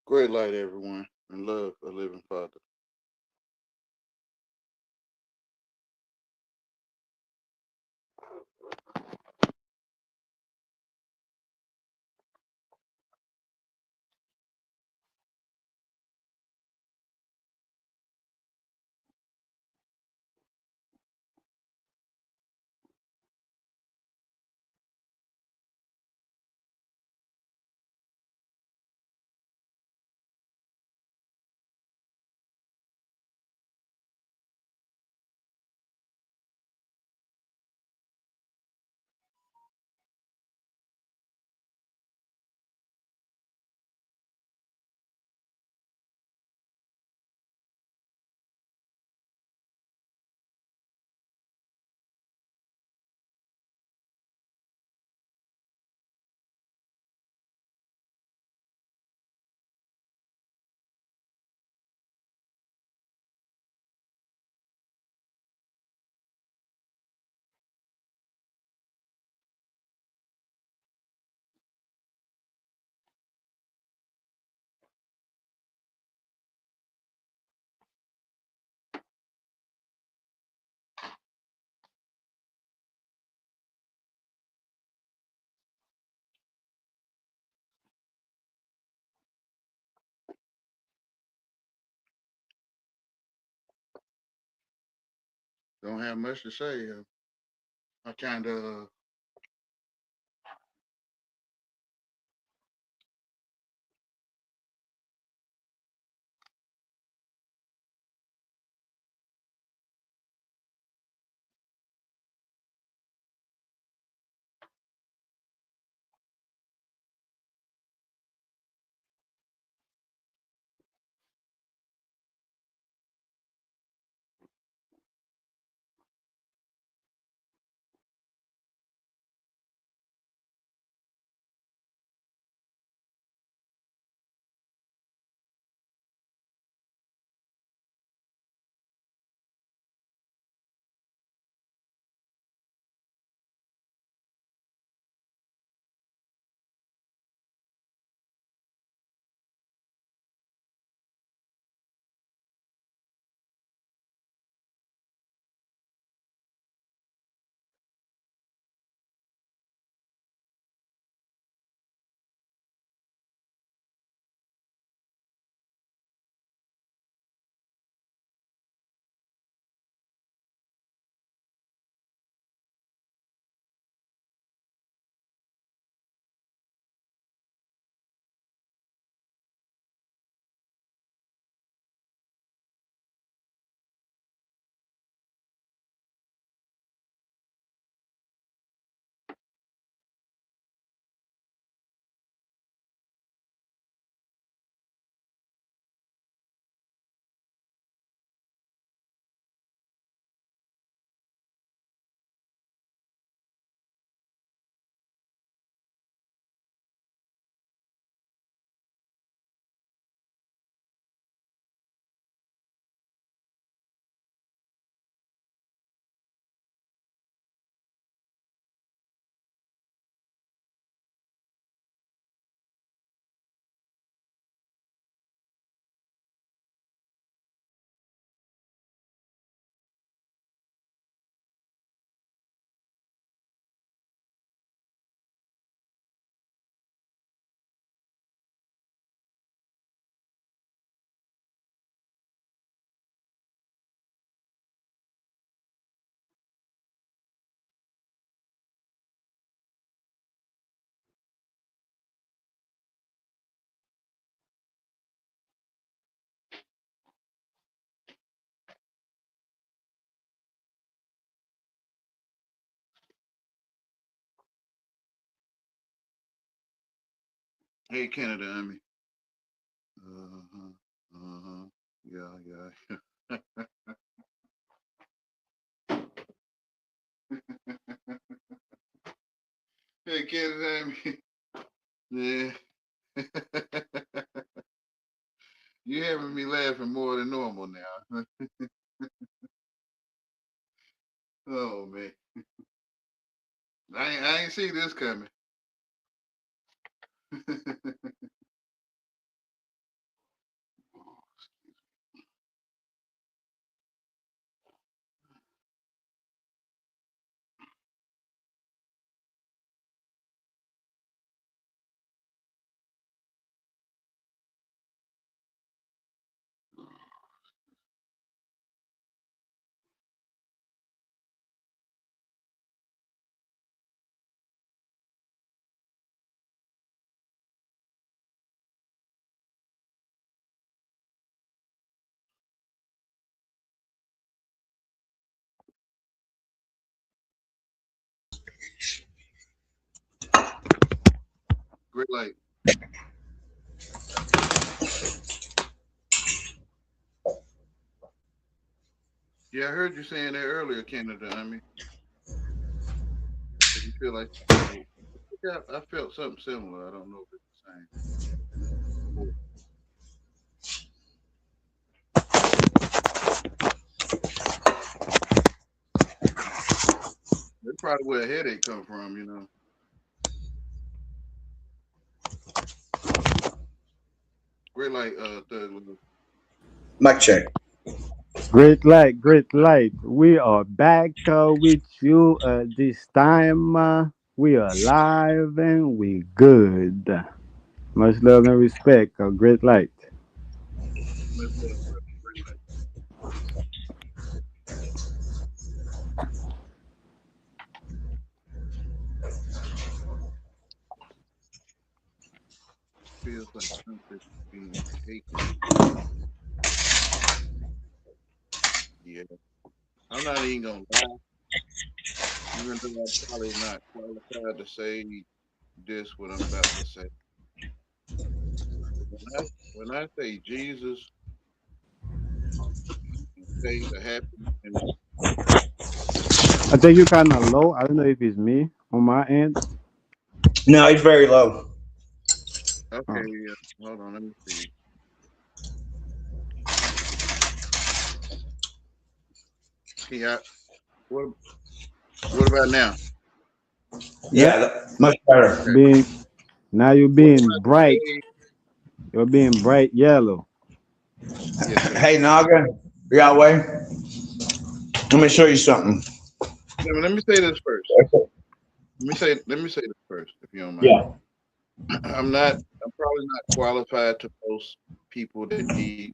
Great light, everyone, and love a living Father. Don't have much to say. I kind of hey Canada, I mean, uh-huh, uh-huh, yeah, yeah. Hey Canada, I mean, yeah. You having me laughing more than normal now. Oh man, I ain't see this coming. Great light. Yeah, I heard you saying that earlier, Canada. I mean, if you feel like, yeah, I felt something similar. I don't know if it's the same. That's probably where a headache come from, you know. Great light, Thug. Mic check. Great light, great light. We are back with you this time. We are live and we good. Much love and respect. Great light. Much love, brother. Great light. Feels like something's being taken from me. Yeah. I'm not even gonna lie, even though I'm probably not qualified to say this what I'm about to say. When I say Jesus and say the happiness and I think you're kind of low. I don't know if it's me on my end. No, he's very low. okay, Oh. yeah, hold on, let me see. Can you what what about now? Yep. Yeah, much better. Okay. Being now you're What I'm being about to bright. say, You're being bright yellow. yes, sir. Hey, Naga, Yahweh, let me show you something. Let me say this first. Let me say this first, if you don't mind. Yeah. I'm probably not qualified to post people that need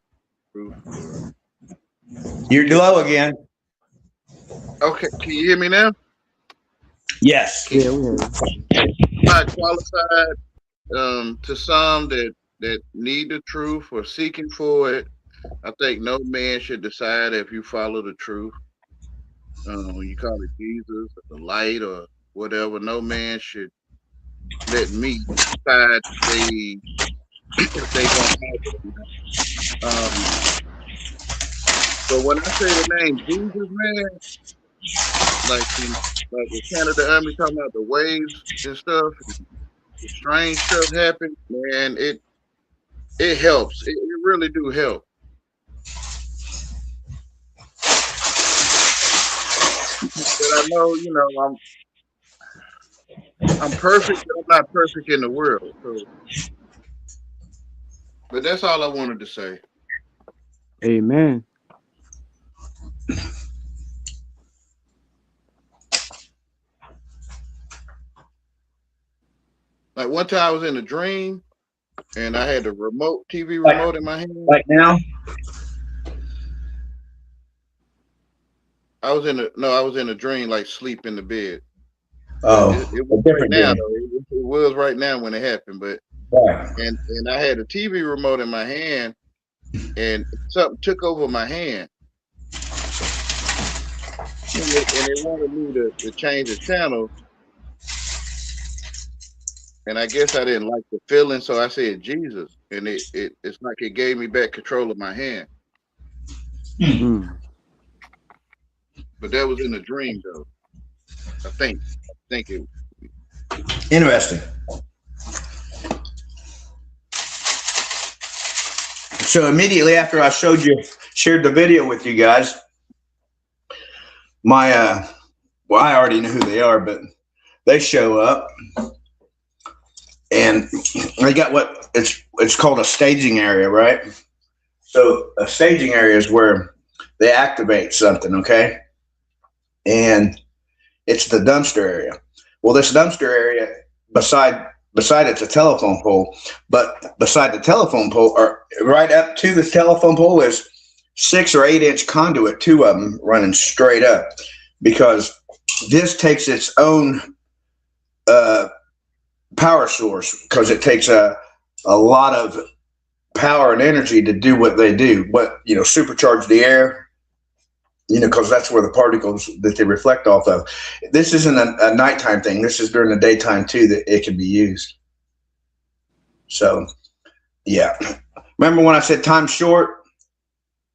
proof or You're get low again. okay. Can you hear me now? Yes. Can Yeah, we hear you. not qualified to some that need the truth or seeking for it. I think no man should decide if you follow the truth. You call it Jesus or the light or whatever. No man should let me decide if they gonna have it. You know? But when I say the name Jesus, man, like in like with Canada Army talking about the waves and stuff, the strange stuff happen, man. It helps. It really do help. But I know, I'm perfect, but I'm not perfect in the world. So, but that's all I wanted to say. Amen. Like one time I was in a dream and I had the TV Like, remote in my hand. like now? I was in a dream, like sleep in the bed. But Oh, it a was right different now dream. though. It was right now when it happened. But Right. and I had a TV remote in my hand, and something took over my hand, and they wanted me to change the channel. And I guess I didn't like the feeling, so I said Jesus, and it's like it gave me back control of my hand. Mm. But that was in a dream, though. I think it. Interesting. So immediately after I shared the video with you guys, my well, I already know who they are, but they show up and they got what it's called a staging area, right? So a staging area is where they activate something, okay? And it's the dumpster area. Well, this dumpster area beside it's a telephone pole, but beside the telephone pole or right up to the telephone pole is 6 or 8 inch conduit, two of them running straight up, because this takes its own uh, power source, because it takes a lot of power and energy to do what they do. What, supercharge the air, because that's where the particles that they reflect off of. This isn't a nighttime thing. This is during the daytime too that it can be used. So yeah. Remember when I said time's short?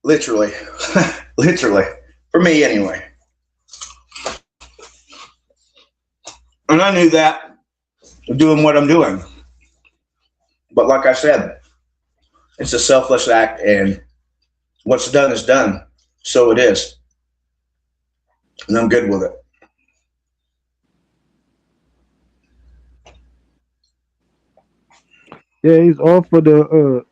Literally. Literally. For me anyway. And I knew that doing what I'm doing. But like I said, it's a selfless act, and what's done is done. So it is. And I'm good with it. Yeah, it's all for the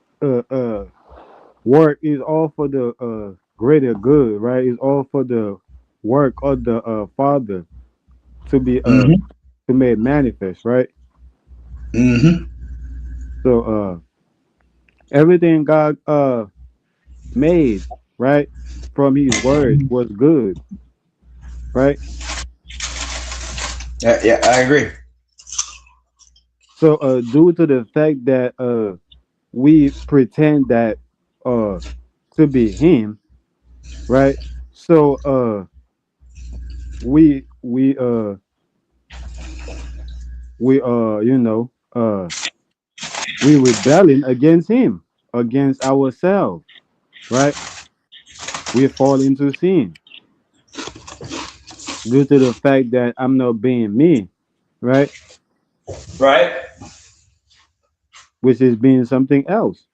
work. It's all for the greater good, right? It's all for the work of the Father to be Mm-hmm. to make manifest, right? Mm-hmm. So everything God made, right, from His word was good, right? Yeah, yeah, I agree. So due to the fact that we pretend that uh to be Him, right? So we we rebelling against Him, against ourselves, right? We fall into sin due to the fact that I'm not being me, right? Right? Which is being something else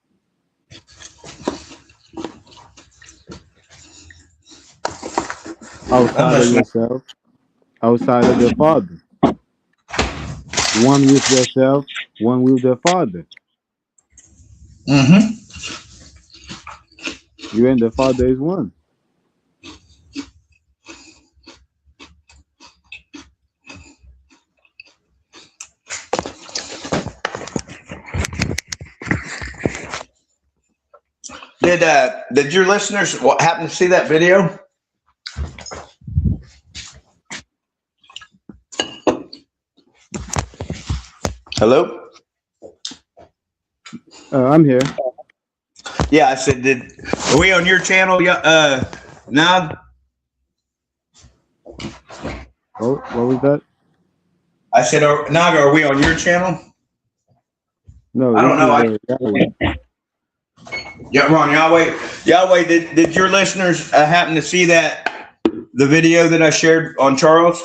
I'm outside of listening. yourself, outside of the Father. One with yourself, one with the Father. Mm-hmm. You and the Father is one. Did your listeners happen to see that video? Hello? I'm here. Yeah, I said, did are we on your channel? Yeah, now Oh, what was that? I said, Naga, are we on your channel? No, I this don't know. is Yahweh. Yeah, Ron, Yahweh, did your listeners happen to see the video that I shared on Charles?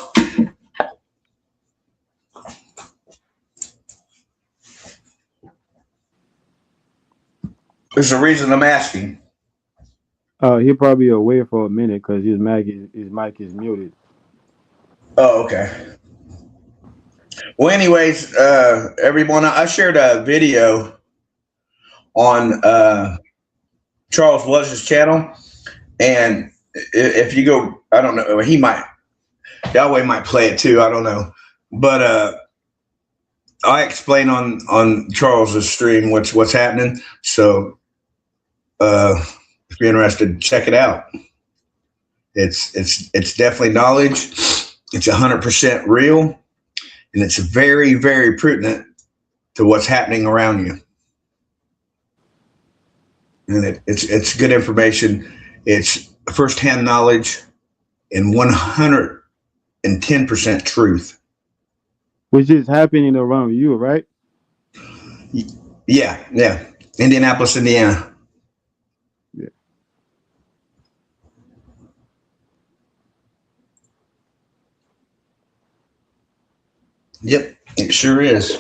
There's a reason I'm asking. He probably away for a minute because his mic is muted. Oh, okay. Well, anyways, everyone, I shared a video on Charles Wash's channel, and if you go, I don't know, Yahweh might play it too. I don't know, but I explain on Charles's stream what's happening. So if you're interested, check it out. It's definitely knowledge. It's 100% real, and it's very very pertinent to what's happening around you. And it's good information. It's firsthand knowledge and 110% truth. Which is happening around you, right? Yeah, yeah. Indianapolis, Indiana. Yeah. Yep, it sure is.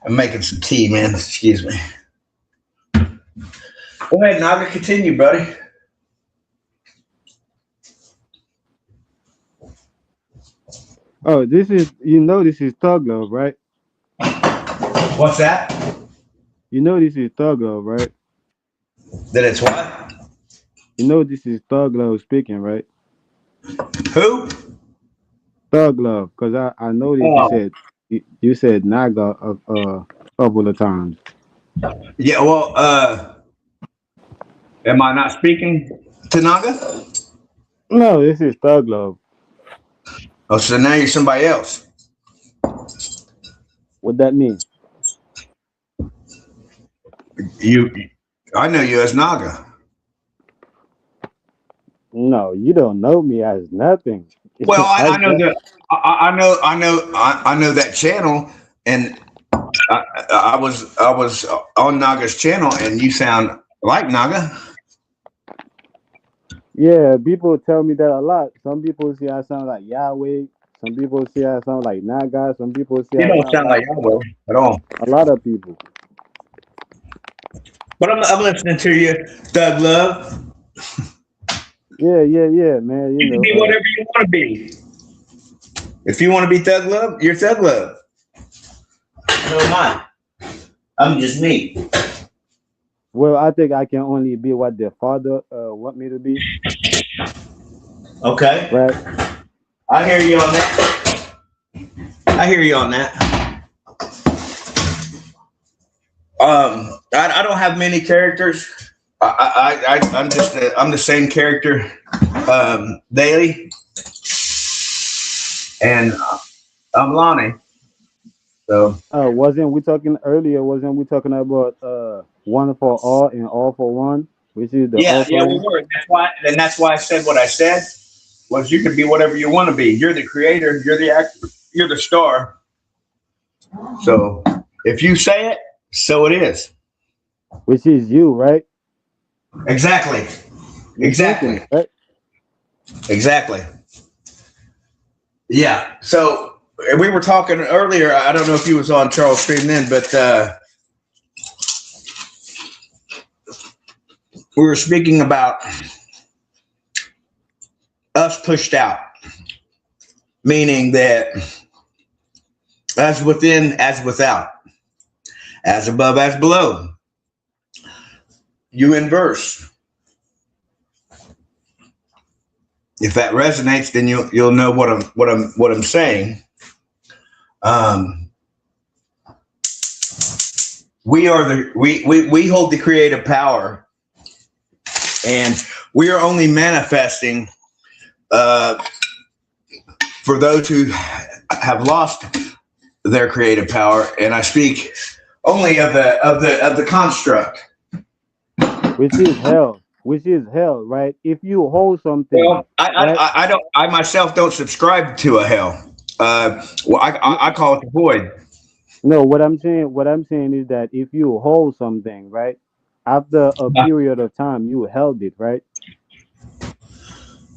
I'm making some tea, man. Excuse me. Go ahead, Naga. Continue, buddy. Oh, this is Thug Love, right? What's that? This is Thug Love, right? That it's what? This is Thug Love speaking, right? Who? Thug Love, because I noticed Oh, you said Naga a couple of times. yeah. Well, am I not speaking to Naga? No, this is Thug Love. Oh, so now you're somebody else. What that mean? You, I know you as Naga. No, you don't know me as nothing. Well, I I know just that. I know that channel, and I was on Naga's channel, and you sound like Naga. Yeah, people tell me that a lot. Some people say I sound like Yahweh. Some people say I sound like Naga. Some people say You I don't sound sound like like Yahweh at all. a lot of people. But I'm listening to you, Doug Love. Yeah, yeah, yeah, man. You can be whatever you want to be. If you want to be Thug Love, you're Thug Love. So am I. I'm just me. Well, I think I can only be what the Father want me to be, Okay. right? I hear you on that. I hear you on that. I don't have many characters. I'm the same character daily, and I'm Lonnie. So Wasn't we talking earlier? Wasn't we talking about one for all and all for one, which is the yeah, we offering? were. That's why I said what I said. Was you can be whatever you want to be. You're the creator. You're the actor. You're the star. So if you say it, so it is. Which is you, right? Exactly. You're thinking, Exactly. right? Exactly. Yeah. So we were talking earlier. I don't know if you was on Charles Stream then, but we were speaking about us pushed out, meaning that as within, as without, as above, as below. You inverse. If that resonates, then you'll know what I'm saying. Um, we hold the creative power, and we are only manifesting for those who have lost their creative power. And I speak only of the construct. Which is hell, right? If you hold something, Well, I, right? I, I don't. I myself don't subscribe to a hell. Well, I call it the void. No, what I'm saying is that if you hold something, right, after a period of time, you held it, right?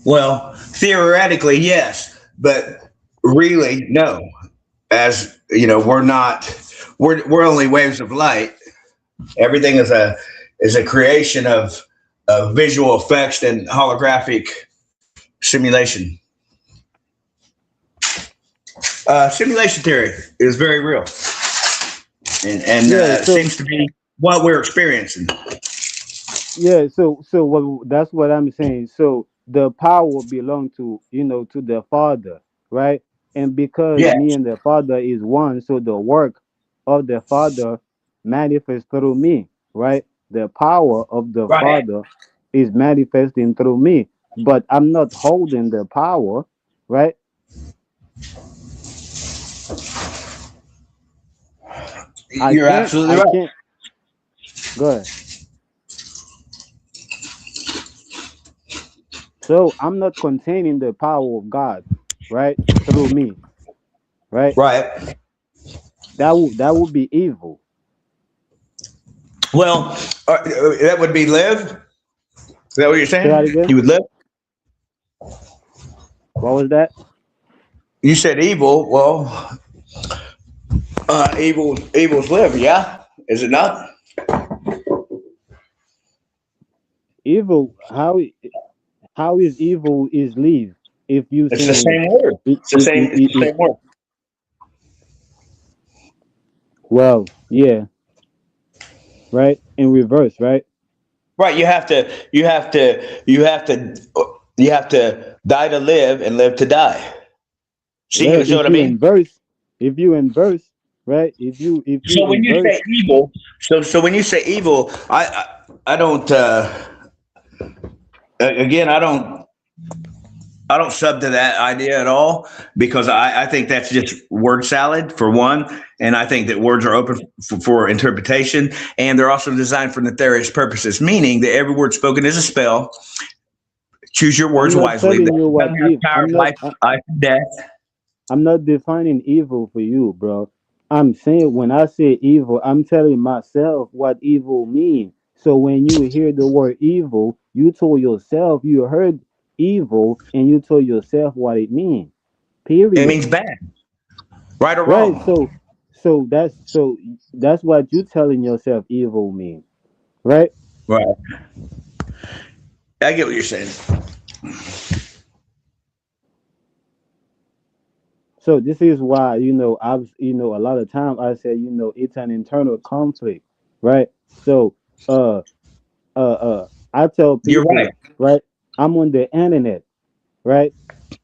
Well, theoretically, yes, but really, no. As you know, we're not. We're only waves of light. Everything is a creation of visual effects and holographic simulation. Simulation theory is very real, and Yeah. So seems to be what we're experiencing. yeah. So what that's what I'm saying. So the power belong to to the Father, right? And because Yeah, me and the Father is one, so the work of the Father manifests through me, right? The power of the right. Father is manifesting through me, but I'm not holding the power, right? I You're can't. absolutely I right. can't. Go ahead. So I'm not containing the power of God, right? Through me, right? Right. That would be evil. Well, that would be live. Is that what you're Say that saying? again. He would live. What was that? You said evil. Well, evil's live. Yeah, is it not? Evil. How is evil is live? If you It's the saying same word. it, It's the same. It's the same word. well, yeah, right. In reverse, right? Right. You have to. You have to. You have to. You have to die to live and live to die. See, Well, you see what I mean? if you inverse, right? If you So when you inverse, say evil, so when you say evil, I don't. Again, I don't sub to that idea at all because I think that's just word salad for one, and I think that words are open for interpretation, and they're also designed for nefarious purposes, meaning that every word spoken is a spell. Choose your I'm words not wisely. The telling you tongue what has if power I'm of not. life and death. I'm not defining evil for you, bro. I'm saying when I say evil, I'm telling myself what evil means. So when you hear the word evil, you told yourself you heard evil and you told yourself what it means. It Period. means bad, right or Right? wrong. So that's what you telling yourself evil means. Right? Right. I get what you're saying. So this is why, a lot of times I say, it's an internal conflict, right? So uh I tell You're right. people, right, I'm on the internet, right?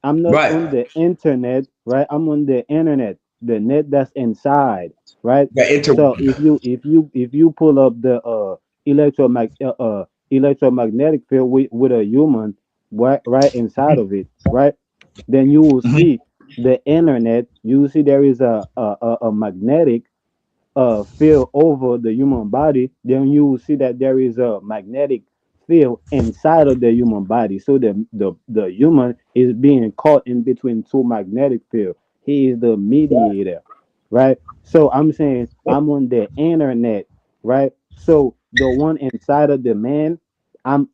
I'm not on Right. the internet, right? I'm on the internet, the net that's inside, right? Got So into. if you pull up the electromagnetic field with a human right inside of it, right? Then you will Mhm. see the internet. You will see there is a magnetic field over the human body, then you will see that there is a magnetic field inside of the human body. So the human is being caught in between two magnetic fields. He is the mediator, right? So I'm saying I'm on the internet, right? So the one inside of the man, I'm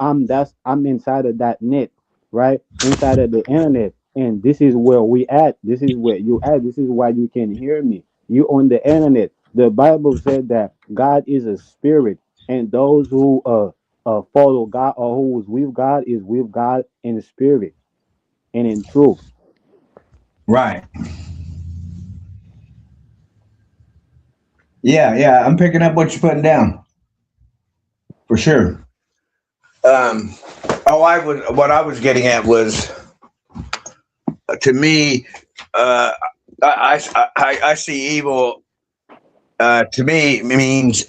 inside of that net, right? Inside of the internet. And this is where we at. This is where you at. This is why you can hear me. You on the internet. The Bible said that God is a spirit, and those who follow God or who is with God in spirit and in truth. Right. Yeah, yeah. I'm picking up what you're putting down for sure. Um, what I was getting at was, to me, uh, I see evil. To me, means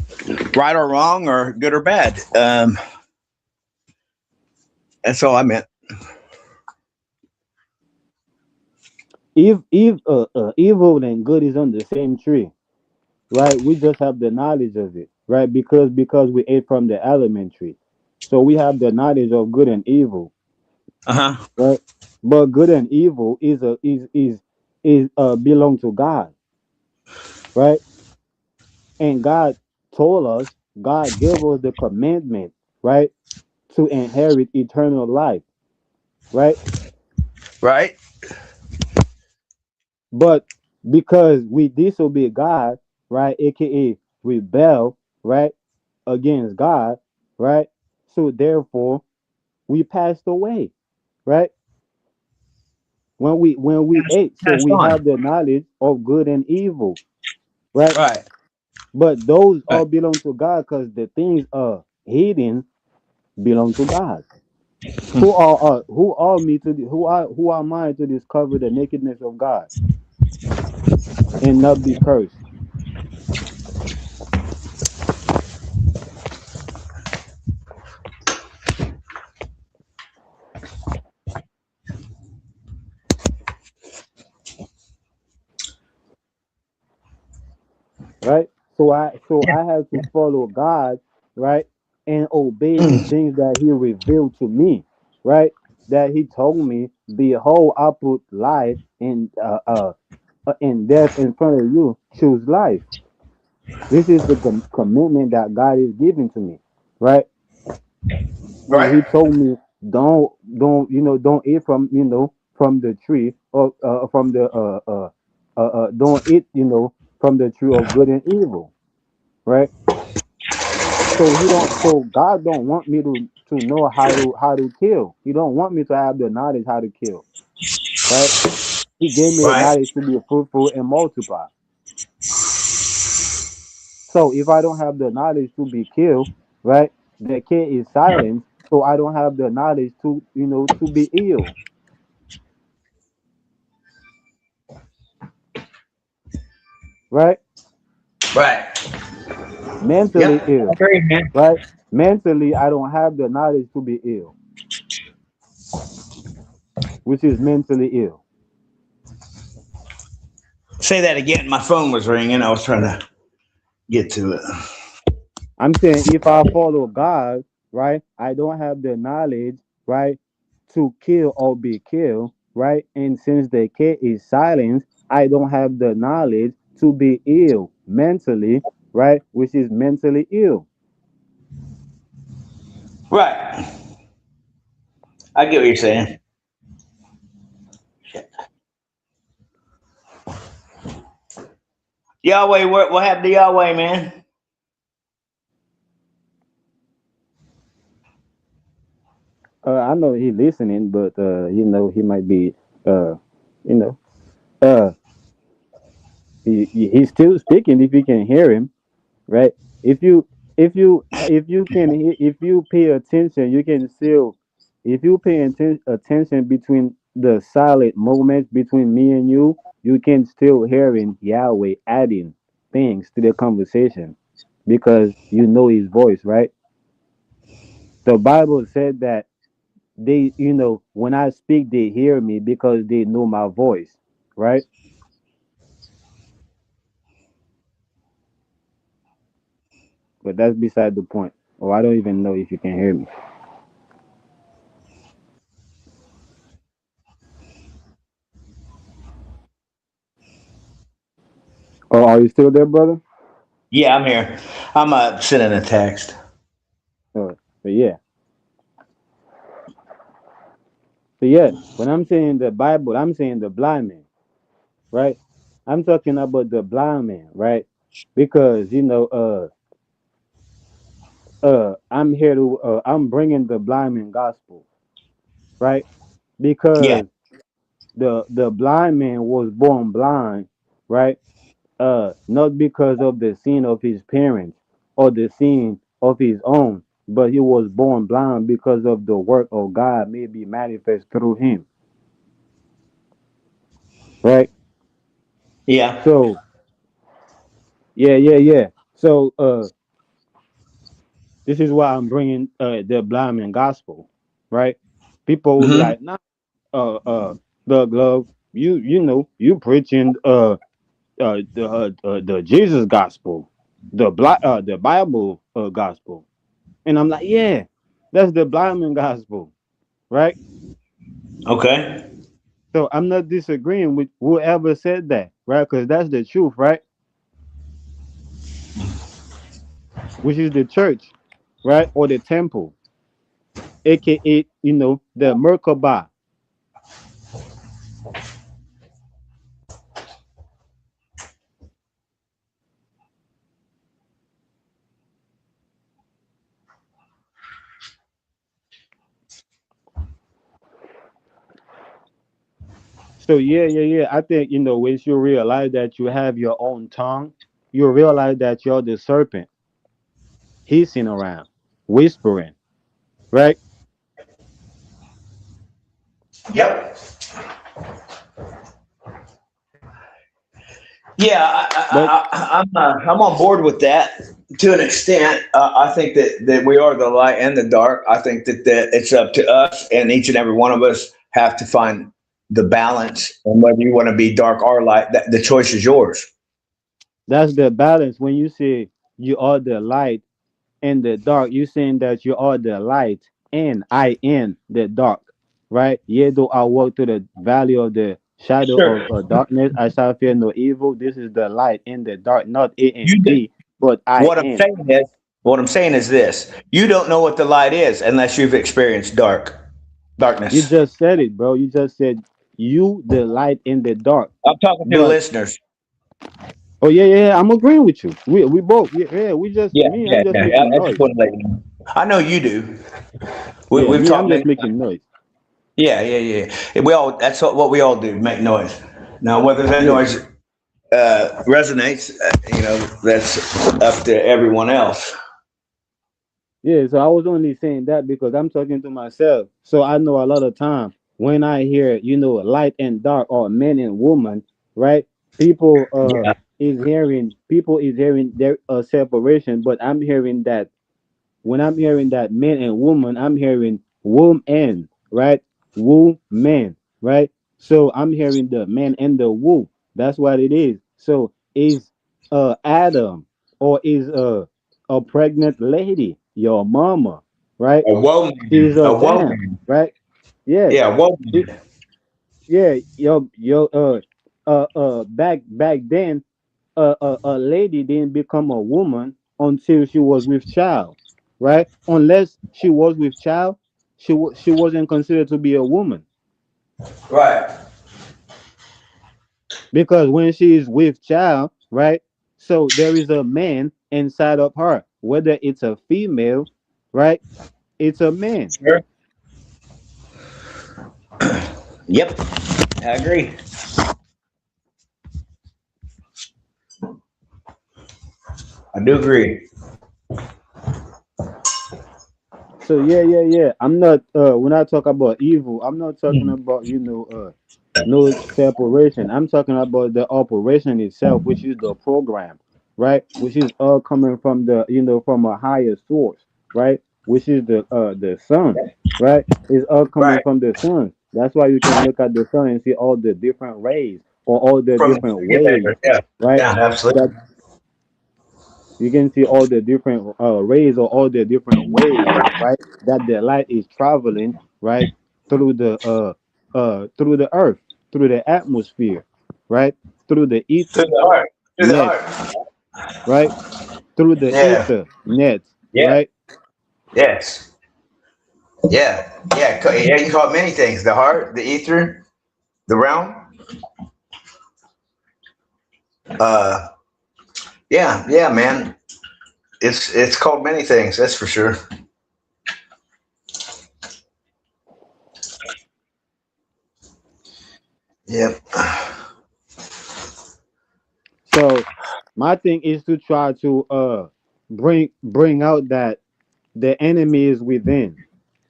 right or wrong or good or bad. That's all I meant. Evil and good is on the same tree, right? We just have the knowledge of it, right? Because we ate from the elementary, so we have the knowledge of good and evil, Uh huh. right? But good and evil is belong to God, right? And God gave us the commandment, right, to inherit eternal life, right? Right. But because we disobey God, right, aka rebel, right, against God, right? So therefore we passed away, right? When we ate, so Passed we on. have the knowledge of good and evil, right? Right. But those Right. all belong to God because the things are hidden belong to God. Who are mine to discover the nakedness of God and not be cursed, right? So I have to follow God, right, and obey the things that He revealed to me, right? That He told me, behold, I put life and death in front of you. Choose life. This is the commitment that God is giving to me, right? And He Right. told me, don't eat from the tree or from the don't eat from the tree of good and evil, right? So God don't want me to know how to kill. He don't want me to have the knowledge how to kill, right? He gave me the Right. knowledge to be fruitful and multiply. So if I don't have the knowledge to be killed, right, the kid is silent. So I don't have the knowledge to be ill, right? Right. Mentally Yep. ill, Agreed, man. right? Mentally, I don't have the knowledge to be ill, which is mentally ill. Say that again. My phone was ringing. I was trying to get to it. I'm saying if I follow God, right, I don't have the knowledge, right, to kill or be killed, right? And since the cat is silent, I don't have the knowledge to be ill mentally, right? Which is mentally ill. Right. I get what you're saying. Yahweh, what happened to Yahweh, man? I know he listening, but he might be uh, you know, uh, he's still speaking if you can hear him, right? If you pay attention, you can still, if you pay attention between the silent moments between me and you can still hearing Yahweh adding things to the conversation because you know his voice, right? The Bible said that when I speak, they hear me because they know my voice, right? But that's beside the point. Or I don't even know if you can hear me. Oh, are you still there, brother? Yeah, I'm here. I'm sending a text. But yeah. So yeah, when I'm saying the Bible, I'm saying the blind man, right? I'm talking about the blind man, right? Because I'm bringing the blind man gospel, right? Yeah, Because the blind man was born blind, right? Not because of the sin of his parents or the sin of his own, but he was born blind because of the work of God may be manifest through him, right? yeah. So yeah. So this is why I'm bringing the blind man gospel, right? People will be Hmm. like, nah, the glove, you preaching the Jesus gospel, the Bible gospel. And I'm like, yeah, that's the blind man gospel, right? Okay. So I'm not disagreeing with whoever said that, right? Because that's the truth, right? Which is the church, right? Or the temple, aka, the Merkabah. So yeah. I think, once you realize that you have your own tongue, you realize that you're the serpent hissing around, whispering, right? Yep. Yeah, But I'm on board with that to an extent. I think that we are the light and the dark. I think that it's up to us, and each and every one of us have to find the balance. And whether you want to be dark or light, the choice is yours. that's the balance. When you say you are the light and the dark, you saying that you are the light and I am the dark, right? Yea, though I walk through the valley of the shadow Sure. of darkness, I shall fear no evil. This is the light and the dark, not A You and D, but I what I'm am. saying is what I'm saying is this: you don't know what the light is unless you've experienced You darkness. just said it, bro. You just said you the light in the dark. I'm talking to the But listeners. oh yeah. I'm agreeing with you. We both we just Yeah, me. yeah, I'm just yeah. making I just noise. want to let you know. I know you do. Yeah, We've me. I'm talked many just making times. noise. Yeah, yeah, yeah. And we all that's what we all do, make noise. Now, whether that Yeah. noise resonates, that's up to everyone else. Yeah, so I was only saying that because I'm talking to myself. So I know a lot of time when I hear, light and dark or men and woman, right? People Yeah. is hearing their separation, but I'm hearing that when I'm hearing that man and woman, I'm hearing woman, right? Woman, right? So I'm hearing the man and the woo. That's what it is. So is Adam or is a pregnant lady your mama, right? A She's woman. a A damn, woman. right? Yeah. Yeah, a She, woman. yeah, back then a lady didn't become a woman until she was with child, right? Unless she was with child, she wasn't considered to be a woman, Right. because when she is with child, right? So there is a man inside of her, whether it's a female, right? It's a man. Sure. Yep. I agree. I do agree. So yeah. I'm not when I talk about evil, I'm not talking about no separation. I'm talking about the operation itself, which is the program, right? Which is all coming from the from a higher source, right? Which is the sun, right? It's all coming Right. from the sun. That's why you can look at the sun and see all the different rays or all the From the different ways, simulator. Yeah. right? Yeah, absolutely. That you can see all the different rays or all the different ways, right? That the light is traveling, right, through through the earth, through the atmosphere, right, through the Through ether the heart. Through the nets, heart. right, through the Yeah. ether nets, Yeah. right. Yes. Yeah. Yeah. Yeah. You call it many things. The heart, the ether, the realm. Uh. Yeah. Yeah, man. It's called many things. That's for sure. Yep. So my thing is to try to bring out that the enemy is within,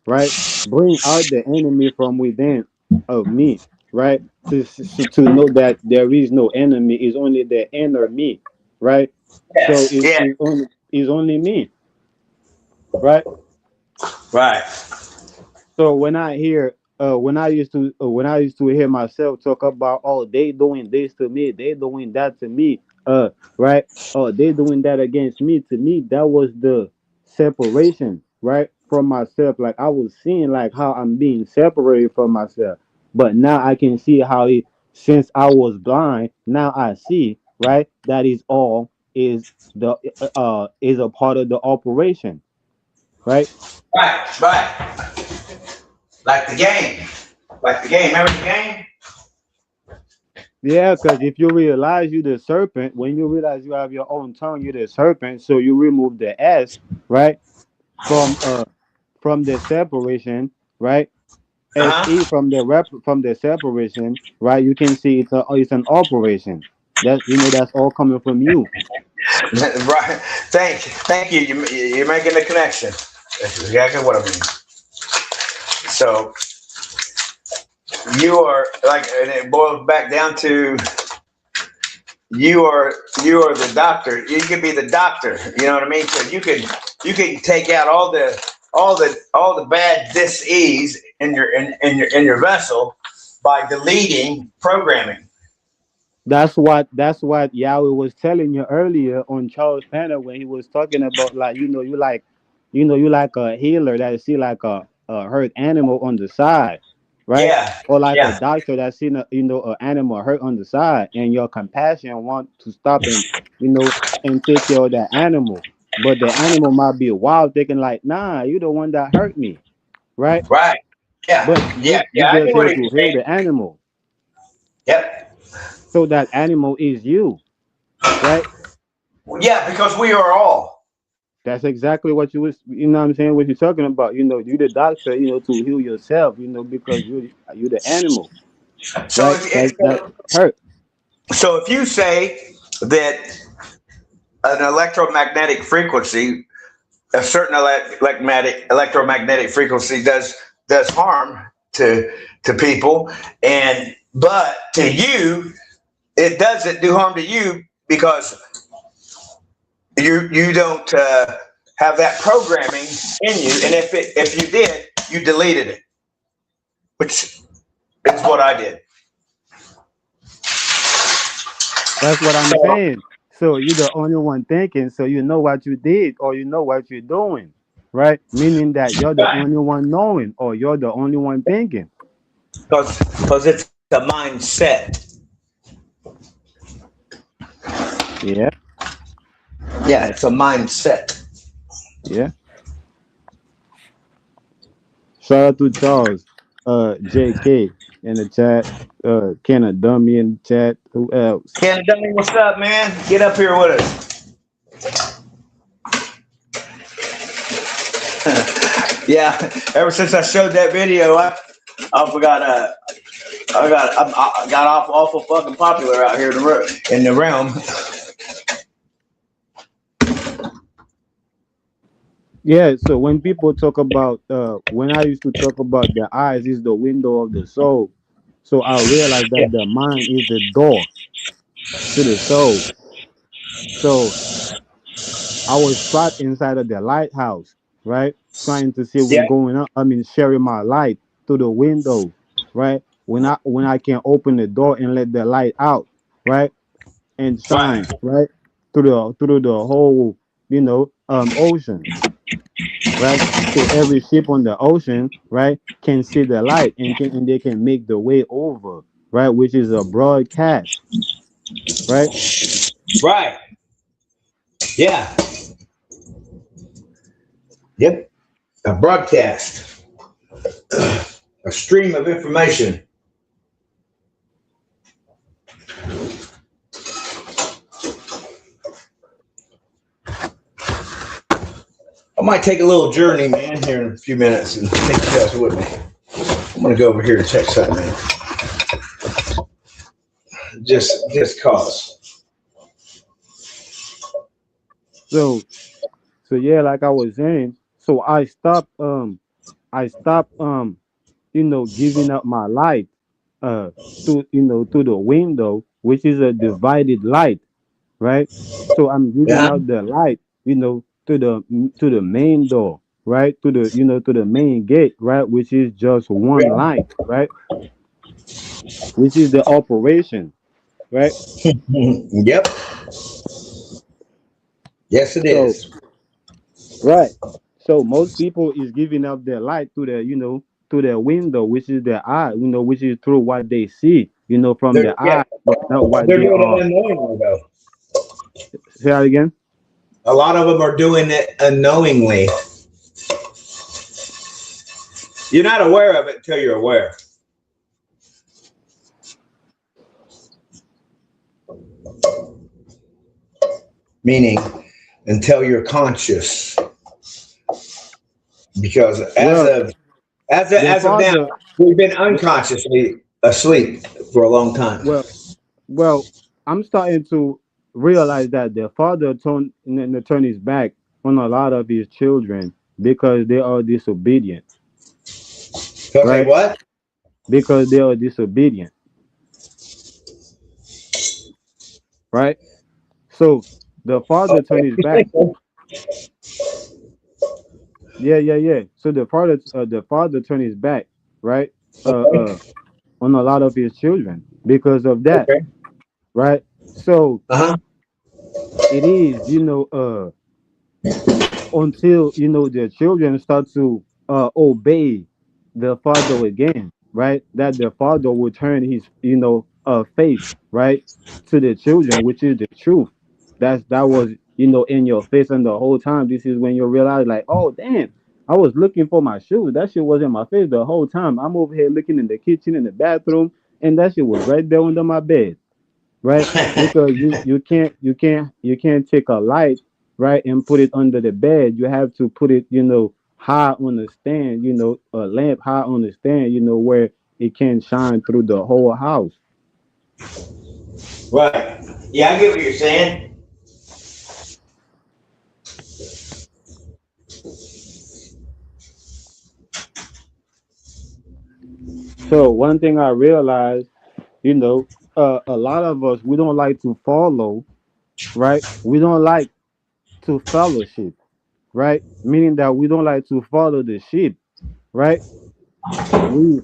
right? Bring out the enemy from within of me, right? To know that there is no enemy, is only the inner me, right? So Yes. Yeah. is only me, right? Right. So when I used to hear myself talk about, oh, they doing this to me, they doing that to me, right? Oh, they doing that against me. To me, that was the separation, right, from myself. Like I was seeing like how I'm being separated from myself, but now I can see how it. Since I was blind, now I see, right? That is all is the is a part of the operation, right? Right. Right. Like the game. Like the game. Remember the game? Yeah, because if you realize you the serpent, when you realize you have your own tongue, you're the serpent. So you remove the S, right, from the separation, right? Uh SE huh. from from the separation, right? You can see it's an operation. That that's all coming from you. Right. Thank you. You're making the connection. That's exactly what I mean. So you are like, and it boils back down to you are you are the doctor. You can be the doctor. You know what I mean? So you can take out all the bad dis-ease in in your vessel by deleting programming. That's what Yahweh was telling you earlier on Charles Panner when he was talking about, like, you like a healer that see like a hurt animal on the side, right? Yeah. Or like a Yeah. doctor that seen a an animal hurt on the side, and your compassion want to stop and and take care of that animal, but the animal might be wild, thinking like, nah, you the one that hurt me, right? Right. Yeah. But Yeah. you Yeah. I just get what here you're to heal saying. the animal, Yep. so that animal is you, right? Yeah, because we are all. That's exactly what you was, what I'm saying, what you're talking about. You the doctor, to heal yourself, because you the animal, So right? That hurt. so if you say that an electromagnetic frequency, a certain electromagnetic frequency does harm to people, and but to you it doesn't do harm to you because you don't have that programming in you, and if you did, you deleted it, which is what I did. That's what I'm So saying. So you're the only one thinking, so you know what you did or you know what you're doing, right? Meaning that you're the only one knowing or you're the only one thinking. because it's a mindset. Yeah, Yeah, it's a mindset. yeah. Shout out to Charles, JK in the chat, Kenna Dummy in the chat. Who else? Ken Dunning, what's up, man? Get up here with us. Yeah, ever since I showed that video, I forgot. I got awful fucking popular out here in the realm. Yeah, so when people talk about when I used to talk about the eyes is the window of the soul, so I realized Yeah, that the mind is the door to the soul. So I was trapped inside of the lighthouse, right? Trying to see what's yeah, going on. I mean, sharing my light through the window, right? When I can open the door and let the light out, right? And right, shine, right? Through the whole, ocean, right? So every ship on the ocean, right, can see the light and they can make the way over, right? Which is a broadcast, right? right. Yeah, yep. A broadcast, a stream of information. I might take a little journey, man, here in a few minutes and take you guys with me. I'm gonna go over here and check something, man. Just cause. So so yeah, like I was saying, so I stopped giving up my light uh to the window, which is a divided light, right? So I'm giving Yeah, out the light, to the main door, right? To the main gate, right? Which is just one yeah. light, right? Which is the operation, right? Yep. Yes, it So is. right. So most people is giving up their light to their window, which is their eye, which is through what they see, from They're their yeah, eye, but not what they're they doing it are. unknowingly though. Say that again. A lot of them are doing it unknowingly. You're not aware of it until you're aware. Meaning, until you're conscious. Because Well, the as of now, father, we've been the, unconsciously asleep for a long time. well, well, I'm starting to realize that the father turn his back on a lot of his children because they are disobedient, So say right? what? Because they are disobedient, right? So the father turned his back. Yeah, yeah, yeah. So the father turned his back, right? Okay. On a lot of his children because of that, Okay. right? So Uh huh. it is, until the children start to obey the father again, right? That the father will turn his face, right, to the children, which is the truth. That was in your face, and the whole time this is when you realize, like, oh damn, I was looking for my shoes. That shit was in my face the whole time. I'm over here looking in the kitchen, in the bathroom, and that shit was right there under my bed, right? Because you can't take a light, right, and put it under the bed. You have to put it, high on the stand, a lamp high on the stand, where it can shine through the whole house. Right. Yeah, I get what you're saying. So one thing I realized, a lot of us, we don't like to follow, right? We don't like to fellowship, right? Meaning that we don't like to follow the sheep, right? We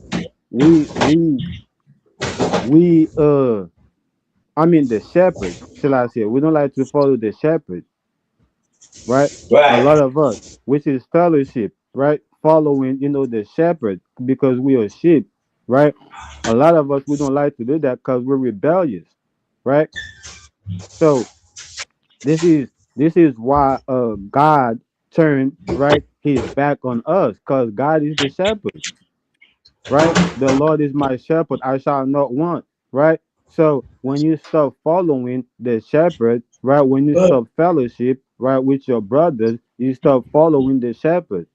we we we I mean the shepherd, shall I say? We don't like to follow the shepherd, right? A Right. lot of us, which is fellowship, right? Following, the shepherd because we are sheep, right? A lot of us, we don't like to do that because we're rebellious, right? So This is why God turned right his back on us, because God is the shepherd, right? The Lord is my shepherd, I shall not want, right? So when you stop following the shepherd, right, when you stop fellowship, right, with your brothers, you stop following the shepherd,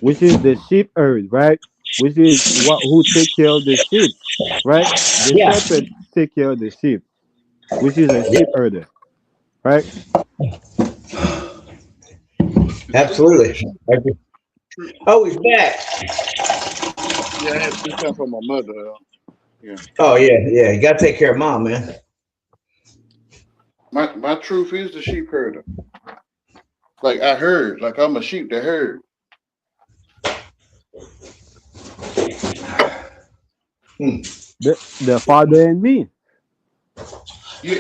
which is the sheep herd, right? Which is what who take care of the sheep, right? The Yeah, shepherd take care of the sheep, which is a sheep yeah, herder, right? The absolutely. sheep, true. Oh, he's back. Yeah, I had to do something for my mother. Yeah, Oh yeah, yeah. You gotta take care of mom, man. my truth is the sheep herder. Like I heard, like I'm a sheep that heard. Hmm. The father and me. Yeah,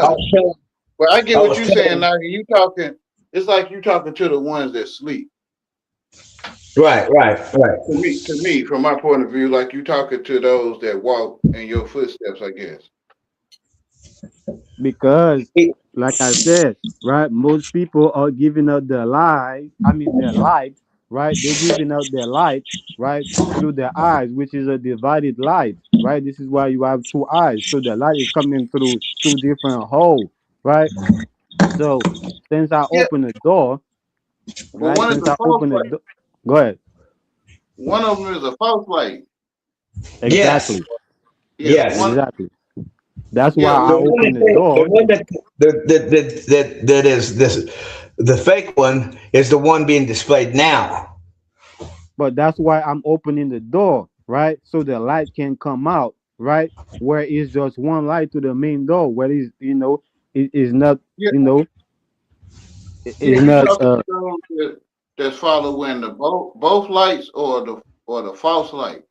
I yeah. was telling, But I get I what was you're saying telling, now. You talking? It's like you talking to the ones that sleep. right, right, right. To me, from my point of view, like you talking to those that walk in your footsteps. I guess. Because He- like I said, right, most people are giving out their life, I mean their light, right? They're giving out their light, right, through their eyes, which is a divided light, right? This is why you have two eyes. So the light is coming through two different holes, right? So since I Yeah, open the door, but right? one is Since a I false open the light. door, go ahead. One of them is a false light. yes, Exactly. Yeah, yes. one. Exactly. That's why Yeah, I The we. one open that the they, the door. one that that is this, the fake one is the one being displayed now. But that's why I'm opening the door, right? So the light can come out, right? Where it's just one light to the main door, where is it is not, Yeah, you know, yeah. is You not talking to those that's following the both lights or the false light.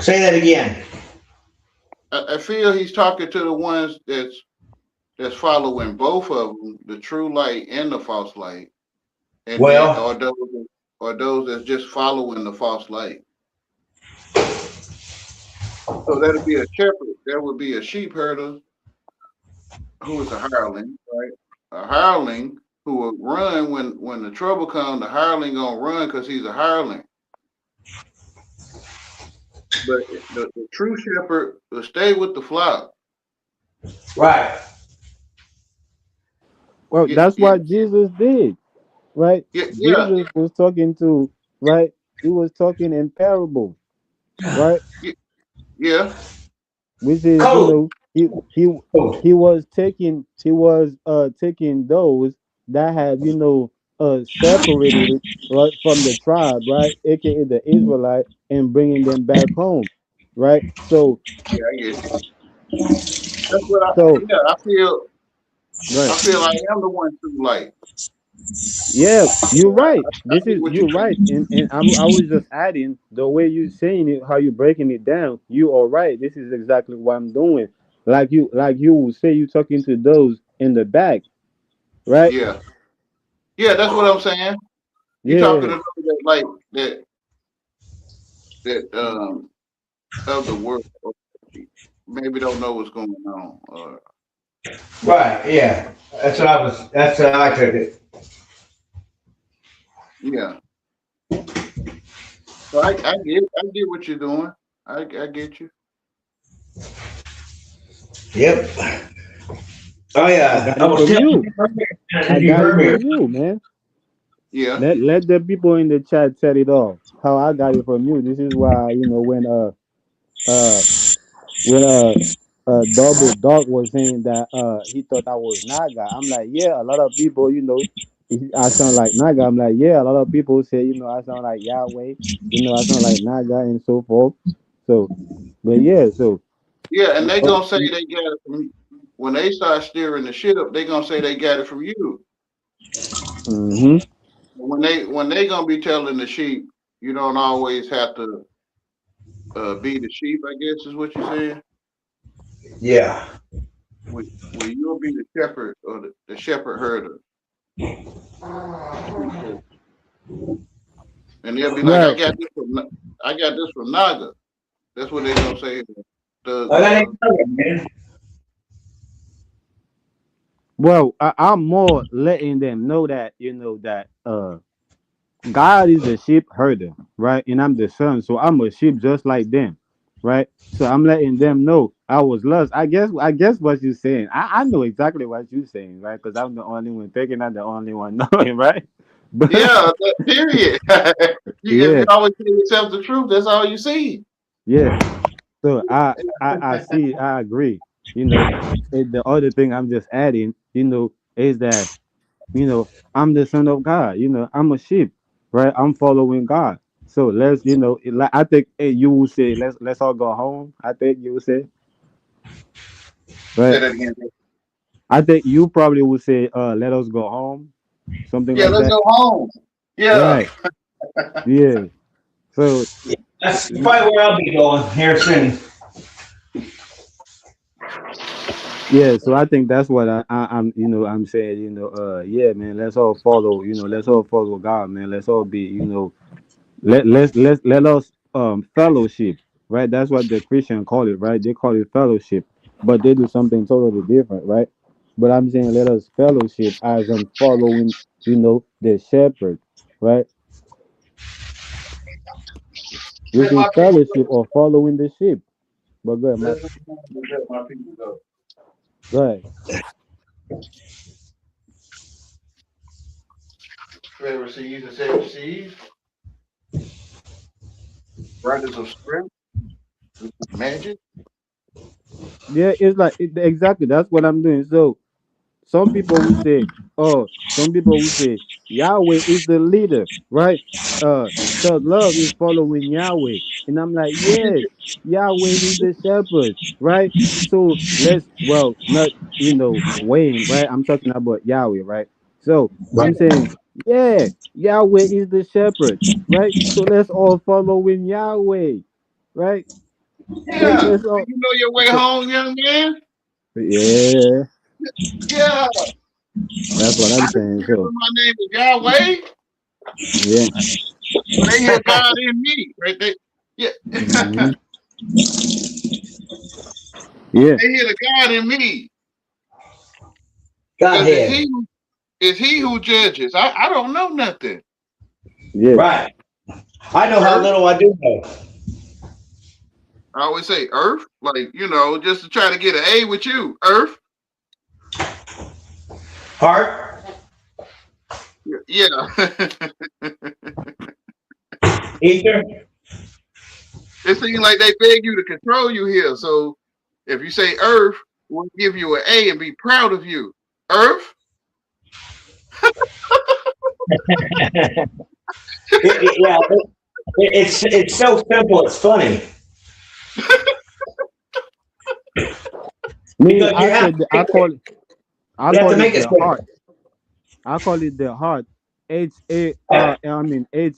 Say that again. I feel he's talking to the ones that's following both of them, the true light and the false light, and then Well, or those that's just following the false light. So that'd be a shepherd. That would be a sheep herder who is a hireling, right? A hireling who will run when the trouble comes. The hireling gonna run because he's a hireling. But the true shepherd will stay with the flock. right. well, Yeah, that's yeah, what Jesus did, right? yeah, yeah, Jesus was talking to, right? He was talking in parable, right? yeah. Yeah. Which is, Code. Code. he was taking those that have, separated it, right, from the tribe, right, aka the Israelite, and bringing them back home, right? So Yeah, I get you. That's what I. so Yeah, I feel. I right. feel I am the one true light. Yeah, you're right. I This get is what you're you're right, saying. and I was just adding the way you saying it, how you breaking it down. You are right. This is exactly what I'm doing. Like you will say, you talking to those in the back, right? Yeah, yeah, that's what I'm saying. You talking Yeah. to those that like that of the world, or maybe don't know what's going on. Right. Yeah. That's what I was. That's how I took it. Yeah, so I get what you're doing. I get you. Yep. Oh I yeah. got I it was from telling you. you earlier. I don't know I if you got heard it me. from you, man. Yeah, Let the people in the chat set it off. How I got it from you. This is why, uh when Double Dog was saying that he thought I was Naga. I'm like, yeah, a lot of people, I sound like Naga. I'm like, yeah, a lot of people say, I sound like Yahweh, I sound like Naga and so forth. So, but yeah, so yeah, and you they know, gonna say they got it from when they start steering the shit up. They gonna say they got it from you. hmm When they gonna be telling the sheep, you don't always have to be the sheep. I guess is what you're saying. Yeah. When you'll be the shepherd or the shepherd herder, and they'll be like, right. I got this from Naga. That's what they're gonna say. The I got the it, man. Well, I'm more letting them know that that God is the sheep herder, right? And I'm the son, so I'm a sheep just like them, right? So I'm letting them know I was lost. I guess what you're saying. I know exactly what you're saying, right? Because I'm the only one thinking, I'm the only one knowing, right? But yeah, that period. If you yeah, always tell yourself the truth, that's all you see. yeah. So I see, I agree. The other thing I'm just adding, is that I'm the son of God. I'm a sheep, right? I'm following God. So let's, like, I think, you will say, let's all go home. I think you will say, Say right? that again. I think you probably would say, let us go home, something Yeah, like let's that, go home. Yeah. right? Yeah. So That's probably where I'll be going here soon. yeah, so I think that's what I'm, I'm saying, yeah, man, let's all follow God, man. Let's all be, let us fellowship, right? That's what the Christian call it, right? They call it fellowship, but they do something totally different, right? But I'm saying let us fellowship as in following, the shepherd, right? Which Let is my people go. fellowship or following the sheep. But go ahead, Let my people go. go ahead. Pharisees and Sadducees, brothers of strength, magic. Yeah, it's like exactly that's what I'm doing. So some people will say, Yahweh is the leader, right? So love is following Yahweh. And I'm like, yes, Yahweh is the shepherd, right? So not, Wayne, right? I'm talking about Yahweh, right? So I'm saying, yeah, Yahweh is the shepherd, right? So let's all follow in Yahweh, right? Yeah. Let's Do all, you know your way so, home, young man? yeah, Yeah. that's what I I'm didn't saying. hear So, my name is Yahweh. yeah. Well, they hear God in me, right? Yeah. Hmm. Yeah, They hear the God in me. Because Godhead. it's he who judges. I don't know nothing. yeah, Right. I know how Earth. little I do know. I always say Earth, like, just to try to get an A with you. Earth. Heart, Yeah. ether. It seems like they beg you to control you here. So if you say Earth, we'll give you an A and be proud of you. Earth? Yeah, it's so simple. It's funny me, because I you have to call make it it the heart. simple. I call it the heart. I mean H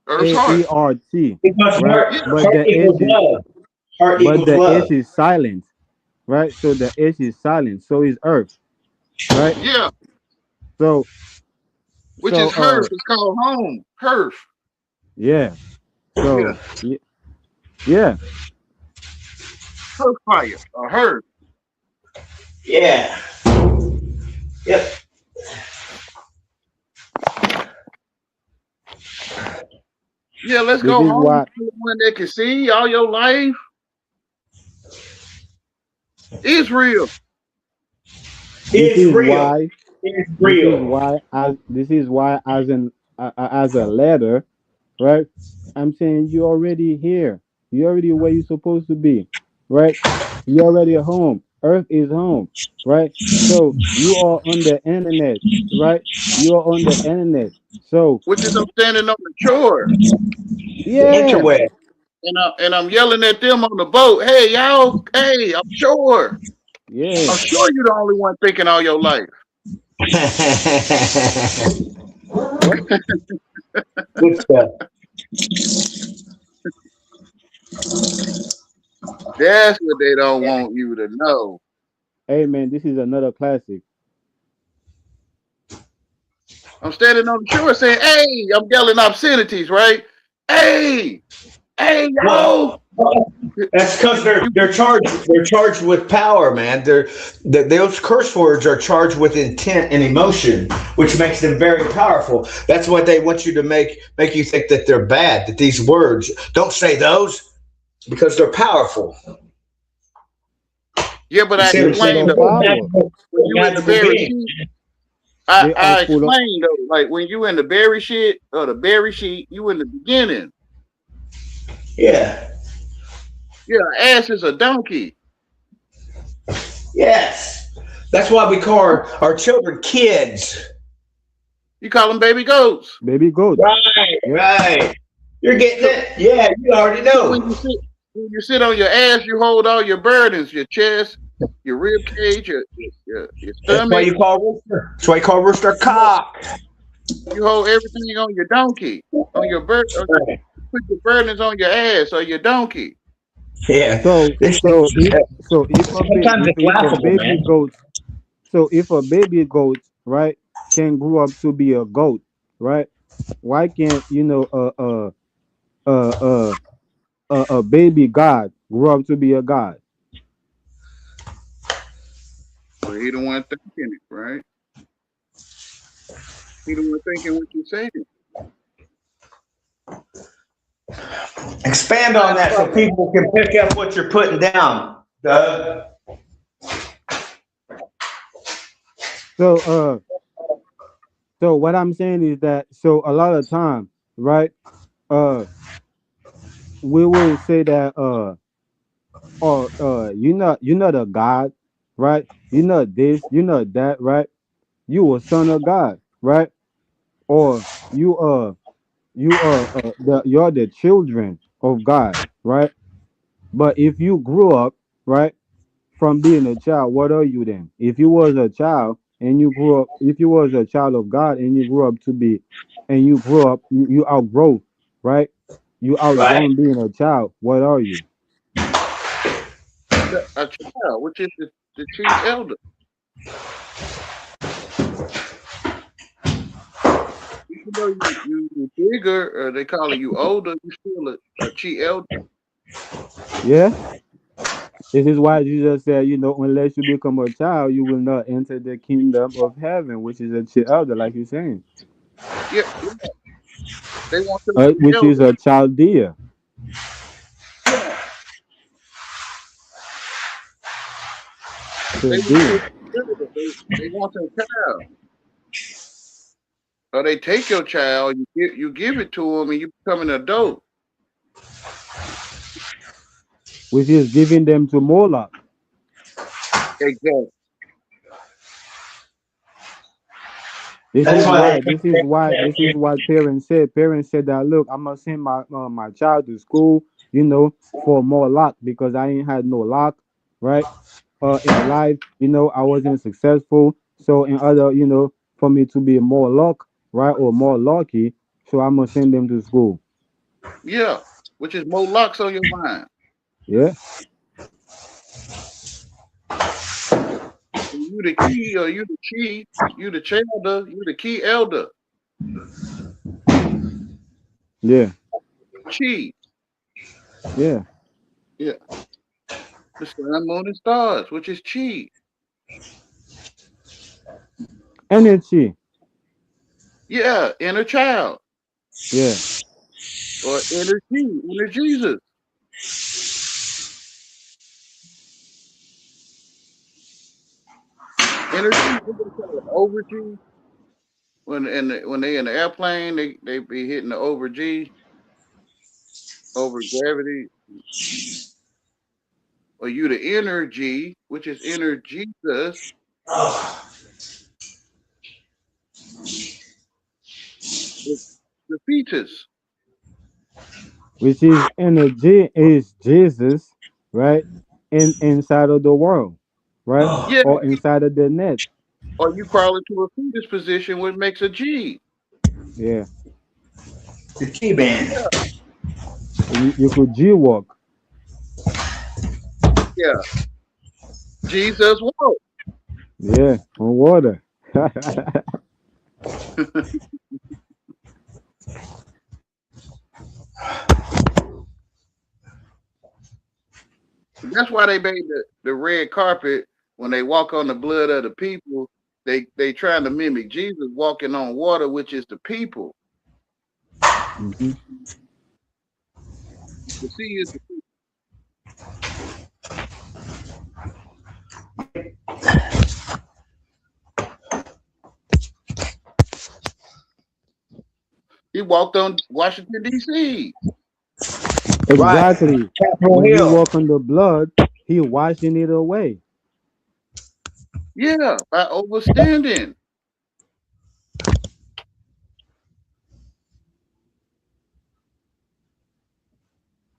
Earth's A E heart. R T, Because right? Yeah. But heart the equals H is love. Heart but equals the love. H is silent, right? So the H is silent. So is Earth, right? Yeah. So Which so is Hearth. It's called home. Hearth. yeah. Yeah. So yeah. Hearth fire. Or Hearth. Yeah. Yep. Yeah, let's This go is home. why One that can see all your life. Israel. this is Israel why is this is real. why as as a letter, right? I'm saying you already here. You already where you're supposed to be, right? You already home. Earth is home, right? So you are on the internet, right? You are on the internet. So Which is I'm standing on the shore. The yeah, interweb. And I'm yelling at them on the boat. Hey, y'all. Hey, I'm sure. yeah. I'm sure you're the only one thinking all your life. What? Good stuff. That's what they don't want you to know. Hey man, this is another classic. I'm standing on the shore saying, hey, I'm yelling obscenities, right? Hey. Hey yo, Well, that's because they're you they're charged with power, man. Those curse words are charged with intent and emotion, which makes them very powerful. That's what they want you to make you think that they're bad. That these words don't say those because they're powerful. yeah, but You I see They're what I'm full saying? explained of They're though power. when you in the magical berry beings. sheet. They are I full of. explained though, like when you in the berry shit or the berry sheet, you in the beginning. Yeah. Yeah, ass is a donkey. Yes. That's why we call our children kids. You call them baby goats. Baby goats. Right, Yeah. right. You're getting So, it? Yeah, you already so know. when you sit on your ass, you hold all your burdens, your chest, your rib cage, your That's why stomach. you call rooster. That's why you call rooster You hold, cock. you hold everything on your donkey, on your bird. Right. Put your burdens on your ass or your donkey. Yeah. So This so if so if a sometimes it's if a laughable, baby man. goat, so if a baby goat, right, can grow up to be a goat, right? Why can't uh uh a baby god grow up to be a god? But he the one thinking it, right? He the one thinking what you saying. Expand on That's that so probably people can pick up what you're putting down, Doug. So so what I'm saying is that so a lot of time, right? Uh, we will say that or you're not a god, right? You're not this, you're not that, right? You a son of God, right? Or you're the children of God, right? But if you grew up, right, from being a child, what are you then? If you was a child and you grew up, if you was a child of God and you grew up to be, and you grew up, you outgrow, right? You Right. outgrown being a child. What are you? a child, which is the chief elder. Even though you bigger, or they calling you older, you still a chief elder. Yeah. This is why Jesus said, unless you become a child, you will not enter the kingdom of heaven, which is a child, like you're saying, Yeah, yeah, they want you to be which is elder. a chaldea. Yeah, they want you Chaldea. to be elder. They want your child, or they take your child, you give it to them, and you become an adult. Which is giving them to Moloch. Exactly. This That's is why why. they This is why. This is what parents said. Parents said that look, I'm gonna send my child to school, for more luck because I ain't had no luck, right? In life, I wasn't successful. So in other, for me to be more luck, right, or more lucky, so I'm gonna send them to school. Yeah, which is more locks on your mind. Yeah, You the key, or you the chief, you the elder, you the key elder, yeah, chief. yeah. Yeah, the sun, moon, and stars, which is chi. Energy. Yeah, inner child Yeah, or energy, inner Jesus. Energy, what they call it, over G. When they in the airplane, they be hitting the over G, over gravity, or you the inner G, which is inner Jesus, the, the fetus. which is energy is Jesus, right? Inside of the world, right? Yeah, Or inside of the net. or you crawl into a fetus position, which makes a G. Yeah. the T band. Yeah, You could G walk. yeah. Jesus walked. Yeah, on water. That's why they made the red carpet when they walk on the blood of the people. They trying to mimic Jesus walking on water, which is the people. Hmm. The sea is the he walked on Washington D.C. Right. Exactly. Capitol When he Hill. walk on the blood, he washing it away. Yeah, by overstanding,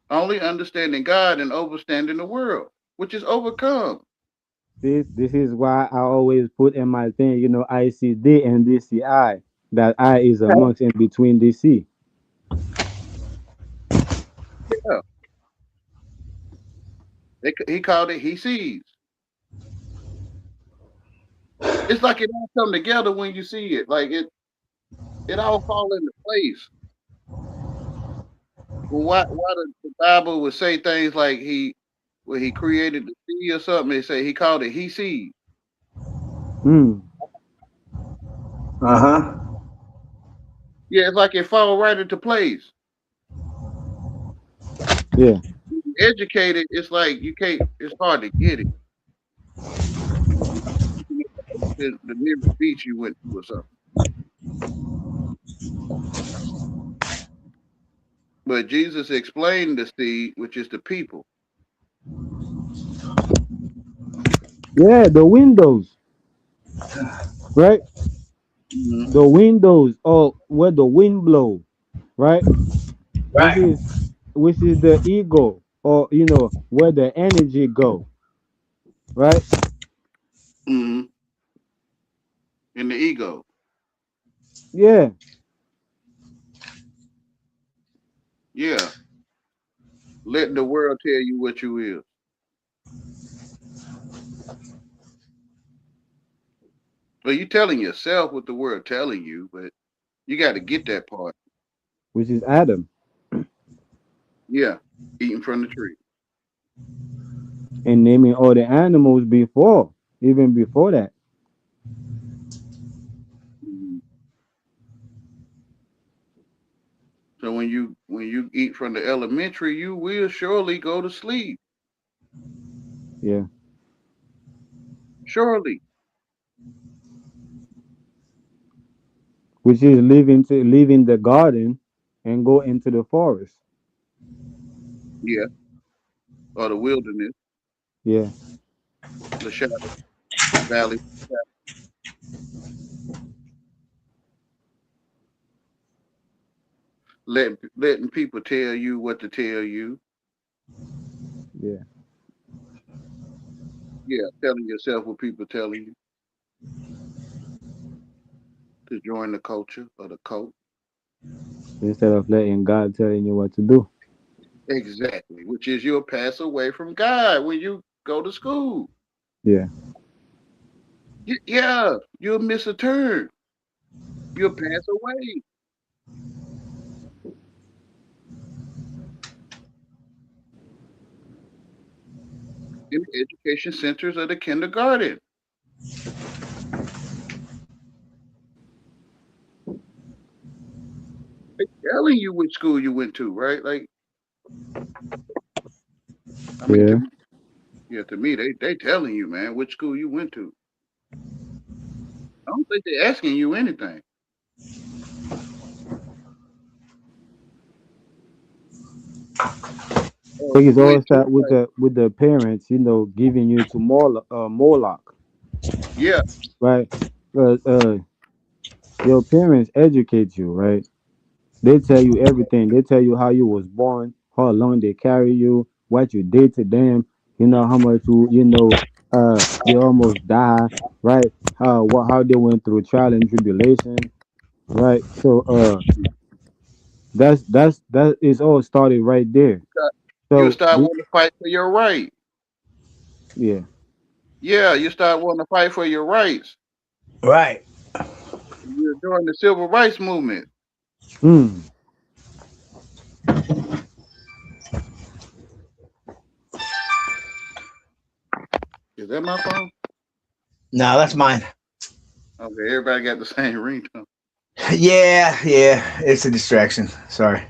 only understanding God and overstanding the world, which is overcome. This is why I always put in my thing, ICD and DCI. That I is amongst in between DC. Yeah, he called it. He sees. It's like it all come together when you see it. Like it all fall into place. Well, why the Bible would say things like when he created the sea or something, they say he called it he sees. Mm, Uh huh. Yeah, it's like it fall right into place. yeah. Educated, it's like you can't. It's hard to get it. The nearest beach you went to or something. But Jesus explained the seed, which is the people. Yeah, the windows, right? Hmm. The windows, or where the wind blow, right? Which Right. is which is the ego, or where the energy go, right? Hmm. And the ego. Yeah, Yeah, letting the world tell you what you is. Well, you telling yourself what the world telling you, but you got to get that part. which is Adam, Yeah, eating from the tree. and naming all the animals before, even before that. Mhm. So when you eat from the elementary, you will surely go to sleep. Yeah, Surely. which is leaving the garden and go into the forest. Yeah. Or the wilderness, Yeah, the shadow, the valley. Letting people tell you what to tell you. yeah. Yeah, telling yourself what people telling you to join the culture or the cult. Instead of letting God telling you what to do. Exactly, which is you'll pass away from God when you go to school. Yeah, Yeah, you'll miss a turn. You'll pass away in the education centers of the kindergarten. They telling you which school you went to, right? Like, I mean, yeah. to me, they telling you, man, which school you went to. I don't think they're asking you anything. I Oh, think you it's went all to start with like, the parents, giving you to Moloch, yeah, right? Your parents educate you, right? They tell you everything. They tell you how you was born, how long they carry you, what you did to them. How much they almost die, right? How they went through trial and tribulation, right? So that is all started right there. you'll So start wanting to fight for your right. yeah, Yeah, you start wanting to fight for your rights. Right. You're during the civil rights movement. mm, Is that my phone? No, that's mine. Okay, everybody got the same ringtone. Yeah, yeah. It's a distraction. Sorry.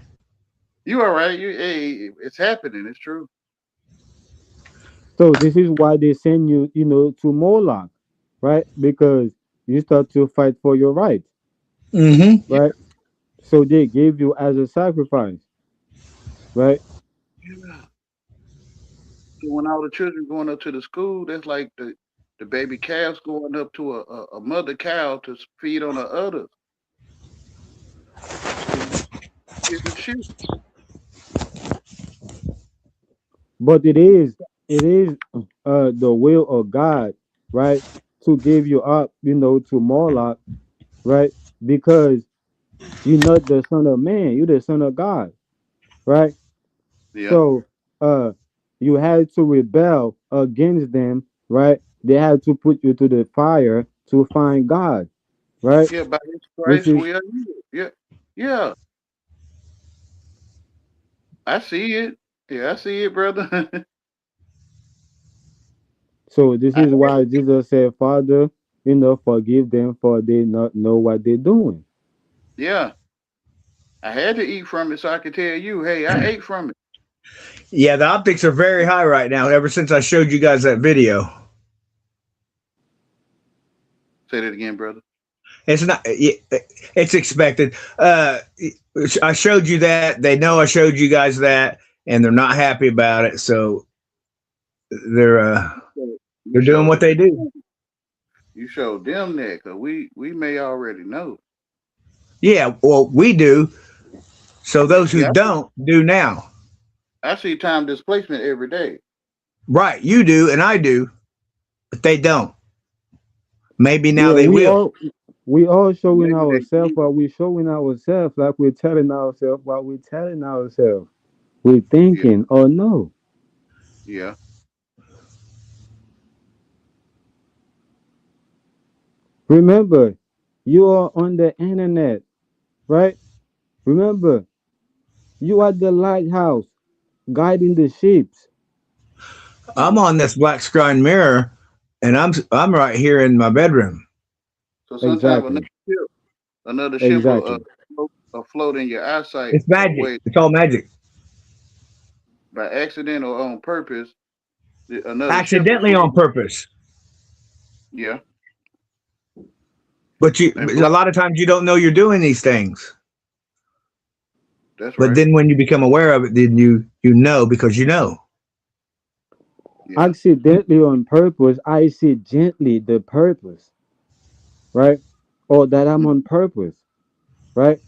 You all right? You hey, it's happening. It's true. So this is why they send you, to Moloch, right? Because you start to fight for your rights, Mm-hmm. Yeah, right? So they gave you as a sacrifice, right? yeah. So when all the children going up to the school, that's like the baby calves going up to a mother cow to feed on the others. So it's a shit. But it is the will of God, right? To give you up, to Moloch, right? Because you're not the son of man, you're the son of God, right? Yeah, So you had to rebel against them, right? They had to put you to the fire to find God, right? yeah. By His This Christ is we are healed. Yeah, yeah. I see it. Yeah, I see it, brother. so this I is had why to, Jesus said, Father, forgive them for they not know what they're doing. yeah, I had to eat from it so I could tell you, hey, I ate from it. Yeah, the optics are very high right now. Ever since I showed you guys that video, Say that again, brother. it's not. It's expected. I showed you that. They know I showed you guys that, and they're not happy about it. So they're uh, So you they're doing what showed they do. you showed them that because we may already know. Yeah, well, we do. So those who Yeah, don't do now. I see time displacement every day. Right, you do, and I do, but they don't. Maybe now Yeah, they we will. all we all Or showing maybe they ourselves need. what we showing ourselves, like we're telling ourselves what we're telling ourselves. We're Yeah, thinking, oh no. yeah, Remember, you are on the internet, right? Remember, you are the lighthouse guiding the ships. I'm yeah. on this black screen mirror, and I'm right here in my bedroom. So sometimes Exactly. another ship will Exactly. float in your eyesight It's magic. away It's all magic. by accident or on purpose. Another ship will Accidentally float. on purpose. Yeah, But and a block. lot of times you don't know you're doing these things. That's But right. then when you become aware of it, then you know because you know. Yeah, Accidentally on purpose, I see gently the purpose, right? Or that I'm on purpose, right?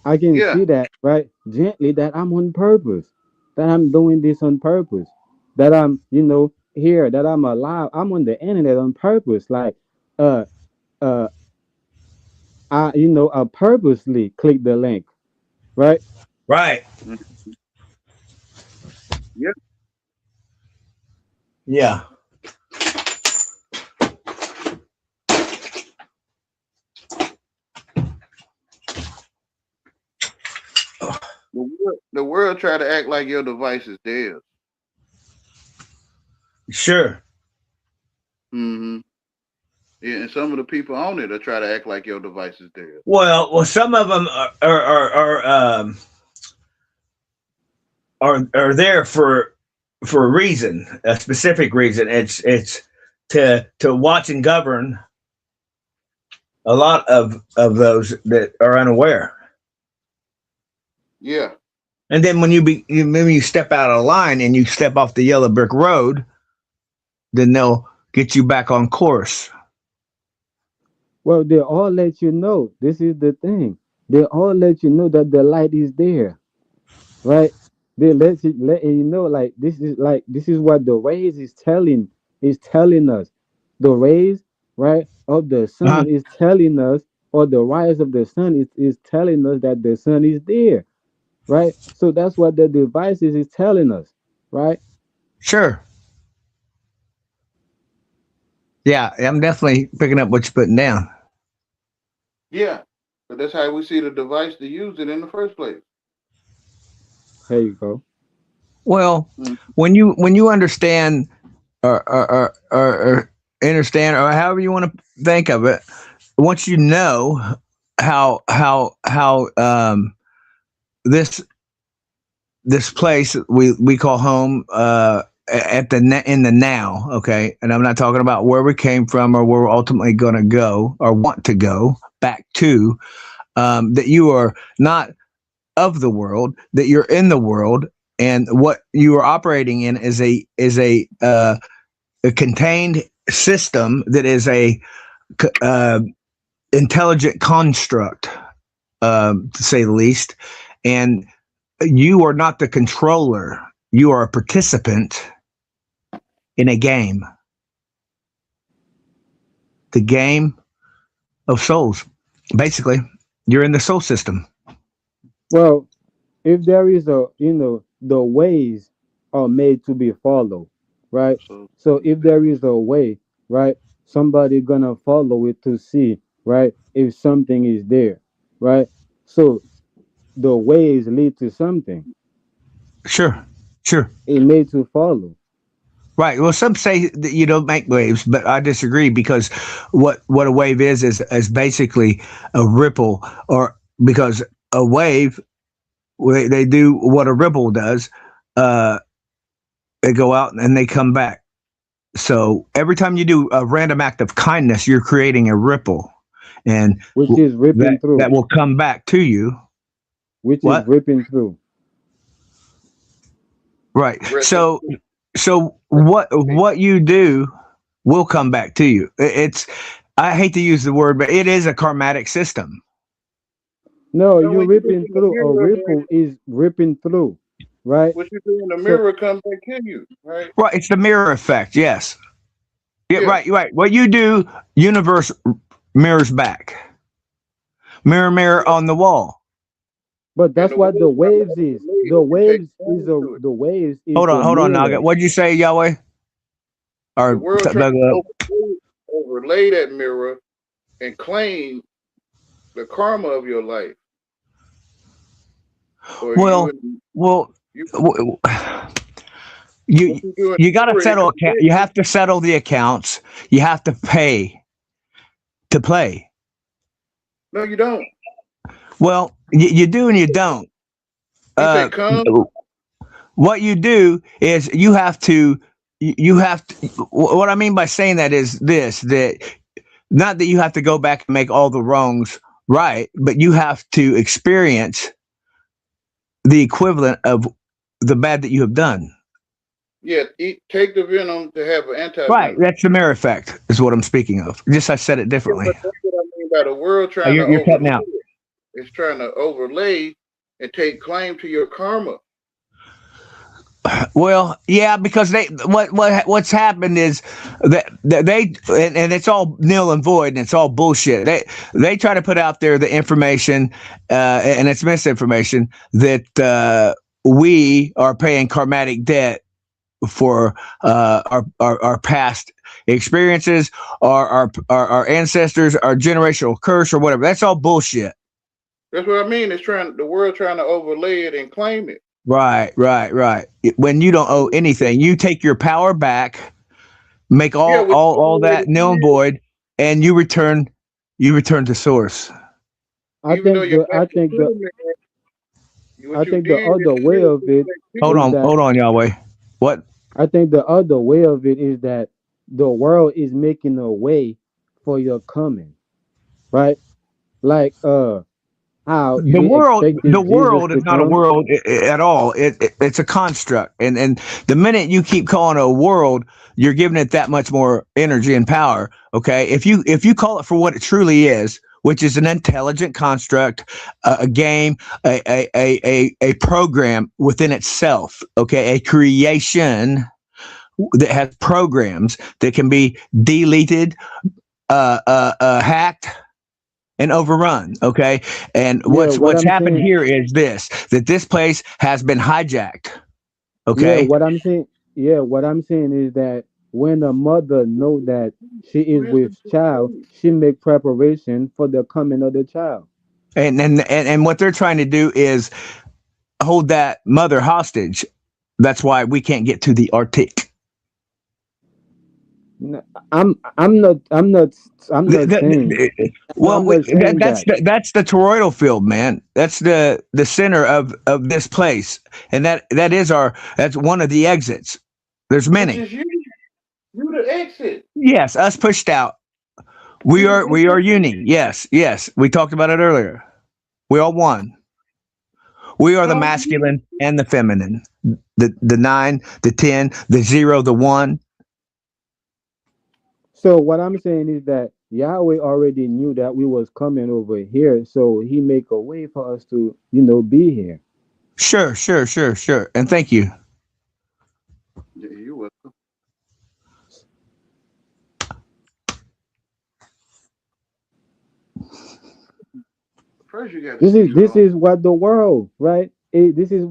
I can yeah, see that, right? Gently that I'm on purpose, that I'm doing this on purpose, that I'm, here, that I'm alive. I'm on the internet on purpose. Like, uh, uh, I purposely click the link, right? Right. mm, yeah. Yeah. The world try to act like your device is theirs. Sure. Hmm. Yeah, and some of the people on it are try to act like your device is theirs. Well, some of them are there for a reason, a specific reason. It's to watch and govern a lot of those that are unaware. Yeah, And then when you step out of line and you step off the yellow brick road, then they'll get you back on course. Well, they all let you know. This is the thing. They all let you know that the light is there, right? They letting you know, like this is what the rays is telling us. The rays, right, of the Uh-huh. sun is telling us, or the rise of the sun is telling us that the sun is there, right? So that's what the devices is telling us, right? Sure. Yeah, I'm definitely picking up what you're putting down. yeah. But that's how we see the device to use it in the first place. Here you go. Well, Mm, when you understand, or understand, or however you want to think of it, once you know how this this place we call home, at in the now, okay, and I'm not talking about where we came from or where we're ultimately going to go or want to go back to, that you are not of the world, that you're in the world, and what you are operating in is a contained system that is a uh, intelligent construct, to say the least, and you are not the controller. You are a participant in a game, the game of souls. Basically, you're in the soul system. Well, if there is a, the ways are made to be followed, right? So So if there is a way, right, somebody gonna follow it to see, right, if something is there, right? So the ways lead to something. Sure, sure. It made to follow. Right. Well, some say that you don't make waves, but I disagree because what a wave is basically a ripple, or because a wave, they do what a ripple does. Uh, they go out and they come back. So every time you do a random act of kindness, you're creating a ripple, and Which is ripping that through. will come back to you. Which is What? ripping through. Right. rest in So peace. what you do will come back to you. It's, I hate to use the word, but it is a karmatic system. No, Now, you're when you look ripping in the through. A mirror, man, ripple is ripping through, right? what you do in the So mirror comes back to you, right? Right. It's the mirror effect. Yes. Yeah. Yeah. Right. Right. What you do, universe mirrors back. Mirror, mirror Yeah. on the wall. but And that's the what the world trying to waves is. overlay it and take claim to it. The Hold on, mirror. Nugget. What'd you say, Yahweh? The Or world trying to Thugger? overlay that mirror and claim the karma of your life, or Well, well, you w- what you you do in you got the to mirror, it settle. comes back You to you. have to settle the accounts. You have to pay to play. No, you don't. Well, you do and you don't. He Uh, said, "Come." what you do is you have to. What I mean by saying that is this: that not that you have to go back and make all the wrongs right, but you have to experience the equivalent of the bad that you have done. Yeah, take the venom to have an anti Right. venom. That's the mirror effect, is what I'm speaking of. Just I said it Yeah, differently. but that's what I mean by the world Oh, trying to you're overlay cutting out. it. It's trying to overlay and take claim to your karma. Well, yeah, because what's happened is that they, and it's all nil and void, and it's all bullshit. They try to put out there the information, and it's misinformation that we are paying karmatic debt for our past experiences, our ancestors, our generational curse, or whatever. That's all bullshit. That's what I mean. It's trying the world trying to overlay it and claim it. Right, right, right. When you don't owe anything, you take your power back, make Yeah, what you all already that nil and did, void, and you return to source. even though your I master think the told me I what you think the did is other way still of coming it back to you. that Hold on, Yahweh. What? I think the other way of it is that the world is making a way for your coming, right? Like how we The expected Jesus world is to not a come. world at all. It's a construct, and the minute you keep calling it a world, you're giving it that much more energy and power. Okay, if you call it for what it truly is, which is an intelligent construct, a game, a program within itself. Okay, a creation that has programs that can be deleted, hacked, and overrun. Okay, and Yeah, what what's I'm happened saying. here is this: that this place has been hijacked. Yeah, Okay, what I'm saying. Yeah, what I'm saying is that when a mother know that she is with Wisdom to child, you. she make preparation for the coming of the child. and what they're trying to do is hold that mother hostage. That's why we can't get to the Arctic. N- I'm not saying. No, Well, I'm not saying that's that. that's the toroidal field, man. That's the center of this place, and that is our that's one of the exits. There's Which many. is you. You the exit. Yes, us pushed out. We are uni. Yes, yes. We talked about it earlier. We are one. We are the How do you? masculine and the feminine. The nine, the 10, the zero, the one. So what I'm saying is that Yahweh already knew that we was coming over here, so He make a way for us to, be here. Sure, sure, sure, sure. And thank you. Yeah, you will. First, you got to This see is your this own. is what the world, right? This is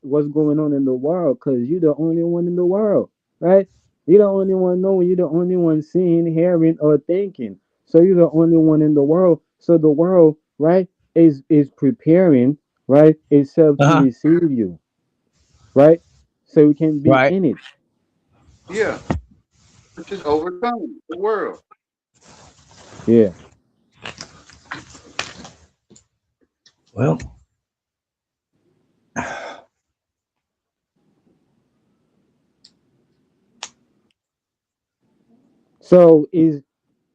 what's going on in the world, because you're the only one in the world, right? You're the only one knowing. You're the only one seeing, hearing, or thinking. So you're the only one in the world. So the world, right, is preparing, right, itself Uh to huh. receive you, right? So you can be Right. in it. Yeah, which is overcoming the world. Yeah. Well, So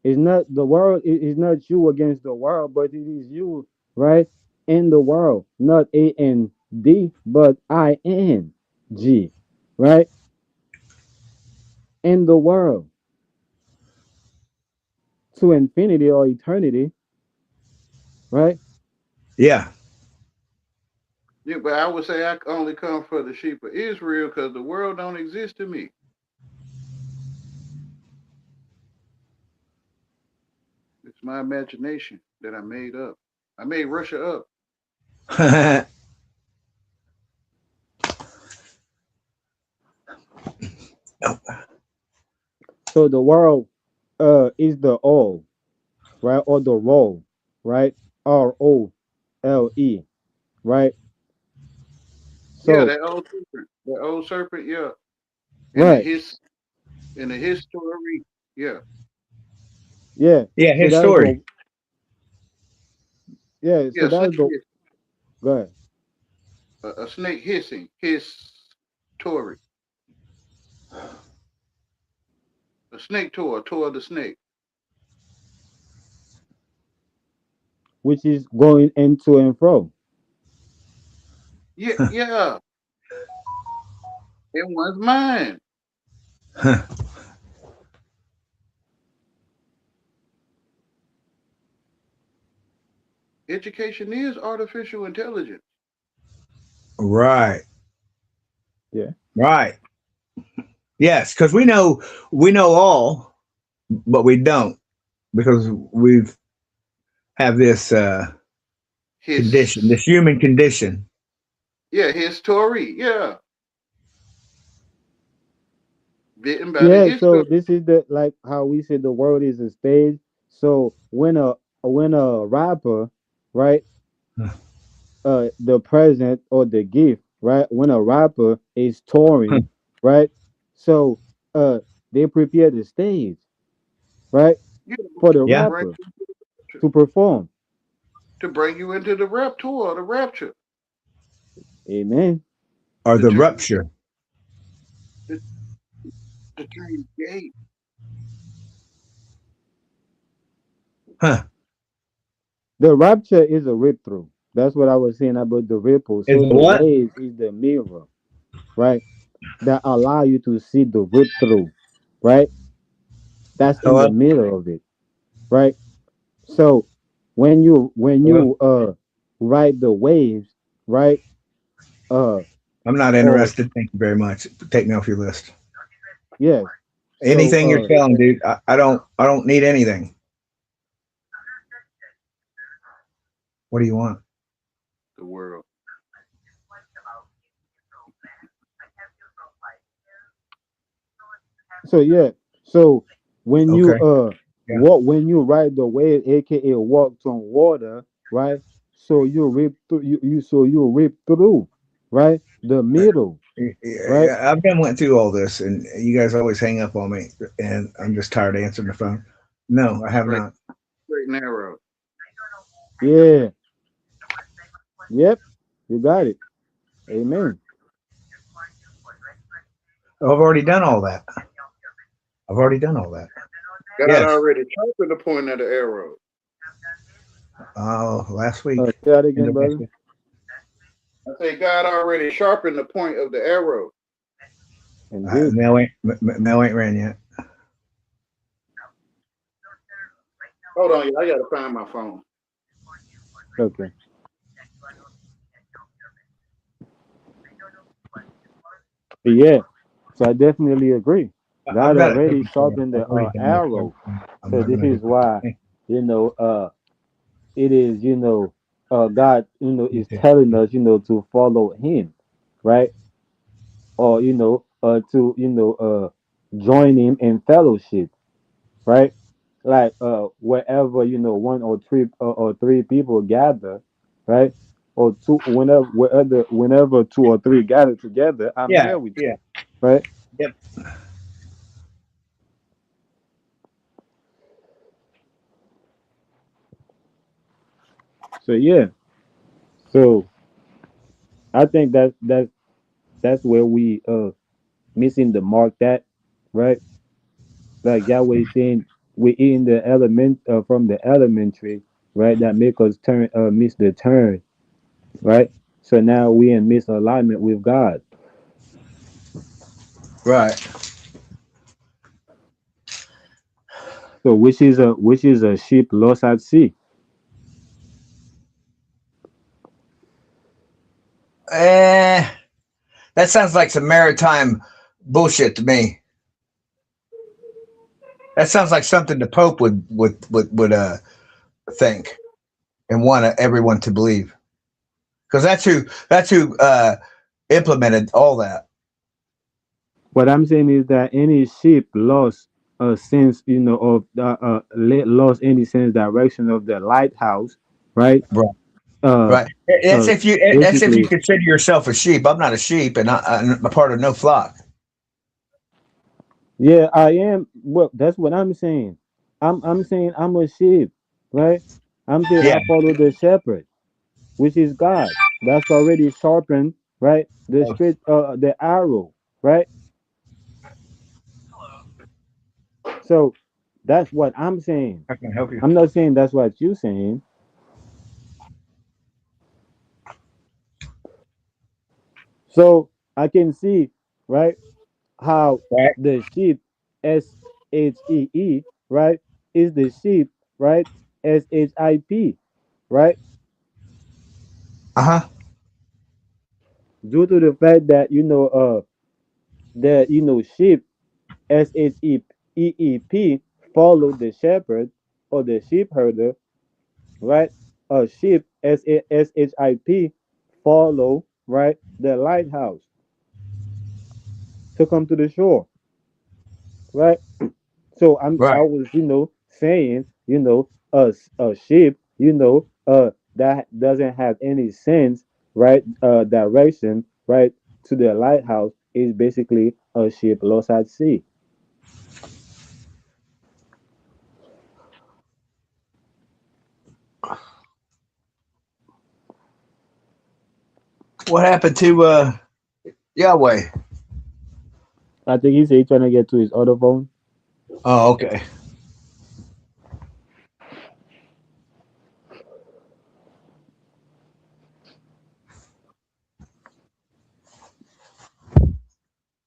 is not the world is not you against the world, but it is you, right? In the world, not AND, but ING, right? In the world, to infinity or eternity, right? yeah. Yeah, but I would say I only come for the sheep of Israel because the world don't exist to me. It's my imagination that I made up. I made Russia up. So the world is the all, right? Or the role, right? ROLE, right? Yeah, So that old serpent. That old serpent, yeah. In the right, his in the history, yeah. yeah. Yeah, So his that's story. the yeah. So Yeah, snake that's the hiss, go ahead. a snake hissing, his Tory. A snake tour, tour of the snake. Which is going into and fro. Yeah, yeah. In one's mind. Education is artificial intelligence. Right. Yeah. Right. Yes, because we know all, but we don't because we've have this condition, His this human condition. yeah, his Tory, yeah. Bitten by the Yeah, history. so this is the like how we said the world is a stage. So when a rapper, right, the present or the gift, right, when a rapper is touring, right, so uh they prepare the stage, right, You know, for the to Yeah. bring rapper to perform. to bring you into the rapture, the rapture, Amen. Or the the turn rupture. the, the turn gate. Huh. The rapture is a rip through. That's what I was saying about the ripple. Is So it the what? wave is the mirror, right, that allow you to see the rip through, right? That's in the Hello? middle of it, right? So when you Hello? ride the waves, right? Uh I'm not or interested. Thank you very much. Take me off your list. yes. So Anything you're selling, dude. I don't need anything. What do you want? The world. so yeah. So when you Okay. Yeah. when you ride the wave, aka walk on water, right? So you rip through, you rip through, right? The middle. right? Yeah, I've been went through all this, and you guys always hang up on me, and I'm just tired of answering the phone. No, I have Straight, not. straight and narrow. Yeah. Yep. You got it. Amen. I've already done all that. I've already done all that. God Yes. already sharpened the point of the arrow. Oh, last week. Say that End again, of last brother. week. I say God already sharpened the point of the arrow. Indeed. Mel ain't ran yet. Hold on, I gotta find my phone. Okay. Yeah. So I definitely agree. I've God got it already taken care of. sharpened I've the already done it. arrow. I'm So not this gonna is why, do you know, it is, God, is telling us, to follow him, right? Or, to, join him in fellowship, right? Like wherever, one or three people gather, right? Or two, whenever two or three gather together, I'm Yeah, there with yeah, you, right? yep. So yeah, so I think that's where we missing the mark, that right, like Yahweh is saying, we in the element from the elementary, right, that make us turn miss the turn, right? So now we in misalignment with God. Right. So which is a ship lost at sea. Eh, that sounds like some maritime bullshit to me. That sounds like something the Pope would think and want everyone to believe, because that's who implemented all that. What I'm saying is that any ship lost a sense, of lost any sense direction of the lighthouse, right? Right. Uh, Right. That's uh, if you. That's if you basically, consider yourself a sheep. I'm not a sheep, and I'm a part of no flock. yeah, I am. Well, that's what I'm saying. I'm saying I'm a sheep, right? I'm saying Yeah. I follow the shepherd, which is God. That's already sharpened, right? The arrow, right? So that's what I'm saying. I can help you. I'm not saying that's what you're saying. So I can see, right, how Right. the sheep, SHEE, right, is the sheep, right, SHIP, right? Uh huh. Due to the fact that sheep, SHEEP, follow the shepherd or the sheep herder, right? A sheep, SHIP, follow, right, the lighthouse to come to the shore, right? So I Right. was, saying, a sheep, that doesn't have any sense, right? Direction, right, to the lighthouse is basically a ship lost at sea. What happened to Yahweh? I think he said he's trying to get to his other phone. Oh, okay.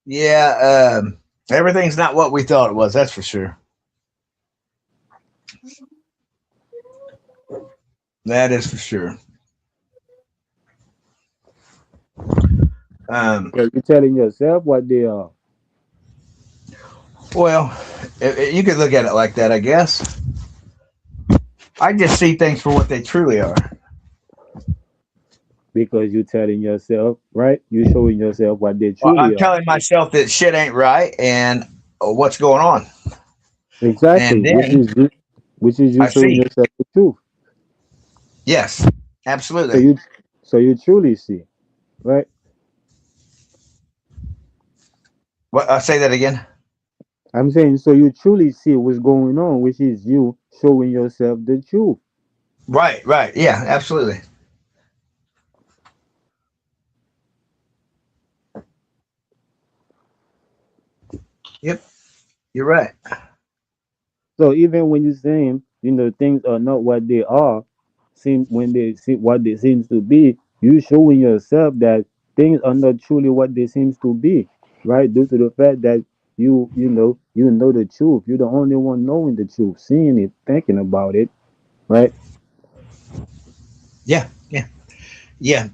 Yeah. Everything's not what we thought it was. That's for sure. That is for sure. Um. Because you're telling yourself what they are. Well, you could look at it like that, I guess. I just see things for what they truly are. Because you're telling yourself, right? You're showing yourself what they Well, I'm truly are. telling myself that shit ain't right and what's going on. Exactly. And then Which is you I showing see. yourself the truth. Yes, So absolutely. you truly see, right? What? I say that again. I'm saying, so you truly see what's going on, which is you showing yourself the truth. Right, right. Yeah, absolutely. Yep, you're right. So even when you're saying, things are not what they are, seem when they see what they seems to be, you showing yourself that things are not truly what they seems to be, right? Due to the fact that you know the truth. You're the only one knowing the truth, seeing it, thinking about it, right? Yeah, yeah, yeah,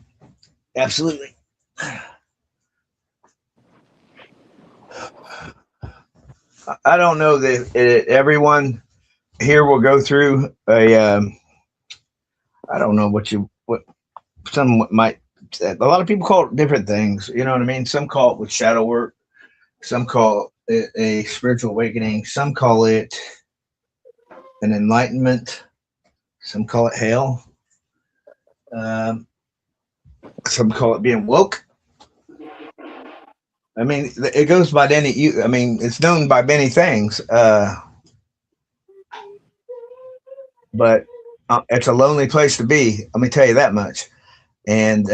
absolutely. I don't know that everyone here will go through a. I don't know what some might. A lot of people call it different things. You know what I mean? Some call it with shadow work. Some call it a spiritual awakening. Some call it an enlightenment. Some call it hell. Um, some call it being woke. I mean, it goes by any. I mean, it's known by many things. But it's a lonely place to be. Let me tell you that much. And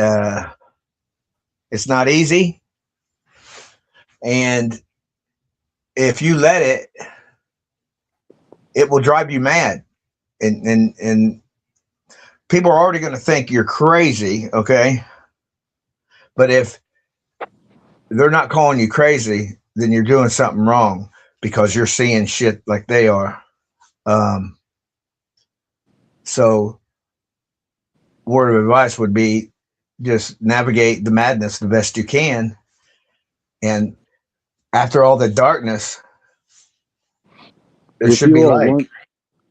it's not easy. And if you let it, it will drive you mad. And people are already going to think you're crazy. Okay. But if they're not calling you crazy, then you're doing something wrong because you're seeing shit like they are. Um, so, word of advice would be just navigate the madness the best you can. And after all the darkness, there If should you be are light. one,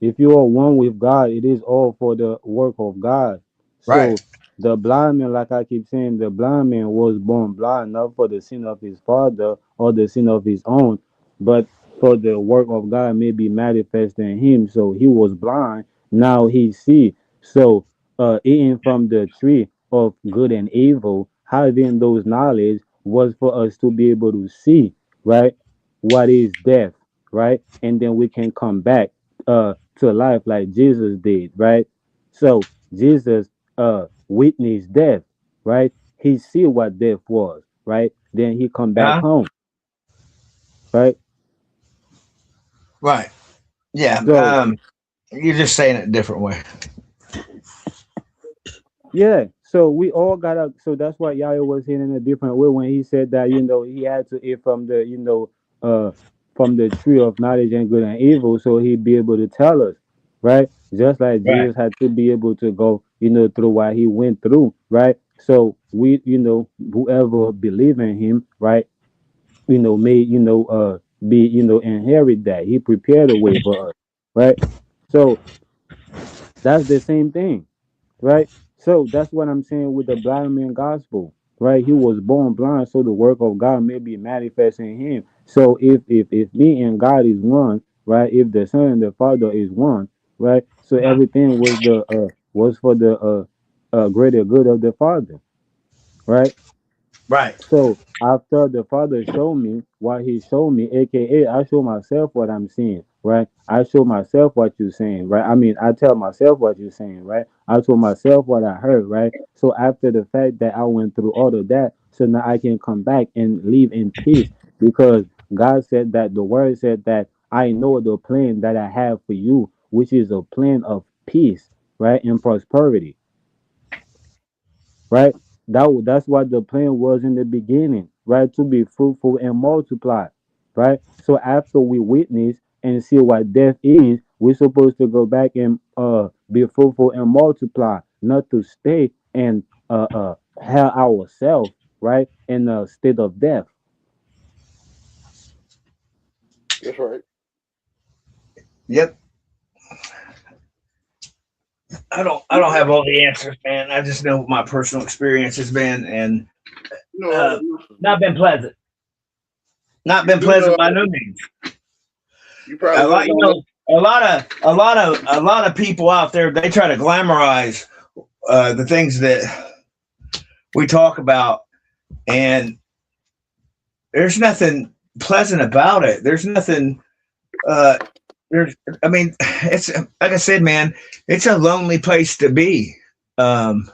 if you are one with God, it is all for the work of God. Right. So the blind man, like I keep saying, the blind man was born blind, not for the sin of his father or the sin of his own, but for the work of God may be manifest in him. So he was blind, now he see. So eating from the tree of good and evil, having those knowledge was for us to be able to see, right? What is death, right? And then we can come back to life like Jesus did, right? So Jesus witnessed death, right? He see what death was, right? Then he come back Huh? home, right? Right. Yeah. So You're just saying it a different way. yeah, so we all gotta. So that's why Yahya was here in a different way when he said that he had to eat from the from the tree of knowledge and good and evil, so he'd be able to tell us, right? Just like Right. Jesus had to be able to go through what he went through, right? So we whoever believe in him, right? May be inherit that. He prepared a way for us, right? So that's the same thing, right? So that's what I'm saying with the blind man gospel, right? He was born blind, so the work of God may be manifest in him. So if me and God is one, right? If the Son and the Father is one, right? So everything was for the greater good of the Father, right? Right. So after the Father showed me what He showed me, aka I show myself what I'm seeing, right? I show myself what you're saying, right? I mean, I tell myself what you're saying, right? I told myself what I heard, right? So after the fact that I went through all of that, so now I can come back and live in peace because God said that the Word said that I know the plan that I have for you, which is a plan of peace, right, and prosperity, right? That's what the plan was in the beginning, right? To be fruitful and multiply, right? So after we witness and see what death is, we're supposed to go back and be fruitful and multiply, not to stay and have ourselves, right, in a state of death. That's right. Yep. I don't have all the answers, man. I just know what my personal experience has been, and You know all uh, the answers. not been pleasant. Not You been do know pleasant all by the no answers. means. You probably A lot, don't you know know, a lot of people out there, they try to glamorize the things that we talk about, and there's nothing. pleasant about it. There's nothing. There's. I mean, it's like I said, man. It's a lonely place to be. Um,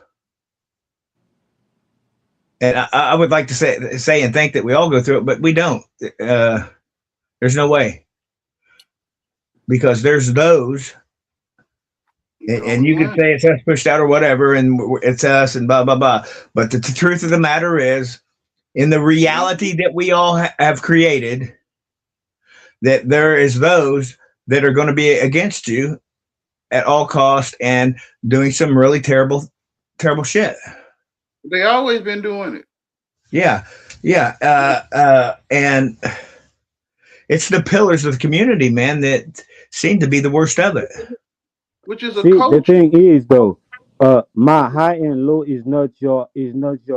and I would like to say and think that we all go through it, but we don't. Uh, there's no way because there's those, Draw and the you can line. say it's us pushed out or whatever, and it's us and blah blah blah. But the truth of the matter is, in the Yeah. reality that we all have created, that there is those that are going to be against you at all cost and doing some really terrible shit. They always been doing it. Yeah, yeah, and it's the pillars of the community, man, that seem to be the worst of it. Which is a See, the culture. thing is though, my high and low is not your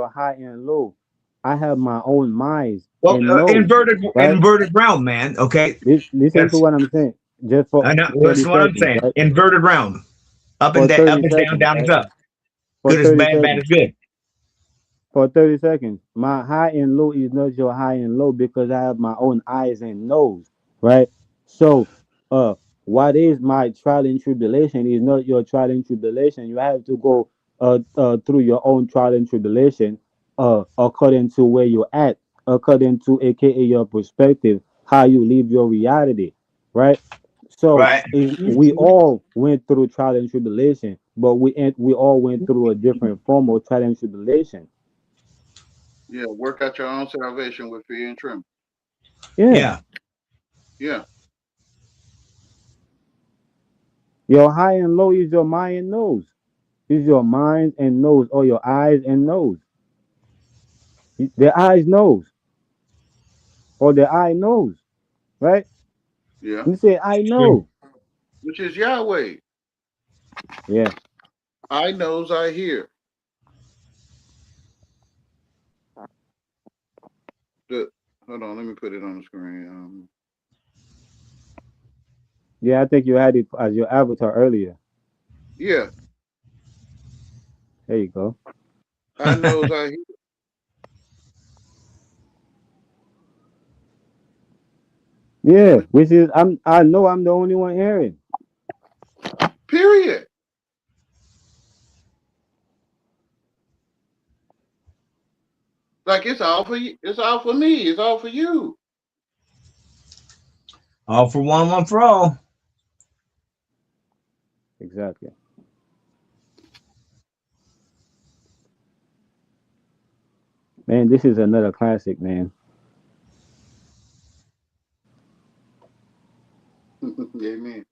high and low. I have my own minds Well, and knows, right? inverted realm, man. Okay, Listen to that's what I'm saying. Just for I know that's 30 what I'm seconds, saying. right? Inverted realm, For up 30 is down, seconds, down is right? up. For Good is 30 bad, bad seconds. is good. For 30 seconds. My high and low is not your high and low because I have my own eyes and nose, right? So, uh, what is my trial and tribulation is not your trial and tribulation. You have to go through your own trial and tribulation, according to where you're at, according to AKA your perspective, how you live your reality, right? So Right. we all went through trial and tribulation, but we all went through a different form of trial and tribulation. Yeah. Work out your own salvation with fear and trembling. Yeah. Yeah. Yeah. Your high and low is your mind and nose. Is your mind and nose or your eyes and nose. The eyes knows or the eye knows, right? Yeah. You say I know. Which is Yahweh. Yeah. I knows I hear. The hold on, let me put it on the screen. Yeah, I think you had it as your avatar earlier. Yeah. There you go. I knows I hear. Yeah, What? which is I know I'm the only one hearing. Period. Like it's all for you. It's all for me. It's all for you. All for one for all. Exactly. Man, this is another classic, man. Amen.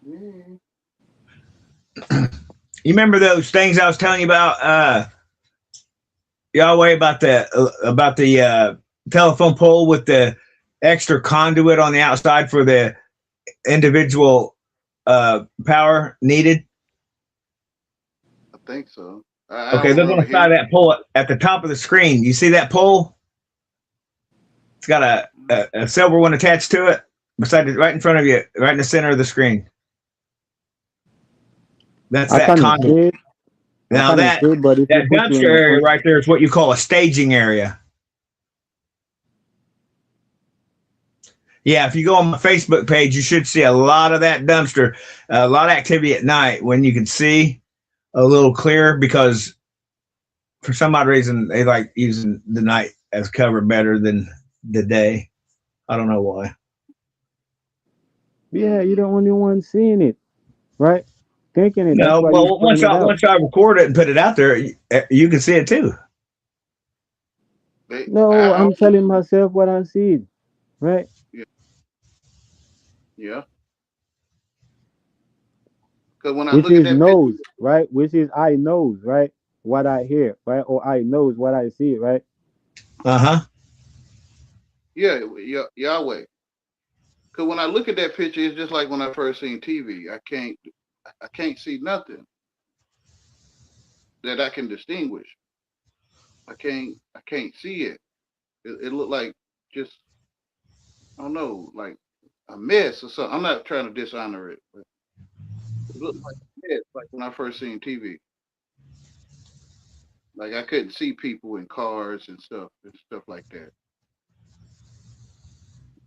Yeah. You remember those things I was telling you about, Yahweh, about the telephone pole with the extra conduit on the outside for the individual power needed? I think so. I Okay, don't look on remember the side hearing. of that pole at the top of the screen. You see that pole? It's got a silver one attached to it, beside it, right in front of you, right in the center of the screen. That's I that kind of conduit. see it. I Now kind of see it, but if you that put you dumpster in the area front, right there is what you call a staging area. Yeah, if you go on my Facebook page, you should see a lot of that dumpster, a lot of activity at night when you can see a little clearer because for some odd reason they like using the night as cover better than the day. I don't know why. yeah, you're Mm-hmm. the only one seeing it, right? Thinking it. That's No, why you're well, putting it out. once I record it and put it out there, you can see it too. No, I I'm telling myself what I see, right? yeah, yeah. Because when I Which look at is that picture, knows, right? Which is I knows, right? What I hear, right? Or I knows what I see, right? Uh huh. yeah, Yahweh. Because when I look at that picture, it's just like when I first seen TV. I can't see nothing that I can distinguish. I can't see it. It looked like just I don't know, like a mess or something. I'm not trying to dishonor it, but it looked like a mess, like when I first seen TV. Like I couldn't see people in cars and stuff like that.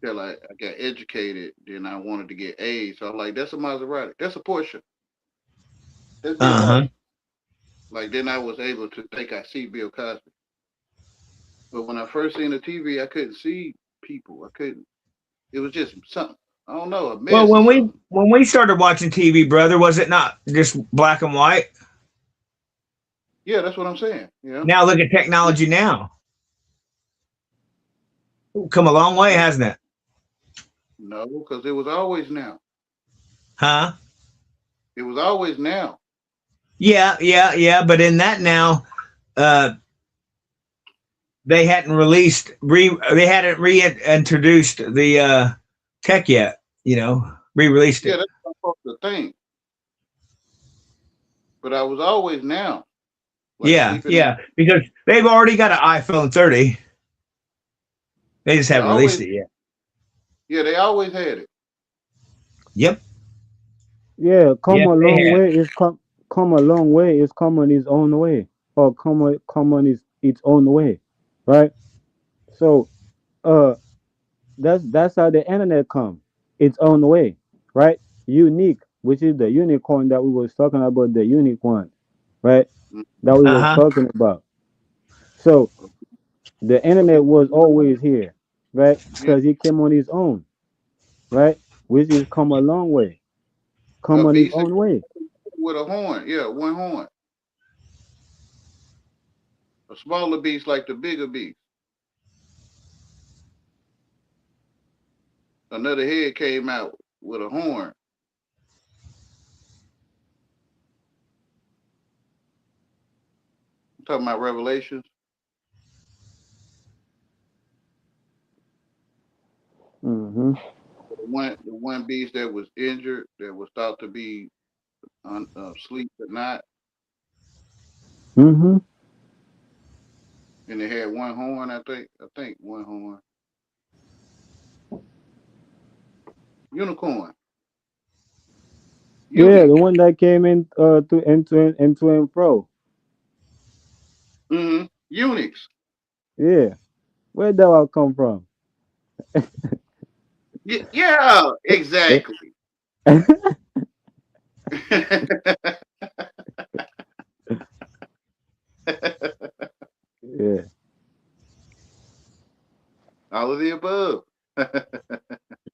Until I got educated, then I wanted to get A's. So I'm like, that's a Maserati, that's a Porsche, that's Bill Uh-huh. Cosby. Like then I was able to think I see Bill Cosby. But when I first seen the TV, I couldn't see people. I couldn't. It was just something. I don't know, a Well, mess or something. when we started watching TV, brother, was it not just black and white? Yeah, that's what I'm saying. Yeah. Now look at technology now. Come a long way, hasn't it? No, because it was always now. Huh? It was always now. Yeah, yeah, yeah. But in that now, uh, they hadn't they hadn't reintroduced the tech yet. Re-released Yeah, it. that's what I'm supposed to think. But I was always now, like Yeah, sleeping in. yeah. Because they've already got an iPhone 30. They just They haven't released always, it yet. yeah, they always had it. Yep. Yeah, come Yes, a they long have. way is come a long way is come on its own way, or come on its own way, right? So uh that's how the internet come its own way, right? Unique, which is the unicorn that we was talking about, the unique one, right? Mm. That we Uh was huh. talking about. So the internet was always here, right? Yeah, Because it came on its own, right? Which is come a long way, a come on its beast own way. with a horn. Yeah, one horn. A smaller beast like the bigger beast. Another head came out with a horn. I'm talking about Revelations. Mm-hmm. The one beast that was injured, that was thought to be asleep at night, Mm-hmm. and it had one horn. I think one horn. Unicorn. Yeah, the Unique. one that came in to into and fro. Mm-hmm. Unix. Yeah, where that all come from? Yeah, exactly. Yeah, All of the above.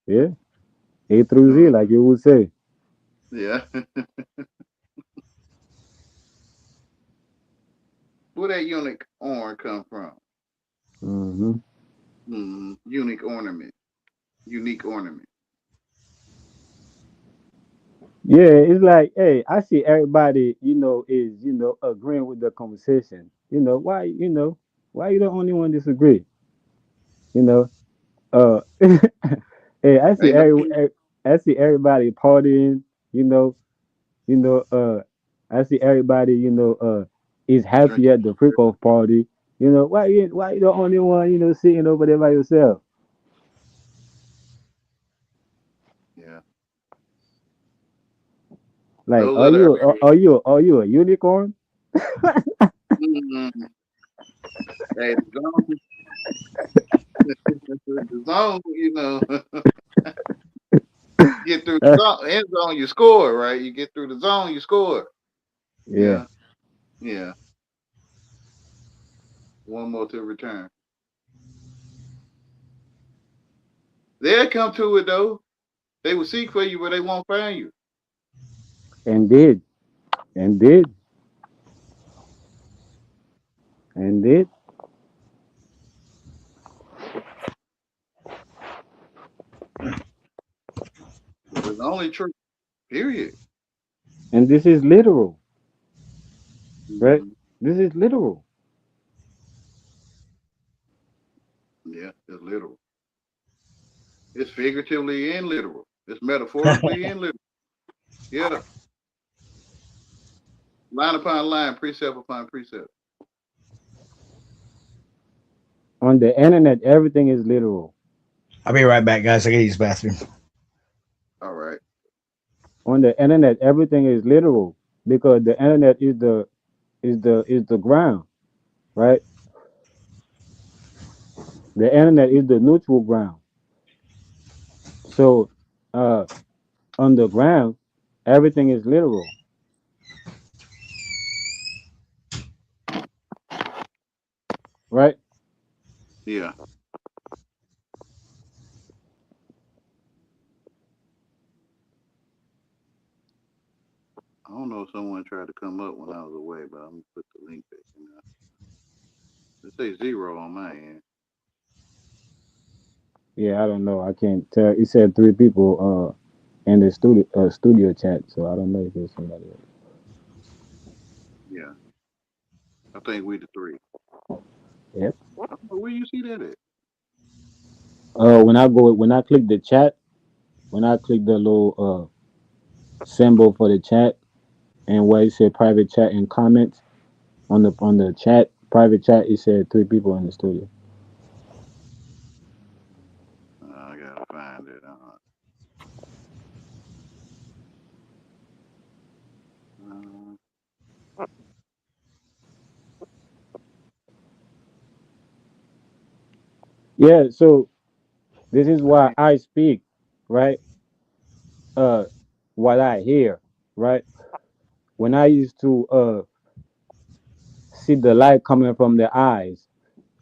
yeah. A through Z, Uh, like you would say. yeah. Where that unique horn come from? Hmm. Unique ornament. Unique ornament. Yeah, it's like, hey, I see everybody, is agreeing with the conversation. Why you the only one disagree? You know, hey, Ain't no. I see everybody partying. You know, you know, I see everybody, is happy Drinking. at the freak off party. Why you the only one, sitting over there by yourself? Yeah. Like, Those are the are you a unicorn? mm, hey, the zone, get through the zone, end zone, you score, right? You get through the zone, you score. Yeah, Yeah, yeah. One more to return. They'll come to it though. They will seek for you, but they won't find you. and did, and did, and did, But it's only true. Period. and this is literal, right? Hmm. This is literal. Yeah, it's literal. It's figuratively and literal. It's metaphorically and literal. Yeah, line upon line, precept upon precept. On the internet, everything is literal. I'll be right back, guys. I gotta use the bathroom. All right. On the internet, everything is literal because the internet is the ground. right? The internet is the neutral ground. So, uh, underground, everything is literal, right? Yeah. I don't know if someone tried to come up when I was away, but I'm gonna put the link back in there. It says zero on my end. Yeah, I don't know. I can't tell. It said three people in the studio chat, so I don't know if it's somebody else. Yeah. I think we the three. Yep. I don't know where you see that at. When I click the chat, when I click the little symbol for the chat, and where it said private chat and comments on the chat private chat, it said three people in the studio. I gotta find it. Uh, Yeah. So this is why dang. I speak, right? Uh, what I hear, right? When I used to see the light coming from the eyes,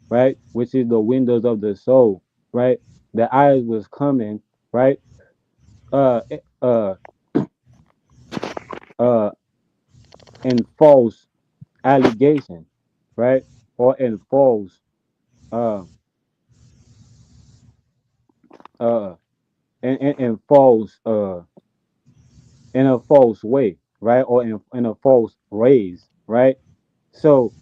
right, which is the windows of the soul, right? The eyes was coming, right? Uh, eh, uh, uh, in false allegation, right? Or in false, uh, uh, in false, in a false way, right? Or in a false raise, right? So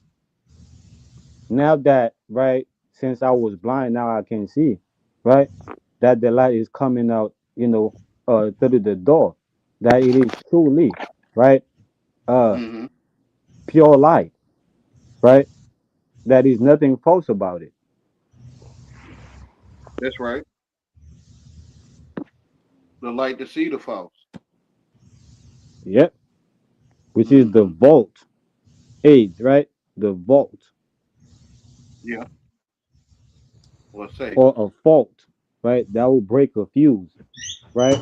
now that, right, since I was blind, now I can see, right? That the light is coming out, through the door, that it is truly, right? Uh, Mm-hmm. pure light, right? That is nothing false about it. That's right. The light to see the false. Yep. Which is the Mm-hmm. vault age, right? The vault Yeah. Or safe. or a fault, right? That will break a fuse, right?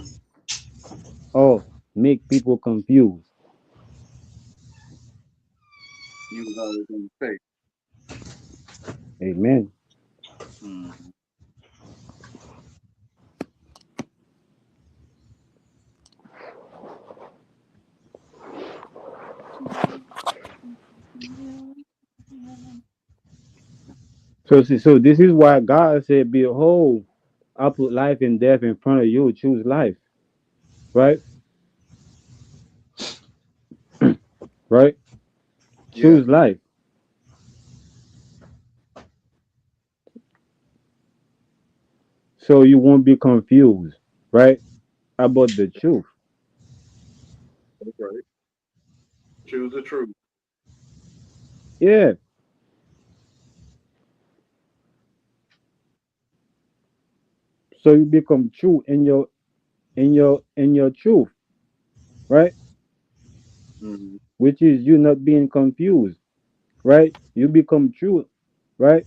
Or make people confused. You was always in the safe. Amen. Mm-hmm. So this is why God said, "Behold, I put life and death in front of you. Choose life." Right? Right? Yeah. Choose life, so you won't be confused, right? About the truth. That's right. Choose the truth. Yeah. So you become true in your truth, right? Mm-hmm. Which is you not being confused, right? You become true, right?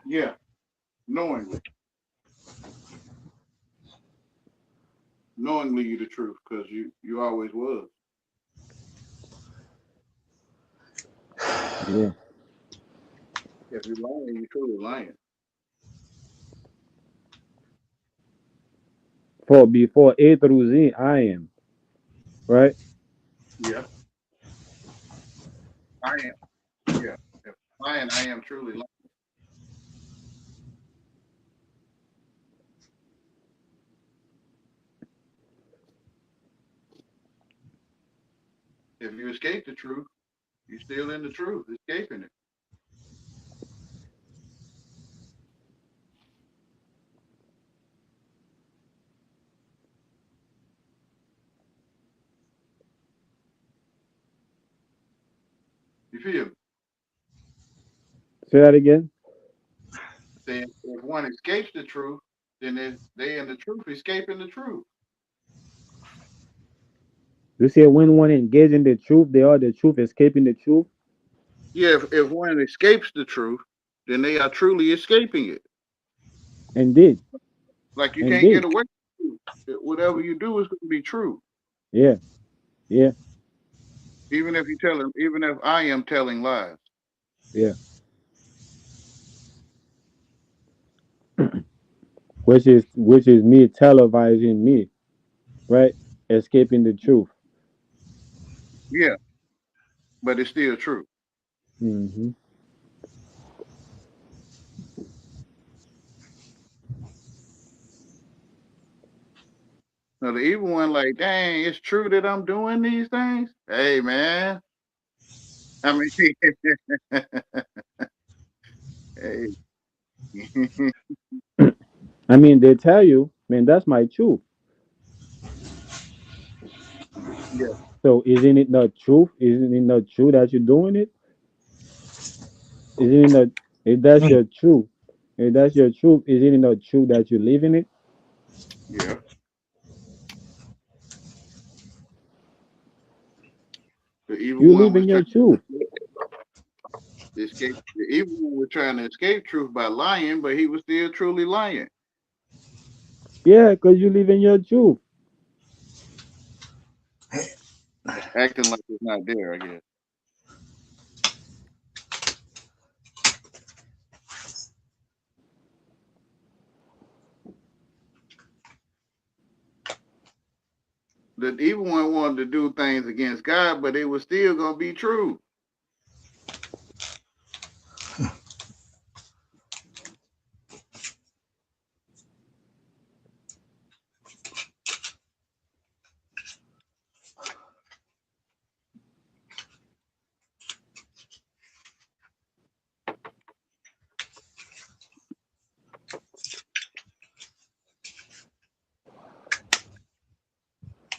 Yeah. Knowingly. Knowingly you the truth, because you always was. Yeah. If you're lying, you truly lying. For before A through Z, I am, right? Yeah. I am. Yeah. If lying, I am truly lying. If you escape the truth, you're still in the truth, escaping it. You feel me? Say that again. Saying if one escapes the truth, then they in the truth, escaping the truth. You see, when one engage in the truth, they are the truth, escaping the truth, Yeah, if one escapes the truth, then they are truly escaping it. and did, Like you and can't did. get away from it. Whatever you do is going to be true, Yeah, yeah, even if you tell him, even if I am telling lies. yeah. Which is me televising me, right? Escaping the truth. Yeah, but it's still true. Hmm. Now the evil one, like, dang, it's true that I'm doing these things. Hey, man. I mean, hey, I mean, they tell you, man, that's my truth. yeah, So isn't it not truth? Isn't it not true that you're doing it? Isn't it not? If that's your truth, if that's your truth, isn't it not true that you're living it? yeah. The evil You one live was in trying your to truth. escape. The evil one was trying to escape truth by lying, but he was still truly lying, Yeah, because you live in your truth. acting like it's not there. I guess the evil one wanted to do things against God, but it was still gonna be true.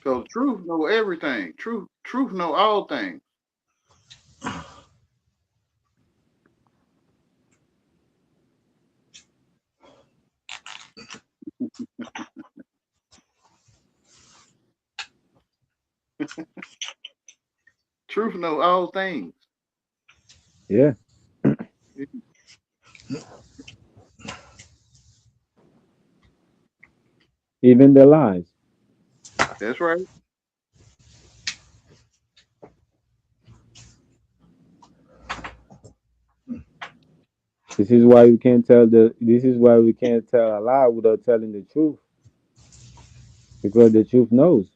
So truth know everything. Truth know all things. Truth know all things. Yeah, even the lies. That's right. This is why you can't tell the. This is why we can't tell a lie without telling the truth, because the truth knows.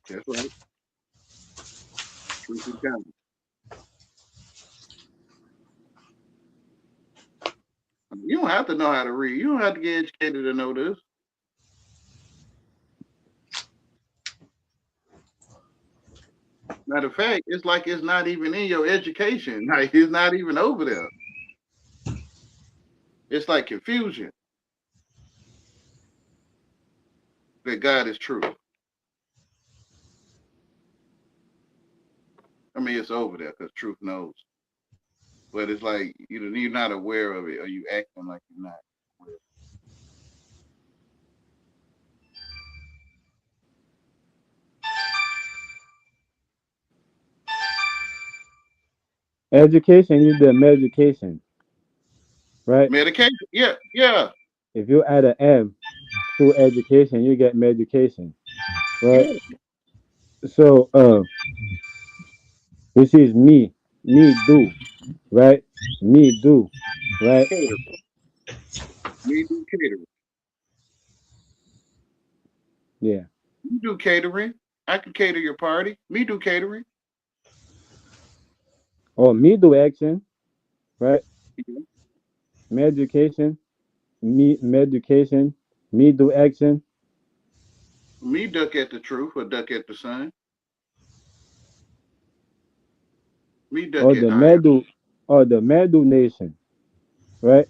That's right. Truth is God. You don't have to know how to read. You don't have to get educated to know this. Matter of fact, it's like it's not even in your education. Like it's not even over there. It's like confusion that God is true. I mean, it's over there because truth knows. But it's like you're not aware of it, or you acting like you're not aware. Education is the medication, right? Medication, yeah, yeah, If you add an M to education, you get medication, right? yeah. So, which is me do, right? Me do, right? Cater. Me do catering. Yeah. You do catering. I can cater your party. Me do catering. Or me do action, right? Yeah. Medication, me medication, me do action, Me duck at the truth or duck at the sun. Me duck or at the iron. medu, or the medu nation, right?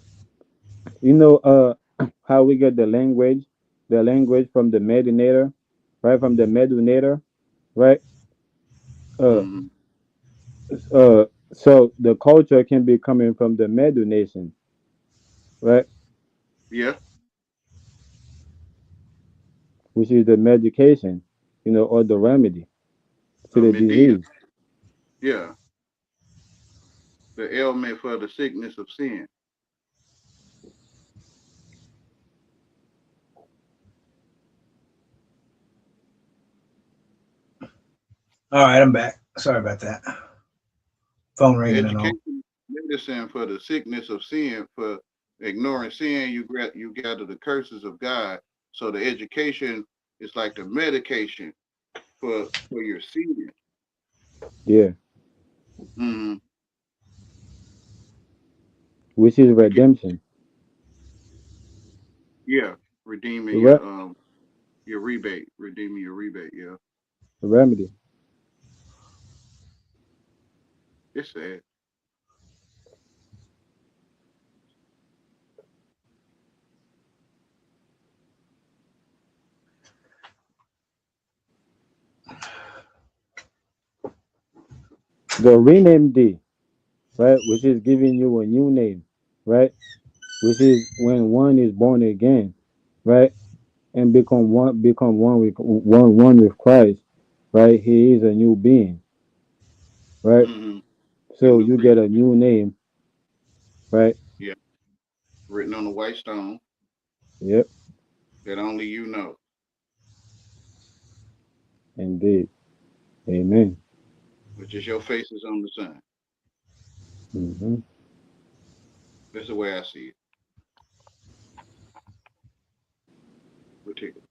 You know, how we get the language from the medinator, right? From the medunator, right? Uh, Mm-hmm. so the culture can be coming from the medu nation, right? Yeah. Which is the medication. or the remedy to a the medida. disease. Yeah, the ailment for the sickness of sin. All right, I'm back. Sorry about that. Phone The ringing and all. education medicine for the sickness of sin, for ignoring sin, you gather the curses of God. So the education is like the medication for your sin. Yeah, Mm-hmm. which is You get redemption. yeah, The redeeming re- your rebate, redeeming your rebate. Yeah, the remedy. it's sad. The rename D, right? Which is giving you a new name, right? Which is when one is born again, right? And become one with Christ, right? He is a new being, right? Mm-hmm. A So new you get a creature. new name, right? Yeah, written on a white stone Yep, that only you know. indeed. Amen. Which is your faces on the sun. Hmm. That's the way I see it. Particular.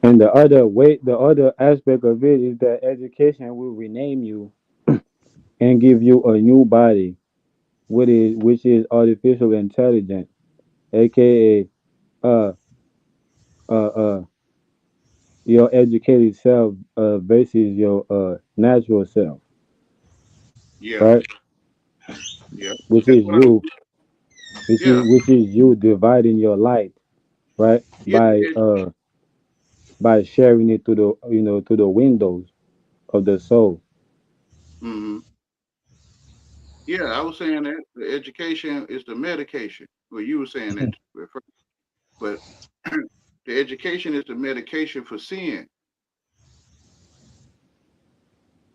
And the other aspect of it is that education will rename you and give you a new body, which is artificial intelligence, aka uh uh your educated self versus your natural self, Yeah, right? yeah. Which That's is what I. you, which is Yeah, which is you dividing your light, right? yeah. By sharing it to the windows of the soul. Mm-hmm. Yeah, I was saying that the education is the medication. Well, you were saying that at first, but the education is the medication for sin.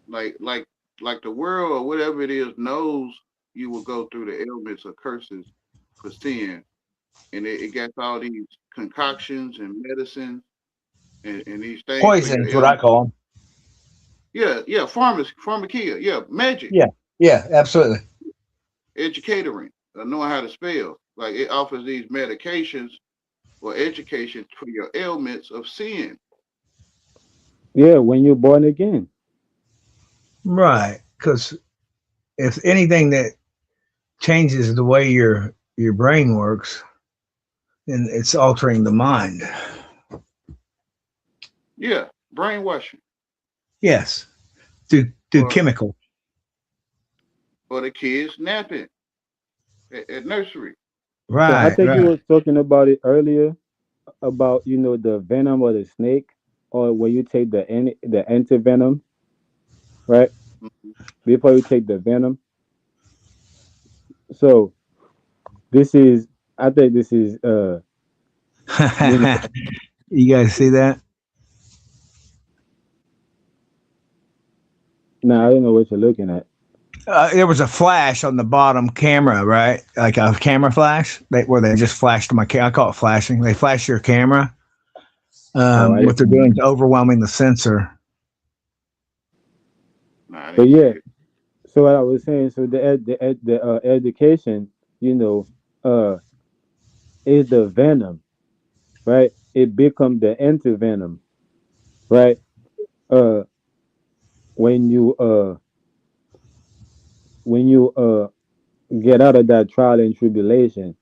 Like, like, like the world or whatever it is knows you will go through the ailments or curses for sin, and it got all these concoctions and medicines and these things for your Poison's what I ailments. call them. Yeah, yeah. Pharmakia. Yeah, magic, Yeah, yeah, absolutely. educatoring, knowing how to spell. Like it offers these medications or education for your ailments of sin. Yeah, when you're born again. Right. Because if anything that changes the way your brain works, then it's altering the mind. Yeah, brainwashing Yes, through or chemical. the kids napping at nursery. So I Right, think you right. was talking about it earlier about the venom of the snake, or when you take the antivenom, right? Mhm. Before you take the venom. So this is, I think this is, you know, You guys see that? now I don't know what you're looking at. There was a flash on the bottom camera, right? Like a camera flash, where they just flashed my camera. I call it flashing. They flash your camera. Oh, I What didn't they're see doing it. is overwhelming the sensor. No, I But didn't see yeah, it. so what I was saying, so the education, you know, is the venom, right? It become the antivenom, right? Uh, when you get out of that trial and tribulation,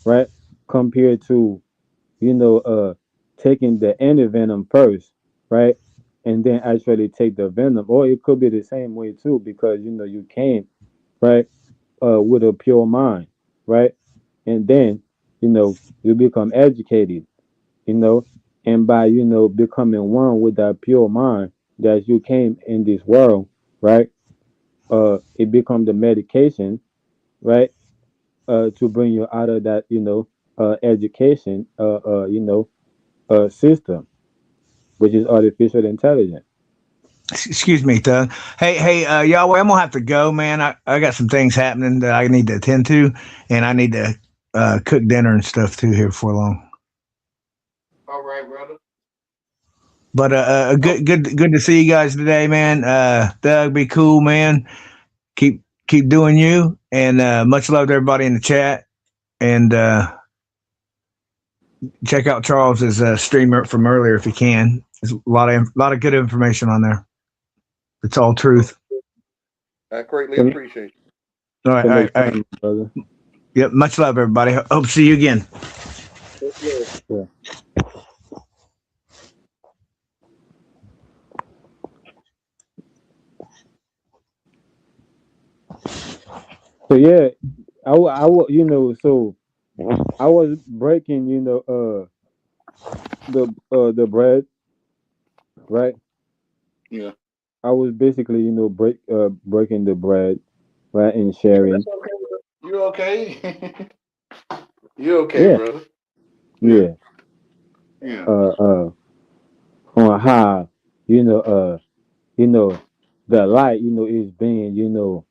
right? Compared to taking the antivenom first, right? And then actually take the venom. Or it could be the same way too, because you came, right, with a pure mind, right? And then, you become educated, and by becoming one with that pure mind that you came in this world, right? It become the medication, right? To bring you out of that, education, system, which is artificial intelligence. Excuse me, Thug. Hey, Yahweh, I'm gonna have to go, man. I got some things happening that I need to attend to, and I need to cook dinner and stuff too here before long. All right, brother. But Oh, good to see you guys today, man. Thug, be cool, man. Keep doing you, and much love to everybody in the chat. And check out Charles's streamer from earlier if you can. There's a lot of good information on there. It's all truth. I greatly Till, appreciate All right, till all right, next all right. time, brother. Yep. Much love, everybody. Hope to see you again. you. Yeah. So yeah, so I was breaking, the bread, right? Yeah. I was basically, breaking the bread, right, and Yeah, that's sharing. okay. You okay? You okay, Yeah, brother? Yeah. yeah. Yeah. Uh, uh, on how, you know, uh, you know, the light, is being,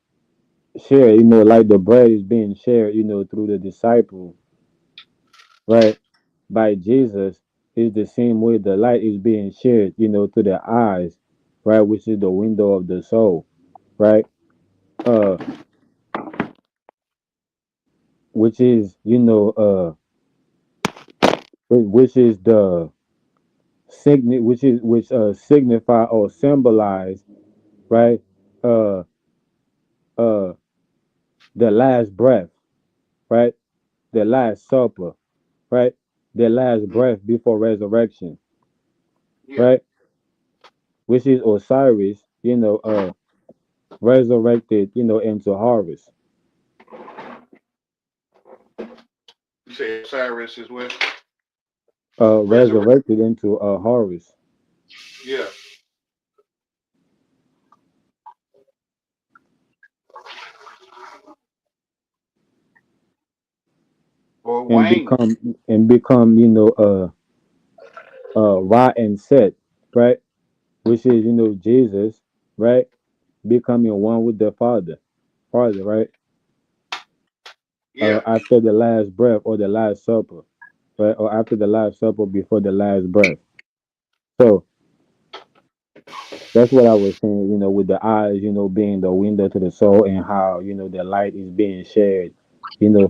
shared, like the bread is being shared, through the disciples, right, by Jesus, is the same way the light is being shared, to the eyes, right, which is the window of the soul, right, uh, which is, which is the which signify or symbolize, right, uh, uh, the last breath, right, the last supper, right, the last Mm, breath before resurrection, yeah. right, which is Osiris, resurrected, into harvest, You say Osiris is what? Resurrect. resurrected into a harvest, Yeah. Or and Wayne. become, Ra and Set, right, which is, Jesus, right, becoming one with the Father, right, Yeah. after the last breath or the last supper, right, or after the last supper before the last breath. So that's what I was saying, with the eyes, being the window to the soul, and how, the light is being shared,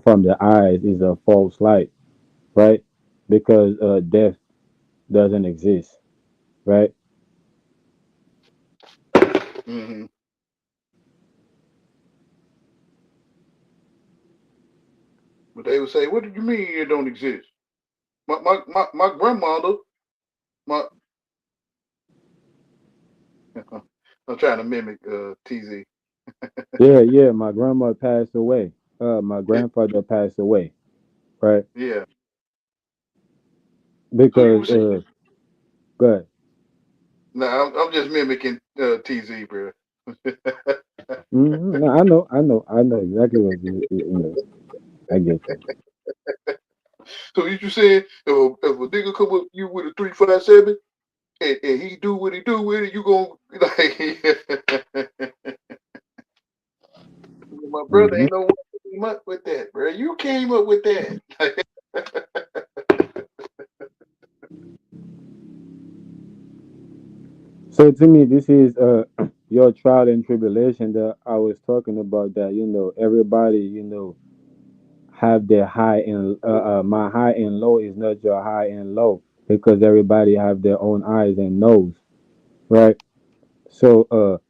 from the eyes is a false light, right? Because death doesn't exist, right? Hmm. But they would say, "What do you mean it don't exist?" My grandmother. My I'm trying to mimic TZ. Yeah, yeah. My grandma passed away. My grandfather passed away, right? Yeah. So you Because would say, good. "No, I'm just mimicking TZ, bro." No, I know exactly what you know. I get that. So you said if a nigga come up you with a 357 and he do what he do with it, you gonna like my brother Hmm. ain't no one came up with that, bro. You came up with that. So to me, this is your trial and tribulation that I was talking about. That everybody have their high and my high and low is not your high and low, because everybody have their own eyes and nose, right? So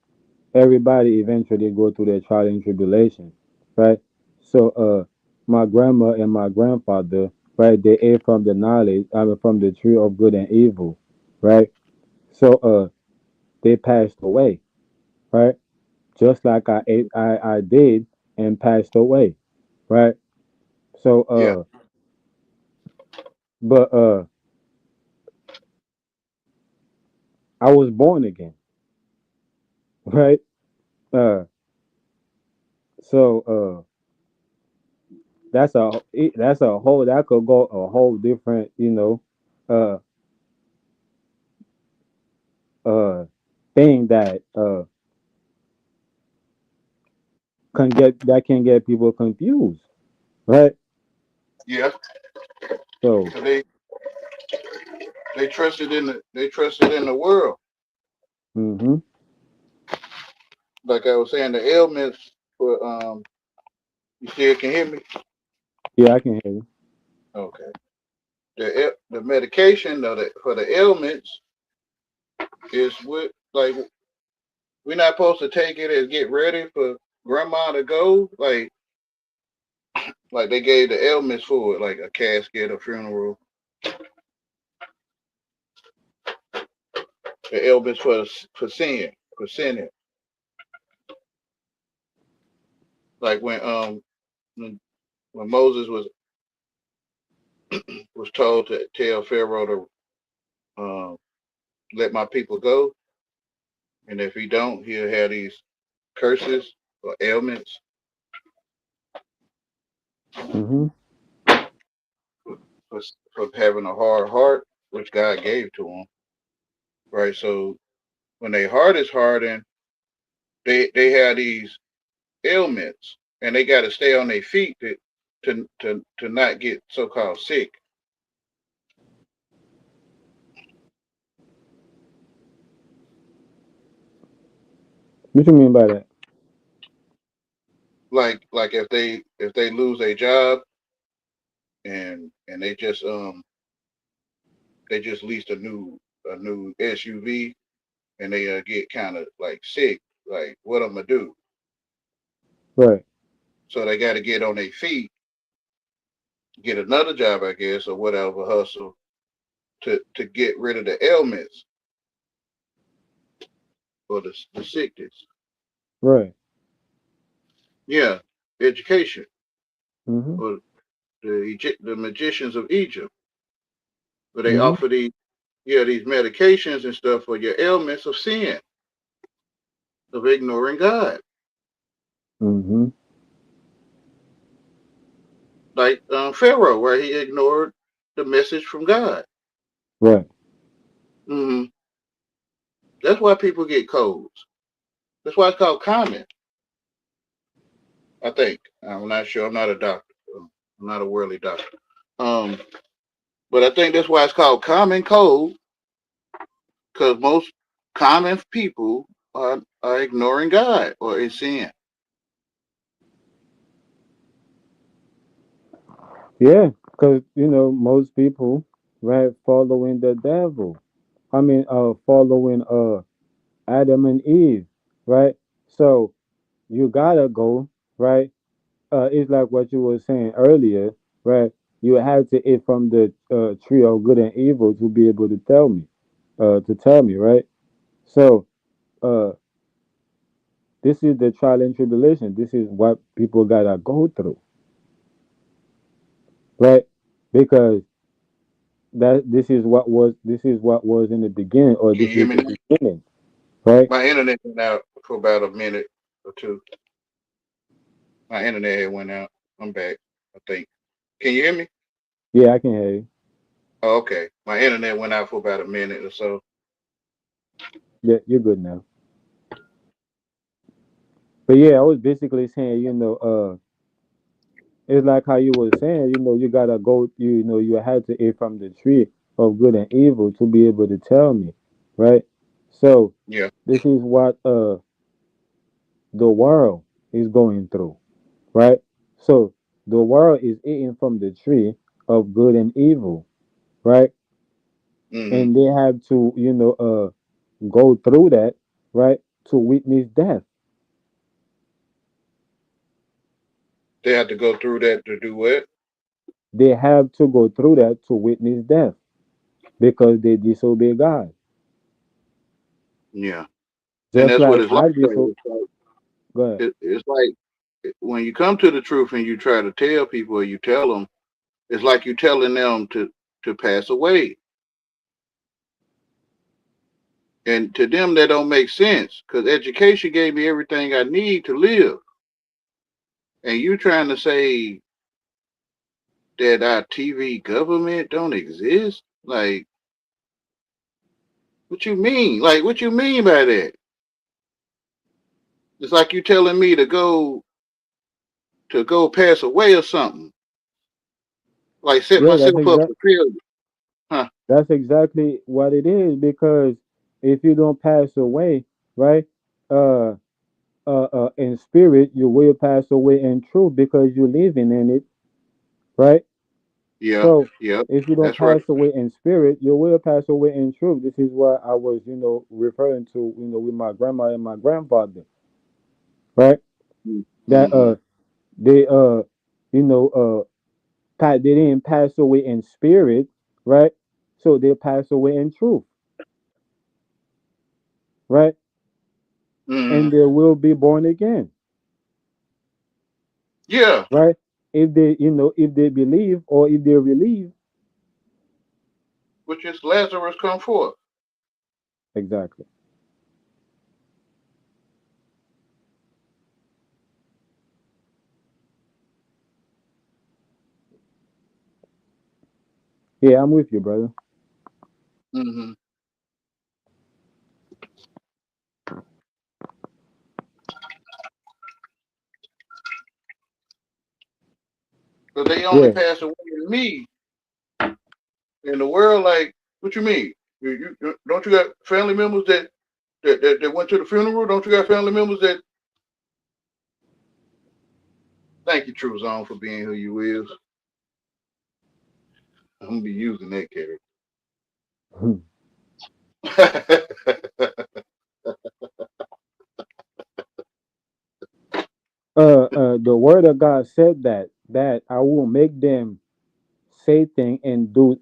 everybody eventually go through their trial and tribulation, right? So my grandma and my grandfather, right? They ate from the knowledge, I mean, from the tree of good and evil, right? So they passed away, right? Just like I did and passed away, right? So Yeah. but I was born again, right? Uh, so that's a whole that could go a whole different uh uh thing that can get people confused, right? Yeah, So 'cause they trusted in the world. hmm Like I was saying, the ailments for you still can hear me? yeah, I can hear you. Okay. The medication for the ailments is what like we're not supposed to take it and get ready for grandma to go. Like they gave the ailments for it, like a casket, a funeral, the ailments for sin, for sinning. Like when, when Moses was told to tell Pharaoh to let my people go, and if he don't, he'll have these curses or ailments hmm for, for having a hard heart, which God gave to him. Right. So when their heart is hardened, they have these ailments, and they got to stay on their feet to not get so called sick. What you mean by that? Like if they lose a job and they just leased a new SUV and they get kind of like sick, like what I'm gonna do? Right, So they got to get on their feet, get another job, I guess, or whatever hustle to get rid of the ailments or the sickness. right. Yeah, education hmm or the magicians of Egypt, where they hmm offer these medications and stuff for your ailments of sin, of ignoring God, hmm like Pharaoh, where he ignored the message from God. Right. hmm That's why people get colds. That's why it's called common. I think I'm not sure. I'm not a doctor. I'm not a worldly doctor. Um, but I think that's why it's called common cold because most common people are ignoring God or in sin. Yeah, because most people, right, following the devil. I mean, following Adam and Eve, right? So you gotta go, right? It's like what you were saying earlier, right? You had to eat from the tree of good and evil to be able to tell me, right? So uh, this is the trial and tribulation. This is what people gotta go through, right? Because this is what was in the beginning, or Can you this hear is me the now? beginning, right? My internet went out for about a minute or two. My internet had went out. I'm back, I think. Can you hear me? Yeah, I can hear you. Oh, okay. My internet went out for about a minute or so. Yeah, you're good now. But yeah, I was basically saying, it's like how you were saying, you gotta go, you had to eat from the tree of good and evil to be able to tell me, right? So Yeah. this is what the world is going through, right? So the world is eating from the tree of good and evil, right? hmm And they have to, go through that, right, to witness death. They had to go through that to do what? They have to go through that to witness death because they disobey God. Yeah. And Just that's what like it's like. I Though. disobey. Go ahead. It's like when you come to the truth and you try to tell people or you tell them, it's like you telling them to pass away. And to them, that don't make sense because education gave me everything I need to live. And you trying to say that our TV government don't exist? Like, what you mean? Like, what you mean by that? It's like you telling me to go pass away or something. Like set Yeah, myself up for failure. Huh? that's exactly what it is. Because if you don't pass away, right? Uh, in spirit, you will pass away in truth because you're living in it, right? Yeah, So yeah. if you don't That's right. pass away in spirit, you will pass away in truth. This is what I was, referring to, with my grandma and my grandfather, right? That Mm-hmm. they you know they didn't pass away in spirit, right? So they pass away in truth, right? Mm-hmm. And they will be born again, Yeah. right? If they believe or if they believe. Which is Lazarus come forth. Exactly. Yeah, I'm with you, brother. Mm-hmm. But they only Yeah. pass away in me in the world. Like, what you mean? Don't you got family members that went to the funeral? Don't you got family members that? Thank you, True Zone, for being who you is. I'm gonna be using that character. The word of God said that I will make them say things and do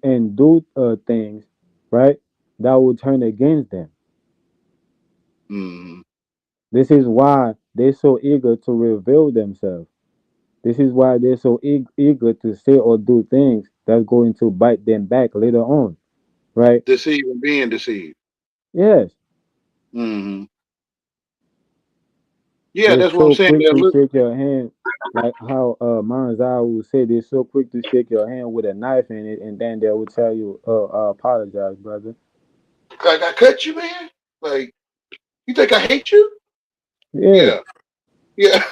things, right? That will turn against them. mm, This is why they're so eager to reveal themselves. This is why they're so eager to say or do things that's going to bite them back later on, right? deceive and being deceived. Yes, Hmm. Yeah, they're that's what I'm so saying. quick There. to Look, shake your hand, like how Manzai will say they're so quick to shake your hand with a knife in it, and then they will tell you, I apologize, brother. like I cut you, man. Like you think I hate you? Yeah. Yeah, yeah.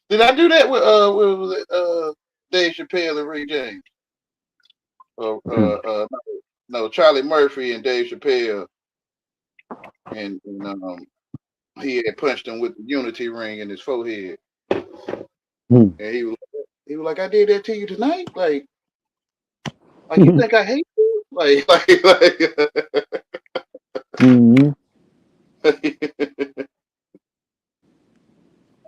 Did I do that with what was it, Dave Chappelle and Ray James? No, no, Charlie Murphy and Dave Chappelle, and he had punched him with the unity ring in his forehead, and he was like, I did that to you tonight, like you think I hate you, Hmm.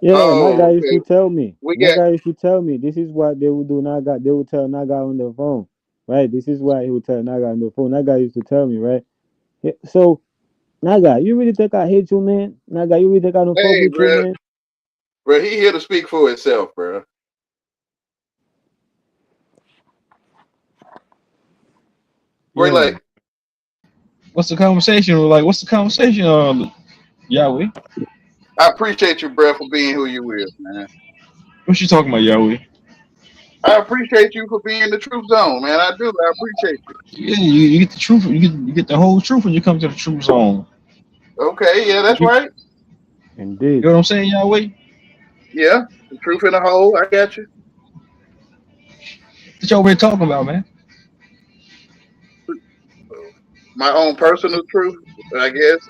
Yeah, oh, Naga used okay, to tell me. we got Naga used to tell me this is what they would do. Naga, they would tell Naga on the phone, right? This is why he would tell Naga on the phone. Naga used to tell me, right? Yeah, so Naga, you really think I hate you, man? Naga, you really think I don't fuck hey, with you, man? bro, he here to speak for himself, bro. We're Yeah. like, What's the conversation? Like, what's the conversation? Yahweh. I appreciate you, bro, for being who you is, man. What you talking about, Yahweh? I appreciate you for being the truth zone, man. I do. I appreciate you. Yeah, you get the truth. You get the whole truth when you come to the truth zone. Okay, yeah, that's You, right. Indeed. know what I'm saying, Yahweh? Yeah, the truth in the hole. I got you. What y'all been talking about, man? My own personal truth, I guess.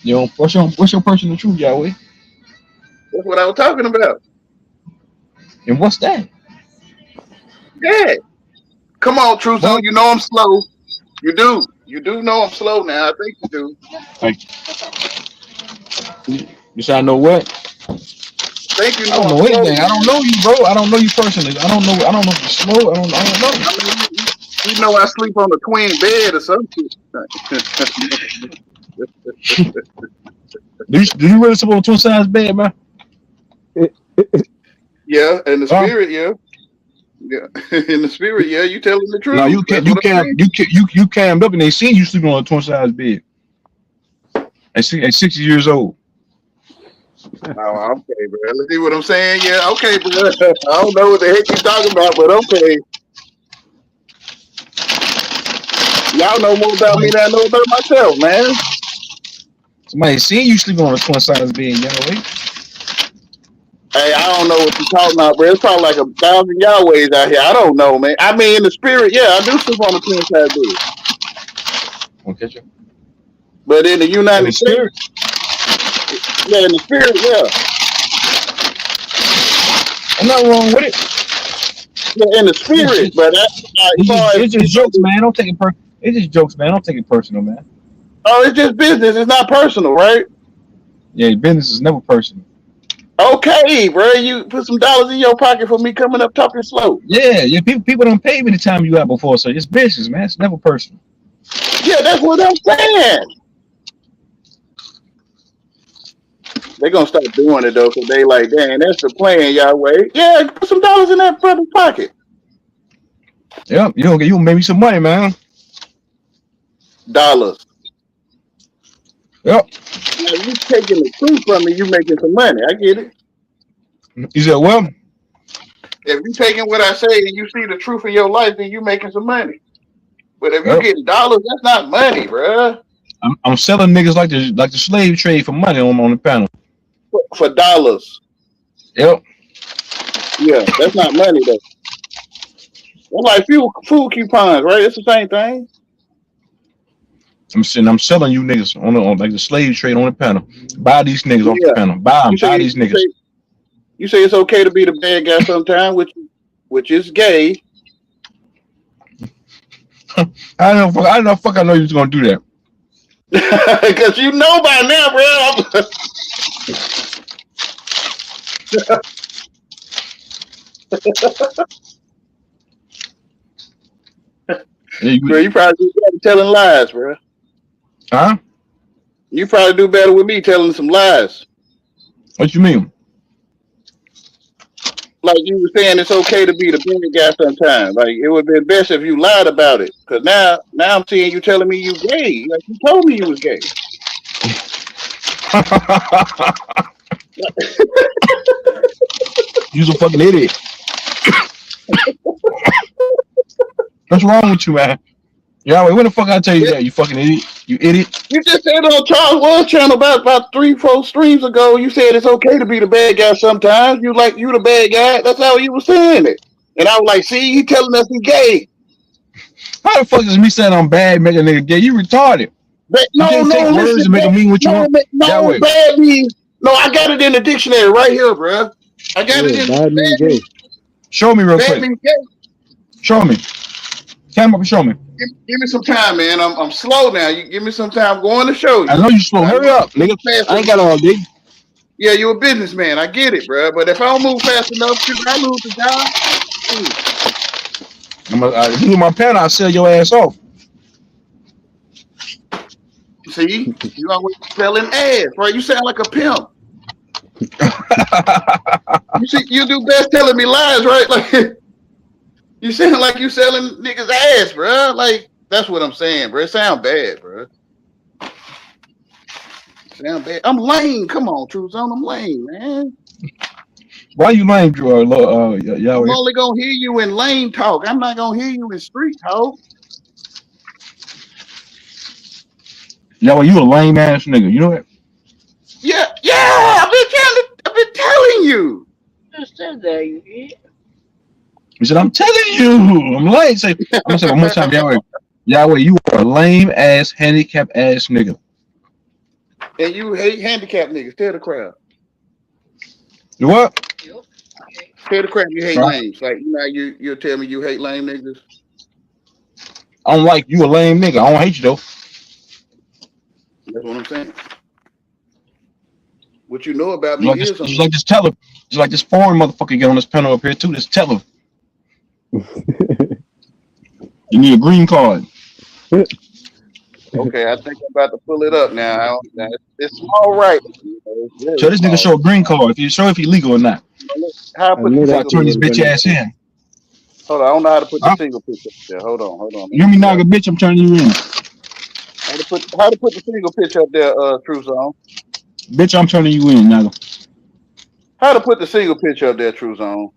You know, what's your personal truth, Yahweh? That's what I was talking about. And what's that? Yeah. Come on, True Zone. What? You know I'm slow. You do. You do know I'm slow now. I think you do. Like, you say I know what? I think you I know don't I'm know slow, anything. I don't man. know you, bro. I don't know you personally. I don't know. I don't know if you're slow. I don't know. I mean, you know I sleep on a twin bed or something. Do you really sleep on a twin size bed, man? Eh, Yeah, and the Huh? spirit, yeah. Yeah. In the spirit, yeah, you telling the No, truth. That's what I'm saying. you cammed up and they seen you sleeping on a twin size bed at 60 years old. Oh, okay, bro. Let's see what I'm saying. Yeah, okay, bro. I don't know what the heck you talking about, but okay. Y'all know more about me than I know about myself, man. Somebody seen you sleeping on a twin size bed, Yahweh. Hey, I don't know what you're talking about, bro. It's probably like 1,000 Yahwehs out here. I don't know, man. I mean, in the spirit, yeah, I do sleep on a twin size bed. Okay, you. But in the In United the States, spirit, yeah, in the spirit, yeah. ain't nothing wrong with it. Yeah, in the It's spirit, just, but that's as far as it's just jokes, man. Don't take it It's just jokes, man. Don't take it personal, man. oh, it's just business. It's not personal, right? Yeah, business is never personal. Okay, bro. You put some dollars in your pocket for me coming up talking slow. Yeah. People don't pay me the time you got before, so it's business, man. It's never personal. Yeah, that's what I'm saying. They're gonna start doing it though, because they like, dang, that's the plan, Yahweh. Yeah, put some dollars in that brother's pocket. Yep, you gonna make me some money, man. Dollars. Yep. Now you taking the truth from me, you making some money. I get it. You said, well, If you taking what I say and you see the truth in your life, then you making some money. But if you yep. getting dollars, that's not money, bruh. I'm selling niggas like the slave trade for money on the panel. For dollars. Yep. Yeah, that's not money though. That's like food coupons, right? It's the same thing. I'm selling you niggas on like the slave trade on the panel. Buy these niggas off the Yeah. panel. Buy You them. say Buy these niggas. you say it's okay to be the bad guy sometimes, which is gay. I don't know you was gonna do that. Because you know by now, bro. Bro, you probably do better telling lies, bro. Huh? You probably do better with me telling some lies. What you mean? Like you were saying, it's okay to be the bad guy sometimes. Like it would be best if you lied about it. Because now I'm seeing you telling me you gay. Like you told me you was gay. You's a fucking idiot. What's wrong with you, man? Yeah, wait, when the fuck I tell you that, you fucking idiot? You idiot. You just said on Charles Woods channel about 3-4 streams ago, you said it's okay to be the bad guy sometimes. You like you the bad guy. That's how you were saying it. And I was like, see, he telling us he gay. How the fuck is me saying I'm bad make a nigga gay? You retarded. But You can't take words listen, and make them mean what you want. That way. bad means no. I got it in the dictionary right here, bro. I got it Yeah, in bad mean bad gay. Show me real bad quick. means gay. Show me. Come up and show me. Give me some time, man. I'm slow now. You give me some time. I'm going to show you. I know you slow. Hurry up, nigga. I ain't got all day. Yeah, you're a businessman. I get it, bro. But if I don't move fast enough, I lose the job. If you do my pen, I'll sell your ass off. See, you always selling ass, right? You sound like a pimp. You do best telling me lies, right? Like you sound like you selling niggas ass, bro. Like that's what I'm saying, bro. It sound bad, bro. Sound bad. I'm lame. Come on, True Zone. I'm lame, man. Why you lame, Yahweh? I'm only gonna hear you in lane talk. I'm not gonna hear you in street talk. Yahweh, you a lame ass nigga. You know that? Yeah. I've been telling you. Just said that, you idiot. He said, I'm telling you, I'm lame. I'm gonna say one more time, Yahweh. Yahweh, you are a lame ass, handicapped ass nigga. And you hate handicapped niggas. Tell the crowd. You what? Yep. Okay. Tell the crowd you hate Right. lames. Like you'll tell me you hate lame niggas. I don't like you a lame nigga. I don't hate you though. That's what I'm saying. What you know about me is just like this teller. Just like this foreign motherfucker get on this panel up here too. This teller. You need a green card. okay. I think I'm about to pull it up now. It's all right. So this nigga show a green card. If you show if he legal or not. How I I put knew this Before I that nigga? shit turn this was bitch gonna ass in. Hold on, I don't know how to put the Huh? single picture up there. Hold on. Let You me hear me, see Naga, bitch? I'm turning you in. how to put the single picture up there, True Zone. Bitch, I'm turning you in, Naga. How to put the single picture up there, True Zone.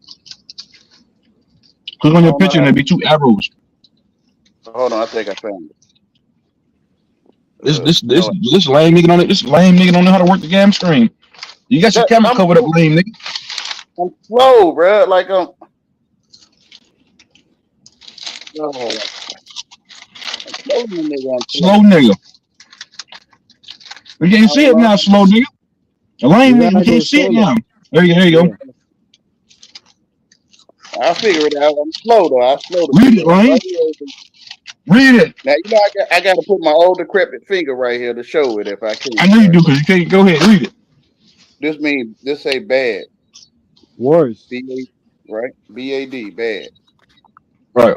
Click on I your don't know picture and how there'll be two arrows. hold on, I think I found it. This this this No, this lame nigga on it. This lame nigga don't know how to work the damn screen. You got your that, camera covered up, lame nigga. I'm slow, bro. Like no, I'm slow in the nigga. I'm Slow slow. nigga. We can't see Hold it on. now, slow nigga. A lame You nigga, we gotta go can't see it solo. now. There you go. Yeah. I'll figure it out. I'm slow though. I slow the Read it, finger. Like lame. right here. Read it. Now you know I got to put my old decrepit finger right here to show it if I I can, know you right? do because you can't. Go ahead, read it. This say bad. Worse. Right? BAD bad. Right.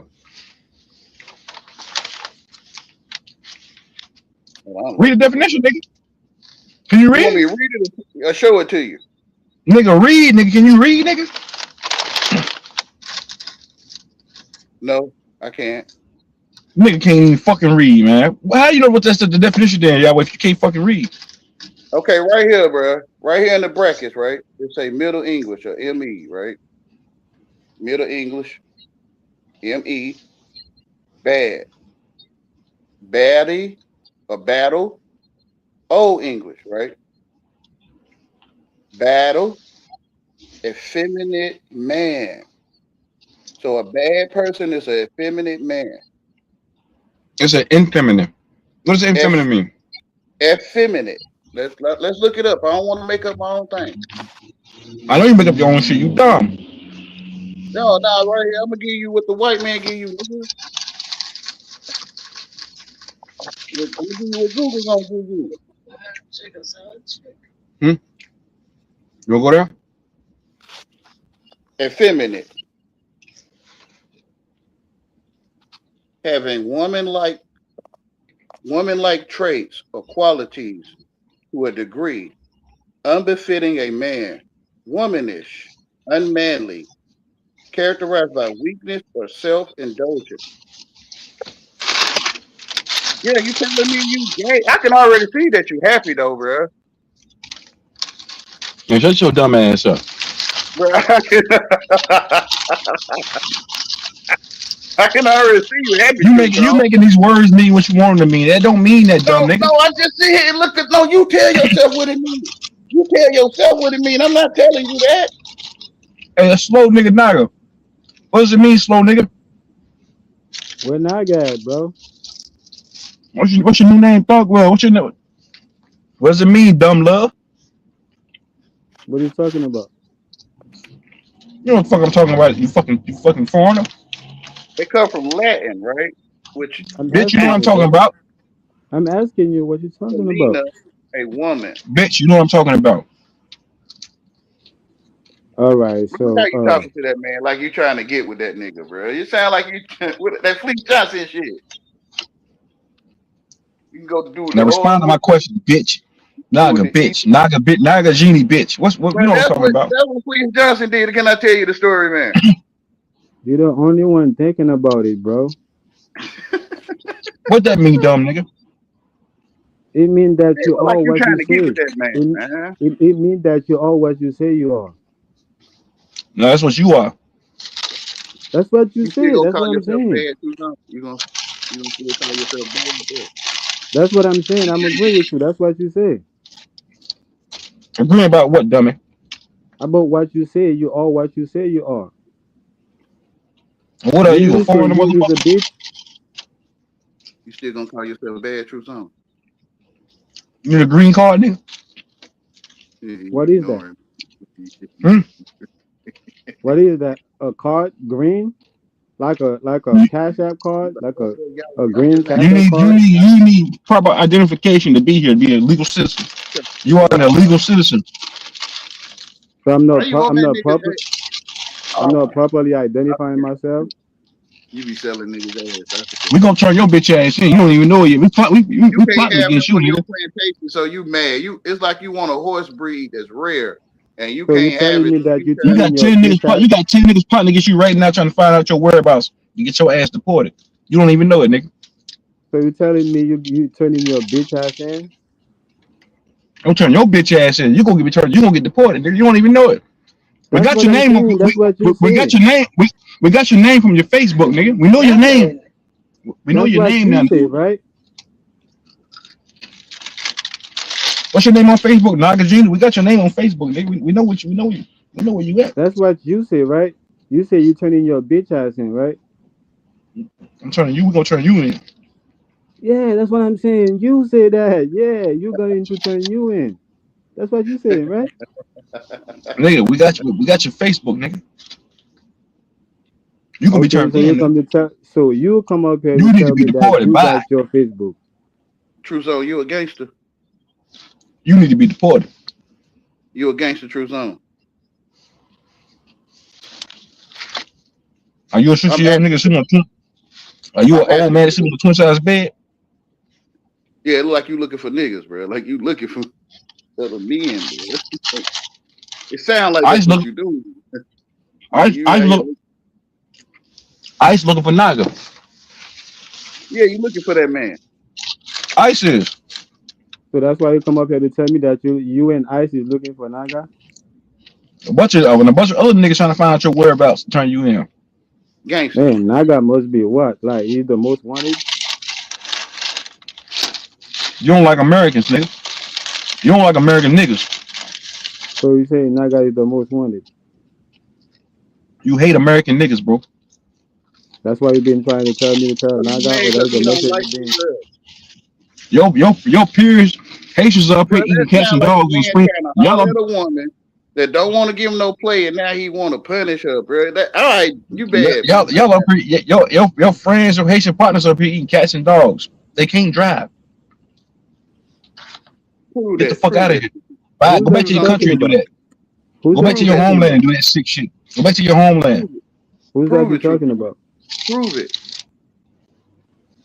Hold on, Read let's the get this. definition, nigga. Can you You want read? me to read it or show it to you? Nigga, read, nigga. Can you read, nigga? No, I can't. Nigga can't even fucking read, man. How you know what that's the definition there, y'all? If you can't fucking read, Okay, right here, bro. Right here in the brackets, right? It say Middle English or ME, right? Middle English, ME, bad. Baddie or battle, Old English, right? Battle, effeminate man. So a bad person is an effeminate man. it's an infeminine. What does infeminine Eff- mean? effeminate. Let's look it up. I don't want to make up my own thing. I know you make up your own shit. You dumb. No, right here. I'm gonna give you what the white man give you, nigga. I'm gonna give you what Google gonna give you. Hmm? You wanna go there? Effeminate, having woman-like traits or qualities to a degree, unbefitting a man, womanish, unmanly, characterized by weakness or self-indulgence. Yeah, you telling me you gay? I can already see that you happy though, bro. Yeah, shut your dumb ass up. Bro, I can already see you happy, True You Zone. making these words mean what you want them to mean. That don't mean that, dumb No, nigga. I just sit here and look at. No, you tell yourself what it means. You tell yourself what it means. I'm not telling you that. Hey, a slow nigga naga. What does it mean, slow nigga? Where Naga at, bro? What's your new name, thug? Well, what's your name? What does it mean, dumb love? What are you talking about? You know what the fuck I'm talking about? You fucking foreigner. They come from Latin, right? Which I'm Bitch, you know what asking I'm you, talking bro. about. I'm asking you what you talking about. Selena, a woman. Bitch, you know what I'm talking about. All right, Look how so you talking to that man, like you trying to get with that nigga, bro. You sound like you with that Fleet Johnson shit. You can go do the Now whole respond to my question, bitch. doing Naga, the eat. bitch. Naga, genie, bitch. What? You But know what I'm talking about. that's what Fleet Johnson did. Can I tell you the story, man? you're the only one thinking about it, bro. What that mean, dumb nigga? It means that you Feel like are you what trying you to get with say. that man, It, man. it means that you are what you say you are. No, that's what you are. That's what you You still say. gonna That's call what I'm yourself saying. bad too, huh? You gonna still call yourself bad? Too? That's what I'm saying. I'm agree with you. That's what you say. Agreeing about what, dummy? About what you say, you are what you say you are. What are You you, a listen, foreigner you is a motherfucker? bitch. You still gonna call yourself bad, true song? You need a green card, nigga? What You is that? ignoring me. Hmm? What is that? A card? Green? Like a Cash App card? Like a I'm green just Cash asking. App card? You need proper identification to be here, to be a legal citizen. You are a legal citizen. So Why you on I'm that not nigga? proper I'm Oh, not properly identifying myself. you be selling niggas ass. That's We what. gonna turn your bitch ass in. You don't even know it yet. You We can't plotting have him against you, on your nigga. plantation, so you mad. It's like you want a horse breed that's rare, and you So you can't have telling it me that you You because turning got your 10 niggas. bitch ass? You got 10 niggas plotting against you right now, trying to find out your whereabouts. You get your ass deported. You don't even know it, nigga. So you telling me you turning your bitch ass in? Don't turn your bitch ass in. You gonna get returned. You gonna get deported, nigga. You don't even know it. We That's got what your I'm name. saying. That's what you We got saying. your name. We got your name from your Facebook, nigga. We know your That name. man, We know That's your what name you now, say, nigga. right? What's your name on Facebook, Nagajina? We got your name on Facebook, nigga. We know what you. We know you. We know where you at. That's what you say, right? You say you turning your bitch ass in, right? I'm turning you. We gonna turn you in, Yeah, that's what I'm saying. You say that. Yeah, you going to turn you in. That's what you saying, right? nigga. We got you. We got your Facebook, nigga. You gonna be Okay, turned so you in, nigga. come to tell, so you come up here to You need to tell be me that deported. you Bye. got your Facebook. True Zone, you a gangster. You need to be deported. You a gangster, True Zone. Are you a I'm 60-year-old asking. nigga sitting on? Are you an I'm old asking man you. sitting on a twin size bed? Yeah, it look like you looking for niggas, bro. Like you looking for other men, bro. It sounds like that's Ice what look. you do. Like Ice. you Ice out here. look. Ice looking for Naga. Yeah, you looking for that man. Ice is. So that's why you come up here to tell me that you and Ice is looking for Naga. And a bunch of other niggas trying to find out your whereabouts to turn you in. Gangster. Man, Naga must be what? Like he's the most wanted. You don't like Americans, nigga. You don't like American niggas. So you say Naga is the most wanted. You hate American niggas, bro. That's why you've been trying to tell me to tell What do you Naga, mean? or Because that's the he don't message like you've his been. girl. Your peers, Haitians are up Bro, here that eating cats sound and like a dogs on man spring. trying to Y'all holler up, at a woman that don't want to give him no play, and now he want to punish her, bro. That all right? You bad, man. y'all up here. Your friends, your Haitian partners up here eating cats and dogs. They can't drive. Prove Get the that. fuck Prove out of that. here. Bye. Who's Go back that True to you your Zone. country talking and do about? that. Who's Go back that to you Prove your it. talking homeland about? and do that sick shit. Go back to your homeland. Prove it. Who's that Prove you it. True talking Zone. about? Prove it.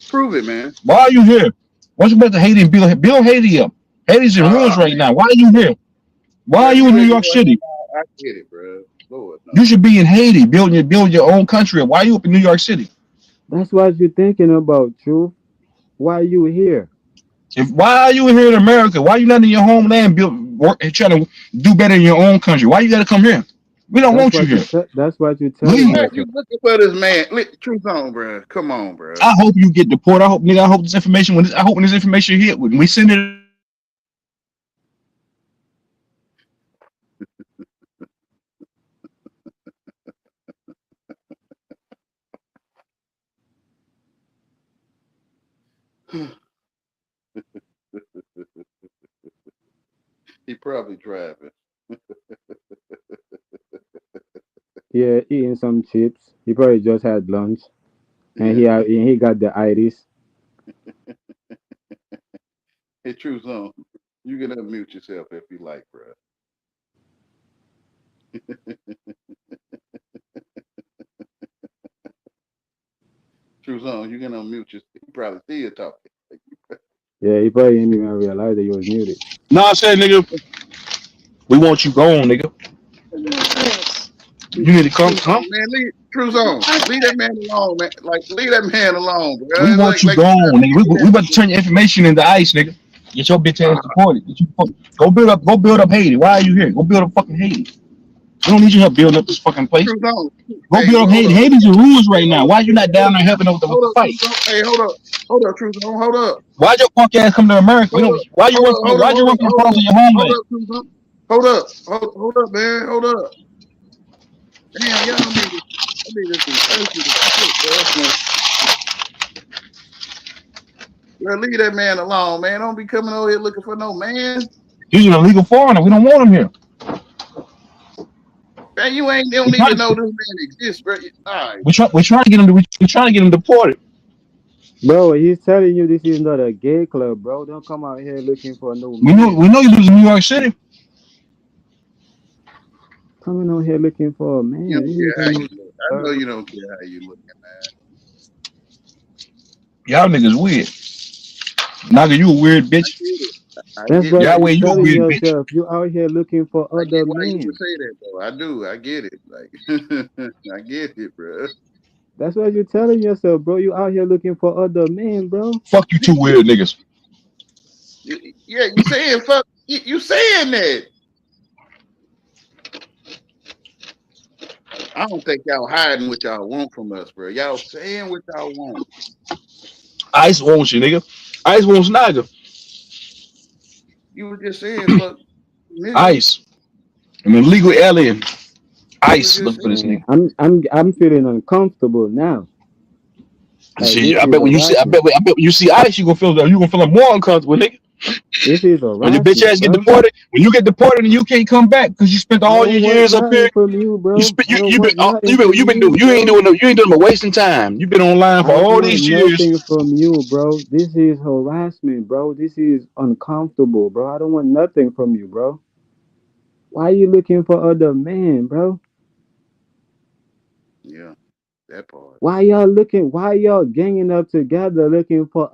Prove it, man. Why are you here? What's about to Haiti and build Haiti up? Haiti's in ruins Oh right now. man, Why are you here? Why bro, are you you in New ready to York go ahead City? now? I get it, bro. Lord, no. You should be in Haiti, building your own country. Why are you up in New York City? That's what you're thinking about, Truth. Why you here? Why are you here in America? Why are you not in your homeland, trying to do better in your own country? Why you got to come here? We don't want you here. That's what you're telling Leave. Bro, yourself. you looking for this man? True Zone, bro. Come on, bro. I hope you get deported. I hope, nigga. I hope this information I hope when this information hit, when we send it. He probably driving. Yeah, eating some chips. He probably just had lunch, and Yeah. he got the itis. Hey, True Zone. You can unmute yourself if you like, bro. True Zone, you can unmute yourself. He probably still talking. Yeah, he probably didn't even realize that he was muted. No, I said, nigga, we want you gone, nigga. doesn't make sense. You need to come, True come. Zone, man. True Zone. Leave that man alone, man. Like, leave that man alone, We bro. want you Like you gone, trying to nigga. get We that about to turn your information into ice, nigga. Get your bitch ass deported. Go build up Haiti. Why are you here? Go build up fucking Haiti. We don't need your help building up this fucking place. True Zone. Go Hey, build up hold Haiti. up. Haiti's in ruins Hey, right now. hold Why up. are you not Hold down there up. helping with the Hold up, fight? True Zone. Hey, hold up. Hold up, True Zone. Hold up. Why'd your punk ass come to America? We Hold don't. up. Why you Hold run? up. Hold up. Why'd you Hold run up. from the Hold problems up. in your Hold homeland? up, True Zone. Hold up. Hold up, man. Hold up. Damn, y'all need some thirsty to shit, bro. Bro, leave that man alone, man. Don't be coming over here looking for no man. He's an illegal foreigner. We don't want him here. Man, you We don't try, even know this man exists, bro. All right, we're trying to get him. We're trying to get him deported. Bro, he's telling you this is not a gay club, bro. Don't come out here looking for no We know. man. We know you live in New York City. Coming out here looking for a you man. don't This care how is you no look. I know club. you don't care how you look, Y'all niggas weird. Naga, you a weird I bitch. get it. I That's get what why you Yahweh, you you say a telling weird that. bitch. yourself. You out here looking for I get other why you would men. say that though. I do. I get it. Like I get it, bro. That's what you're telling yourself, bro. You out here looking for other men, bro. Fuck you two weird niggas. Yeah, you saying fuck. You saying that? I don't think y'all hiding what y'all want from us, bro. Y'all saying what y'all want. Ice wants you, nigga. Ice wants Naga. You were just saying fuck niggas. Ice. I'm an illegal alien. You were Ice just looking for saying. this Man, nigga. I'm feeling uncomfortable now. Like See, this I is bet when you see, harassment. I bet when you see Ice, you gonna feel like more uncomfortable, nigga. This is When your bitch harassment, ass get bro. deported, when you get deported and you can't come back because you spent I all don't your want years up here. nothing from you, You bro. spent I don't you been want nothing you from been you, doing bro. you ain't doing but wasting time. You've been online I for don't all want these years. nothing from you, bro. This is harassment, bro. This is uncomfortable, bro. I don't want nothing from you, bro. Why you looking for other men, bro? Yeah, that part. Why y'all looking? Why y'all ganging up together looking for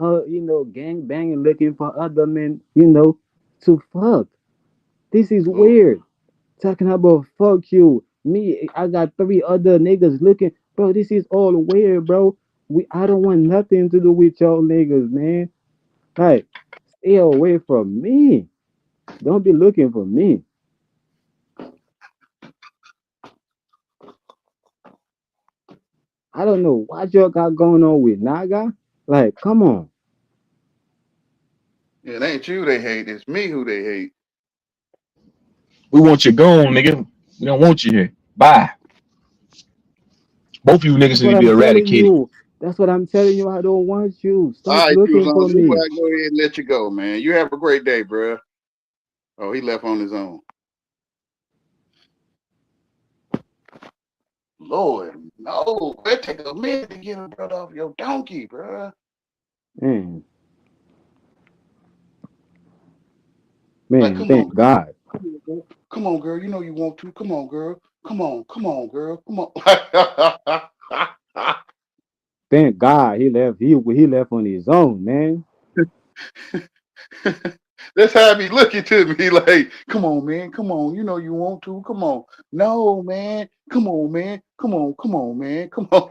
gang banging looking for other men, to fuck? This is Whoa. weird. Talking about fuck you. Me, I got three other niggas looking. Bro, this is all weird, bro. I don't want nothing to do with y'all niggas, man. Like, stay away from me. Don't be looking for me. I don't know what y'all got going on with Naga. Like, come on. It ain't you they hate. It's me who they hate. We want you gone, nigga. We don't want you here. Bye. Both of you That's niggas need what to be I'm telling eradicated. you. That's what I'm telling you. I don't want you. All Stop right, you looking on for this way. me. I go ahead and let you go, man. You have a great day, bro. Oh, he left on his own. Lord, no. It take a minute to get a brother off your donkey, bro. Man, Like, man, come on, thank girl. God. Come on, girl. Come on, girl. You know you want to. Come on, girl. Come on, girl. Come on. Thank God he left. He left on his own, man. That's how I be looking to me like, come on, man, come on, you know you want to, come on. No, man, come on, man, come on, man, come on.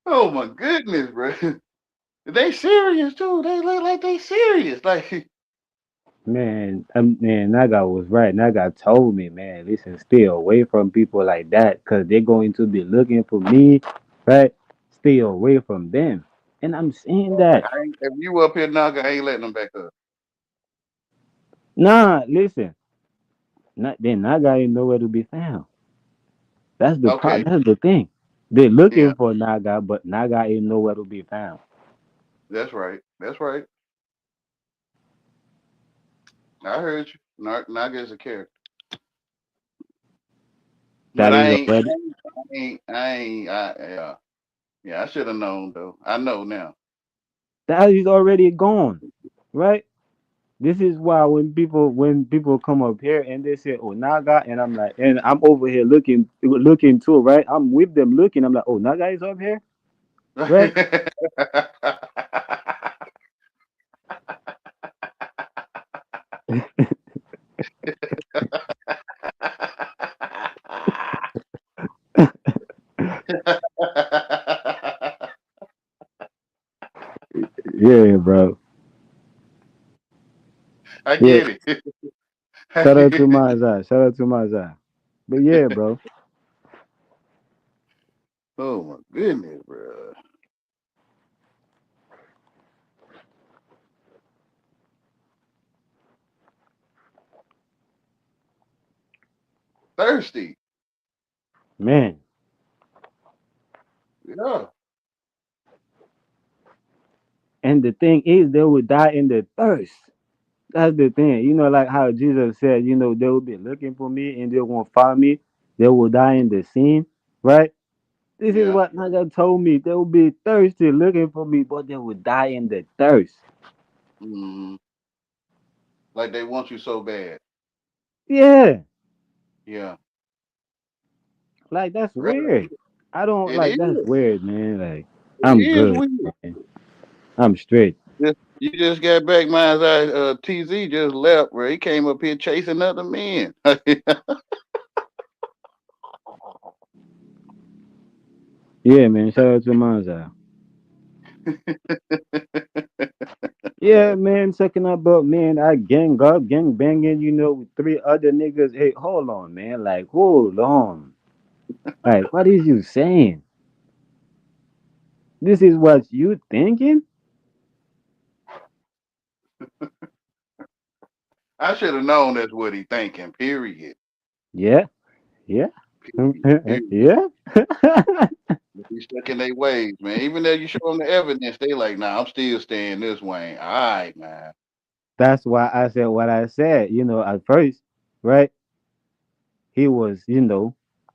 Oh my goodness, bro. They serious too. They look like they serious. Like, Man, Naga was right. Naga told me, man, listen, stay away from people like that because they're going to be looking for me, right? Stay away from them. And I'm saying that. if you up here now, I ain't letting them back up. Nah, listen, then Naga ain't nowhere to be found. Okay, That's the thing. They're yeah, looking for Naga, but Naga ain't nowhere to be found. that's right. That's right. I heard you. Naga is a character, but That is already yeah, yeah. I should have known though. I know now. that is already gone, right? This is why when people come up here and they say, "Oh, Naga," and I'm like, and I'm over here looking too, right? I'm with them looking. I'm like, "Oh, Naga is up here," right? Yeah, bro. I Yeah. get it. I Shout out get to it. Mazai. Shout out to Mazai. But yeah, bro. Oh my goodness, bro. Thirsty. Man. Yeah. And the thing is, they will die in the thirst. That's the thing. Like how Jesus said, they will be looking for me and they won't find me. They will die in the sin, right? This is Yeah. what Naga told me. They will be thirsty looking for me, but they will die in the thirst. Mm, like they want you so bad. Yeah, Yeah. like that's Bro, weird. I don't it like that's is. weird, man. Like, I'm It is good, weird. man. I'm straight. You just got back, my eye. TZ just left, bro. He came up here chasing other men. Yeah, man. Shout out to Manza. Yeah, man. Second up, but man, I gang up, gang banging, with three other niggas. Hey, hold on, man. Like, hold on. Like, what is you saying? This is what you thinking? I should have known that's what he thinking. Period. Yeah, yeah, Period. yeah. Be stuck in their ways, man. Even though you show them the evidence, they like, nah, I'm still staying this way. All right, man. That's why I said what I said. At first, right? He was,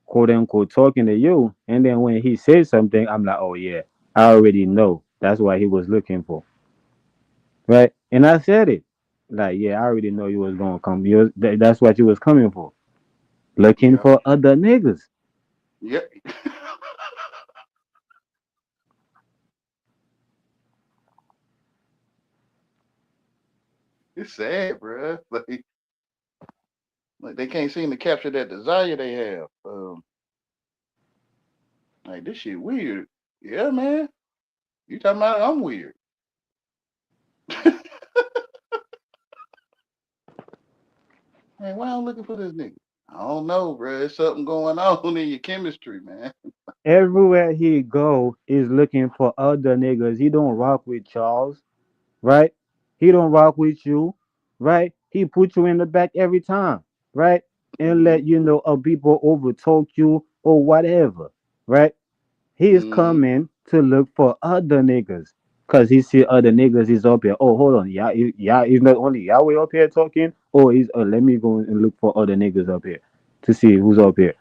quote unquote, talking to you, and then when he said something, I'm like, oh yeah, I already know. That's what he was looking for, right? And I said it, like, yeah, I already know you was gonna come. That's what you was coming for, looking Yeah. for other niggas. Yep. It's sad, bro. Like they can't seem to capture that desire they have. Like this shit weird. Yeah, man. You talking about I'm weird. Man, why I'm looking for this nigga? I don't know, bro. There's something going on in your chemistry, man. Everywhere he go is looking for other niggas. He don't rock with Charles, right? He don't rock with you, right? He put you in the back every time, right? And Mm-hmm. let people overtalk you or whatever, right? He is Mm-hmm. coming to look for other niggas. Cause he see other niggas is up here. Oh, hold on, yeah, is not only Yahweh up here talking, or is let me go and look for other niggas up here to see who's up here.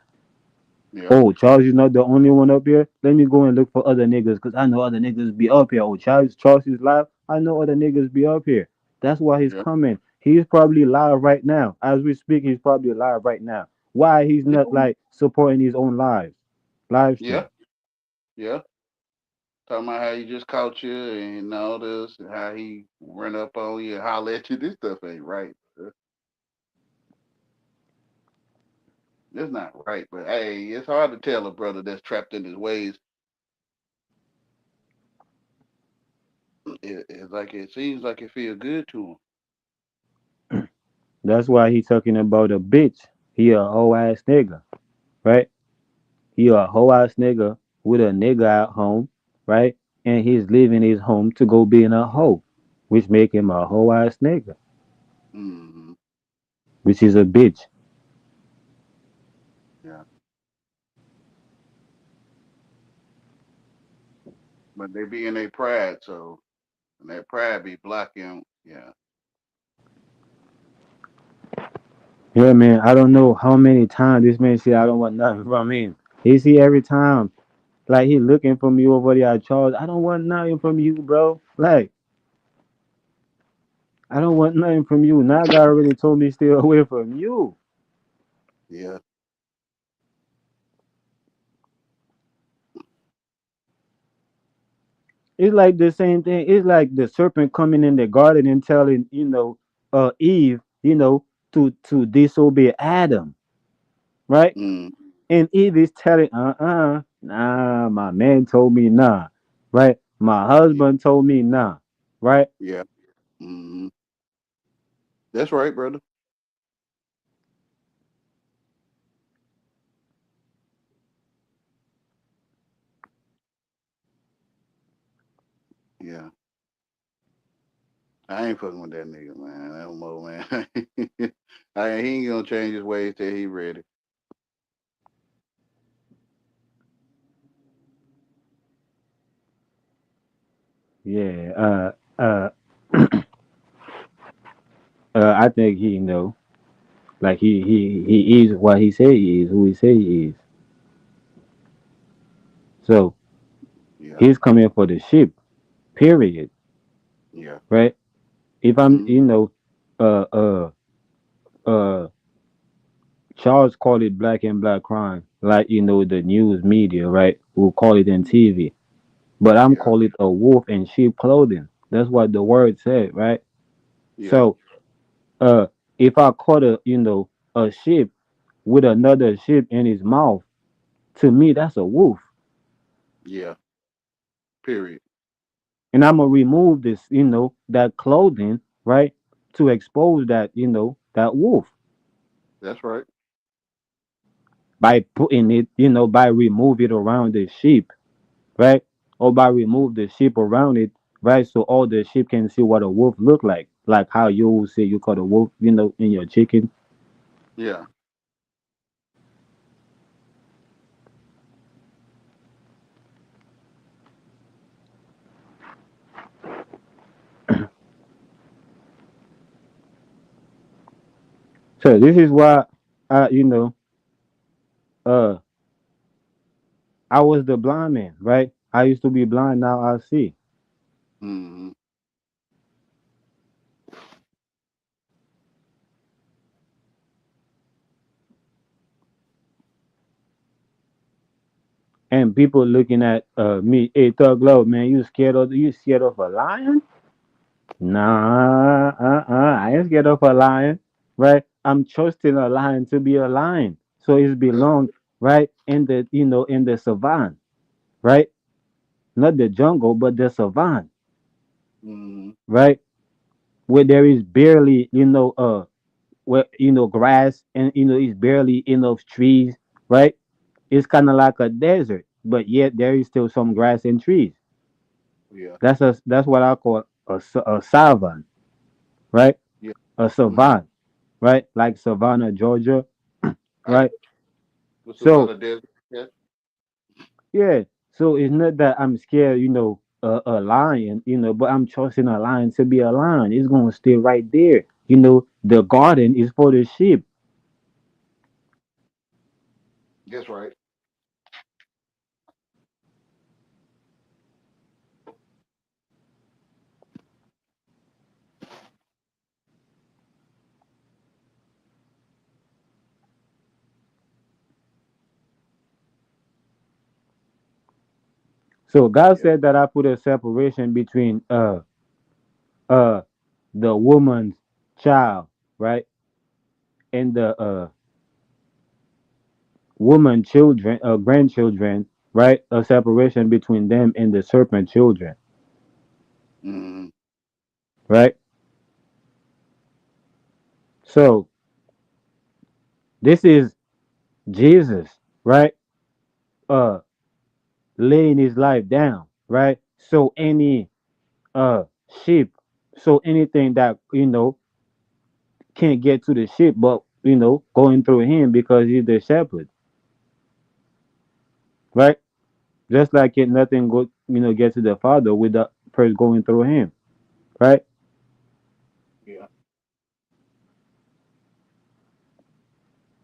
Yeah. Oh, Charles is not the only one up here. Let me go and look for other niggas because I know other niggas be up here. Oh, Charles is live. I know other niggas be up here. That's why he's Yeah. coming. He's probably live right now. As we speak, he's probably live right now. Why he's Yeah. not like supporting his own live Yeah. stream. Yeah. Talking about how he just caught you and all this, and how he run up on you and holler at you. This stuff ain't right. It's not right. But hey, it's hard to tell a brother that's trapped in his ways. It's like it seems like it feel good to him. That's why he's talking about a bitch. He a whole ass nigga, right? He a whole ass nigga with a nigga at home, right? And he's leaving his home to go be in a hoe, which make him a whole ass nigga, Hmm. which is a bitch. Yeah. But they be in their pride, so and that pride be blocking 'em. Yeah. Yeah, man. I don't know how many times this man say I don't want nothing from him. He see every time like he looking for me over there at Charles. I don't want nothing from you, bro. Like I don't want nothing from you. Now God already told me stay away from you. Yeah. It's like the same thing. It's like the serpent coming in the garden and telling Eve to disobey Adam, right? Mm. And Eve is telling nah, my man told me nah, right? My Yeah. husband told me nah, right? Yeah. Hmm. That's right, brother. Yeah. I ain't fucking with that nigga, man. That more man. He ain't gonna change his ways till he ready. Yeah. I think like he is what he say he is, who he say he is. So Yeah. he's coming for the ship. Period. Yeah. Right? If I'm, Hmm. uh, uh, uh, Charles called it black and black crime, like the news media, right? Will call it in TV. but I'm Yeah. call it a wolf in sheep clothing. That's what the word said, right? Yeah. So, uh, if I caught a a sheep with another sheep in his mouth, to me that's a wolf, Yeah. Period. and I'm gonna remove this that clothing, right, to expose that that wolf That's right. by putting it by remove it around the sheep, right, or by remove the sheep around it, right, so all the sheep can see what a wolf look like how you will say you caught a wolf in your chicken. Yeah. So this is why I uh I was the blind man, right? I used to be blind, now I see. Hmm. And people looking at me, hey Thug Love, man, you scared of a lion? Nah, I ain't scared of a lion, right? I'm trusting a lion to be a lion. So it's That's belong, right, in the in the savannah, right? Not the jungle, but the savannah, hmm right? Where there is barely, where grass and it's barely enough trees, right? It's kind of like a desert, but yet there is still some grass and trees. yeah. That's what I call a savanna, right? Yeah. A Hmm. savanna, right? Like Savannah, Georgia, I right? was So Savannah Desert. Yes. yeah, so it's not that I'm scared, a lion, but I'm trusting a lion to be a lion. It's gonna stay right there. The garden is for the sheep. That's right. So God Yeah. said that I put a separation between uh the woman's child, right, and the woman children, grandchildren, right, a separation between them and the serpent children, Hmm. right. So this is Jesus, right, uh laying his life down, right, so any uh sheep, so anything that can't get to the sheep, but going through him because he's the shepherd, right. Just like it, nothing go, get to the Father without first going through Him, right? Yeah.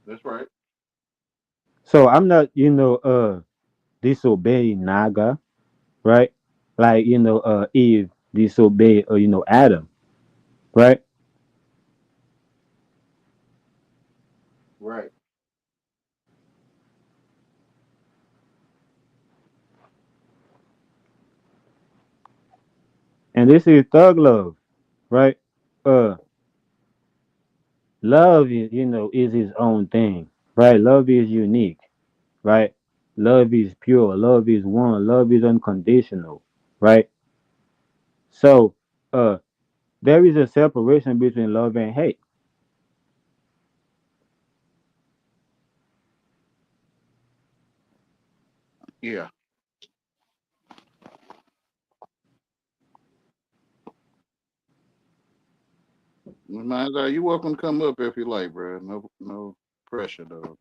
That's right. So I'm not, disobeying Naga, right? Like Eve disobeyed, Adam, right? Right. And this is thug love, right? Uh, love is, is His own thing, right? Love is unique, right? Love is pure. Love is one. Love is unconditional, right? So, uh, there is a separation between love and hate. Yeah. Mind you welcome to come up if you like, bro. No, no pressure though.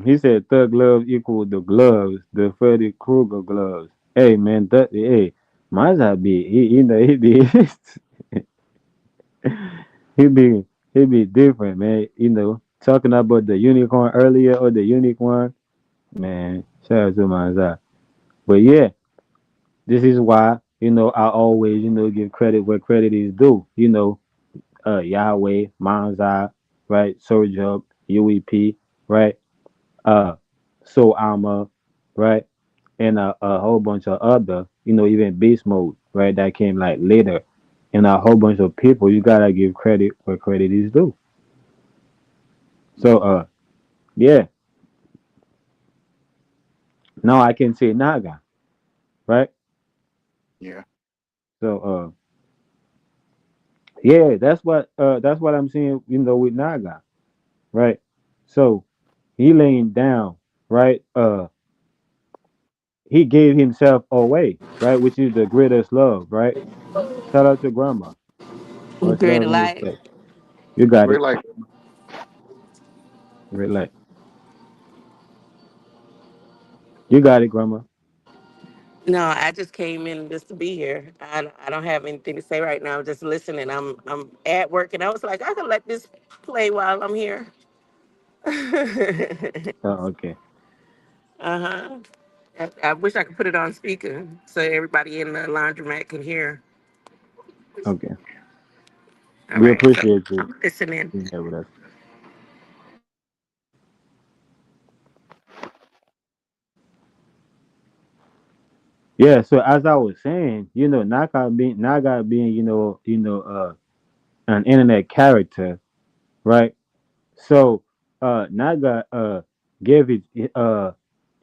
He said thug love equal the gloves, the Freddy Krueger gloves. Hey man, hey, Mazza be he be he be he be different, man. Talking about the unicorn earlier or the unique one, man. Shout out to Mazza. But yeah, this is why I always give credit where credit is due. Yahweh, Manzai, right? Surge Up, UEP. right? Uh, Soul Armor, right? And a whole bunch of other, even Beast Mode, right? That came like later, and a whole bunch of people. You gotta give credit where credit is due. So, Mm-hmm. yeah. Now I can say Naga, right? Yeah. So, yeah, that's what I'm saying. With Naga, right? So he laying down, right? He gave himself away, right? Which is the greatest love, right? Shout out to grandma. Much love Greater and light. respect. You got We're it. like, Relate. You got it, grandma. No, I just came in just to be here. I don't have anything to say right now. I'm just listening. I'm at work, and I was like, I can let this play while I'm here. Oh, okay. Uh-huh. I wish I could put it on speaker so everybody in the laundromat can hear. Okay. All We right, so appreciate you I'm listening. being here with us. Yeah, so as I was saying, Naga being, an internet character, right? So Naga gave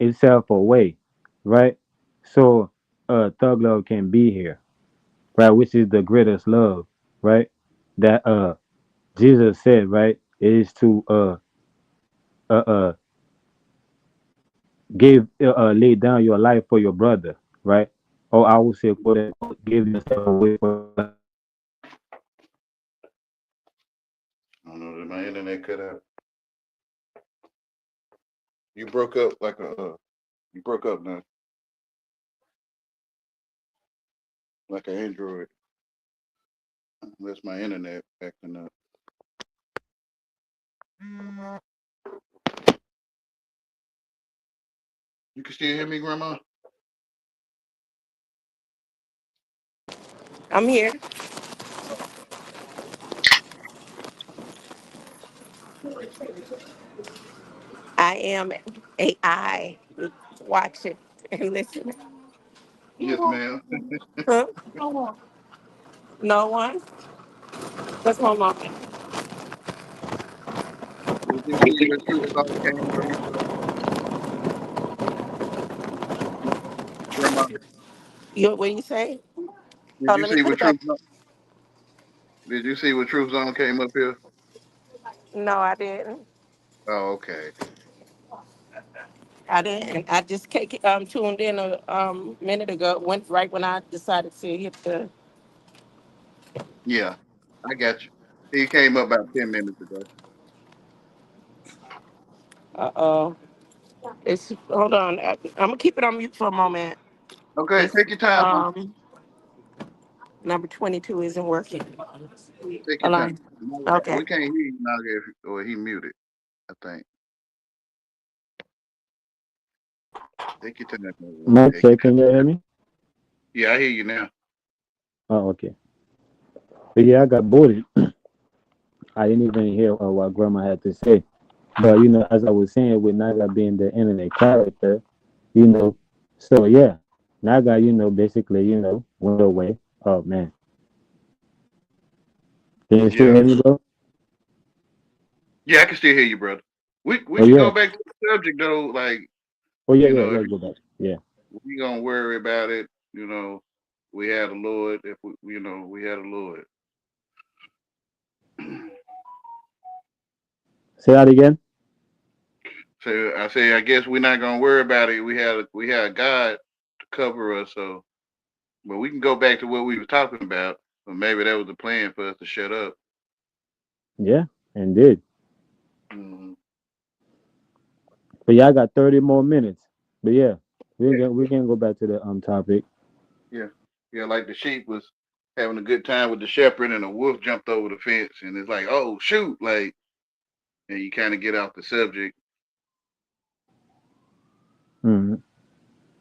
itself away, right? So Thug Love can be here, right? Which is the greatest love, right? That Jesus said, right? It is to uh uh give lay down your life for your brother, right? Or I would say, quote unquote, give yourself away for your brother. I don't know, did my internet cut out? You broke up like you broke up now, like an Android. That's my internet acting up. You can still hear me, Grandma? I'm here. I am AI. Watch it and listen. Yes, ma'am. Huh? No one? That's my mom. Did you see where True Song came up here, Grandma? What do you say? Did Oh, you let me see put what it back. Truth Zone? Did you see what Truth Zone came up here? No, I didn't. Oh, okay. I didn't. I just tuned in a minute ago. Went right when I decided to hit the. Yeah, I got you. He came up about 10 minutes ago. Uh-oh. It's hold on. I'm gonna keep it on mute for a moment. Okay, It's take your time, man. number 22 isn't working. Take your Hold time. on. No, Okay. we can't hear you now, or he muted. I think. Take your time, man. Mic Take your check, time. can you hear me? Yeah, I hear you now. Oh, okay. But yeah, I got booted. I didn't even hear what grandma had to say. But as I was saying, with Naga being the internet character, you know, so yeah, Naga, basically, went away. Oh man, can you still Yeah, hear me, bro? yeah, I can still hear you, brother. We Oh can yeah. go back to the subject though. Like, Oh yeah, yeah. if Let's go back. Yeah. we gonna worry about it, we had a Lord. If we had a Lord. Say that again. So I say, I guess we're not gonna worry about it. We had God to cover us. So, but we can go back to what we were talking about. Or maybe that was the plan for us to shut up. Yeah, indeed. Hmm. But yeah, I got 30 more minutes. But yeah, we Yeah, can we can go back to the topic. yeah, yeah. Like the sheep was having a good time with the shepherd, and a wolf jumped over the fence, and it's like, oh shoot, like, and you kind of get off the subject. Hmm.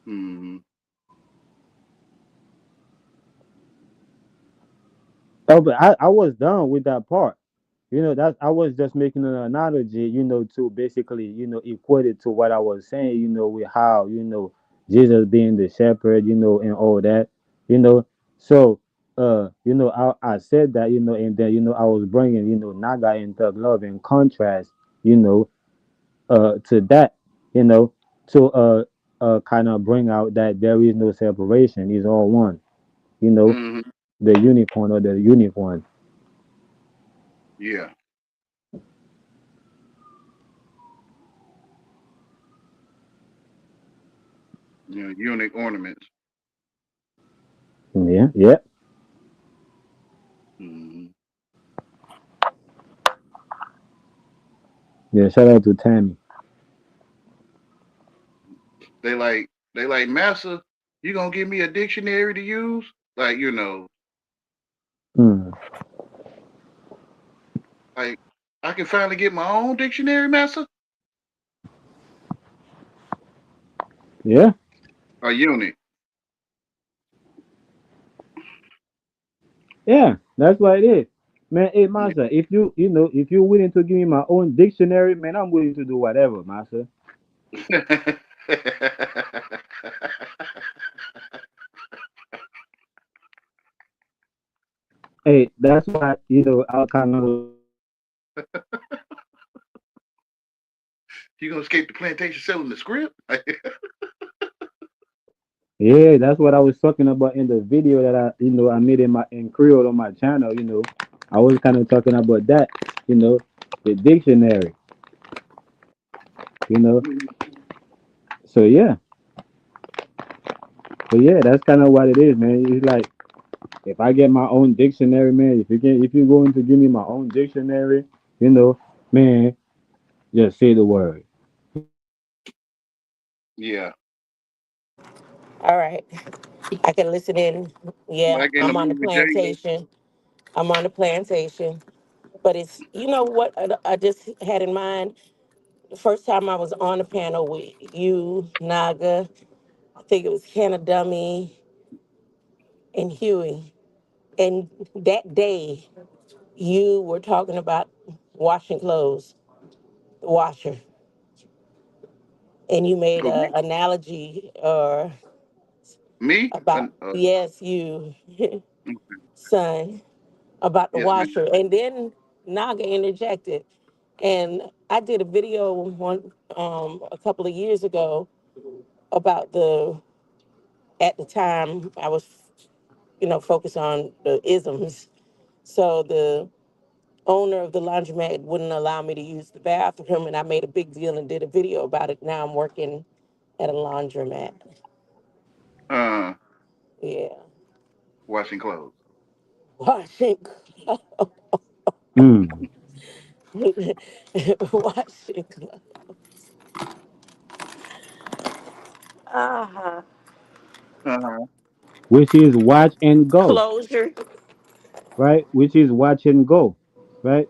Hmm. Oh, but I was done with that part. That I was just making an analogy, to basically, equate it to what I was saying, with how, Jesus being the shepherd, and all that, you know. So, I said that, and then, I was bringing, Naga and Thug Love in contrast, you know, to that, you know, to kind of bring out that there is no separation, it's all one, you know, Hmm. the unicorn or the unicorn. Yeah. Unique ornaments. Yeah, yeah, Hmm. yeah. Shout out to Tammy. They like Massa. You gonna give me a dictionary to use? Like Mm. like I can finally get my own dictionary, Massa. Yeah, A unit. yeah. That's what it is, man. Hey, Yeah. Master, if you're willing to give me my own dictionary, man, I'm willing to do whatever, Master. Hey, that's why I kind of like You gonna escape the plantation selling the script? Yeah, that's what I was talking about in the video that I made in Creole on my channel. I was kind of talking about that. You know, the dictionary. You know, so yeah, that's kind of what it is, man. It's like if I get my own dictionary, man. If you're going to give me my own dictionary, man, just say the word. Yeah. All right. I can listen in. Yeah, Like in the I'm on the movie Jada. plantation. I'm on the plantation. But it's, you know what I just had in mind? The first time I was on the panel with you, Naga, I think it was Hannah Dummy and Huey. And that day, you were talking about washing clothes, the washer. And you made Who, a analogy or me? about, yes, you, son, about the Yes, ma'am. washer. And then Naga interjected. And I did a video a couple of years ago about at the time I was, focused on the isms. So the owner of the laundromat wouldn't allow me to use the bathroom, and I made a big deal and did a video about it. Now I'm working at a laundromat. Uh, Yeah. washing clothes. Washing, Mm. washing, uh-huh. Uh-huh. Which is watch and go, Closure right? Which is watch and go, right?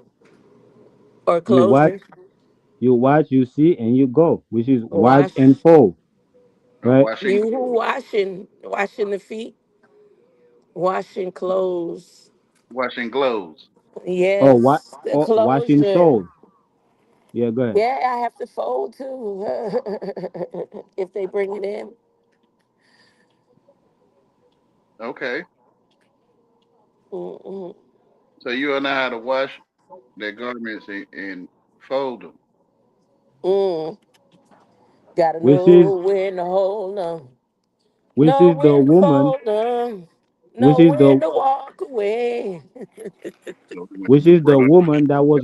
or You watch, closure. you see, and you go, which is watch Wash. and fold, right? Washing You who clothes. washing the feet, washing clothes. Washing clothes. Or what? Yes, the Or washing closure. soul. Yeah, go ahead. Yeah, I have to fold too if they bring it in. Okay. Mm-mm. So you know how to wash their garments and fold them. Mm. Gotta Which is know when to hold 'em, which know is the when to woman, fold 'em, which know is when the to walk away. So when which you is the brush, woman that was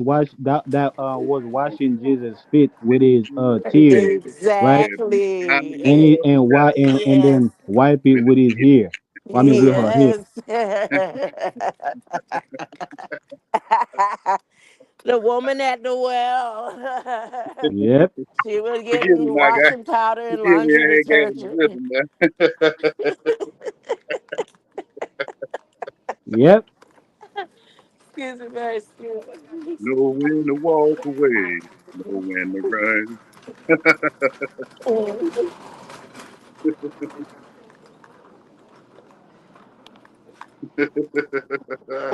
washing Jesus' feet with his tears, right? Exactly. And Yes. then wipe it with his hair. I mean, with her hair. Yes. The woman at the well. Yep, She was Forgive me, getting my guy. washing powder and Forgive me, laundry I ain't got any detergent. rhythm now. yep, Excuse me, very excuse Know when to walk away. Know when to run. me.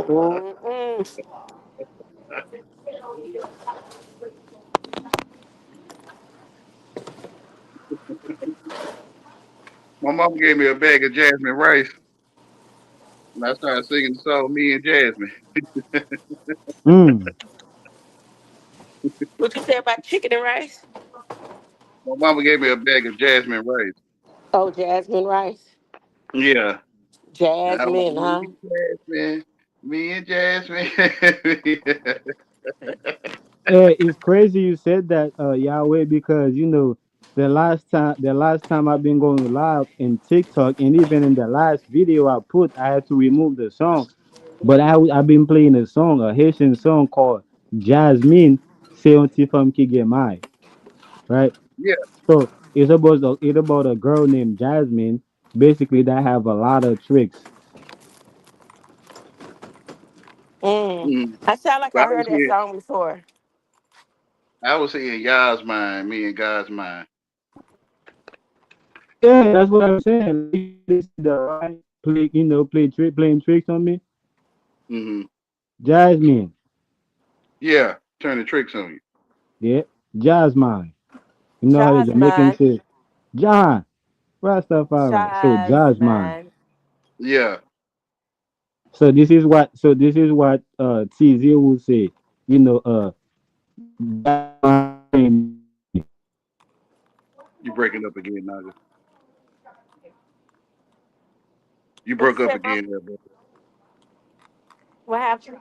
Mm-mm. My mom gave me a bag of jasmine rice, and I started singing the song "Me and Jasmine." Mm. What you say about chicken and rice? My mama gave me a bag of jasmine rice. Oh, jasmine rice. Yeah, and I was like, Jasmine, "Me huh? and Jasmine, me and Jasmine." It's crazy you said that, Yahweh, because the last time I've been going live in TikTok, and even in the last video I put, I had to remove the song. But I've been playing a song, a Haitian song called Jasmine Seonti from Kigemai, right? Yeah. So it's about a girl named Jasmine, basically, that have a lot of tricks. Mm. Mm. I sound like But I heard that song before. I was saying God's mind, me and God's mind. Yeah, that's what I'm saying. Like, you know, this is the right playing tricks on me. Hmm. Jasmine, Yeah, turning tricks on you. yeah, Jasmine. You know how the Jamaicans Jasmine. say, Jah, Rastafari. So Jasmine. Jasmine. Yeah, So this is what TZ will say. You know, Jasmine. you breaking up again, Naga. You What you broke up say, Mom? again there, bro. What happened?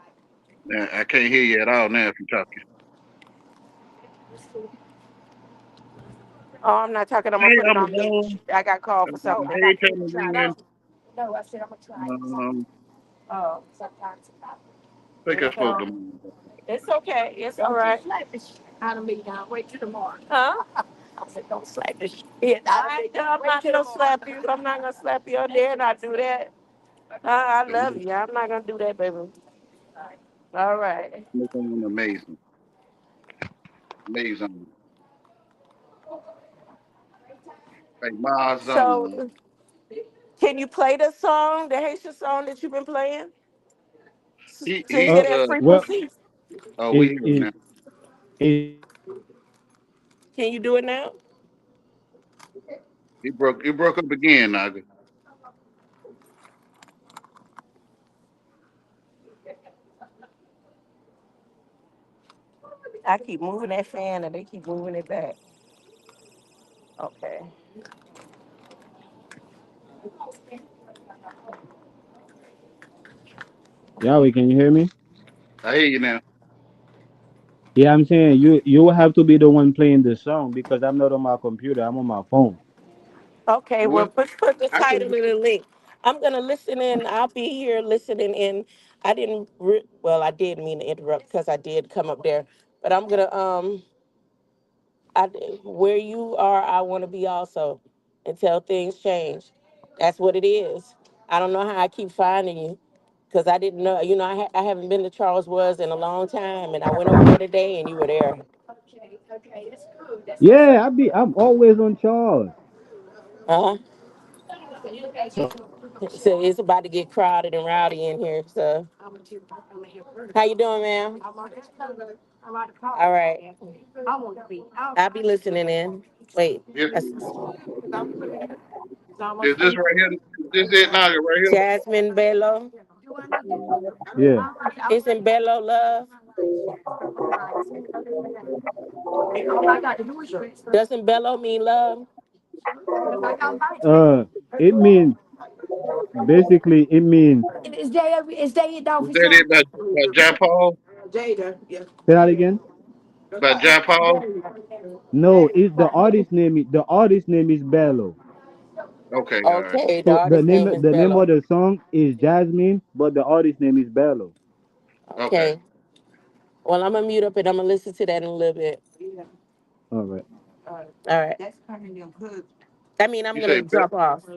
Now, I can't hear you at all now if you're talking. Oh, I'm not talking. I'm gonna Hey, put it I'm on mute. alone. I got called for something. Hey, Taylor, um, I think I spoke to him. It's okay. It's all right. Huh? Don't slap the shit out of me. I'm not gonna slap you. I'm not gonna slap you. I dare not do that. I love you. I'm not gonna do that, baby. All right. Amazing, amazing, like my zone. So, can you play the song, the Haitian song that you've been playing, to He hear that Well, frequency? oh, we is hear him is now. is Can you do it now? He broke up again, Naga. I keep moving that fan and they keep moving it back. Okay. Yahweh? Can you hear me? I hear you now. Yeah, I'm saying you will have to be the one playing the song because I'm not on my computer. I'm on my phone. Okay, well, Well, put the I title can. in the link. I'm gonna listen in. I'll be here listening in. I didn't. Well, I did mean to interrupt because I did come up there, but I'm gonna where you are, I want to be also until things change. That's what it is. I don't know how I keep finding you because I didn't know. I haven't been to Charles Woods in a long time, and I went over there today, and you were there. Yeah, I'm always on charge. Uh huh. So it's about to get crowded and rowdy in here. So how you doing, ma'am? All right. I'll be listening in. Wait. Is, That's is this right here? Is this it, Naga, right here? Jasmine Bello. Yeah. Isn't Bello love? Doesn't Bello mean love? Uh, it mean basically it mean. Is that it by John Paul? Say that again. By John Paul? No, it's the artist name is Bello. Okay, all right. Okay, the So the artist name name is the name of Bello. the song is Jasmine, but the artist name is Bello. Okay. Okay. Well, I'm gonna mute up and I'm gonna listen to that in a little bit. All right. All right. I mean, I'm You say gonna drop off.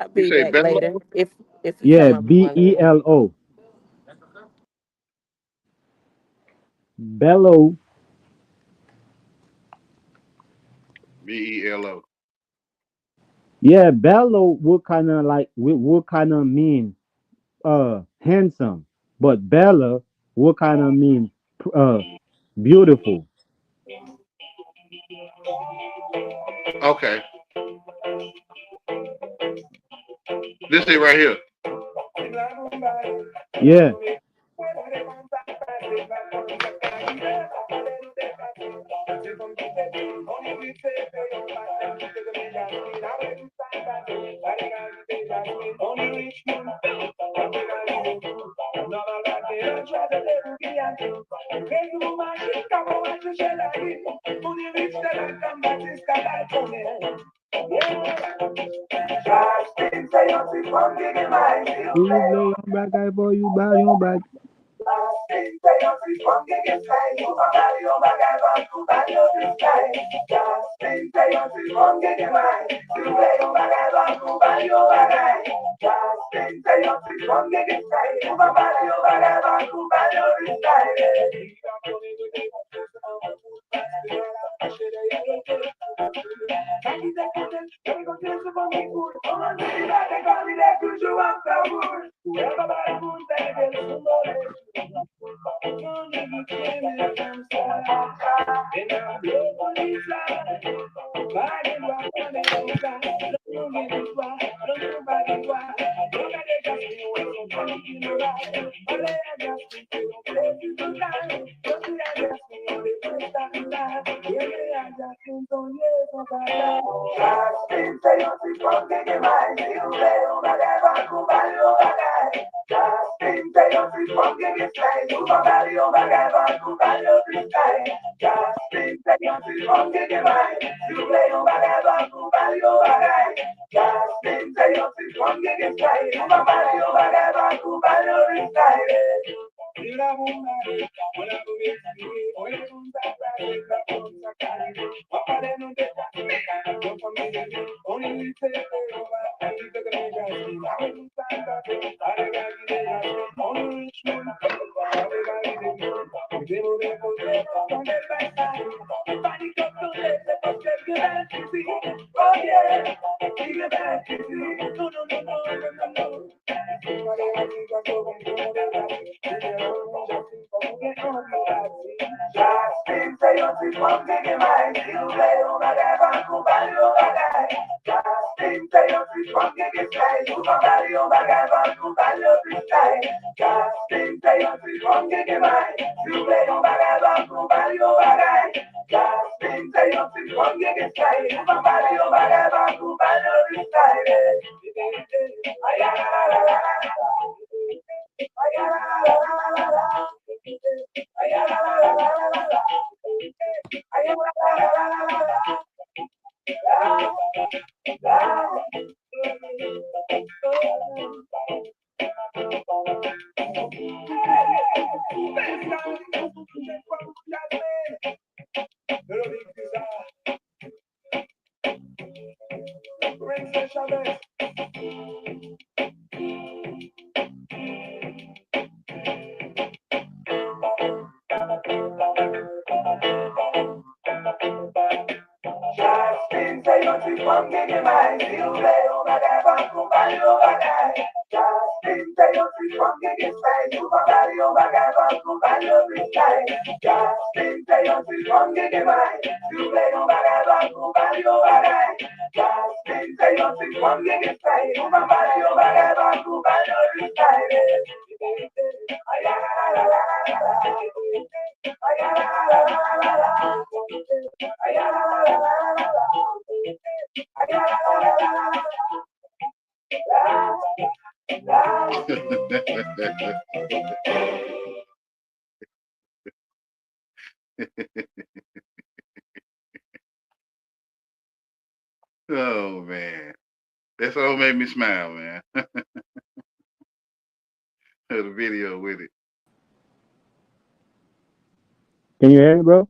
I'll you be say back Bello? later if you Yeah, come up B on E there. L O. Bello. Bello. Yeah, Bello would kind of mean handsome, but Bella What kind of mean beautiful? Okay, this is right here. Yeah. You lay on back, I for you body on back. Oh man, that song made me smile, man. The video with it. Can you hear me, bro?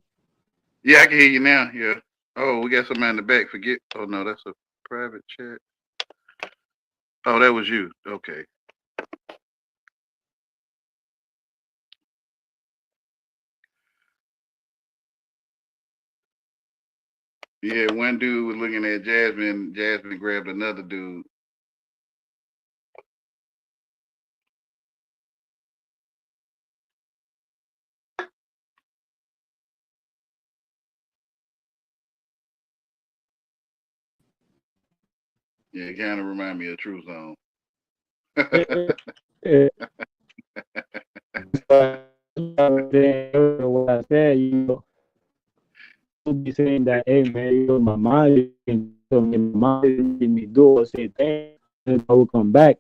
Yeah, I can hear you now. Yeah. Oh, we got somebody in the back. Forget. Oh no, that's a private chat. Oh, that was you. Okay. Yeah, one dude was looking at Jasmine. Jasmine grabbed another dude. Yeah, it kind of remind me of True Zone. Eh, that's why I was saying earlier what I said, people be saying that, hey man, my mind is making choices on me, my mind is making me do or say things, and I will come back,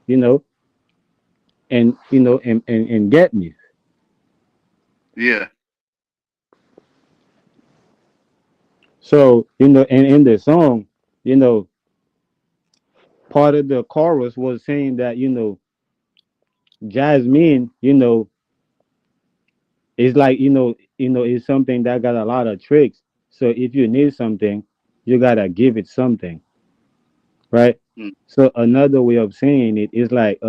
you know, and get me. Yeah. So, and in the song, you know, part of the chorus was saying that, Jasmine, is like, is something that got a lot of tricks. So if you need something, you gotta give it something, right? Mm, So another way of saying it is like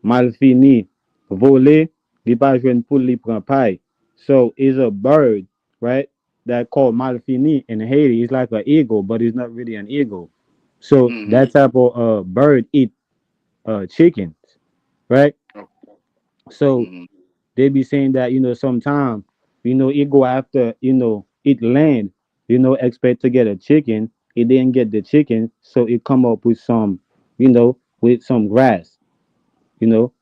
mal fini, voler, li pa jwen pou li pran pay. So it's a bird, right? That called mal fini in Haiti. It's like an eagle, but it's not really an eagle. So mm-hmm. that type of bird eat chickens, right? Oh, So mm-hmm. they be saying that, sometime, it go after, it land, expect to get a chicken. It didn't get the chicken, so it come up with some, with some grass, you know.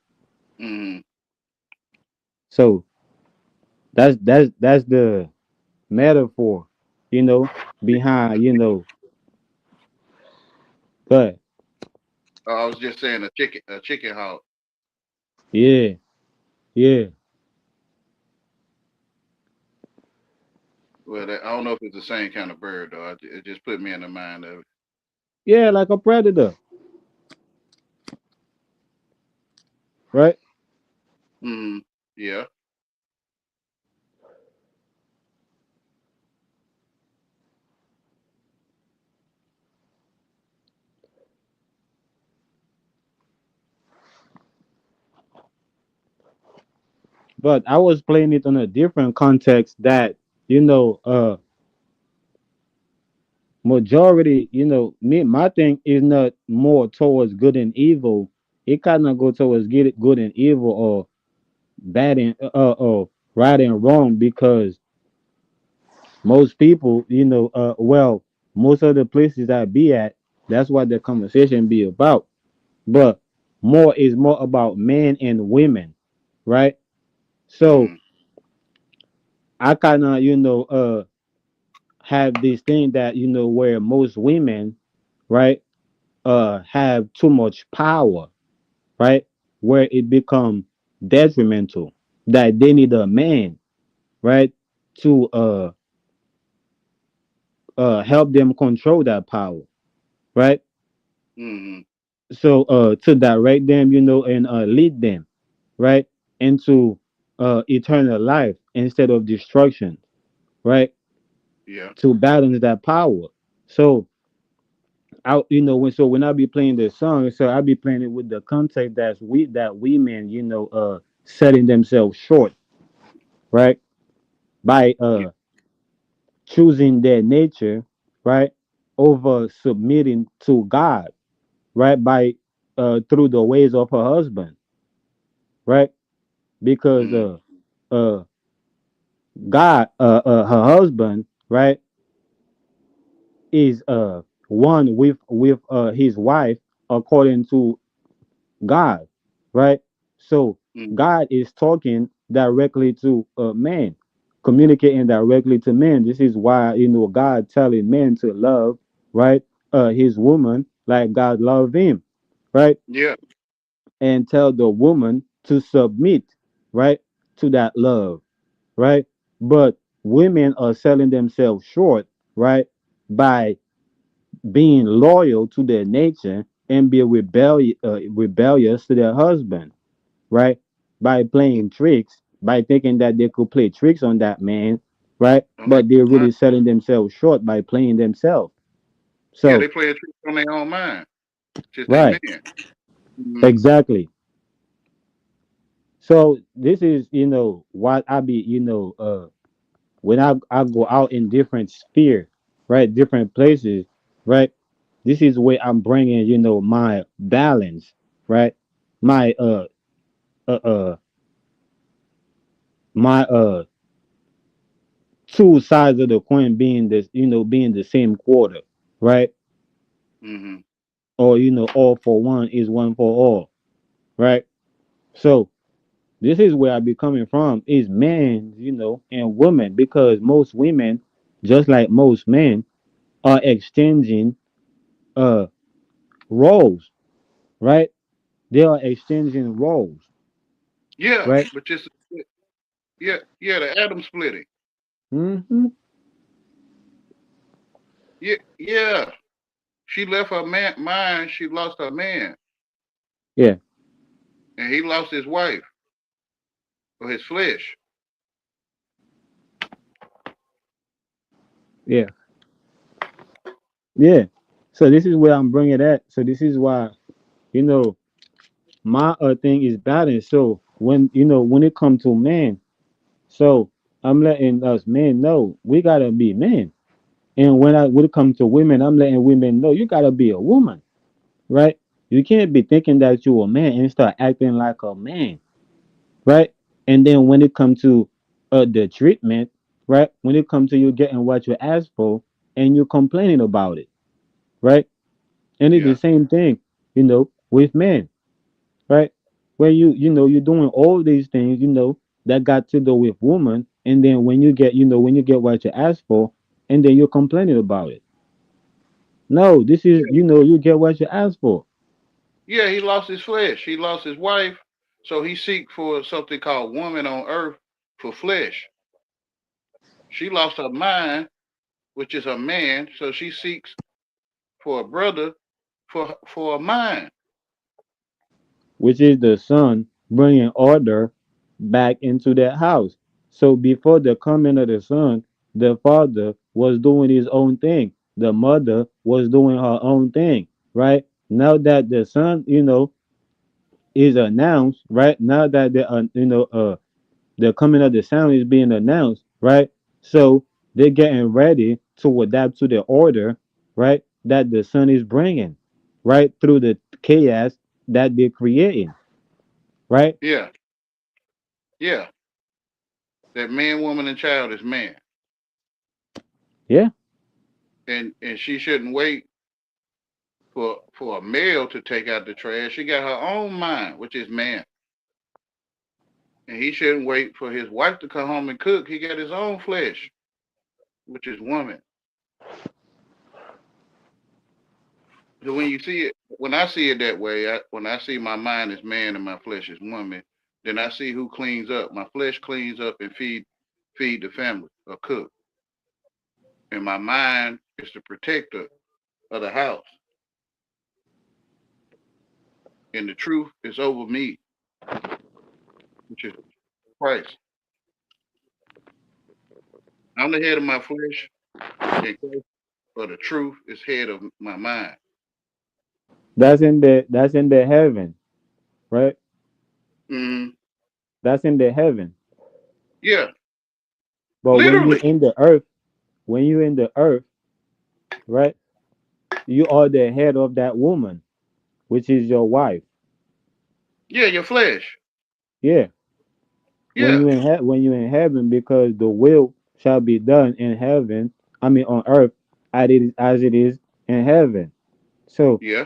Mm-hmm. So that's the metaphor, you know, behind, but Oh, I was just saying a chicken hawk. yeah, yeah, Well, I don't know if it's the same kind of bird though. It just put me in the mind of it. yeah, like a predator, right? Mm-hmm. Yeah. But I was playing it on a different context that, you know, uh majority, me, my thing is not more towards good and evil. It kind of go towards get it good and evil, or bad and or right and wrong, because most people, well, most of the places I be at, that's what the conversation be about. But more is more about men and women, right? So Mm-hmm. I kind of, have this thing that, where most women, right, have too much power, right? Where it become detrimental, that they need a man, right, to help them control that power, right? Mm-hmm. So to direct them, and lead them, right, into eternal life instead of destruction, right? Yeah. To balance that power. So I, when I be playing this song, so I be playing it with the context that women, setting themselves short, right, by Yeah. choosing their nature, right, over submitting to God, right, by through the ways of her husband, right, because Mm-hmm. uh God, her husband, right, is one with his wife according to God, right? So Mm-hmm. God is talking directly to man, communicating directly to man. This is why, God telling men to love, right, his woman like God loved him, right, Yeah. and tell the woman to submit, right, to that love, right. But women are selling themselves short, right, by being loyal to their nature and be rebellious to their husband, right? By playing tricks, by thinking that they could play tricks on that man, right? On their But they're mind. really selling themselves short by playing themselves. Yeah, So, they play a trick on their own mind. Just they right, man. Mm-hmm. exactly. So this is, what I be, when I go out in different sphere, right, different places, right. This is where I'm bringing, my balance, right, my uh uh my two sides of the coin being this, being the same quarter, right? Mm-hmm. or all for one is one for all, right? So this is where I be coming from is men, and women, because most women, just like most men, are exchanging uh roles, right? They are exchanging roles, Yeah, right? but just yeah, the atom splitting. Hmm. Yeah, yeah. She left her mind. She lost her man, Yeah, and he lost his wife or his flesh. yeah, yeah. So this is where I'm bringing it at. So this is why you know my thing is balance. So when it comes to men, so I'm letting us men know we gotta be men. And when it comes to women, I'm letting women know you gotta be a woman, right? You can't be thinking that you're a man and start acting like a man, right? And then when it comes to the treatment, right? When it comes to you getting what you asked for and you complaining about it, right? And it's the Yeah, same thing, with men, right? Where you're doing all these things, that got to do with woman, and then when you get what you asked for, and then you're complaining about it. No, this is you get what you asked for. yeah. He lost his flesh. He lost his wife, so he seek for something called woman on earth for flesh. She lost her mind, which is her man, so she seeks for a brother for a mind. Which is the son bringing order back into that house. So before the coming of the son, the father was doing his own thing. The mother was doing her own thing, right? Now that the son, is announced, right? Now that the coming of the son is being announced, right? So they're getting ready to adapt to the order, right? That the son is bringing, right? Through the chaos that they're creating, right? Yeah, yeah. That man, woman, and child is man, Yeah. and she shouldn't wait for a male to take out the trash. She got her own mind, which is man, and he shouldn't wait for his wife to come home and cook. He got his own flesh, which is woman. So when you see it, when I see it that way, when I see my mind is man and my flesh is woman, then I see who cleans up. My flesh cleans up and feed the family or cook, and my mind is the protector of the house, and the truth is over me, which is Christ. I'm the head of my flesh, and Christ, but the truth is head of my mind. That's in the heaven, right? Mm, That's in the heaven. yeah, But when you literally. in the earth, right, you are the head of that woman, which is your wife. Yeah, your flesh. Yeah. When Yeah, you in heaven, because the will shall be done in heaven. I mean on earth, as it is in heaven. So yeah,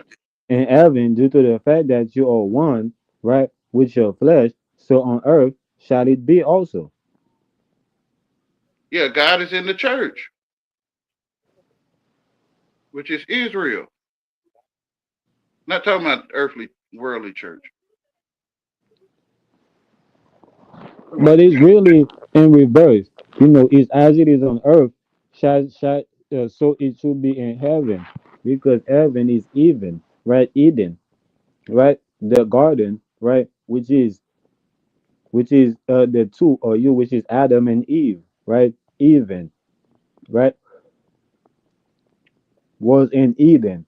in heaven, due to the fact that you are one, right, with your flesh, so on earth shall it be also. yeah. God is in the church, which is Israel. Not talking about earthly, worldly church. Talking about But the it's church. really in reverse. It's as it is on earth, so it should be in heaven, because heaven is even, right? Eden, right? The garden, right? Which is the two or you, which is Adam and Eve, right? Even, right? Was in Eden,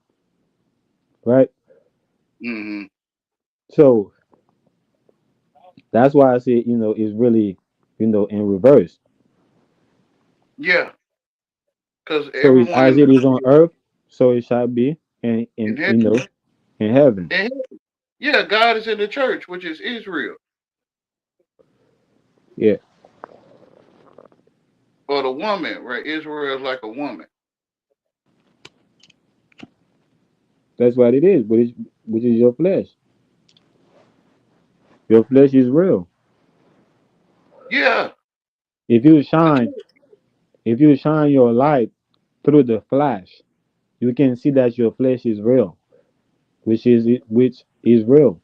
right? Mm-hmm. So that's why I say, it's really, in reverse. Yeah, because So it's everyone as in it is on earth, so it shall be in in in heaven, you know in heaven. in yeah, God is in the church, which is Israel, Yeah. or the woman, right? Israel is like a woman. That's what it is. Which is your flesh. Your flesh is real. Yeah, If you that's shine, it. if you shine your light through the flash, you can see that your flesh is real, which is real,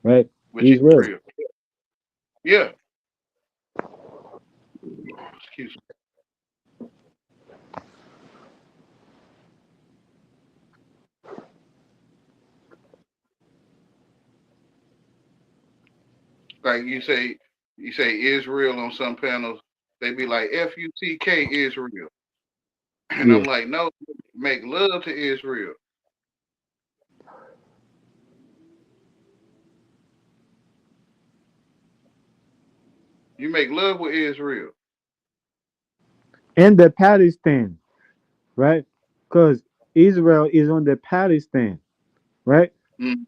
right? Which is Is real. real. Yeah. Excuse me. Like you say Israel on some panels, they be like FUTK Israel. And Yeah. I'm like, no, make love to Israel. You make love with Israel. And the Palestine, right? Because Israel is on the Palestine, right? Mm,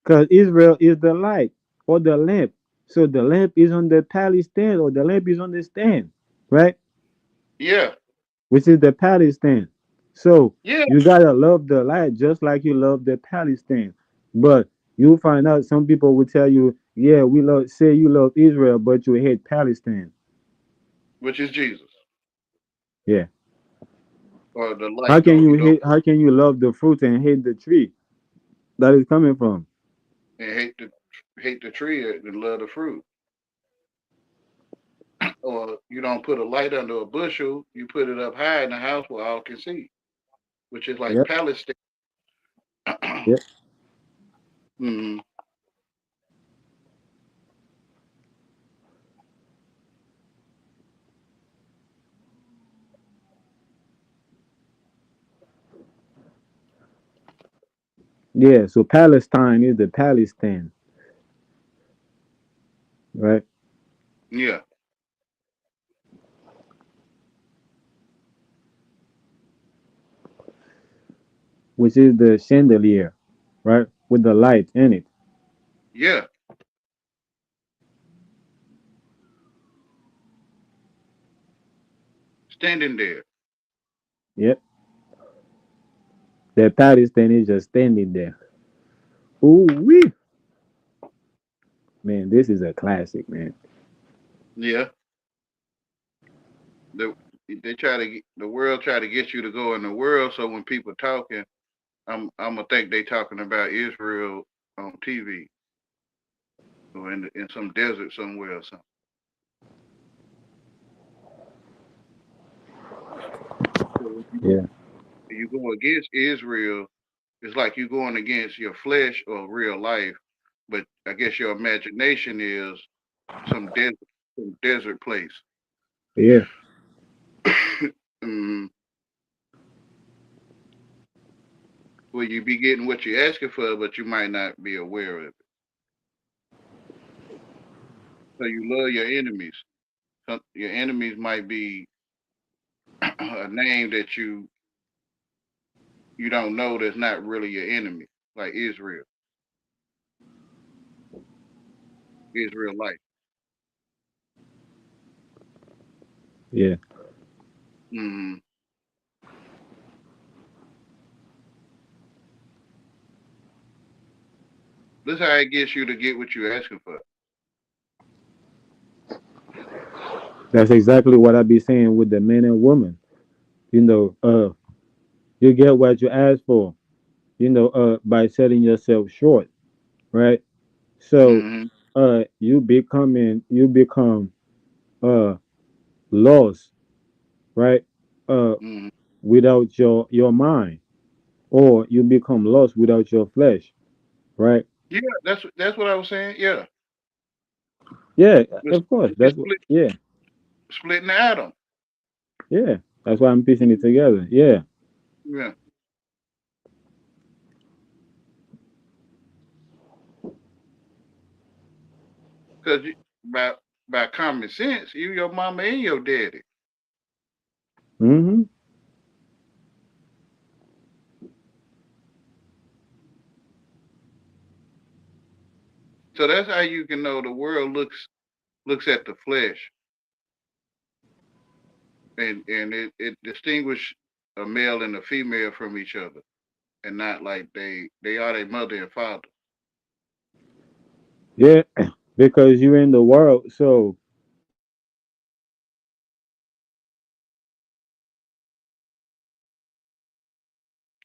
Because Israel is the light or the lamp. So the lamp is on the Palestine or the lamp is on the stand, right? yeah, Which is the Palestine. So yeah, you gotta love the light just like you love the Palestine. But you'll find out some people will tell you, yeah, we love say you love Israel, but you hate Palestine. which is Jesus Yeah. or the light. You don't How can you love the fruit and hate the tree that is coming from? and hate the tree and love the fruit. Or you don't put a light under a bushel. You put it up high in the house where all can see, which is like Yep. Palestine. Yep. mm, Yeah. So Palestine is the Palestine, right? yeah, Which is the chandelier, right? With the light in it. yeah, standing there. Yep. The Palestine is just standing there. Ooh wee. Man, this is a classic, man. Yeah, the, they try to the world try to get you to go in the world. So when people talking, I'm gonna think they talking about Israel on TV or in some desert somewhere or something. So when Yeah. you go against Israel, it's like you going against your flesh or real life. But I guess your imagination is some desert place. Yeah. mm, where you be getting what you're asking for, but you might not be aware of it. So you love your enemies. Your enemies might be a name that you don't know that's not really your enemy, like Israel, Israelite. Yeah. Mm-hmm. This how it gets you to get what you're asking for. That's exactly what I be saying with the men and women. You know, you get what you ask for, by selling yourself short, right? So Mm-hmm. you become uh lost, right? Uh Mm-hmm. without your mind, or you become lost without your flesh, right? Yeah, that's what I was saying. Yeah, Yeah, it's, of course. it's Yeah, splitting the atom. yeah. That's why I'm piecing it together. Yeah. Yeah, because by by common sense, you your mama and your daddy. Mm-hmm. So that's how you can know the world looks at the flesh and it distinguish a male and a female from each other. and not like they are their mother and father. Yeah, because you're in the world. So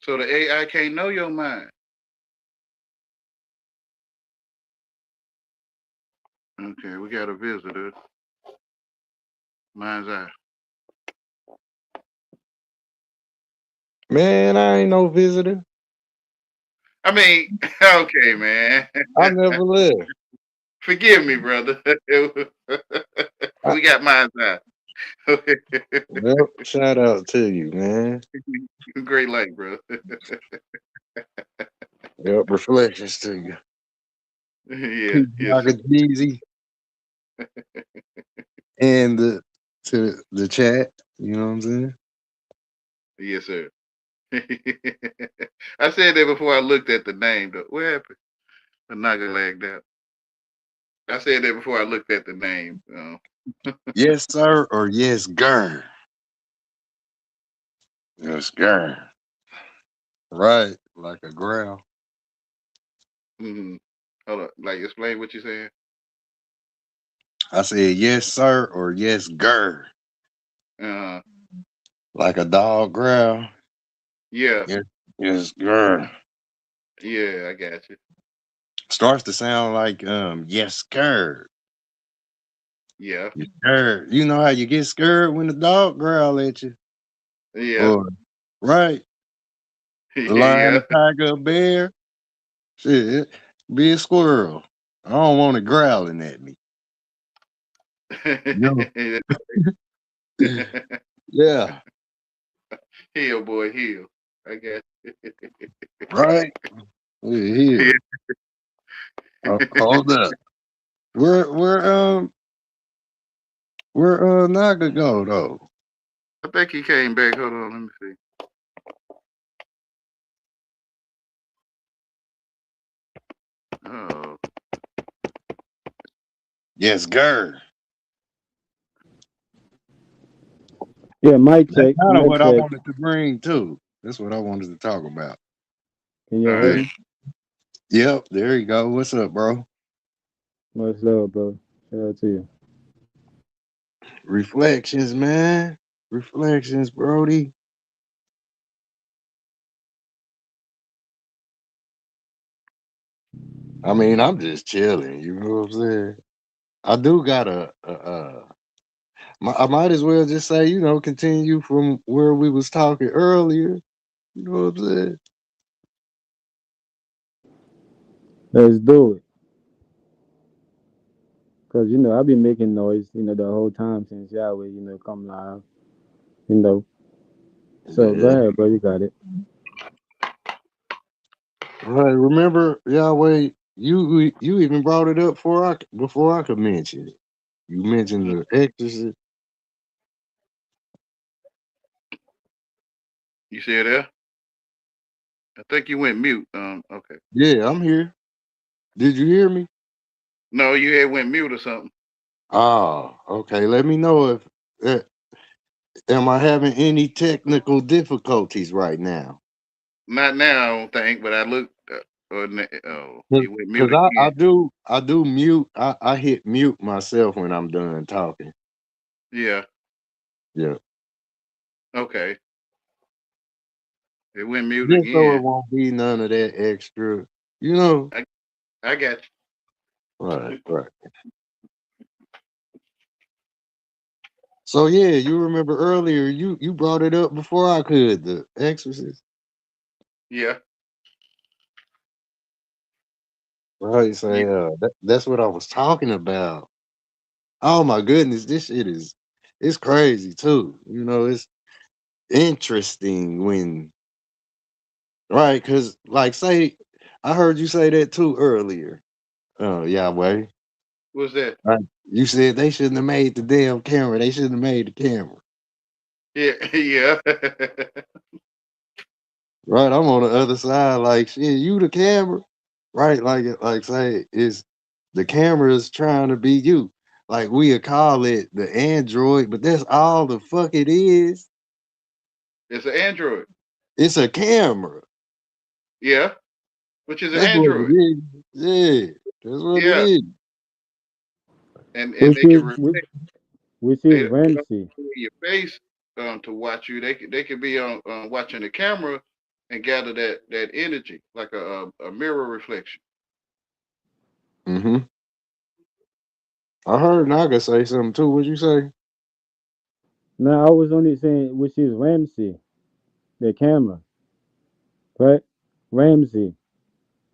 So the AI can't know your mind. Okay, we got a visitor. Mine's eye. Man, I ain't no visitor. I mean, okay, man. I never left. Forgive me, brother. I, We got mine's eye. yep, shout out to you, man. Great light, bro. Yep, reflections to you. Yeah, Peace, yes, sir. Dr. Jeezy, and to the chat. You know what I'm saying? Yes, sir. I said that before I looked at the name, though. What happened? I'm not gonna lag that. I said that before I looked at the name. Yes, sir, or yes, girl. Yes, girl. Right, like a growl. Mhm. Hold on. Like, explain what you're saying. I said yes, sir, or yes, girl. Uh, Like a dog growl. yeah, Yes, yes, girl. yeah, I got you. Starts to sound like yes, scared. Yeah, You scared. You know how you get scared when the dog growl at you, yeah, or right? A lion, yeah. a tiger, a bear. Shit, be a squirrel. I don't want it growling at me. No. Yeah, Heal, boy, heal. I got right. you. Yeah. Hold up. Where where Naga go though? I think he came back. Hold on, let me see. Oh, Yes, girl. yeah, mic That's check, kind of mic what I check. wanted to bring too. That's what I wanted to talk about. Can all y'all hear Hey, right. me? yep, there you go. What's up, bro? Much love, bro. Shout out to you. Reflections, man. Reflections, Brody. I mean, I'm just chilling. You know what I'm saying? I do got I might as well just say, continue from where we was talking earlier. You know what I'm saying? Let's do it. Cause I've been making noise, the whole time since Yahweh, come live, you know. So go Yeah. ahead, bro. You got it. Right. Remember, Yahweh, you even brought it up before I could mention it. You mentioned the exorcist. You see there? I think you went mute. Okay. Yeah, I'm here. Did you hear me? No, you had went mute or something. Oh, okay. Let me know if uh, am I having any technical difficulties right now? Not now, I don't think. But I looked. Oh, you went mute Because again. I do mute. I hit mute myself when I'm done talking. Yeah. Yeah. Okay. It went mute Just so again. it won't be none of that extra. You know. I I got Right, right. So yeah, you remember earlier you brought it up before I could, the exorcist. you. Yeah. Right, You, say that's what I was talking about. Oh my goodness, this shit it's crazy too. It's interesting when right, because like say I heard you say that too earlier. Oh Yahweh. what's that? Right. You said they shouldn't have made the damn camera. They shouldn't have made the camera. Yeah. Yeah. Right. I'm on the other side, like shit, you the camera. Right. Like say it's the camera is trying to be you. Like we call it the Android, but that's all the fuck it is. It's an Android. It's a camera. Yeah, which is an That's what it android. is. Yeah, that's what it Yeah, is. and which they can is reflect. which is They don't Ramsey. see your face to watch you. They could be on watching the camera and gather that energy like a mirror reflection. Hmm. I heard Naga say something too. What'd you say? Now I was only saying which is Ramsey, the camera, right? Ramsey,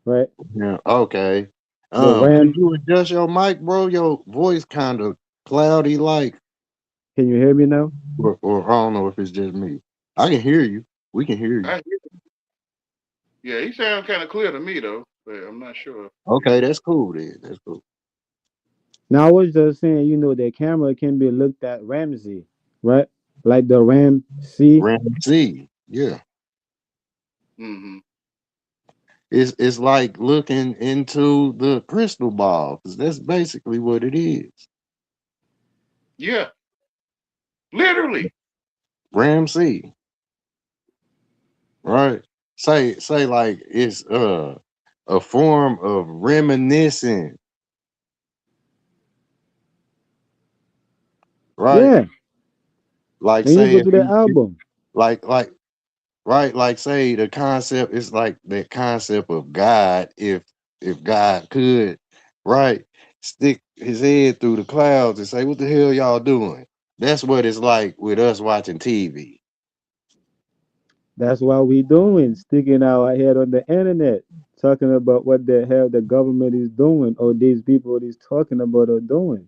right? Yeah. Okay. The Could Ram. you adjust your mic, bro? Your voice kind of cloudy, like, Can you hear me now? or I don't know if it's just me. I can hear you. We can hear you. I hear. Yeah, he sounds kind of clear to me though, but I'm not sure. Okay, that's cool then. That's cool. Now I was just saying, the camera can be looked at Ramsey, right? Like the Ram C. Ramsey. Yeah. Hmm. It's like looking into the crystal ball, 'cause that's basically what it is. Yeah, literally. Ramsey, right? Say like it's a form of reminiscing, right? Yeah. Like And you say go if to the you album. like right, like say the concept is like that concept of God, if God could, right, stick his head through the clouds and say, "What the hell y'all doing?" That's what it's like with us watching TV. That's what we doing, sticking our head on the internet, talking about what the hell the government is doing or these people is talking about are doing.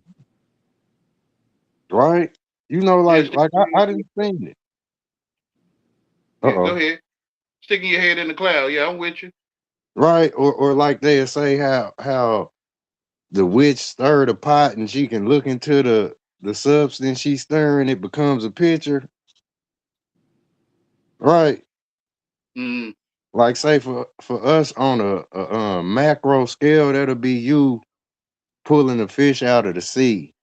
Right? You know, Yeah, like I didn't think it. yeah. Go Uh-oh. ahead. Sticking your head in the cloud. Yeah, I'm with you. Right? Or like they say how the witch stirred a pot and she can look into the substance she's stirring, it becomes a picture. Right. Mm, Like say for us on a macro scale, that'll be you pulling a fish out of the sea.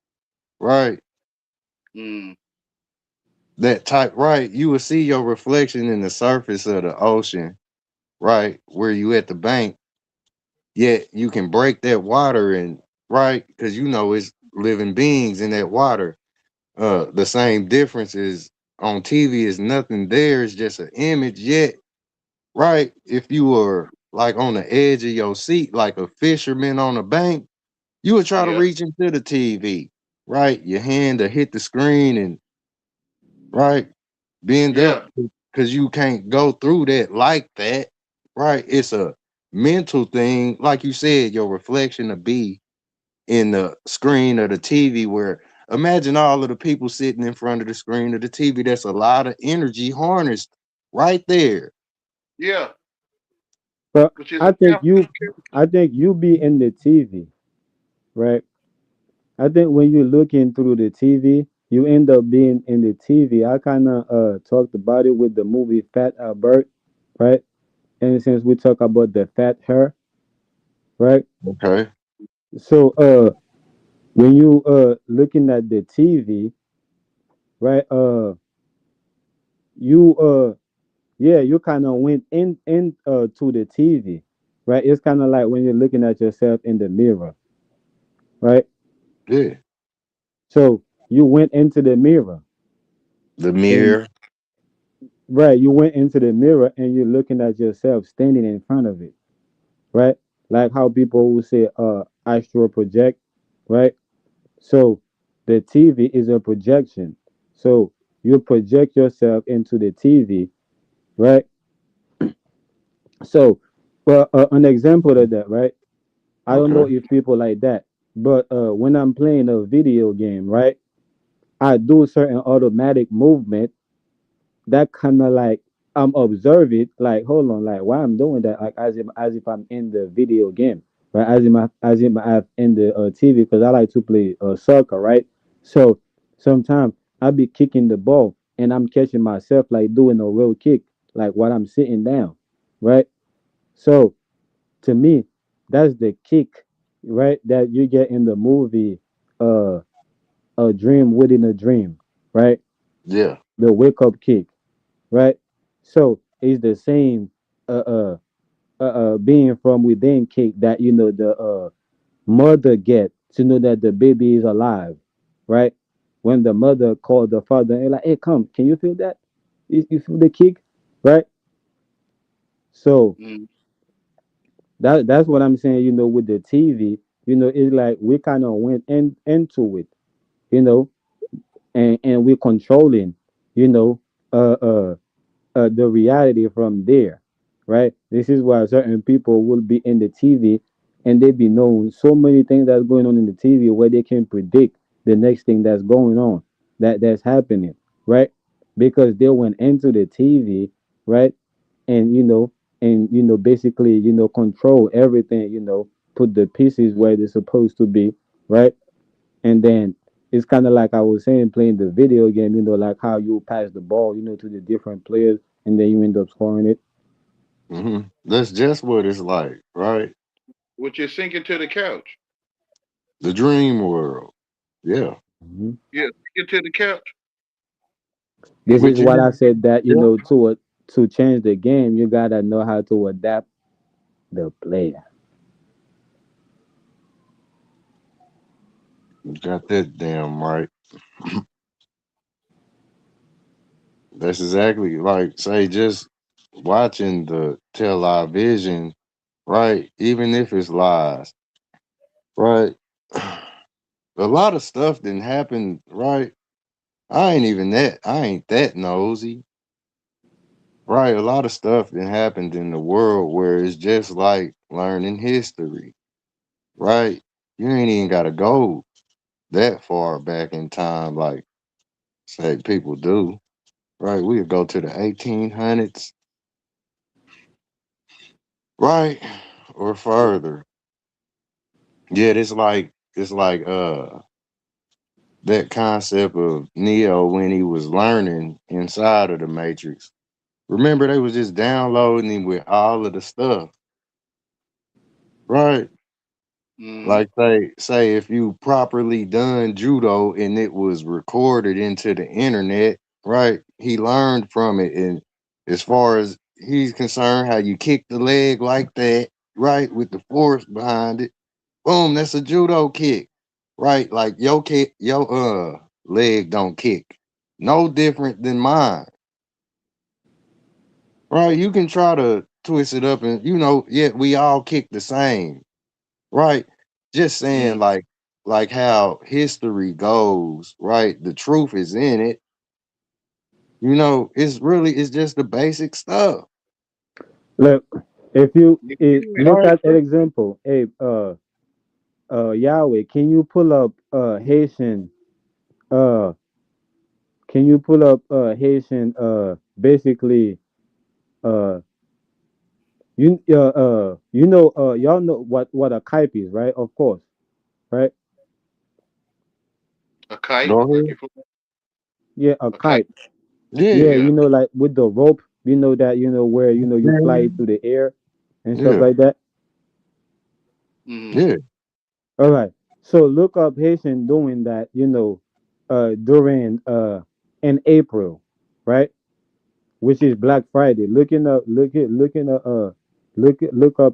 Right. mm. That type, right? You will see your reflection in the surface of the ocean, right? Where you at the bank. Yet you can break that water and right, because you know it's living beings in that water. The same difference is on TV is nothing there, it's just an image. Yet, right, if you were like on the edge of your seat, like a fisherman on a bank, you would try to Yeah, reach into the TV, right? Your hand to hit the screen and right, bend up yeah, because you can't go through that like that, right? It's a mental thing, like you said, your reflection to be in the screen of the TV. Where imagine all of the people sitting in front of the screen of the TV. That's a lot of energy harnessed right there. yeah. But Which is I a think camera. you I think you be in the TV, right? I think when you're looking through the TV, you end up being in the TV. I kind of talked about it with the movie Fat Albert, right? And since we talk about the fat hair, right? Okay. So when you looking at the TV, right? You yeah, you kind of went in to the TV, right? It's kind of like when you're looking at yourself in the mirror, right? Yeah. So you went into the mirror, The and mirror. right, you went into the mirror and you're looking at yourself standing in front of it, right? Like how people will say astral project, right? So the TV is a projection. So you project yourself into the TV, right? So, well, an example of that, right? I don't know Okay. if people like that, but when I'm playing a video game, right, I do certain automatic movement that kind of like I'm observing, like hold on, like why I'm doing that, like as if I'm in the video game, right? As if I'm in the TV because I like to play soccer, right? So sometimes I be kicking the ball and I'm catching myself like doing a real kick, like while I'm sitting down, right? So to me, that's the kick, right? That you get in the movie, a dream within a dream, right? Yeah. The wake up kick, right? So it's the same uh uh being from within kick that the mother get to know that the baby is alive, right? When the mother called the father and like, hey, come, can you feel that? You feel the kick, right? So Mm. that's what I'm saying. With the TV, it's like we kind of went into it, you know, and we're controlling, you know, uh, uh, the reality from there, right? This is why certain people will be in the TV and they be knowing so many things that's going on in the TV where they can predict the next thing that's going on, that's happening, right? Because they went into the TV, right? And basically, control everything, put the pieces where they're supposed to be, right? And then it's kind of like I was saying, playing the video game, like how you pass the ball, to the different players, and then you end up scoring it. That's just what it's like, right? Which is sinking to the couch. The dream world. Yeah. Mhm. Yeah, sinking to the couch. This is Which is what I said, that yeah, to change the game, you gotta know how to adapt the player. you got that damn right. That's exactly like say just watching the television, right? Even if it's lies, right? A lot of stuff didn't happen, right? I ain't that nosy. Right, a lot of stuff that happened in the world where it's just like learning history, right? You ain't even gotta go that far back in time, like say people do, right? We could go to the 1800s, right, or further. Yet it's like that concept of Neo when he was learning inside of the Matrix. Remember, they was just downloading him with all of the stuff, right? Mm. Like say if you properly done judo and it was recorded into the internet, right? He learned from it, and as far as he's concerned, how you kick the leg like that, right, with the force behind it, boom, that's a judo kick, right? Like your leg don't kick, no different than mine, right? You can try to twist it up, and yet we all kick the same. Right. Just Mm. saying like how history goes, right? The truth is in it. It's just the basic stuff. Look, if you You look Right. at an example, hey, Yahweh, uh, can you pull up Haitian, basically, uh, y'all know what a kype is, right? Of course, right? a kite, Go like ahead. you fly Yeah, a a kite. kype. Yeah, Yeah. Yeah. like with the rope, that where you fly Yeah. it through the air and stuff Yeah. like that. Mm. Yeah. All right. So look up Haitian doing that, during in April, right? Which is Black Friday. Look up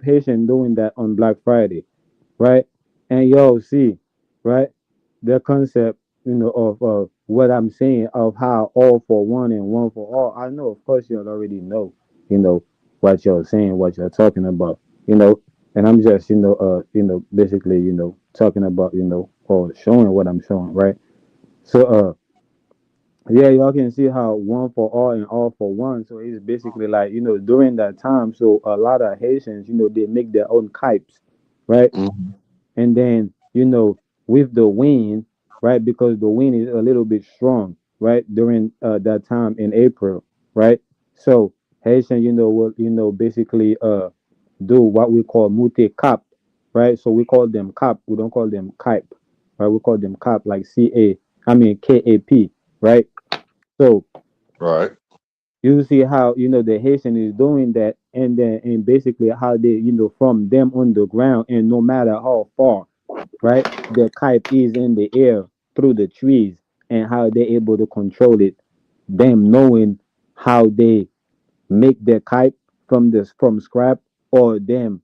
Haitian doing that on Black Friday, right? And y'all see, right, the concept, of what I'm saying, of how all for one and one for all. I know, of course, you already know, what you're saying, what you're talking about, you know, and I'm just, basically, talking about, or showing what I'm showing, right? So, yeah, y'all can see how one for all and all for one. So it's basically like, during that time. So a lot of Haitians, they make their own kites, right? Mhm. And then with the wind, right, because the wind is a little bit strong, right, during that time in April, right? So Haitian, will basically do what we call mute cap, right? So we call them cap, we don't call them kipe, right? We call them cap, like KAP, right? So Right. you see how the Haitian is doing that, and then and basically how they, from them on the ground, and no matter how far, right? The kite is in the air through the trees, and how they're able to control it. Them knowing how they make their kite from scrap, or them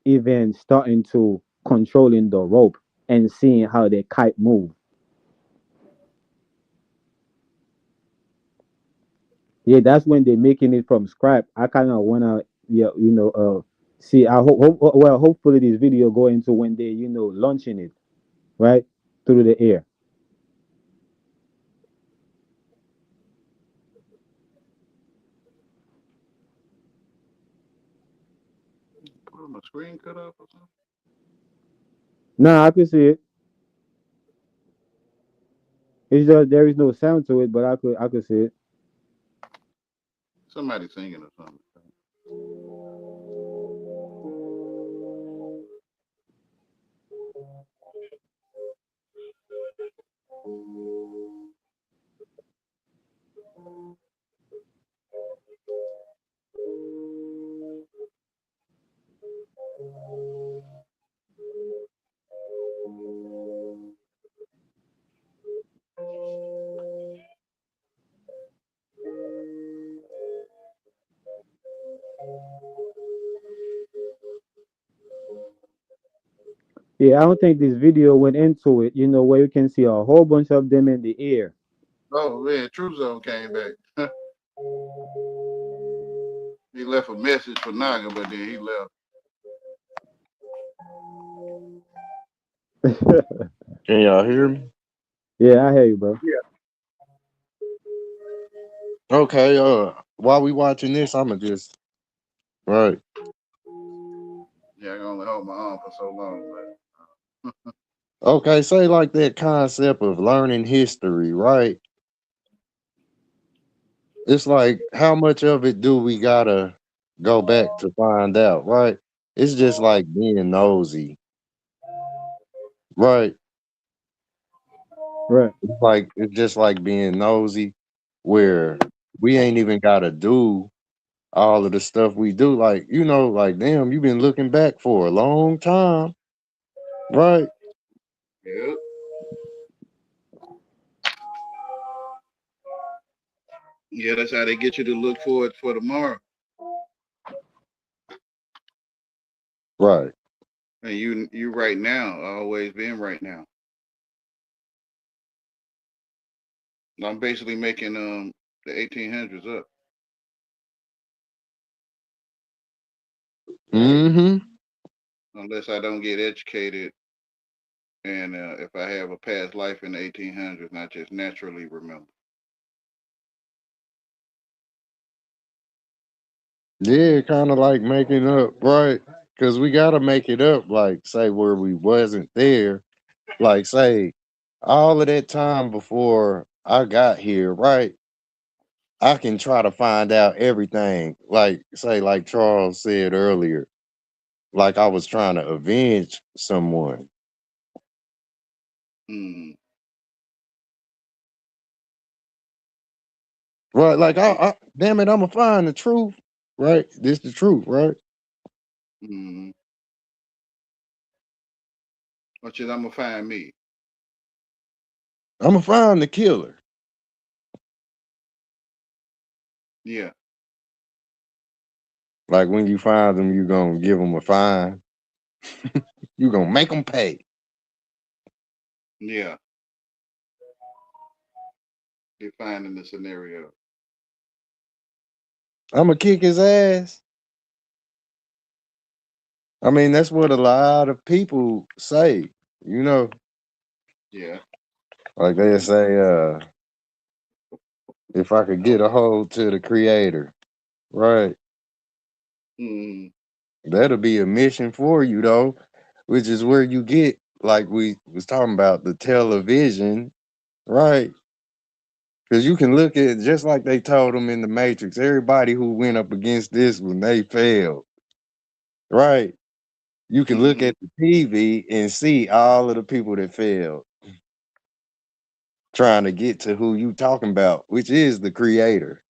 even starting to controlling the rope and seeing how the kite move. Yeah, that's when they're making it from scrap. I kind of wanna, yeah, see. I well, hopefully this video go into when they, launching it right through the air. What, my screen cut off or something? Nah, I could see it. It's just there is no sound to it, but I could see it. Somebody singing or something. Yeah, I don't think this video went into it. Where you can see a whole bunch of them in the air. Oh man, True Zone came back. He left a message for Naga, but then he left. Can y'all hear me? Yeah, I hear you, bro. Yeah. Okay, while we watching this, I'ma just right. Yeah, I can only hold my arm for so long, but Okay, say like that concept of learning history, right? It's like how much of it do we gotta go back to find out, right? It's just like being nosy, right? Right, It's just like being nosy, where we ain't even gotta do all of the stuff we do. Like, like damn, you've been looking back for a long time, right? yeah, yeah, that's how they get you to look forward for tomorrow. Right. And you right now, always been right now. I'm basically making the 1800s up, Mm-hmm. unless I don't get educated and if I have a past life in the 1800s, not just naturally remember. Yeah, kind of like making up, right? Because we gotta make it up, like say where we wasn't there. Like say all of that time before I got here, right? I can try to find out everything. Like say, like Charles said earlier, like I was trying to avenge someone. Mm, Right, like I damn it, I'ma find the truth. Right? This the truth, right? mm. Which is I'm gonna find me. I'ma find the killer. Yeah, Like when you find them, you gonna give them a fine. You gonna make them pay. yeah. Defining the scenario. I'ma kick his ass. I mean, that's what a lot of people say, you know. Yeah. Like they say, if I could get a hold to the creator, right? Mm, That'll be a mission for you though, which is where you get like we was talking about the television, right? Because you can look at just like they told them in the Matrix, everybody who went up against this one, they failed, right? You can look mm-hmm. at the TV and see all of the people that failed trying to get to who you talking about, which is the creator.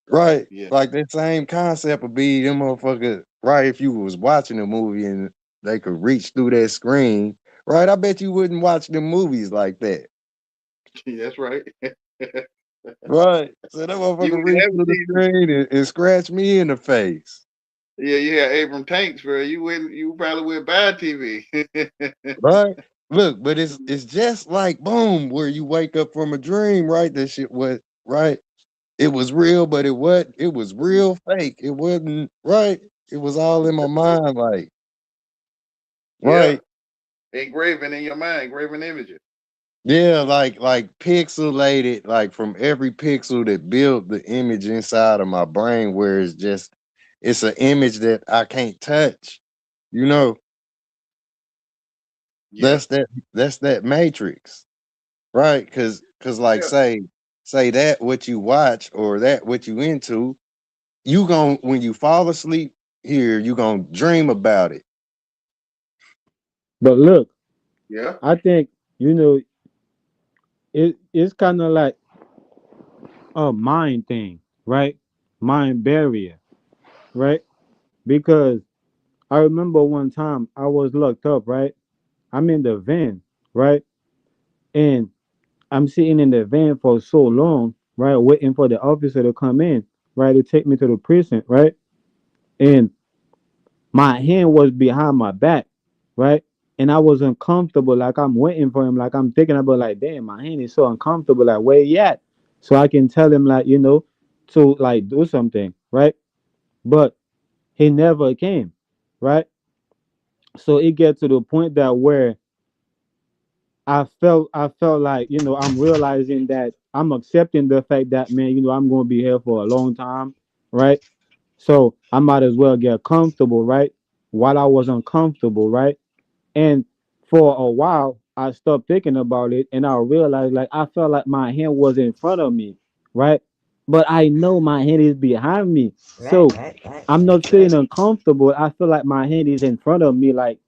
Right. Yeah. Like that same concept would be them motherfuckers, right? If you was watching a movie and they could reach through that screen, right? I bet you wouldn't watch them movies like that. That's right. Right. So that You motherfucker would reach have through the TV. screen and scratch me in the face. Yeah, you had Abram Tanks, bro. You probably went buy a TV. Right? Look, but it's just like boom, where you wake up from a dream, right? That shit was right. It was real, but it was real fake. It wasn't right. It was all in my mind, like Yeah, right. engraving in your mind, engraving images. Yeah, like pixelated, like from every pixel that built the image inside of my brain, where it's an image that I can't touch. You know, Yeah, that's that matrix, right? Cause like yeah, say that what you watch or that what you into, you gon' when you fall asleep here, you gonna dream about it. But look, yeah, I think it's kind of like a mind thing, right? Mind barrier, right? Because I remember one time I was locked up, right? I'm in the van, right? And I'm sitting in the van for so long, right? Waiting for the officer to come in, right? To take me to the precinct, right? And my hand was behind my back, right? And I was uncomfortable, like I'm waiting for him, like I'm thinking about, like, damn, my hand is so uncomfortable, like, where he at? So I can tell him, like, to like do something, right? But he never came, right? So it gets to the point that where I felt like, I'm realizing that I'm accepting the fact that, man, I'm gonna be here for a long time, right? So I might as well get comfortable, right? While I was uncomfortable, right? And for a while, I stopped thinking about it, and I realized, like, I felt like my hand was in front of me, right? But I know my hand is behind me. So I'm not feeling uncomfortable. I feel like my hand is in front of me, like,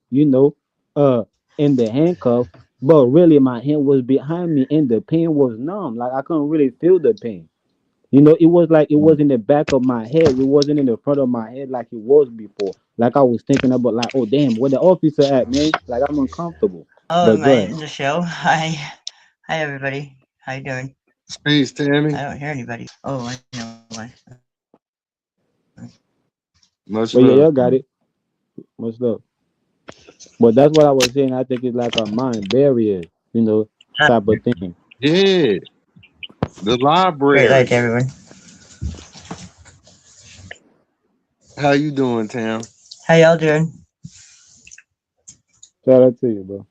uh, in the handcuff. But really, my hand was behind me, and the pain was numb. Like, I couldn't really feel the pain. It was like it was in the back of my head. It wasn't in the front of my head like it was before. Like I was thinking about, like, oh damn, where the officer at, man? Like I'm uncomfortable. Oh, But am go I ahead. in the show? Hi everybody. How you doing? Peace, Tammy. I don't hear anybody. Oh, I know why. Much But yeah, love. y'all got it. What's up? But that's what I was saying. I think it's like a mind barrier, type of thing. Yeah, the Great light to library. everyone. How you doing, Tam? How y'all doing? Shout out to you, bro.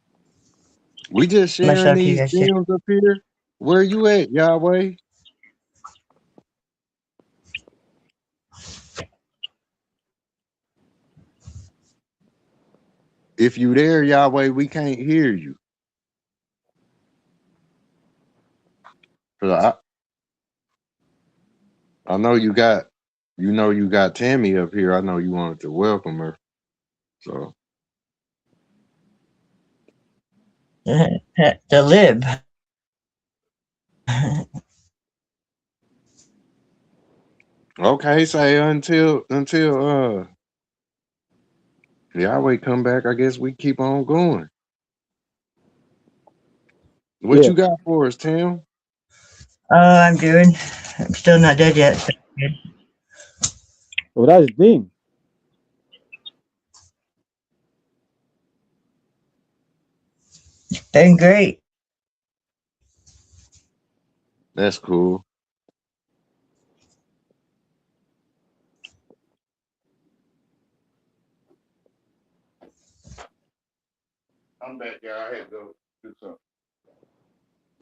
We just Much sharing love to you these guys too. gems up here. Where you at, Yahweh? If you there, Yahweh, we can't hear you. 'Cause I know you got Tammy up here. I know you wanted to welcome her. So The lib. okay, say until Yahweh come back, I guess we keep on going. What Yeah. you got for us, Tim? Oh, I'm doing. I'm still not dead yet. So good. Well, that's the thing. Doing great. That's cool. I'm back, y'all. I had to go do something.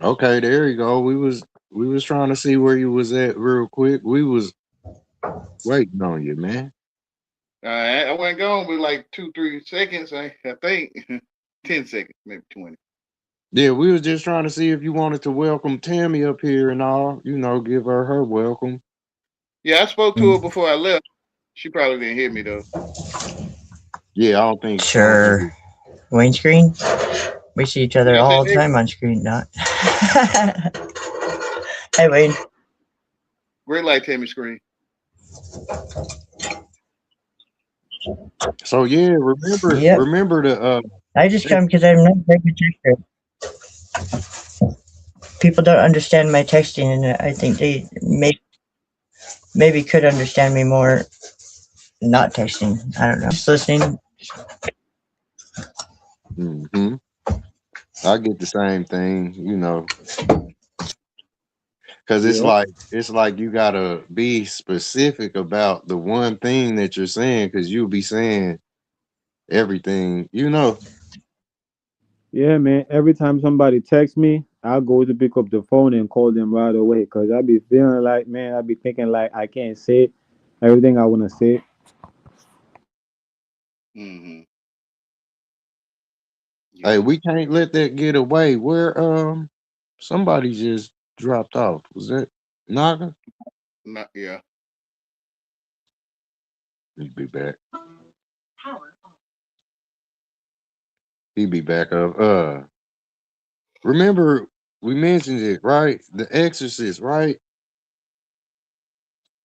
Okay, there you go. We was trying to see where you was at real quick. We was waiting on you, man. I went gone with like 2, 3 seconds. I think 10 seconds, maybe 20. Yeah, we was just trying to see if you wanted to welcome Tammy up here and all, give her welcome. Yeah, I spoke to her before I left. She probably didn't hear me though. Yeah, I don't think Sure. Wayne screen. We see each other Yeah, I said, all the hey, time on screen. Not. Hey Wayne. great light, Tammy screen. so yeah, remember Yep. remember the I just come because I'm not very good texter. People don't understand my texting, and I think they maybe could understand me more not texting. I don't know. Just listening. Hmm. I get the same thing, you know, because Yeah. it's like you gotta be specific about the one thing that you're saying, because you'll be saying everything, you know. Yeah, man. Every time somebody texts me, I'll go to pick up the phone and call them right away. Cause I be feeling like, man, I be thinking like I can't say everything I wanna say. Mm-hmm. Hey, Yeah. we can't let that get away. Where somebody just dropped off. Was that Naga? Not yeah. He'll be back. He'll be back up. Remember we mentioned it, right? The Exorcist, right?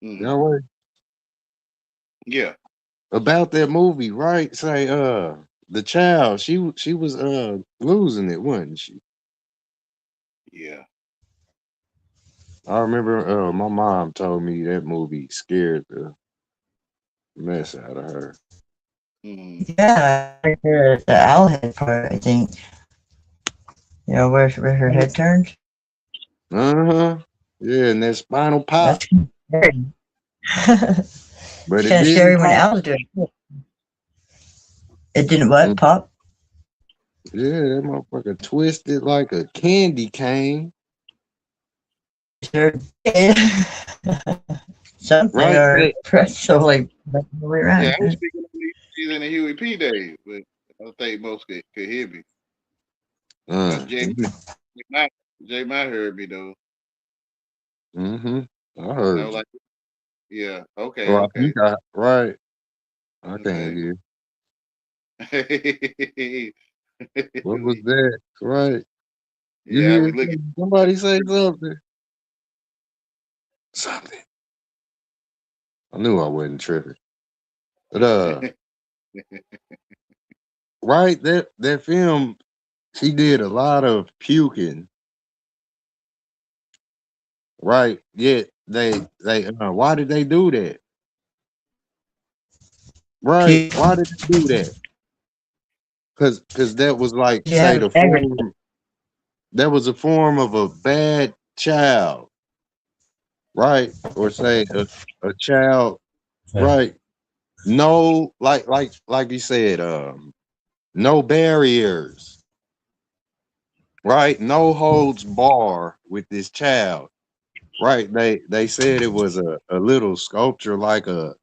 Mm-hmm. Y'all Yeah. about that movie, right? Say, the child, she was losing it, wasn't she? Yeah. I remember my mom told me that movie scared the mess out of her. Mm-hmm. Yeah, I like the owl head part. I think you know where her head turns. Uh-huh. Yeah, and that spinal pop. That's kind of scary. But It's it kind of didn't scary when pop. owls do it. It didn't what Mm, pop. yeah, that motherfucker twisted like a candy cane. Sure did. Something Right? or That, probably the way Yeah, around. I was speaking on these in the Huey P days, but I don't think most could hear me. But mm-hmm. J Matt heard me though. Mm-hmm. I And I heard was you. like, yeah, okay, Well, I okay, think I right. I can't okay. hear. What was that? Right. You Yeah, I hear was looking. somebody say something? Something. I knew I wasn't tripping. But right, that film, she did a lot of puking, right? Yet they why did they do that? Right? Puke. Why did they do that? Cause that was like You say have the integrity. form that was a form of a bad child, right? Or say a child, right? No, like you said, no barriers, right? No holds bar with this child, right? They said it was a little sculpture like a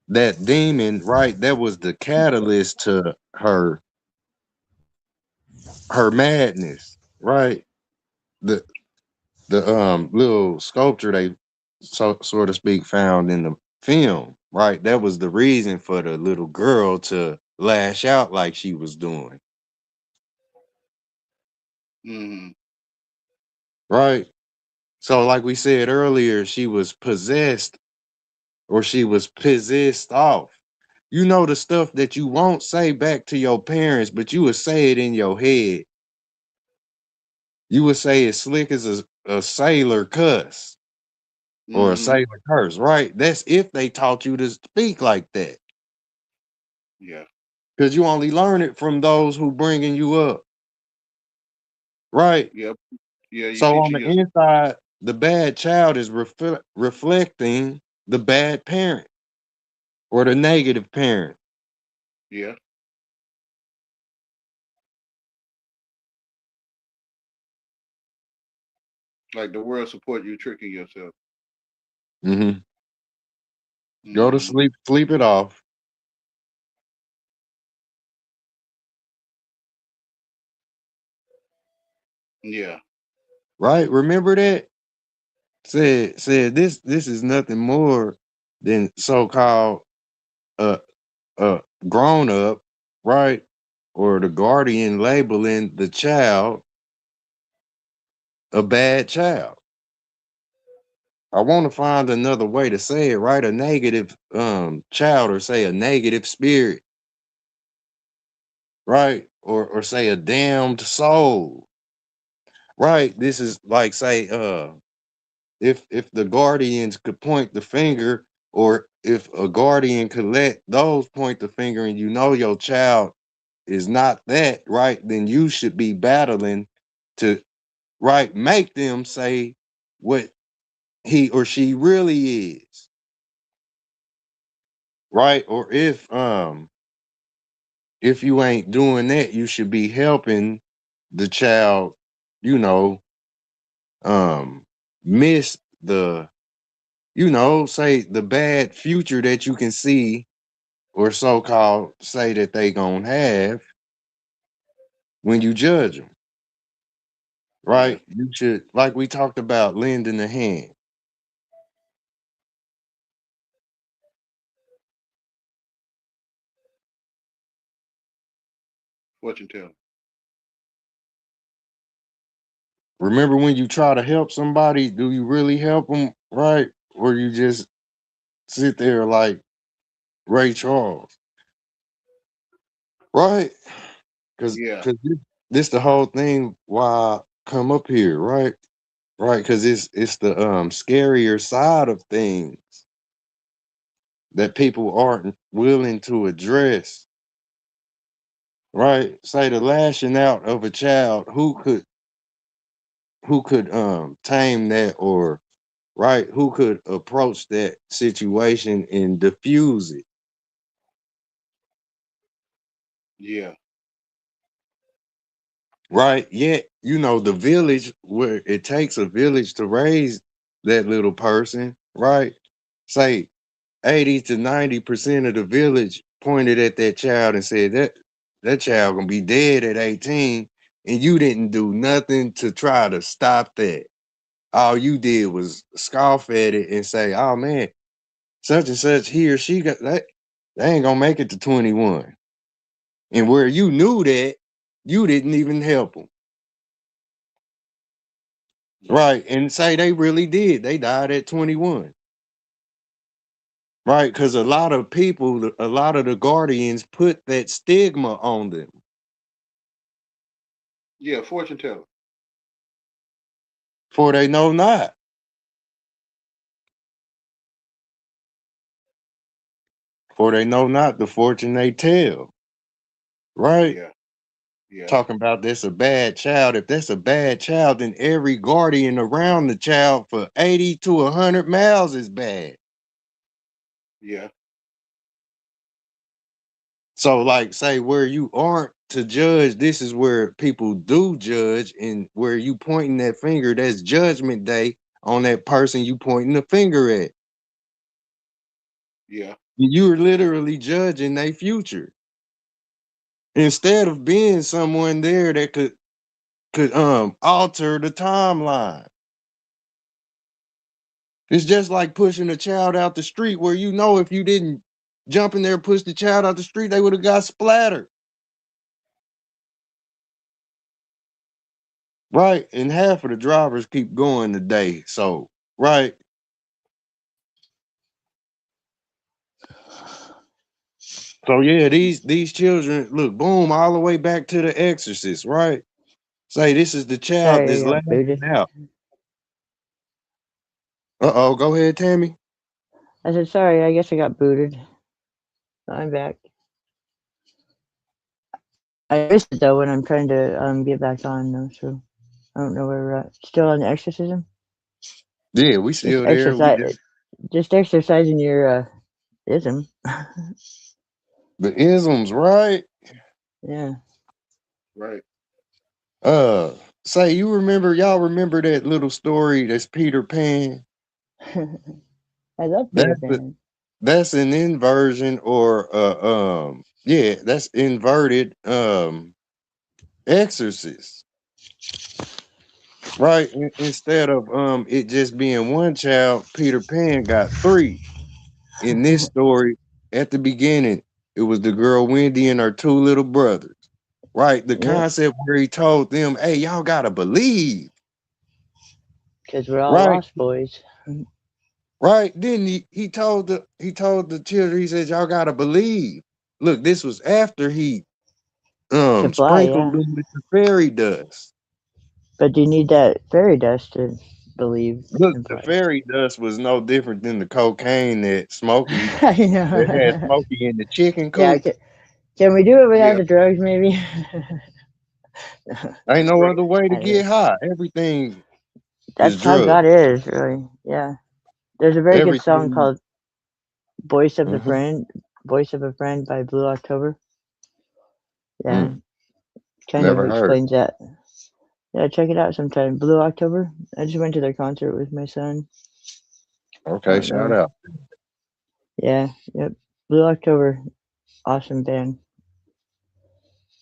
that demon, right? That was the catalyst to her madness, right? The little sculpture they so to speak found in the film, right? That was the reason for the little girl to lash out like she was doing, Mm-hmm. right? So, like we said earlier, she was possessed or she was possessed off. You know the stuff that you won't say back to your parents, but you would say it in your head. You would say as slick as a sailor cuss or a Mm-hmm. sailor curse, right? That's if they taught you to speak like that. Yeah. Because you only learn it from those who bringing you up, right? Yep. Yeah. You So on teaching the yourself. inside, the bad child is reflecting the bad parent or the negative parent. Yeah. Like the world support you tricking yourself. Hmm. Go to Mm-hmm. sleep, sleep it off, Yeah. right? Remember that said this is nothing more than so called a grown up, right? Or the guardian labeling the child a bad child. I want to find another way to say it, right? A negative child, or say a negative spirit, right? Or say a damned soul, right? This is like say if the guardians could point the finger or if a guardian could let those point the finger and you know your child is not that, right, then you should be battling to, right, make them say what he or she really is, right? Or if you ain't doing that, you should be helping the child, you know, um miss the, say the bad future that you can see or so-called say that they gonna have when you judge them, Yeah. right? You should, like we talked about, lending a hand. Fortune teller. Remember when you try to help somebody, do you really help them, right? Or you just sit there like Ray Charles, right? Because Yeah. this the whole thing why I come up here, right? Right, because it's the scarier side of things that people aren't willing to address. Right, say the lashing out of a child, who could tame that, or right, who could approach that situation and diffuse it. Yeah. Right, yet the village, where it takes a village to raise that little person, right, say 80 to 90% of the village pointed at that child and said that child gonna be dead at 18, and you didn't do nothing to try to stop that. All you did was scoff at it and say, "Oh man, such and such, he or she got that, they ain't gonna make it to 21." And where you knew that, you didn't even help them, Yeah. right? And say they really did. They died at 21, right? Because a lot of people, a lot of the guardians put that stigma on them. Yeah. Fortune teller. For they know not, for they know not the fortune they tell, right? Yeah. Yeah. Talking about that's a bad child. If that's a bad child, then every guardian around the child for 80 to 100 miles is bad. Yeah. So, like, say where you aren't to judge, this is where people do judge, and where you pointing that finger, that's judgment day on that person you pointing the finger at. Yeah. You're literally judging their future instead of being someone there that could alter the timeline. It's just like pushing a child out the street, where if you didn't jump in there and push the child out the street, they would have got splattered. Right. And half of the drivers keep going today. So, right. So yeah, these children, look, boom, all the way back to the exorcist, right? Say this is the child Sorry, that's I got lashing booted. out. Uh-oh, go ahead, Tammy. I said, sorry, I guess I got booted. I'm back. I missed it though when I'm trying to get back on though, so I don't know where we're at. Still on the exorcism? Yeah, we Just still there. We exercise, just just exercising your ism. the isms, right? Yeah. Right. Uh Say, y'all remember that little story that's Peter Pan? I love Peter That's the Pan. That's an inversion, or yeah, that's inverted exorcist, right? Instead of it just being one child, Peter Pan got three. In this story, at the beginning, it was the girl Wendy and her two little brothers. Right? The Yep, concept where he told them, "Hey, y'all gotta believe." because we're all Right? lost boys. Right? Then he told the children, he said, "Y'all gotta believe." Look, this was after he To fly, sprinkled yeah. them with the fairy dust. But do you need that fairy dust to? believe Look, in the fire. fairy dust was no different than the cocaine I that had know. Smokey in the chicken Yeah, coop. can we do it without Yeah. the drugs, maybe? Ain't no Right. other way to I mean, get high. Everything is that's how drug. God is, really. Yeah. There's a very good song Everything. called Voice of the Hmm. Friend, Voice of a Friend by Blue October. Yeah, Mm, kind of never heard. explains that. Yeah, check it out sometime. Blue October. I just went to their concert with my son. I Okay, don't shout know. out. Yeah, yep. Blue October, awesome band.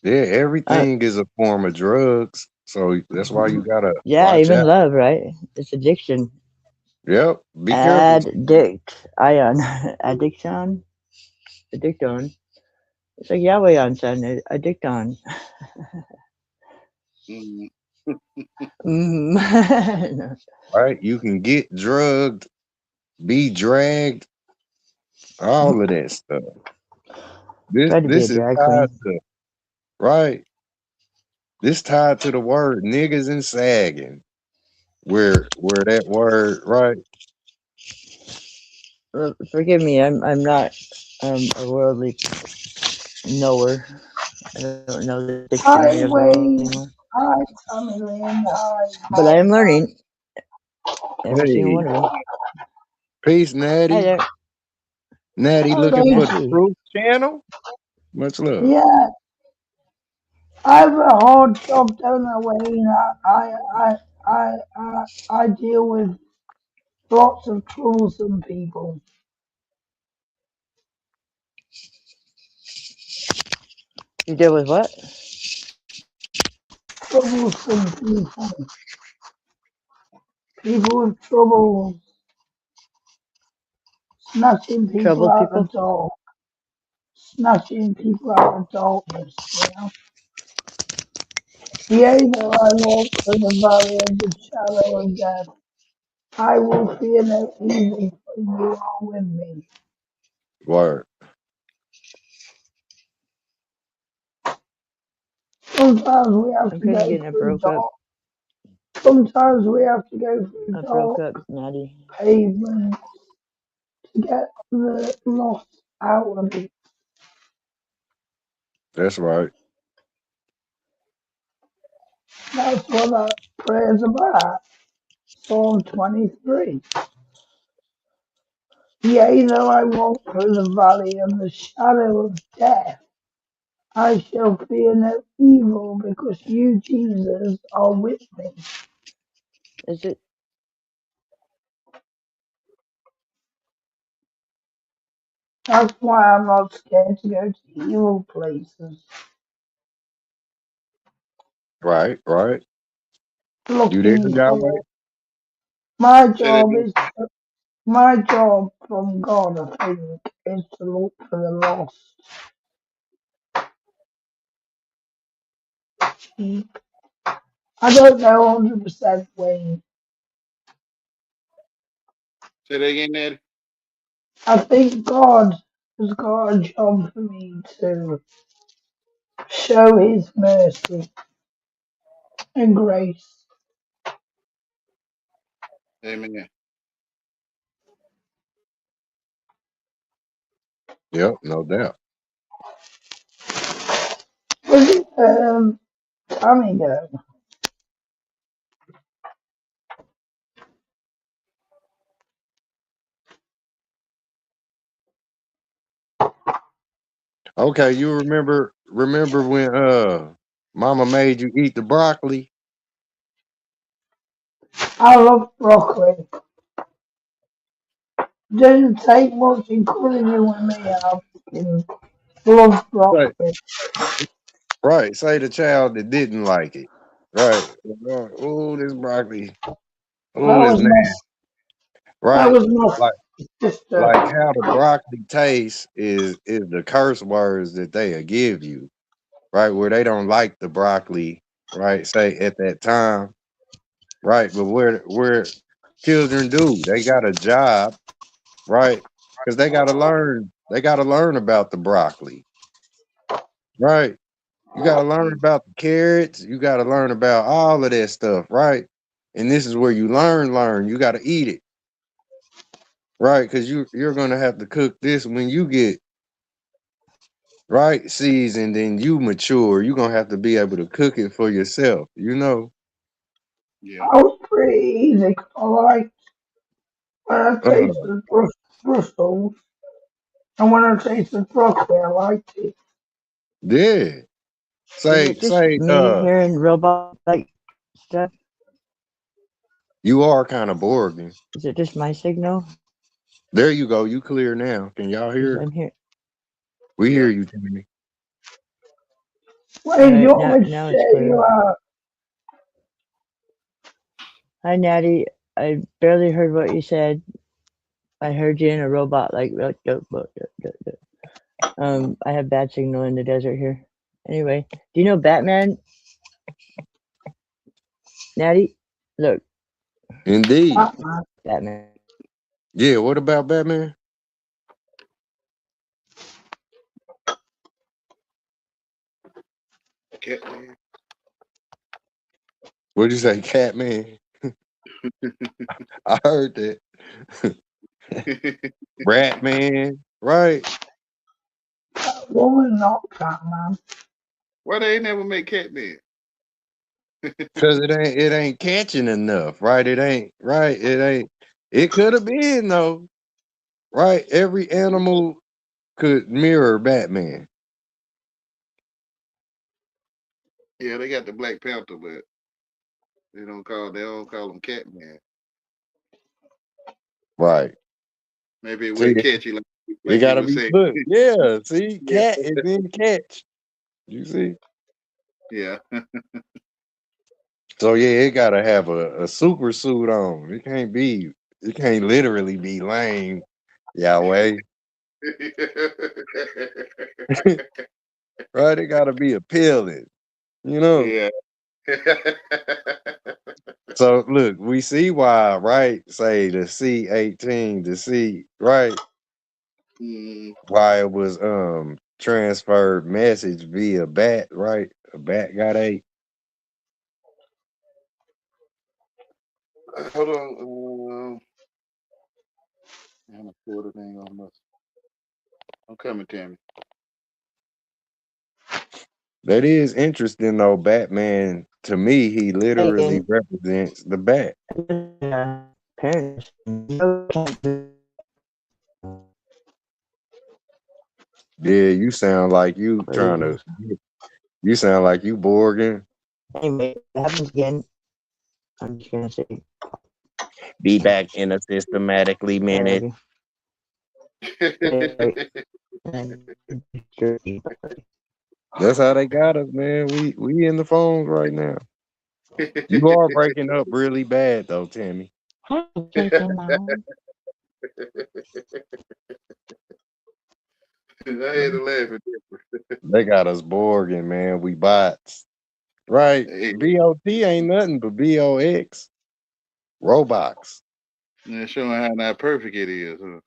Yeah, Uh, everything is a form of drugs. So that's why you gotta yeah, watch even out. love, right? It's addiction. Yep. Be careful. Addict. Ion. Addiction. Addicton. It's like Yahweh on son. Addicton. Mm, Mm. Right? You can get drugged, be dragged, all of that stuff. This Tried to be a this is drag tied queen. to right. This tied to the word niggas and sagging. Where that word, right? Forgive me, I'm not a worldly knower. I don't know the dictionary Hi, of the world Wayne. anymore. Hi, Tommy Lynn. Hi, But I hi, am hi. learning every single Hey, one of them. peace, Hi Natty. there. Natty So, looking for the Natty. truth channel. Much love. yeah, I have a hard job, don't I, Wayne? I deal with lots of troublesome people. You deal with what? Troublesome people. People with troubles. Snatching people Troubled out of people? dark. Snatching people out of darkness. Yea, though I walk through the valley of the shadow of death, I will fear no evil, for you are with me. Word. Sometimes we have I'm to kind of go getting a through broke up, dark. Sometimes we have to go through a broke dark up Natty. pavement to get the lost out of it. That's right. That's what that prayer's about. Psalm 23. Yea, though I walk through the valley of the shadow of death, I shall fear no evil because you, Jesus, are with me. Is it That's why I'm not scared to go to evil places. Right, right. You there, Looking Yahweh? for my say that job again. is my job from God, I think, is to look for the lost sheep. I don't know 100% Wayne. Say that again, Natty. I think God has got a job for me to show His mercy and grace. Amen. Yep, no doubt. Was it Tommy go? Okay, you remember when Mama made you eat the broccoli? I love broccoli. Doesn't take much encouraging with me. I fucking love Right, broccoli. right. Say the child that didn't like it. Right. Oh, this broccoli. That Oh, it's was nasty. my that Right. was my Like sister. like how the broccoli tastes is the curse words that they give you. Right, where they don't like the broccoli. Right. Say at that time. Right, but where children do, they got a job. Right, because they got to learn. They got to learn about the broccoli. Right. You got to learn Mm. about the carrots. You got to learn about all of that stuff, right? and this is where you learn. You got to eat it, right? Because you're gonna have to cook this when you get right seasoned and you mature. You're gonna have to be able to cook it for yourself. You know. Yeah. I was pretty easy 'cause I like when I Uh, tasted Brussels and when I tasted broccoli, I liked it. yeah. Is Say it just say. me hearing robot like stuff? You are kind of Borging. Is it just my signal? There you go. You clear now. Can y'all Because hear? I'm here. We hear Yeah. you, Timmy. Wait, All you right, want me to now it's say, clear. Hi, Natty. I barely heard what you said. I heard you in a robot like. I have bad signal in the desert here. Anyway, do you know Batman, Natty? Look, Indeed. Batman. Yeah. What about Batman? Catman. What'd you say, Catman? I heard that. Ratman. Right. woman, not Catman. Why they ain't never make Catman? Cause it ain't catching enough. Right. It ain't. Right. It ain't. It could have been though. Right. Every animal could mirror Batman. Yeah, they got the Black Panther, but they don't call him Catman. Right. Maybe it See, wouldn't catch you it like you gotta were be saying. look. Yeah. See, Yeah. cat is in catch. You see. Yeah. So yeah, it gotta have a super suit on. It can't be. It can't literally be lame. Yahweh. Right? It gotta be appealing. You know. Yeah. So look, we see why, right? Say the C-18, the C, right? Mm, Why it was transferred message via bat, right? A bat got a. hold on. I'm gonna pull the thing on this. I'm coming, Tammy. That is interesting though. Batman, to me, he literally Again, represents the bat. parents. Yeah, you sound like you trying to. Crazy. You sound like you Borging. Anyway, if it happens again. I'm just gonna say, Be back in a systematically I love minute. you. Right. And jerky. That's how they got us, man. We in the phones right now. You are breaking up really bad though, Tammy. Hi, Jojo Mom. I had to laugh at They got us Borging, man. We bots. Right. that. BOT ain't nothing but BOX. Robots. They're showing how not perfect it is. Huh?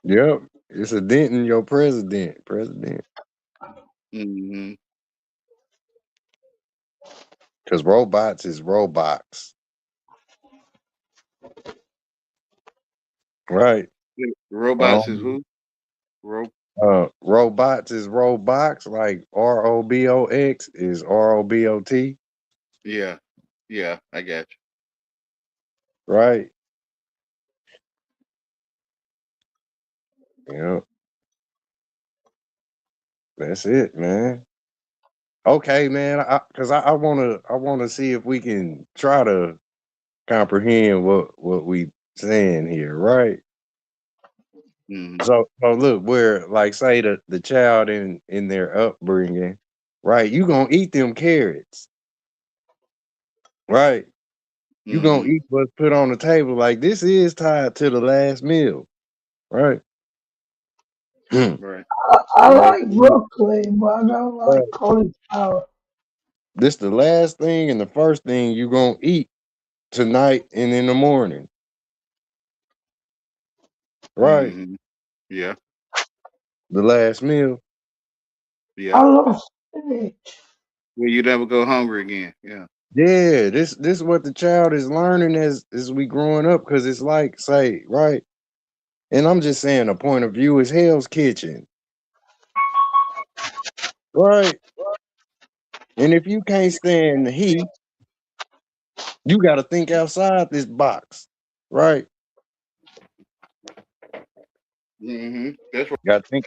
Yep. It's a dent in your president. President. Mm-hmm. Because robots is robots. Right. Robots is who? Ro- Robots is robots, like ROBOX is ROBOT, yeah. Yeah, I got right? Yep, that's it, man. Okay, man. Because I wanna see if we can try to comprehend what we saying here, right? you. Mm-hmm. So look, where like say the child in their upbringing, right? You gonna eat them carrots, right? You gonna Mm-hmm. eat what's put on the table. Like this is tied to the last meal, right? Hmm. Right. I Last like meal, broccoli, but I don't right. like cauliflower. This the last thing and the first thing you gonna eat tonight and in the morning, right? Mm-hmm. Yeah. The last meal. Yeah. I love spinach. Well, you never go hungry again. Yeah. Yeah, this is what the child is learning as we growing up, because it's like, say, right. And I'm just saying, a point of view is Hell's Kitchen, right? And if you can't stand the heat, you got to think outside this box, right? That's right. Got to think.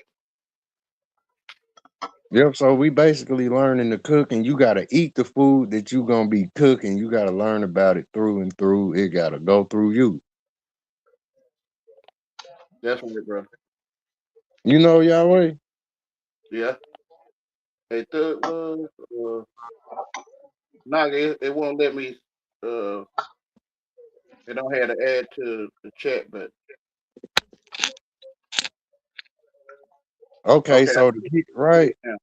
Yep. So we basically learning to cook, and you got to eat the food that you gonna be cooking. You got to learn about it through and through. It got to go through you. That's right, bro. You know, Yahweh. Yeah. Hey, third was Naga. It won't let me. Uh, it don't have to add to the chat, but Okay, okay, I so see it right, now.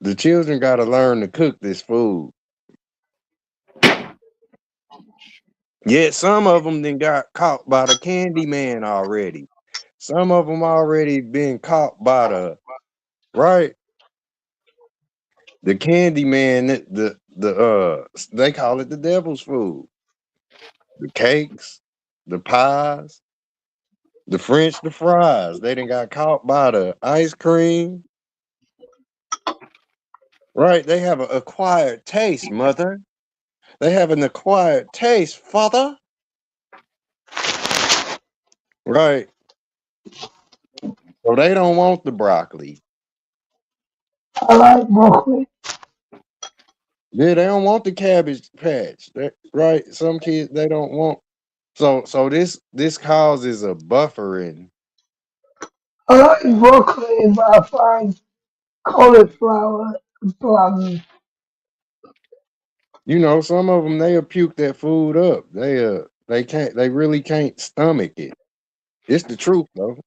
the children got to learn to cook this food. Yet some of them then got caught by the candy man already. Some of them already been caught by the right, the candy man. They call it the devil's food. The cakes, the pies, the French, the fries. They done got caught by the ice cream. Right, they have an acquired taste, mother. They have an acquired taste, father. Right. So they don't want the broccoli. I like broccoli. Yeah, they don't want the cabbage patch. Right. Some kids they don't want. So this causes a buffering. I like broccoli, but I find cauliflower bland. You know, some of them they'll puke that food up. They really can't stomach it. It's the truth though.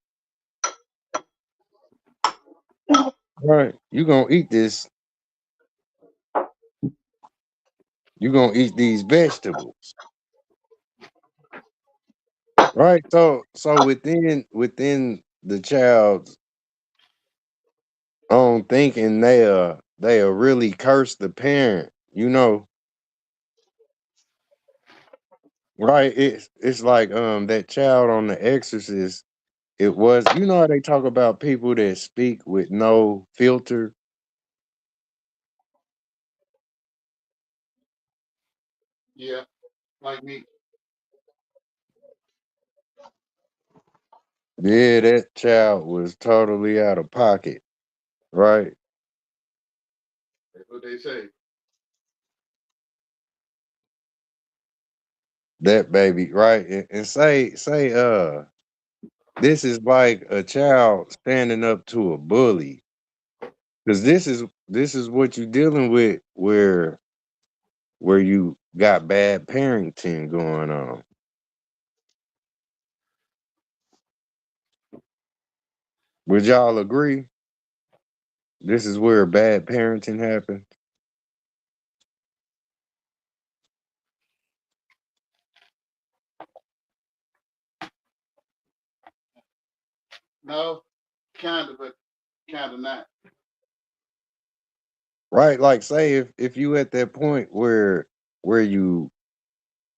Right. You gonna eat this. You gonna eat these vegetables. Right. So within the child's own thinking, they'll really curse the parent. You know, right? It's like that child on The Exorcist. It was, you know how they talk about people that speak with no filter. Yeah, like me. Yeah, that child was totally out of pocket, right? That's what they say. That baby, right? And say this is like a child standing up to a bully, because this is what you're dealing with, where you got bad parenting going on. Would y'all agree? This is where bad parenting happens. No, kind of, but kind of not. Right? Like, say if you at that point where you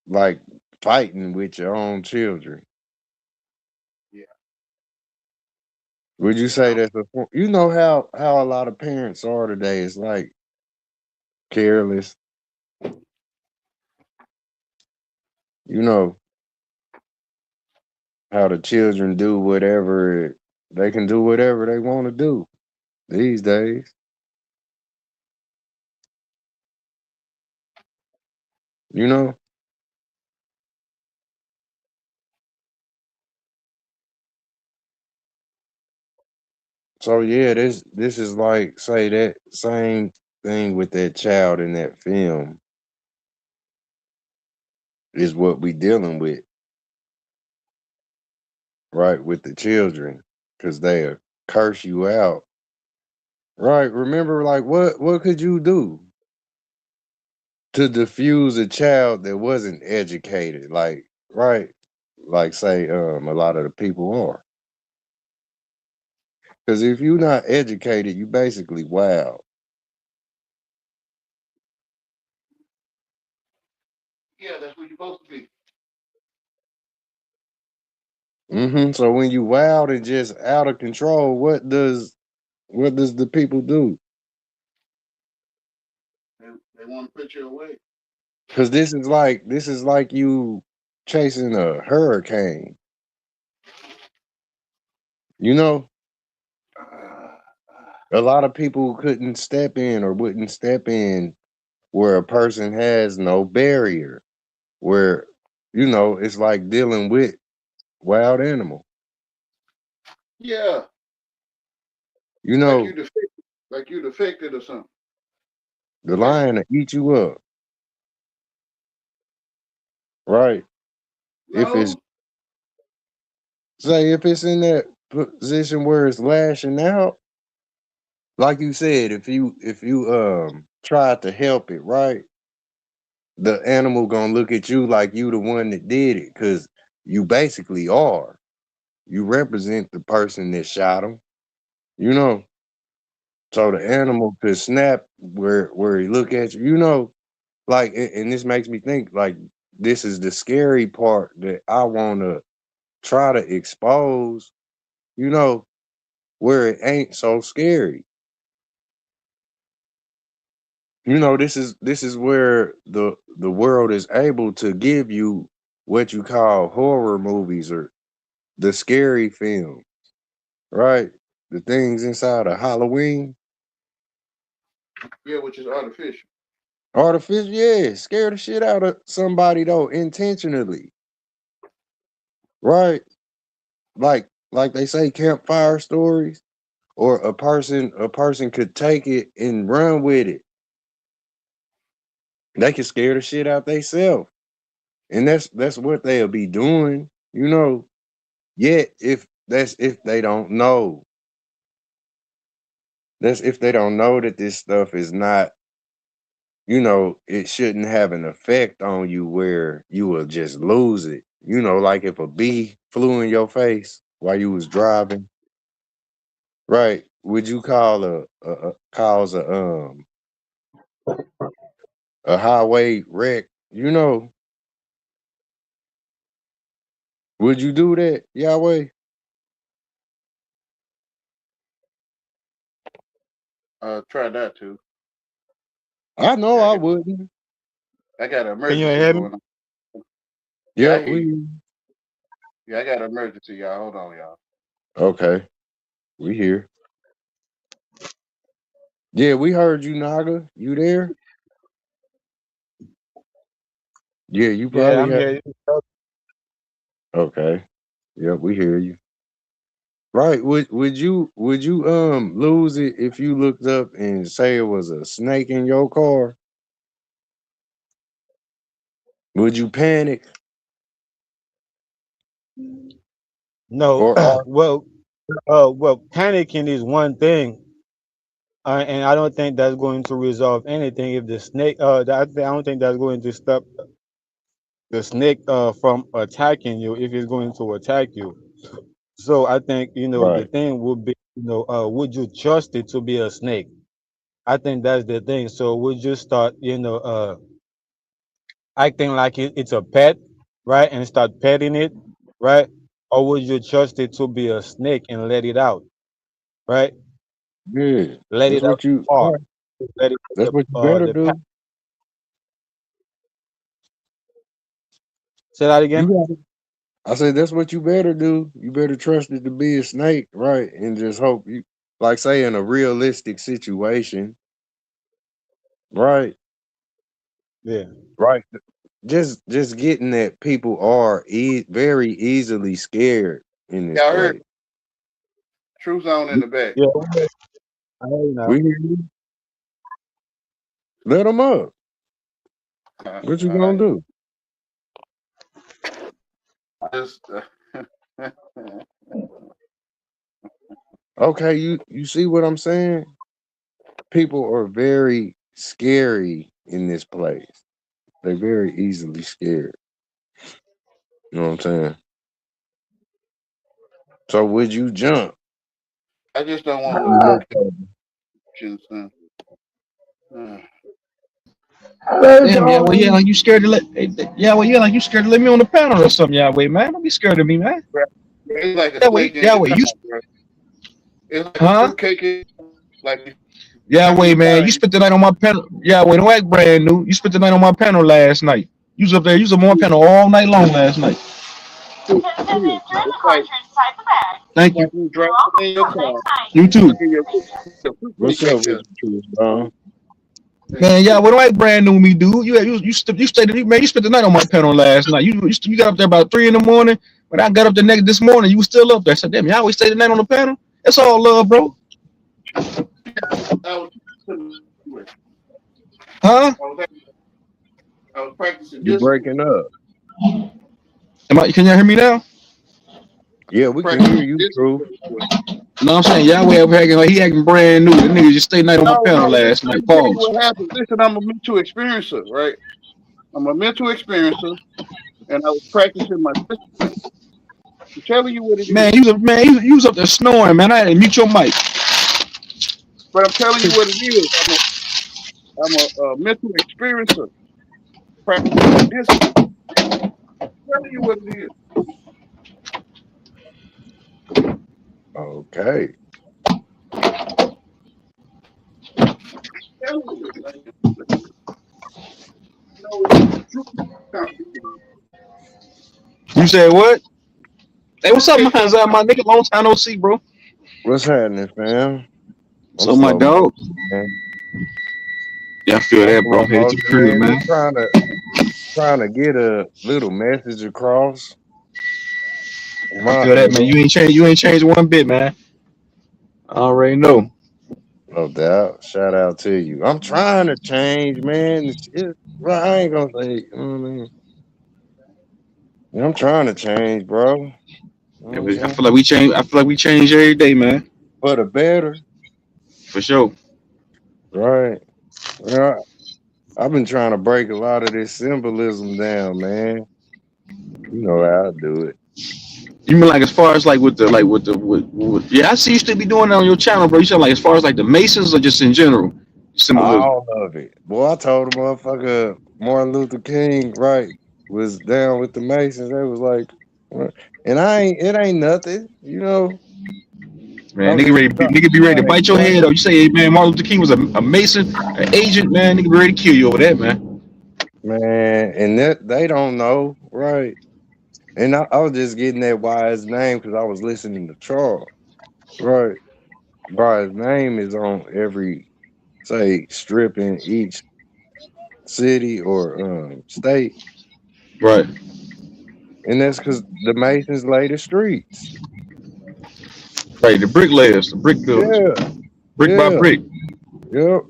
like fighting with your own children, Yeah, would you you say know. that's you know how a lot of parents are today? It's like careless. You know how the children do whatever they can do whatever they want to do these days. You know. So yeah, this is like, say, that same thing with that child in that film is what we dealing with, right? With the children, because they'll curse you out, right? Remember, like, what could you do to diffuse a child that wasn't educated, like, right? Like, say, a lot of the people are, because if you're not educated, you basically wild. Yeah, that's what you're supposed to be. So when you wild and just out of control, what does the people do? They, they want to put you away. Because this is like you chasing a hurricane. You know, Uh, a lot of people couldn't step in or wouldn't step in where a person has no barrier. Where it's like dealing with wild animal. yeah, You like you know, defected, like you defected or something. the Defected. lion will eat you up, right? If it's No. if it's in that position where it's lashing out, like you said, if you try to help it, right, the animal gonna look at you like you the one that did it, because you basically are. You represent the person that shot him, you know. So the animal could snap where he look at you, like, and this makes me think like this is the scary part that I want to try to expose, you know, where it ain't so scary. This is where the world is able to give you what you call horror movies or the scary film, right? The things inside of Halloween, Yeah, which is artificial. artificial, yeah, scare the shit out of somebody though intentionally, right? Like they say, campfire stories, or a person could take it and run with it. They can scare the shit out theyself, and that's what they'll be doing, Yet, if they don't know, that's if they don't know that this stuff is not, it shouldn't have an effect on you where you will just lose it. Like if a bee flew in your face while you was driving, right? Would you cause a highway wreck? Would you do that, Yahweh? Try not to. I know Yeah, I wouldn't. I got an Can you emergency hear me? going on. Yeah, Yeah, I hear you. we Yeah, I got an emergency, y'all. Hold on, y'all. okay. We here. Yeah, we heard you, Naga. You there? Yeah, you Yeah, probably I'm have. here. Okay. Yeah, we hear you. Right. Would you lose it if you looked up and say it was a snake in your car? Would you panic? No, Or well, panicking is one thing, and I don't think that's going to resolve anything. If the snake, I don't think that's going to stop the snake from attacking you if it's going to attack you. So I think the right. thing would be would you trust it to be a snake? I think that's the thing. So would you start acting like it's a pet, right, and start petting it, right? Or would you trust it to be a snake and let it out, right? Yeah. Let That's it out what you the all park. right. Let it That's what you better the pack. do. Say that You again. got it. I said that's what you better do. You better trust it to be a snake, right? And just hope you, like, say in a realistic situation, right? Yeah. Right. Just getting that people are very easily scared in this Y'all heard place. True Zone in the back. Yeah. I hear you We now. hear you. Let them up. What you All gonna right. do? Just Okay, you see what I'm saying? People are very scary in this place. They're very easily scared. You know what I'm saying? So would you jump? I just don't want You no Uh, look over. repercussions. Hello, Damn, yeah, well, yeah, darling. like you scared to let, yeah, well, yeah, like you scared to let me on the panel or something, Yahweh, man. Don't be scared of me, man. Right. It's like a Yahweh, snake in your Yahweh, eye, you, bro. It's like a huh? fruitcake. Like if you come in Yahweh, your man, car you and spent the night on my panel. Yahweh, don't act brand new. You spent the night on my panel last night. You was up there, you was on my panel all night long last night. you it's like Thank you. you driving in your car, You too. look in your What's fruitcake up right with there. you, Truth, dog? Man, Yahweh, don't act brand new with me, dude. You stayed, man, you spent the night on my panel last night. You got up there about 3 in the morning. When I got up the next this morning, you was still up there. I said, damn, Yahweh stayed the night on the panel. That's all love, bro. I was Huh? I was I was practicing You discipline. breaking up? Can y'all hear me now? Yeah, we can hear Practicing you, Truth. discipline. No, I'm saying Yahweh up acting like he acting brand new. That nigga just stayed night on my No, panel no. Let last night. me tell you Pause. what happened. Listen, I'm a mental experiencer, right? I'm a mental experiencer, and I was practicing my discipline. I'm telling you what it is, You was up there snoring, man. I had to mute your mic. but I'm telling you what it is. I'm a mental experiencer practicing my discipline. I'm telling you what it is. Okay. I'm telling you, like, it's true. You said what? Hey, what's up, Hanzai, my nigga? Long time no see, bro. What's happening, fam? I'm So my slow dog. motion, man. Yeah, I feel I'm that, bro. slow I'm headed to the motion, crib, man. man. Just trying to get a little message across. I My feel that, man. opinion, You ain't changed one bit, man. I already know. no doubt. Shout out to you. I'm trying to change, man. Well, I ain't gonna say. You know what I mean? I'm trying to change, bro. You know what Yeah, I'm I saying? feel like we change. I feel like we change every day, man. For the better, For sure. right? Well, I've been trying to break a lot of this symbolism down, man. You know how I do it. You mean like as far as like yeah, I see you still be doing that on your channel, bro. You said like as far as like the Masons or just in general symbolism. All of it. Boy, I told a motherfucker Martin Luther King, right, was down with the Masons. They was like, "What?" And it ain't nothing, you know. Man, I'm just nigga be ready trying to to bite your explain, head off. You say, hey, man, Martin Luther King was a Mason, an agent, man. Nigga be ready to kill you over that, man. man, and that they don't know, right? And I was just getting that by his name because I was listening to Charles, right? By his name is on every say strip in each city or state, Right, and that's because the Masons lay the streets. right. The bricklayers, the brick builders, Yeah, brick by yeah, brick. yep.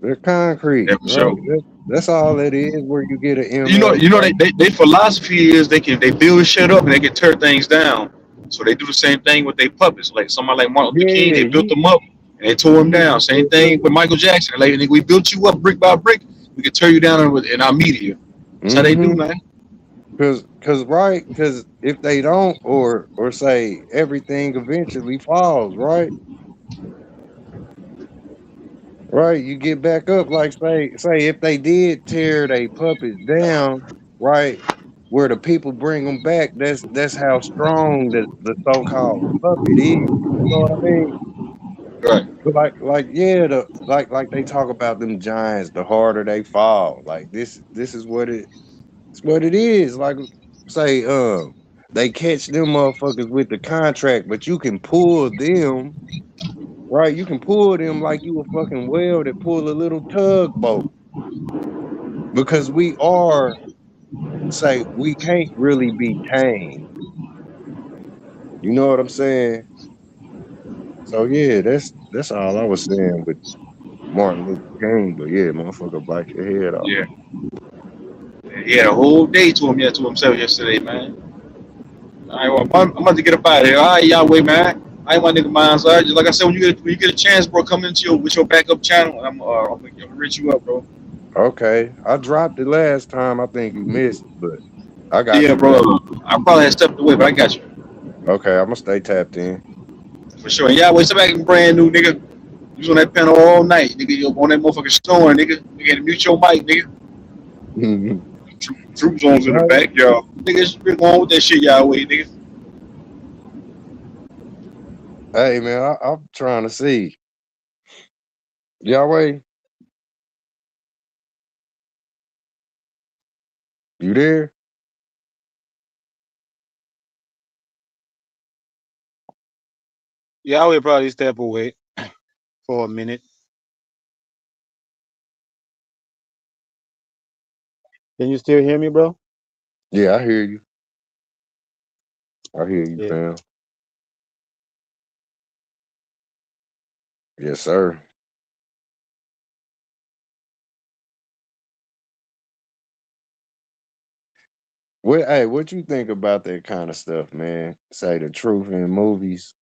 They're concrete, Yeah, for right? sure. That's all it is. Where you get an You know, ML they philosophy is they build shit up and they can tear things down. So they do the same thing with their puppets. Like somebody like Martin Luther King, Yeah, they built them up and they tore them down. Same thing with Michael Jackson. Like nigga, we built you up brick by brick. We can tear you down in our media. That's how they do, mm-hmm. man. Cause if they don't, or say everything eventually falls, right? Right, you get back up. Like say if they did tear they puppets down, right? Where the people bring them back, that's how strong the so called puppet is. You know what I mean? Right. But like yeah, like they talk about them giants, the harder they fall. Like this is what it is. Like say they catch them motherfuckers with the contract, but you can pull them, right? You can pull them like you a fucking whale that pull a little tugboat. Because we are say we can't really be tamed. You know what I'm saying? So yeah, that's all I was saying with Martin Luther King. But yeah, motherfucker bite your head off. Yeah. He had a whole day to himself yesterday, man. All right, well, I'm about to get up out of here. All right, Yahweh, man. I ain't my nigga mine. So just like I said, when you get a chance, bro, come into with your backup channel, and I'm gonna reach you up, bro. Okay. I dropped it last time. I think you missed it, but I got Yeah, you bro. now. I probably had stepped away, but I got you Okay, I'm gonna stay tapped in. for sure. And Yahweh, step back and brand new, nigga. You was on that panel all night, nigga. You on that motherfucking snoring, nigga. You got to mute your mic, nigga. Troop zones in the Right? back, y'all. Niggas been on with that shit, y'all way, nigga. Hey man, I'm trying to see. Yahweh, you there? Yeah, I would probably step away for a minute. Can you still hear me, bro? Yeah, I hear you. I hear you, Yeah. fam. Yes, sir. What you think about that kind of stuff, man? Say the truth in movies.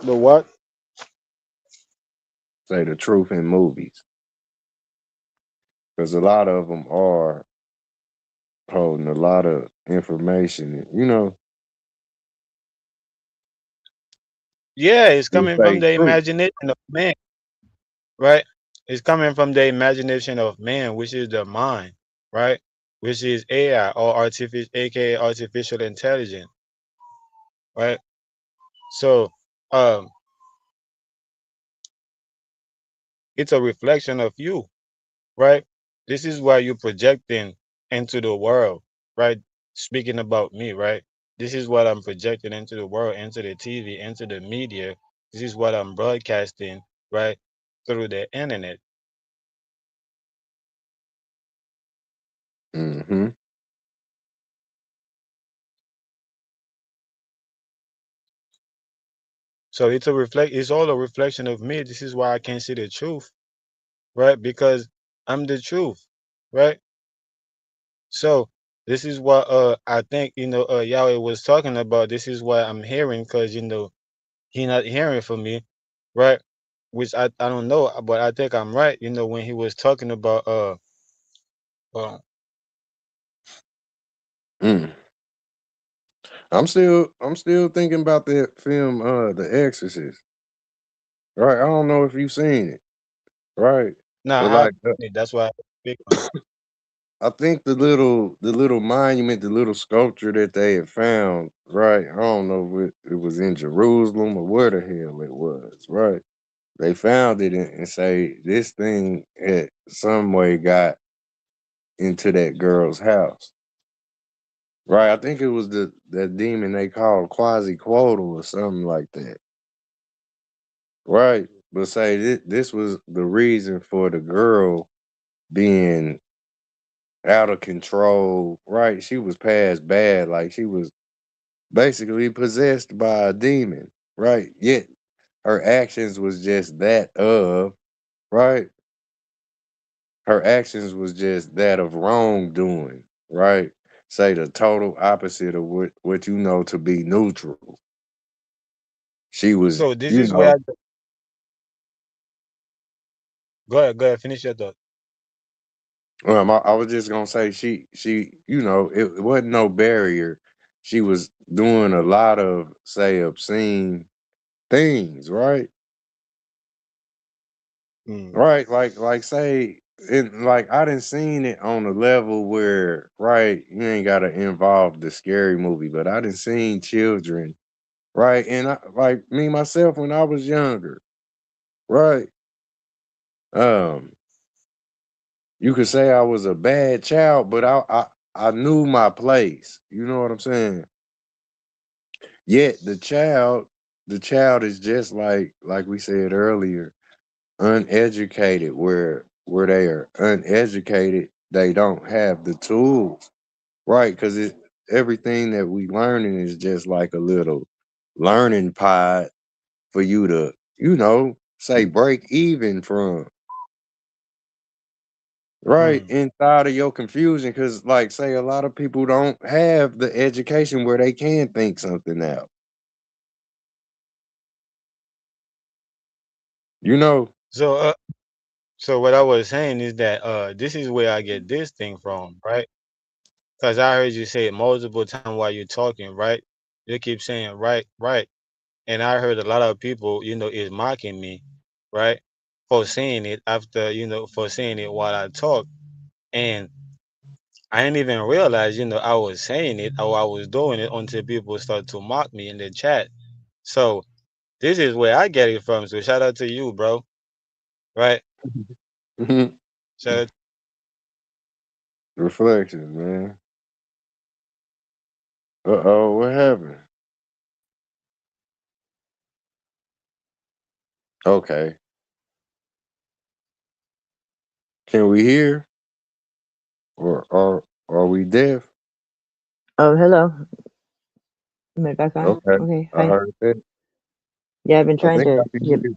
The what? Say the truth in movies, because a lot of them are holding a lot of information. You know, Yeah, it's to coming from say the truth. imagination of man, right? It's coming from the imagination of man, which is the mind, right? Which is AI or artificial, aka artificial intelligence, right? So, um, it's a reflection of you, right? This is why you're projecting into the world, right? Speaking about me, right? This is what I'm projecting into the world, into the TV, into the media. This is what I'm broadcasting, right? Through the internet. Mm-hmm. So it's all a reflection of me. This is why I can't see the truth, right? Because I'm the truth, right? So this is what I think, Yahweh was talking about. This is what I'm hearing because he not hearing from me, right? Which I don't know, but I think I'm right, when he was talking about uh Mm. I'm still thinking about that film, The Exorcist. Right? I don't know if you've seen it. Right? nah, But I like, haven't seen it. That's why I speak on it. I think the little monument, the little sculpture that they had found, right? I don't know if it was in Jerusalem or where the hell it was, right? They found it and say this thing had some way got into that girl's house. Right. I think it was that demon they called Quasi-Quotal or something like that. Right. But say this was the reason for the girl being out of control. Right. She was past bad. Like she was basically possessed by a demon. Right. Yet her actions was just that of, right? Her actions was just that of wrongdoing, right? Say the total opposite of what you know to be neutral. She was, So this is where go ahead, finish your thought. I was just gonna say it wasn't no barrier. She was doing a lot of say obscene things, right? Mm. Right, like say it like I didn't seen it on a level where right you ain't gotta involve the scary movie, but I didn't seen children, right? And I like me myself when I was younger, right? Um, you could say I was a bad child, but I knew my place. You know what I'm saying? Yet the child is just like we said earlier, uneducated. Where they are uneducated, they don't have the tools, right? Because everything that we learning is just like a little learning pod for you to say break even from. Right, Mm. inside of your confusion, because like say a lot of people don't have the education where they can think something out. You know, So so what I was saying is that this is where I get this thing from, right? Because I heard you say it multiple times while you're talking, right? You keep saying right, right. and I heard a lot of people, is mocking me, right, for saying it after, for saying it while I talk, and I didn't even realize, I was saying it or I was doing it until people started to mock me in the chat. So this is where I get it from. So shout out to you, bro. Right? Mhm. Shout out. Reflections, man. Uh-oh, what happened? Okay. Can we hear? Or are we deaf? Oh, hello. Am I back on? Okay. Okay, I hi. heard that. Yeah, I've been I trying think I to can get. hear.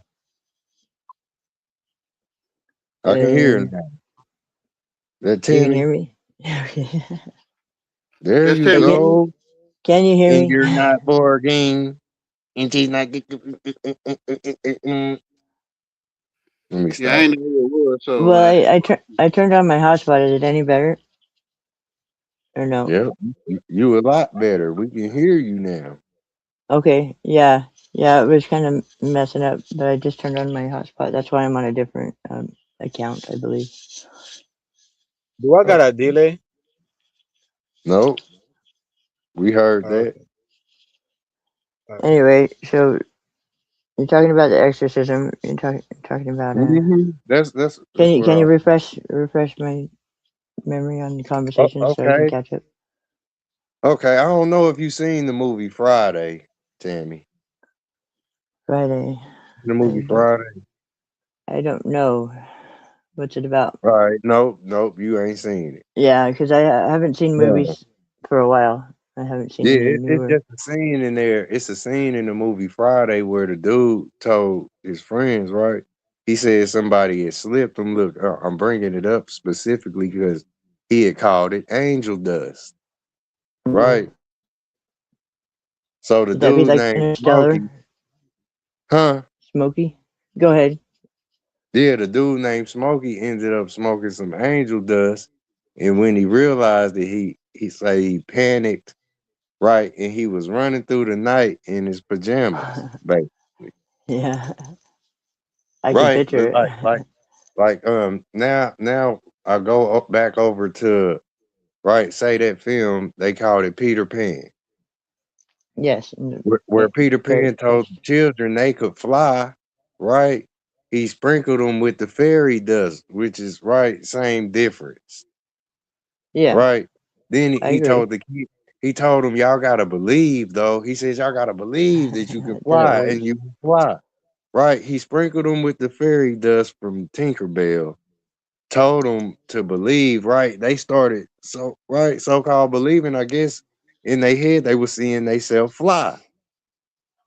I can hear now. That You can Timmy. hear me? Okay. There Yes, you Hey, Timmy. go. can you hear And me? you're not bargaining. And she's not. Let me Yeah, I stop. ain't know who it was, so Well, I turned on my hotspot. Is it any better or no? Yep. You a lot better. We can hear you now. Okay, yeah, yeah. It was kind of messing up, but I just turned on my hotspot. That's why I'm on a different account, I believe. Do I Oh, got a delay? no, we heard Oh, that. okay. Okay. Anyway, so you're talking about the exorcism. Talking about can you where. refresh my memory on the conversation so I can Okay. catch up? Okay. I don't know if you seen the movie Friday, Tammy. Friday. The I movie don't. Friday. I don't know. What's it about? All right. Nope. Nope. You ain't seen it. Yeah, because I haven't seen Yeah. movies for a while. I haven't seen Yeah. any It's newer. just a scene in there. It's a scene in the movie Friday where the dude told his friends, right? He said somebody had slipped him. Look, I'm bringing it up specifically because he had called it angel dust, right? So the Would that be dude like named Interstellar? Smokey, huh? Smoky? Go ahead. Yeah, the dude named Smokey ended up smoking some angel dust, and when he realized it, he say he panicked, right? And he was running through the night in his pajamas, basically, Yeah, I can right? picture But it. now I go up back over to right. Say that film they called it Peter Pan, Yes, where Peter very Pan told yes. the children they could fly, right? He sprinkled them with the fairy dust, which is right, same difference, Yeah, right? Then I he agree. told the kid, he told them, y'all gotta believe though. He says, y'all gotta believe that you can That it fly and works. you can fly, right? He sprinkled them with the fairy dust from Tinkerbell, told them to believe, right? They started so called believing, I guess, in their head they were seeing they self fly.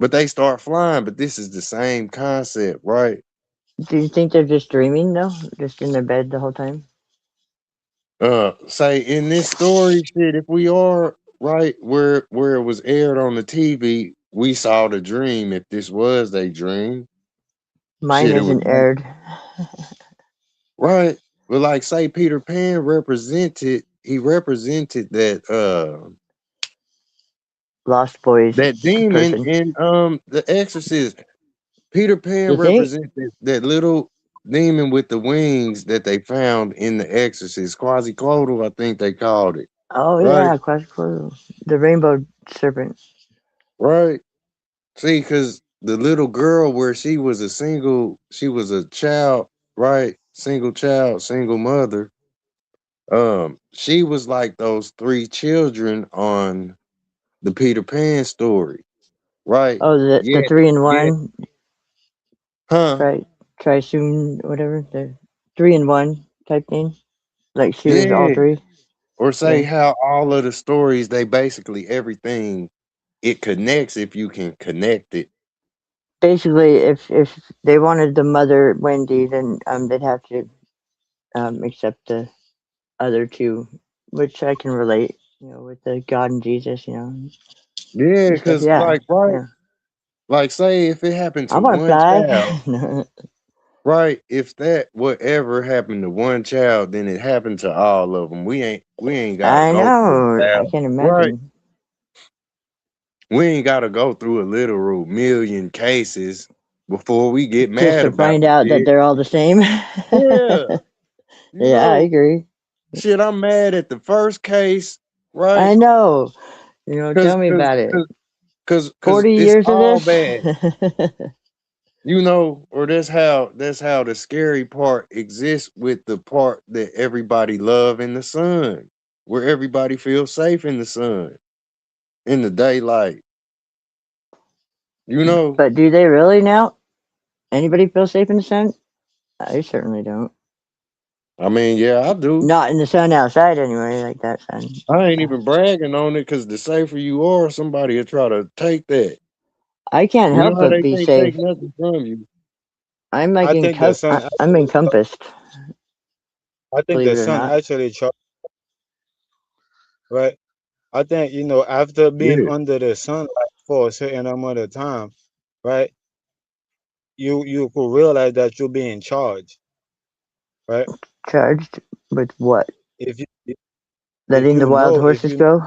But they start flying, but this is the same concept, right? Do you think they're just dreaming though, just in their bed the whole time? Say in this story, shit, if we are right where it was aired on the TV, we saw the dream. If this was a dream, Mine shit, it was isn't aired. right. But like say Peter Pan represented Lost Boys that demon person. in The Exorcist. Peter Pan You think? represented that little demon with the wings that they found in The Exorcist. Quasiclodal, I think they called it. Oh Right? yeah, Quasquado. The rainbow serpent. Right. See, because the little girl where she was a child, right? Single child, single mother. She was like those three children on the Peter Pan story, right? Oh, the Yeah, 3 in 1. yeah, huh? Try soon, whatever. The 3 in 1 type thing. Like she was all Yeah. three. Or say Yeah. how all of the stories, they basically everything it connects if you can connect it. Basically, if they wanted the mother Wendy, then they'd have to accept the other two, which I can relate. With the God and Jesus, Yeah, and stuff. because Yeah, like right, yeah. like say if it happened I to want to one fly. child. Right. If that whatever happened to one child, then it happened to all of them. We ain't gotta I go through know. I child. can Right. imagine. We ain't gotta go through a literal million cases before we get Just mad to about find the out that shit. they're all the same. Yeah, you Yeah, I know, agree. shit. I'm mad at the first case, right? I know. Cause, Tell me cause, about it. cause, cause 40 it's years of all this? bad. Or that's how the scary part exists with the part that everybody love in the sun, where everybody feels safe in the sun, in the daylight. You know, But do they really now? Anybody feel safe in the sun? I certainly don't. I mean, yeah, I do. Not in the sun outside anyway, like that sun. I ain't even bragging on it because the safer you are, somebody will try to take that. I can't You know help how but they be can't take safe. nothing from you. I'm like I think the sun I'm actually, encompassed, I think believe the it or sun not. actually charged, right? I think, after being Yeah. under the sunlight for a certain amount of time, right? You could realize that you're being charged, right? Charged with what? If you if Letting the you wild know if horses you go?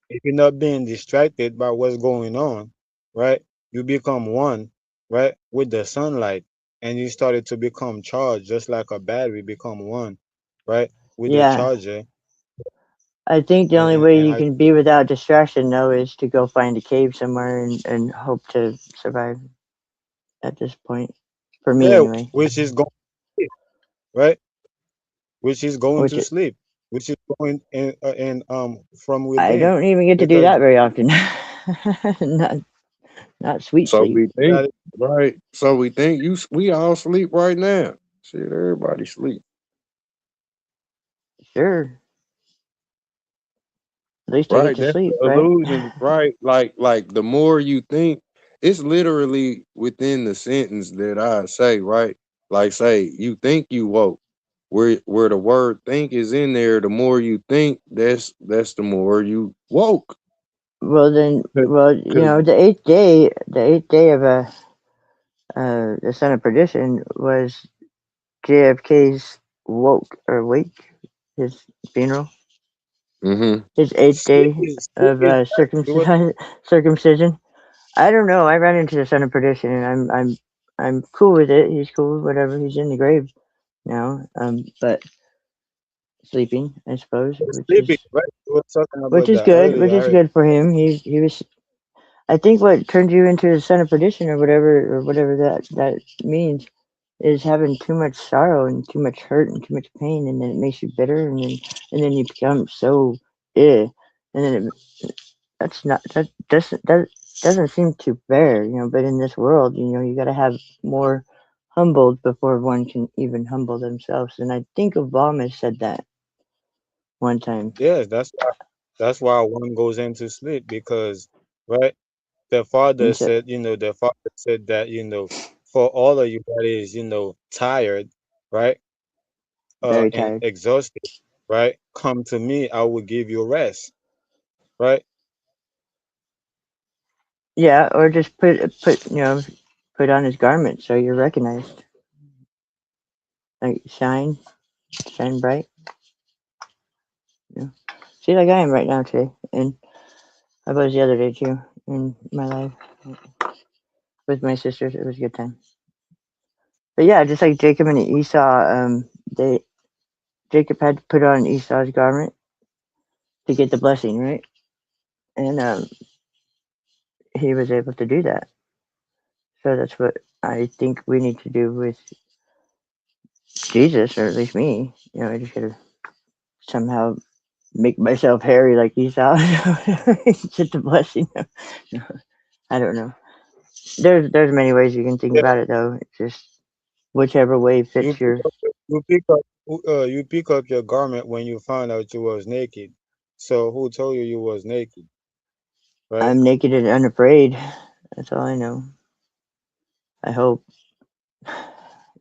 if you're not being distracted by what's going on, right? You become one, right, with the sunlight, and you started to become charged, just like a battery become one, right, with the Yeah. charger, I think the and only and, way and you I can be without distraction, though, is to go find a cave somewhere and hope to survive at this point. For me, yeah, anyway. which is going, right, which is going Which to sleep, which is going in from I within, don't even get to do because that very often. not not sweet So sleep. we think, that right? So we think we all sleep right now. Shit, everybody sleep. Sure. At least I get Right, to that's sleep, the right? illusion, right? Like the more you think, it's literally within the sentence that I say, right? Like say you think you woke. Where the word think is in there, the more you think, that's the more you woke. Well then, Cause, well, 'cause- the eighth day of the son of perdition was JFK's woke or wake, his funeral, mhm. his eighth sleep day is sleep of is it was circumcision. I don't know. I ran into the son of perdition, and I'm cool with it. He's cool, whatever. He's in the grave now, but sleeping, I suppose, sleeping, right? We were talking which about is that good, which earlier. I is heard good for him. He was. I think what turned you into the son of perdition, or whatever that means, is having too much sorrow and too much hurt and too much pain, and then it makes you bitter, and then you become so and then that doesn't seem too fair, But in this world, you got to have more humbled before one can even humble themselves, and I think Obama said that one time. yes, that's why one goes into sleep because, right, He said the father said that, for all of you that is, tired, right, very and tired. exhausted, right, come to me, I will give you rest, right? Yeah, or just put on his garment so you're recognized. Like shine bright. Yeah. See, like I am right now today, and I was the other day too in my life with my sisters. It was a good time. But yeah, just like Jacob and Esau, they Jacob had to put on Esau's garment to get the blessing, right? And he was able to do that. So that's what I think we need to do with Jesus, or at least me. I just gotta somehow make myself hairy like Esau, get the blessing. I don't know. There's many ways you can think Yeah, about it though. It's just whichever way you fits pick your. up you pick up your garment when you found out you was naked. So who told you you was naked, right? I'm naked and unafraid. That's all I know. I hope.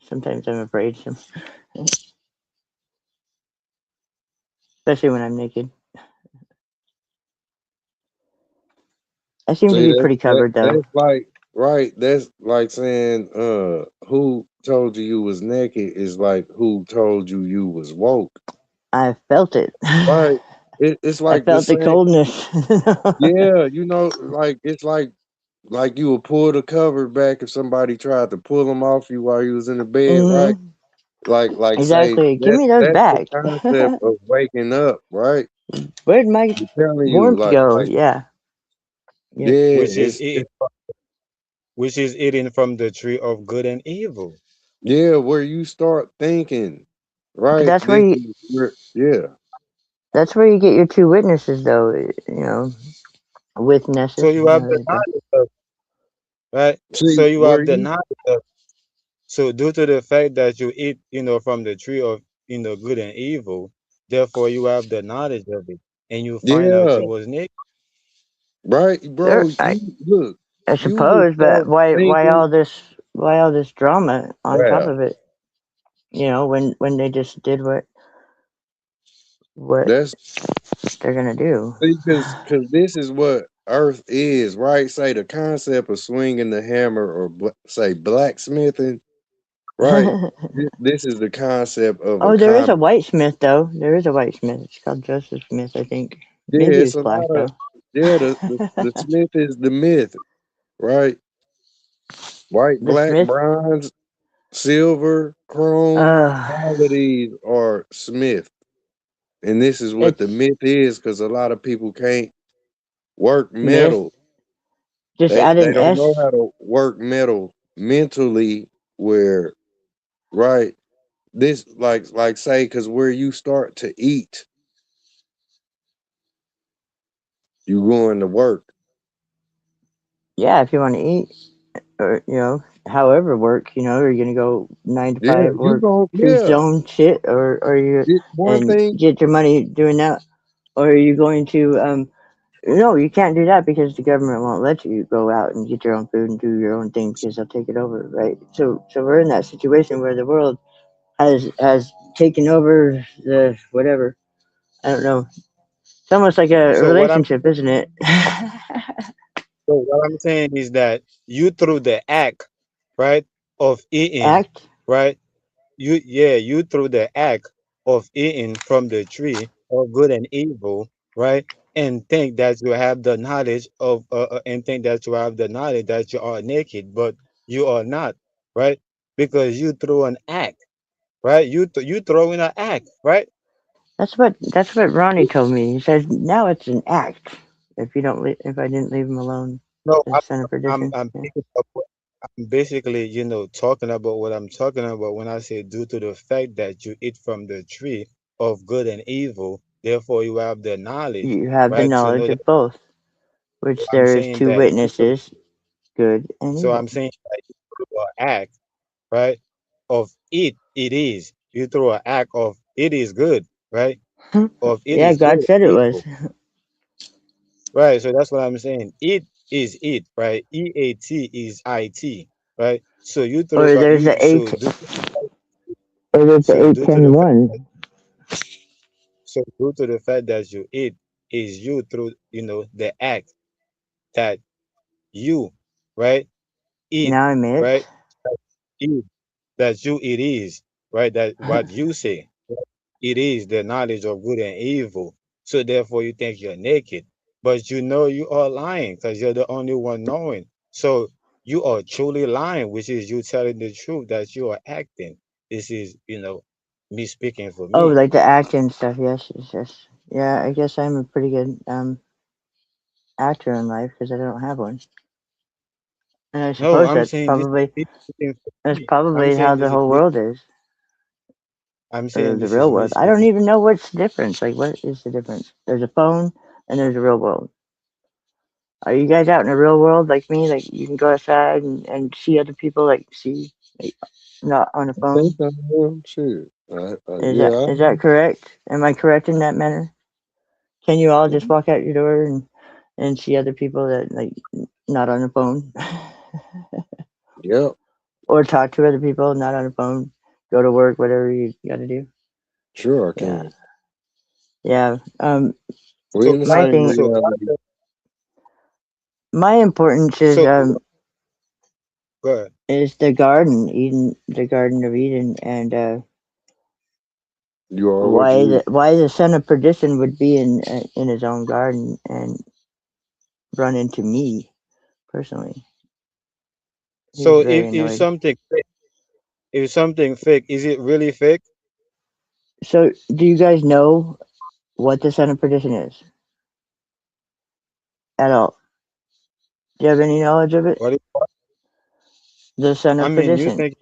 Sometimes I'm afraid, especially when I'm naked. I seem to See be that pretty that covered though. that's like right. That's like saying, who told you was naked is like who told you was woke. I felt it. Right. it's I like the felt the same. coldness. Yeah, like it's like you would pull the cover back if somebody tried to pull them off you while you was in the bed, right? Hmm. Like say Exactly. Give me those that's the back. concept of waking up, right? Where'd my I'm telling you, warmth go? like Yeah. Yep. yeah, which is eating from the tree of good and evil. yeah, where you start thinking, But right? This is where, yeah. that's where you get your two witnesses, though. So Witnesses. you have the knowledge of right. So See you where have the you, knowledge of. So due to the fact that you eat, from the tree of good and evil, therefore you have the knowledge of it, and you find out yeah, you was naked. right, There, bro. You look, I you will suppose, but start why thinking, all this? Why all this drama on top wow, of it? When they just did what that's they're gonna do. because this is what Earth is, right? Say the concept of swinging the hammer or say blacksmithing, right? This is the concept of a Oh, there is a common. white Smith though. There is a white Smith. It's called Joseph Smith, I think. Yeah, Maybe he it's was a black lot of though. yeah. The Smith is the myth, right? White, The black, Smith. bronze, silver, chrome, Uh, all of these are Smith. And this is what the it's myth is because a lot of people can't work Smith. metal. Just add They an don't know S. how to work metal mentally where right this like say because where you start to eat, you going to work. Yeah, if you want to eat, or however work, are you gonna go nine to Yeah, five you work go true yeah. zone shit, or you It, one and thing, get your money doing that, or are you going to No, you can't do that because the government won't let you go out and get your own food and do your own thing because they'll take it over, right? So we're in that situation where the world has taken over the whatever. I don't know. It's almost like a So what I'm relationship, isn't it? saying is that you through the act, right, of eating, Act. right? You through the act of eating from the tree of good and evil, right? And think that you have the knowledge of and think that you have the knowledge that you are naked, but you are not, right? Because you through an act, right? You throw in an act, right? That's what Ronnie told me. He says now it's an act. If I didn't leave him alone, No, the son of perdition. I'm Yeah. picking up I'm basically, talking about what I'm talking about when I say due to the fact that you eat from the tree of good and evil, therefore you have the knowledge, You have the right? To know knowledge that. of both, So which I'm there is saying two that witnesses, good and so evil. I'm saying that you through an act, right? Of it is. You through an act of it is good, right? Of it Yeah, is good God and said it was. evil. Right. So that's what I'm saying. It is it, right? EAT is IT, right? So you through Or there's you the so eight, due or there's the so eight due to ten the fact one. so due to the fact that you eat is you through the act that you right eat, Now I made it. right? Eat that you it is, right? That what you say. It is the knowledge of good and evil. So therefore you think you're naked. But you know you are lying because you're the only one knowing. So you are truly lying, which is you telling the truth that you are acting. This is, me speaking for Oh, me. like the acting stuff. Yes, yes, yes. Yeah, I guess I'm a pretty good actor in life because I don't have one, and I No, suppose I'm saying this is me speaking for that's me. I'm probably how saying the this is whole me. world is, I'm or saying the this real is me world. I don't speaking. even know what's the difference. Like, what is the difference? There's a phone and there's a real world. Are you guys out in the real world like me? Like, you can go outside and see other people, like see, like, not on the I think phone. I am shit. Is Yeah, that is that correct? Am I correct in that manner? Can you all just I, walk out your door and see other people that like not on the phone, yep, or talk to other people not on the phone, go to work, whatever you got to do? sure I Yeah, can. yeah. We So in the My same thing, so reality. my importance so good. is the garden, Eden, the Garden of Eden, and You are what you eat. Why the son of perdition would be in his own garden and run into me personally? He's So very if annoyed. something if something fake, is it really fake? So, do you guys know what the son of perdition is at all? Do you have any knowledge of it? What if, The son I of mean, you perdition? think?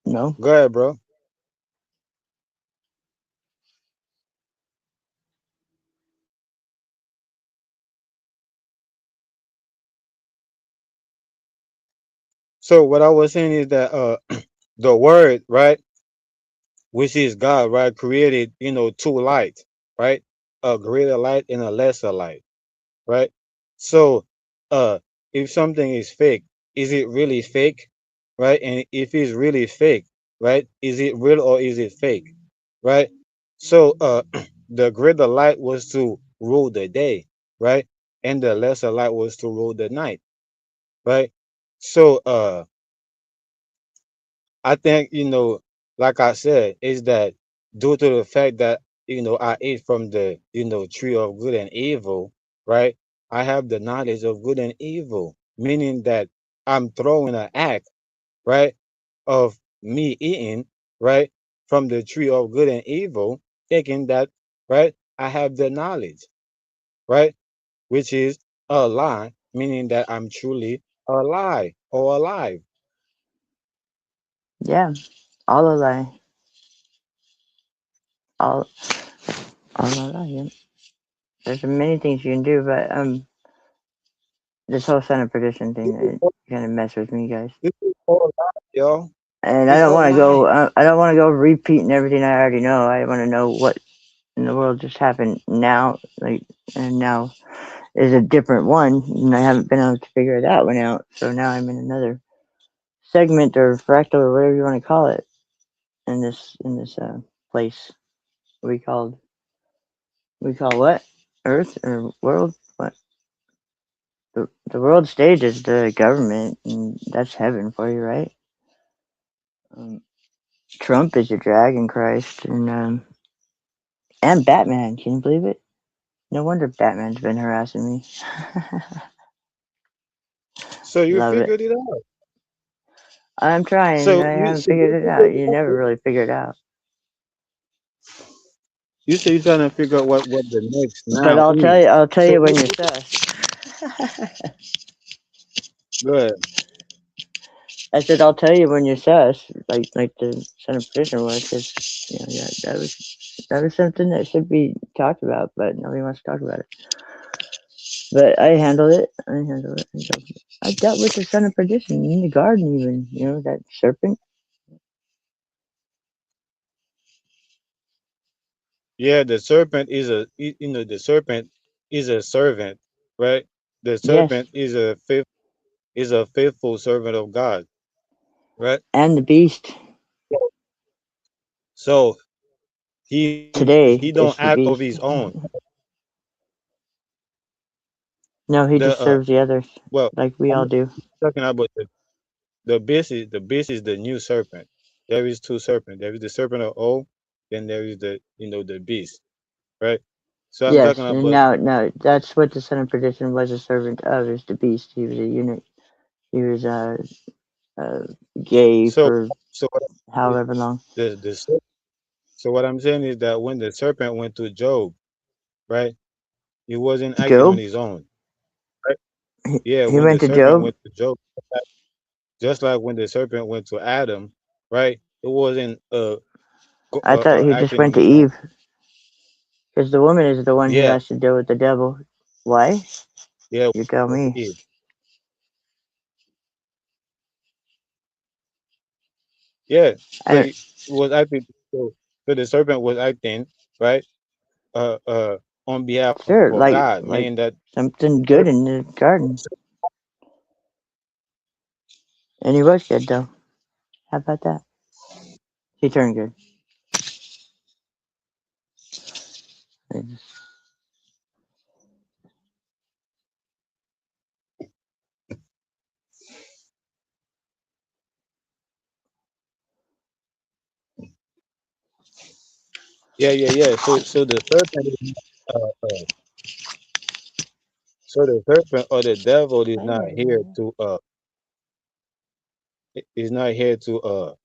No. Go ahead, bro. So what I was saying is that the word, right, which is God, right, created, two lights, right? A greater light and a lesser light, right? So uh if something is fake, is it really fake? Right? And if it's really fake, right, is it real or is it fake? Right? So the greater light was to rule the day, right? And the lesser light was to rule the night, right? So I think, like I said, is that due to the fact that, I ate from the, tree of good and evil, right? I have the knowledge of good and evil, meaning that I'm throwing an act, right, of me eating, right, from the tree of good and evil, thinking that, right, I have the knowledge, right, which is a lie, meaning that I'm truly alive or alive. Yeah. All a lie. All all a lie. Yeah. There's many things you can do, but this whole son of perdition thing that kind of mess with me, guys. This is all live, y'all. And I It's don't all want to live. go. I don't want to go repeating everything I already know. I want to know what in the world just happened now. Like, and now is a different one, and I haven't been able to figure that one out. So now I'm in another segment or fractal or whatever you want to call it in this place we call what, Earth or world? What, the world stage is the government, and that's heaven for you, right? Um, Trump is your dragon Christ, and Batman. Can you believe it? No wonder Batman's been harassing me. So you Love it. figured it out. I'm trying. So I you haven't so you figured it out. figured You it never out. really figure it out. You say you're trying to figure out what the next But now I'll tell is. you. I'll tell So you when you're sus. go ahead. I said I'll tell you when you're sus, like the son of perdition was, because yeah, that was something that should be talked about, but nobody wants to talk about it. But I handled it. I dealt with the son of perdition in the garden, even that serpent. Yeah, the serpent is the serpent is a servant, right? The Yes, serpent is a faithful servant of God, right? and the beast. So he Today don't it's act the of his beast. own. No, he The just serves the others, well, like we I'm all not do. talking about the beast is the new serpent. There is two serpents. There is the serpent of old, then there is the beast, right? So I'm talking Yes, and about now that's what the son of perdition was a servant of, is the beast. He was a eunuch. He was uh, gay so for so what I'm saying is however long. so what I'm saying is that when the serpent went to Job, right, he wasn't acting on Job, his own, right? he, Yeah, he when the went to serpent Job. went to Job, just like when the serpent went to Adam, right? It wasn't I thought he just acting went on to his own. Eve, because the woman is the one who Yeah, has to deal with the devil. Why? yeah, You tell went to me. Eve. Yeah, I so don't. he was acting. So the serpent was acting right, on behalf of Sure, God, meaning like that something serpent, good in the garden, and he was good though. How about that? He turned good. yeah. So the serpent is so the serpent or the devil is not here to is not here to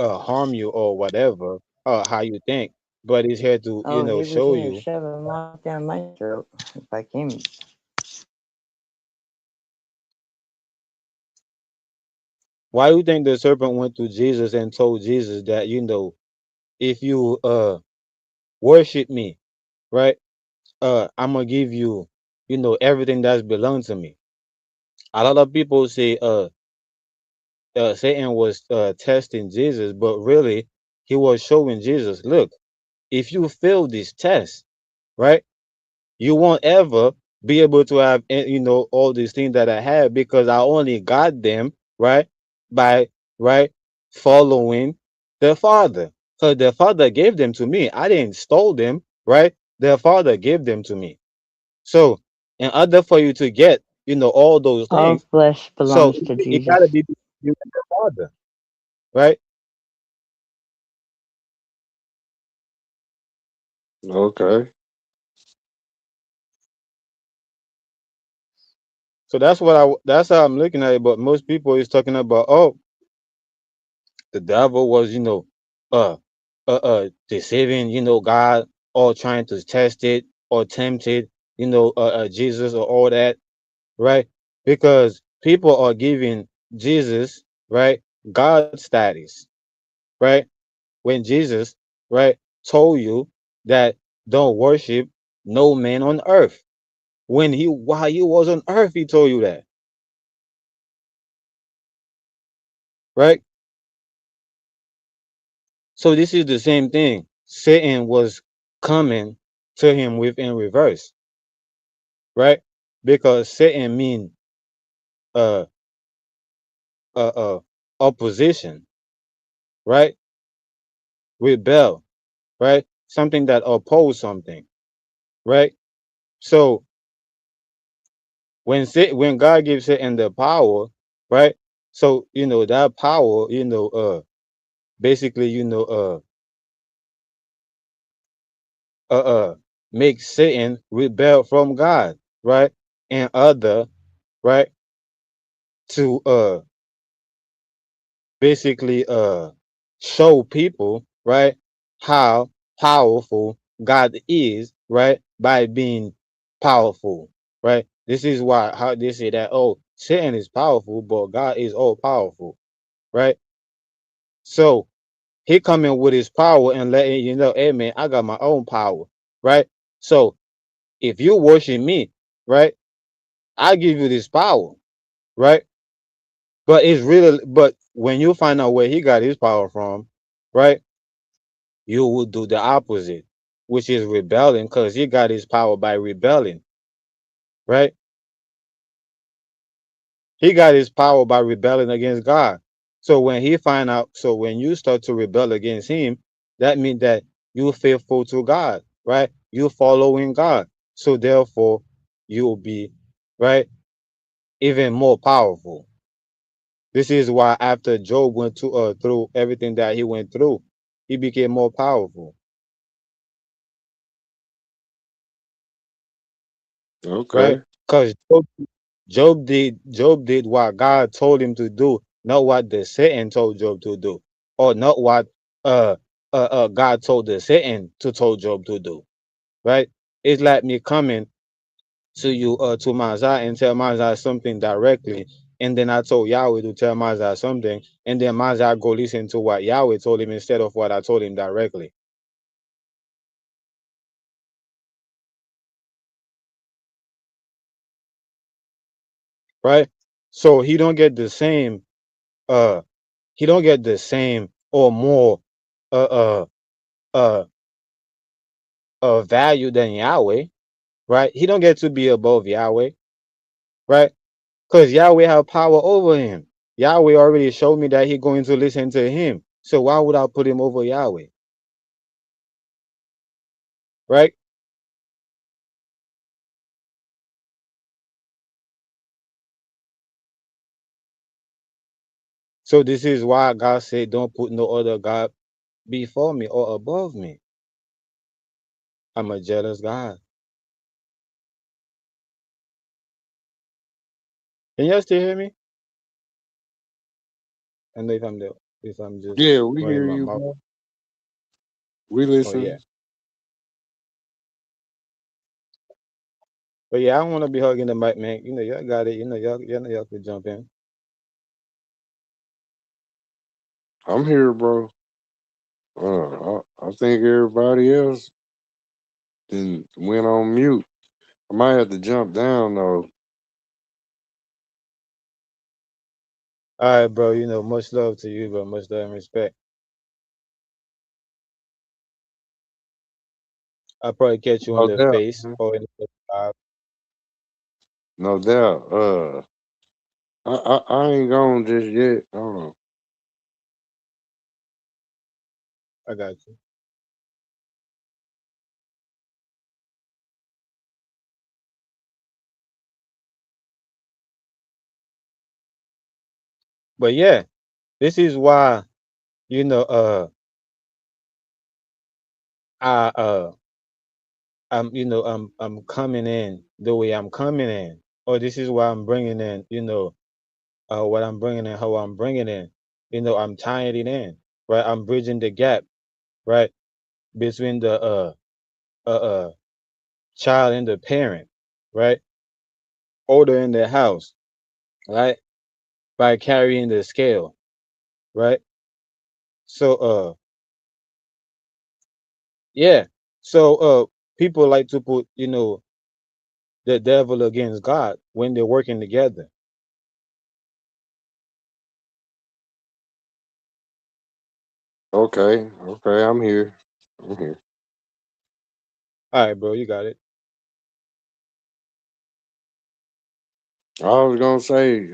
harm you or whatever how you think, but he's here to Oh, he was show gonna you. shove him right down my throat if I came. Why you think the serpent went to Jesus and told Jesus that if you worship me, right? I'm gonna give you everything that's belong to me. A lot of people say Satan was testing Jesus, but really he was showing Jesus, look, if you fail this test, right, you won't ever be able to have all these things that I have because I only got them right by right following the Father. So the Father gave them to me. I didn't stole them, right? The Father gave them to me. So in order for you to get all those All things, flesh so belongs to it gotta Jesus. be between you and the Father, right? Okay. So that's how I'm looking at it. But most people is talking about, oh, the devil was uh deceiving God, or trying to test it or tempt it, Jesus or all that, right? Because people are giving Jesus, right, God status, right? When Jesus, right, told you that don't worship no man on earth. When he while he was on earth, he told you that, right? So this is the same thing Satan was coming to him with in reverse, right? Because Satan mean uh uh uh opposition, right? Rebel, right? Something that oppose something, right? So when God gives Satan the power, right? So that power, basically, uh uh makes Satan rebel from God, right? And other, right? To basically show people, right, how powerful God is, right, by being powerful, right? This is why how they say that, oh, Satan is powerful, but God is all powerful, right? So he coming with his power and letting you know, hey man, I got my own power, right? So if you worship me, right, I give you this power, right? But when you find out where he got his power from, right, you would do the opposite, which is rebelling, because he got his power by rebelling, right? He got his power by rebelling against God. So when you start to rebel against him, that means that you're faithful to God, right? You following God. So therefore, you'll be right even more powerful. This is why after Job went through everything that he went through, he became more powerful, right? Okay. Because Job did what God told him to do, not what the Satan told Job to do, or not what uh God told the Satan to told Job to do. Right? It's like me coming to you to Mazah and tell Mazah something directly, and then I told Yahweh to tell Mazah something, and then Mazah go listen to what Yahweh told him instead of what I told him directly. Right? So uh he don't get the same or more uh uh uh value than Yahweh, right? He don't get to be above Yahweh, right? Because Yahweh have power over him. Yahweh already showed me that he going to listen to him. So why would I put him over Yahweh, right? So this is why God said, "Don't put no other God." before me or above me. I'm a jealous God. Can y'all still hear me? I know if I'm just Yeah, we running hear my you, mouth. bro. We Oh yeah. listen. But yeah, I don't want to be hugging the mic, man. You know, y'all got it. Y'all know y'all could jump in. I'm here, bro. I think everybody else then went on mute. I might have to jump down though. All right, bro. You know, much love to you, but much love and respect. I'll probably catch you in No the doubt, face man. or in the live. No doubt. I ain't gone just yet. Hold on. I got you. But yeah, this is why you know I I'm I'm coming in the way I'm coming in, or this is why I'm bringing in what I'm bringing in, how I'm bringing in. I'm tying it in, right? I'm bridging the gap, right, between the uh uh child and the parent, right, order in the house, right, by carrying the scale, right. So yeah, so people like to put the devil against God when they're working together. Okay, okay, I'm here. I'm here. All right, bro, you got it. I was gonna say,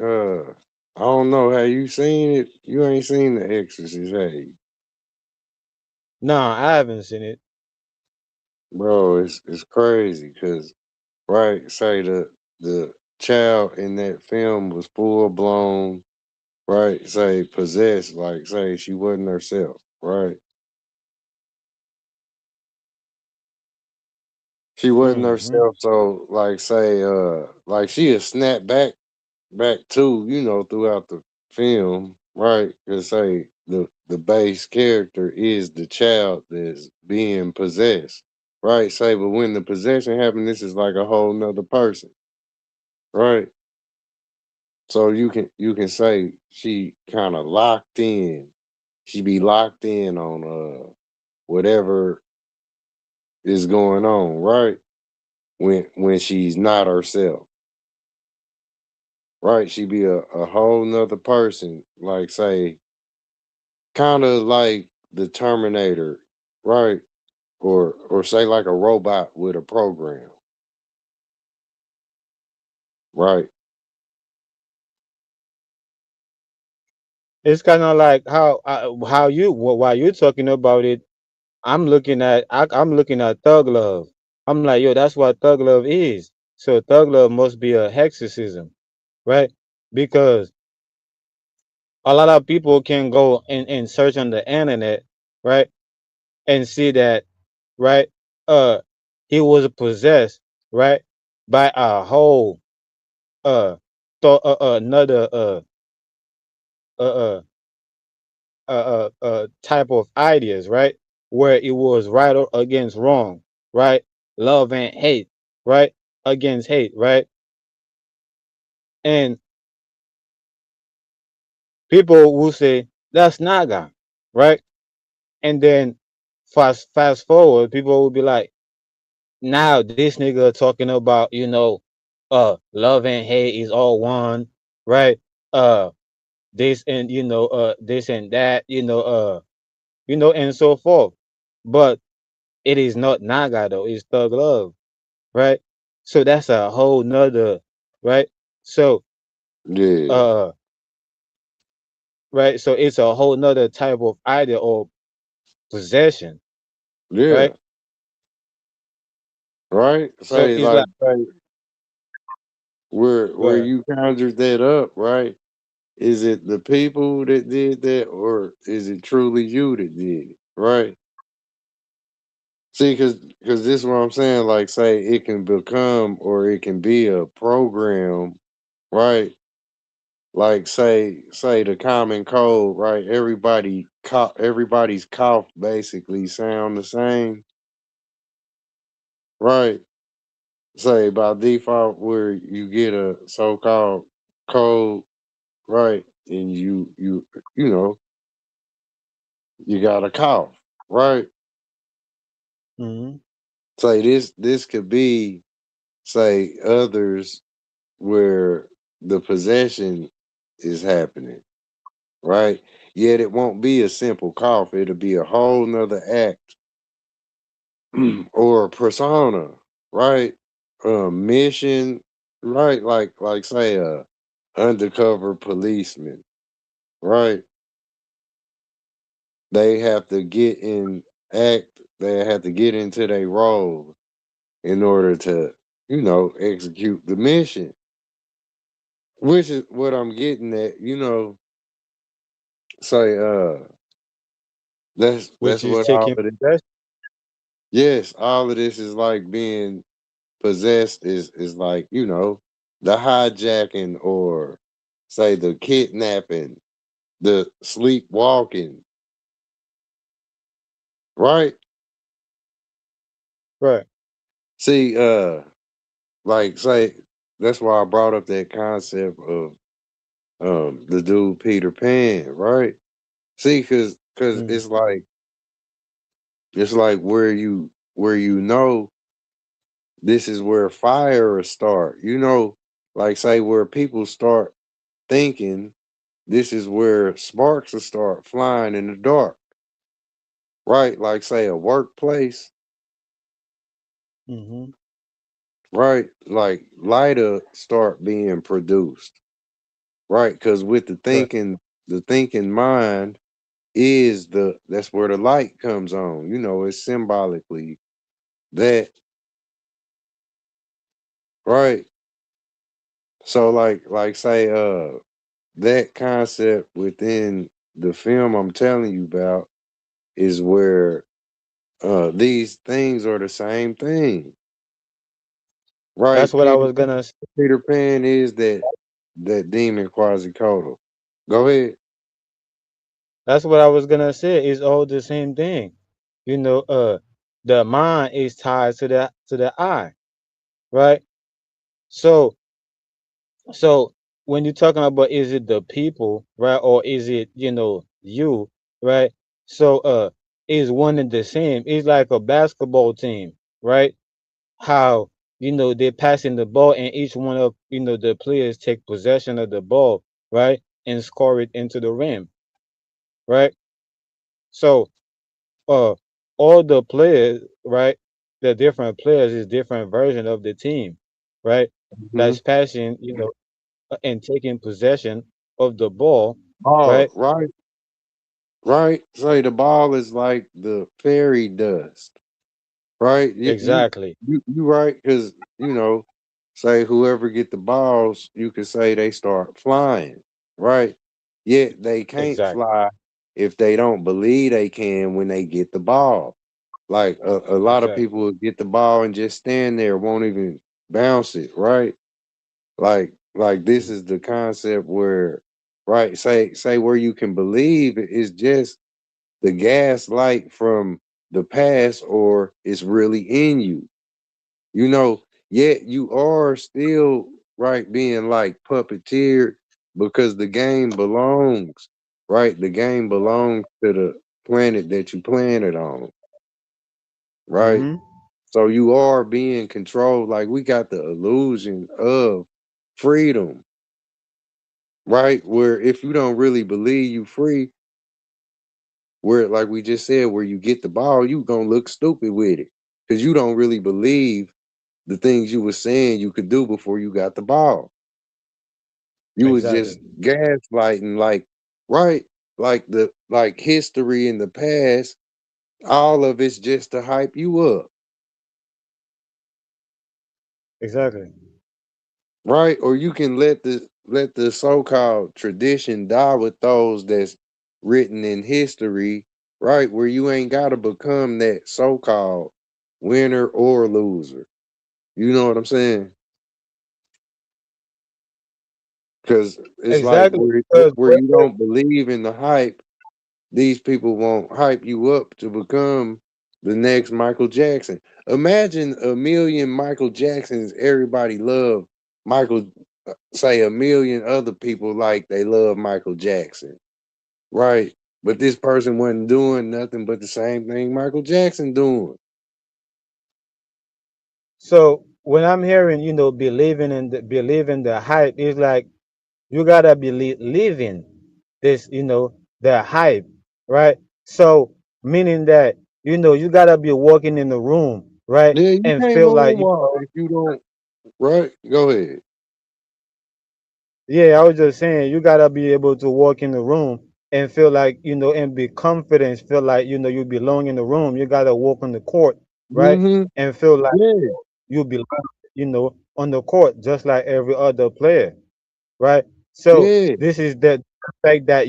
I don't know. Have you seen it? You ain't seen The Exorcist, have you? Nah, I haven't seen it. Bro, it's crazy because right, say the child in that film was full blown, right? Say possessed, like say she wasn't herself, right? She wasn't Mm-hmm. herself, so like say like she had snapped back too, throughout the film, right? Cause say the base character is the child that's being possessed, right? Say, but when the possession happened, this is like a whole nother person, right? So you can say she kind of locked in. She be locked in on whatever is going on, right? When she's not herself, right? She be a whole nother person, like say kind of like the Terminator, right? Or say like a robot with a program, right? It's kind of like how while you're talking about it, I'm looking at Thug Love. I'm like, yo, that's what Thug Love is. So Thug Love must be a hexacism, right? Because a lot of people can go and search on the internet, right, and see that, right, uh, he was possessed, right, by a whole another uh, uh, type of ideas, right? Where it was right against wrong, right? Love and hate, right? Against hate, right? And people will say that's Naga, right? And then fast forward, people will be like, now this nigga talking about, love and hate is all one, right? Uh, this and this and that, and so forth. But it is not Naga though, it's Thug Love, right? So that's a whole nother, right? So Yeah, uh right, so it's a whole nother type of idea or possession, yeah, right? right. So Say it's like like, say where well, you conjured that up, right? Is it the people that did that, or is it truly you that did it? right? See, because this is what I'm saying. Like, say it can become or it can be a program, right? Like, say the common cold, right? Everybody's cough basically sound the same, right? Say by default, where you get a so-called cold, right? And you know you got a cough, right? Hmm. Say this could be say others where the possession is happening, right? Yet it won't be a simple cough. It'll be a whole nother act or a persona, right? A mission, right? Like say a undercover policeman, right? They have to get in act. They have to get into their role in order to, execute the mission. Which is what I'm getting at. Say that's Which is what all taking of it. possession. Yes, all of this is like being possessed is like, the hijacking or say the kidnapping, the sleepwalking, right? Right. See, like say that's why I brought up that concept of the dude Peter Pan, right? See, cause Mm. it's like where this is where fire start. Like say where people start thinking, this is where sparks will start flying in the dark, right? Like say a workplace, Hmm. right? Like lighter start being produced, right? Because with Right. the thinking mind is that's where the light comes on. It's symbolically that, right? So like say that concept within the film I'm telling you about is where these things are the same thing, That's right? what I Peter was gonna. Peter Pan is that demon Quasimodo. Go ahead. That's what I was gonna say. It's all the same thing. You know, the mind is tied to the eye, right? So so when you're talking about is it the people, right, or is it you, right? So is one and the same. It's like a basketball team, right? How they're passing the ball and each one of the players take possession of the ball, right, and score it into the rim, right? So uh all the players, right? The different players is different version of the team, right? Hmm. That's passing, and taking possession of the ball, Oh, right? right, right. Say the ball is like the fairy dust, right? Exactly, You right because say whoever get the balls, you could say they start flying, right? Yet they can't exactly, fly if they don't believe they can when they get the ball. Like a lot of exactly. people will get the ball and just stand there, won't even bounce it, right? Like this Mm. is the concept where, right? Say where you can believe is just the gaslight from the past, or it's really in you, yet you are still right being like puppeteered because the game belongs, right? The game belongs to the planet that you planted on, right? Mm-hmm. So you are being controlled. Like we got the illusion of freedom, right? Where if you don't really believe you free, where like we just said, where you get the ball, you gonna look stupid with it. Because you don't really believe the things you were saying you could do before you got the ball. You was Exactly, just gaslighting, like, right? Like history in the past, all of it's just to hype you up, exactly. right? Or you can let the so-called tradition die with those that's written in history, right? Where you ain't gotta become that so called winner or loser. You know what I'm saying? Because it's like Exactly. Because where you don't believe in the hype, these people won't hype you up to become the next Michael Jackson. Imagine a million Michael Jacksons. Everybody love Michael. Say a million other people like they love Michael Jackson, right? But this person wasn't doing nothing but the same thing Michael Jackson doing. so when I'm hearing, believing the hype, it's like you gotta believe living this, the hype, right? So meaning that you gotta be walking in the room, right, Yeah, you and can't feel like moonwalk if you don't. Right? Go ahead. yeah, I was just saying you gotta be able to walk in the room and feel like and be confident, feel like you belong in the room. You gotta walk on the court, right, Mm-hmm. and feel like Yeah. you belong, on the court just like every other player, right? So Yeah. this is the fact that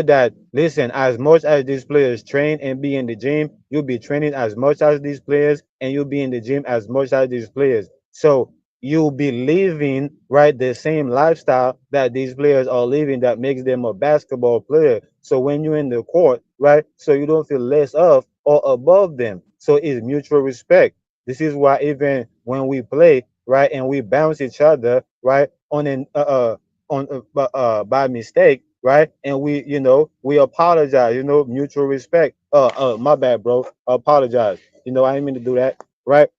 that, listen, as much as these players train and be in the gym, you'll be training as much as these players, and you'll be in the gym as much as these players. So you'll be living, right, the same lifestyle that these players are living that makes them a basketball player. So when you're in the court, right, so you don't feel less of or above them. So it's mutual respect. This is why even when we play, right, and we bounce each other, right, by mistake, right? And we apologize, mutual respect. My bad, bro. Apologize. I didn't mean to do that, right?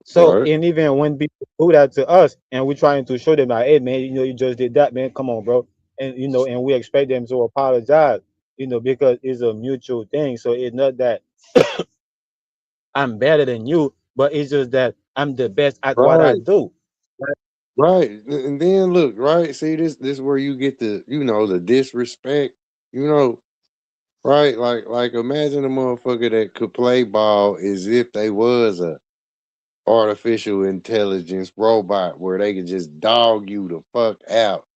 So, Right. and even when people do that to us, and we're trying to show them like, hey, man, you just did that, man. Come on, bro. And and we expect them to apologize, because it's a mutual thing. So it's not that I'm better than you, but it's just that I'm the best at what I Right. do. Right? Right. And then look, right? See this where you get the, the disrespect, you know, right? Like imagine a motherfucker that could play ball as if they was a artificial intelligence robot where they could just dog you the fuck out.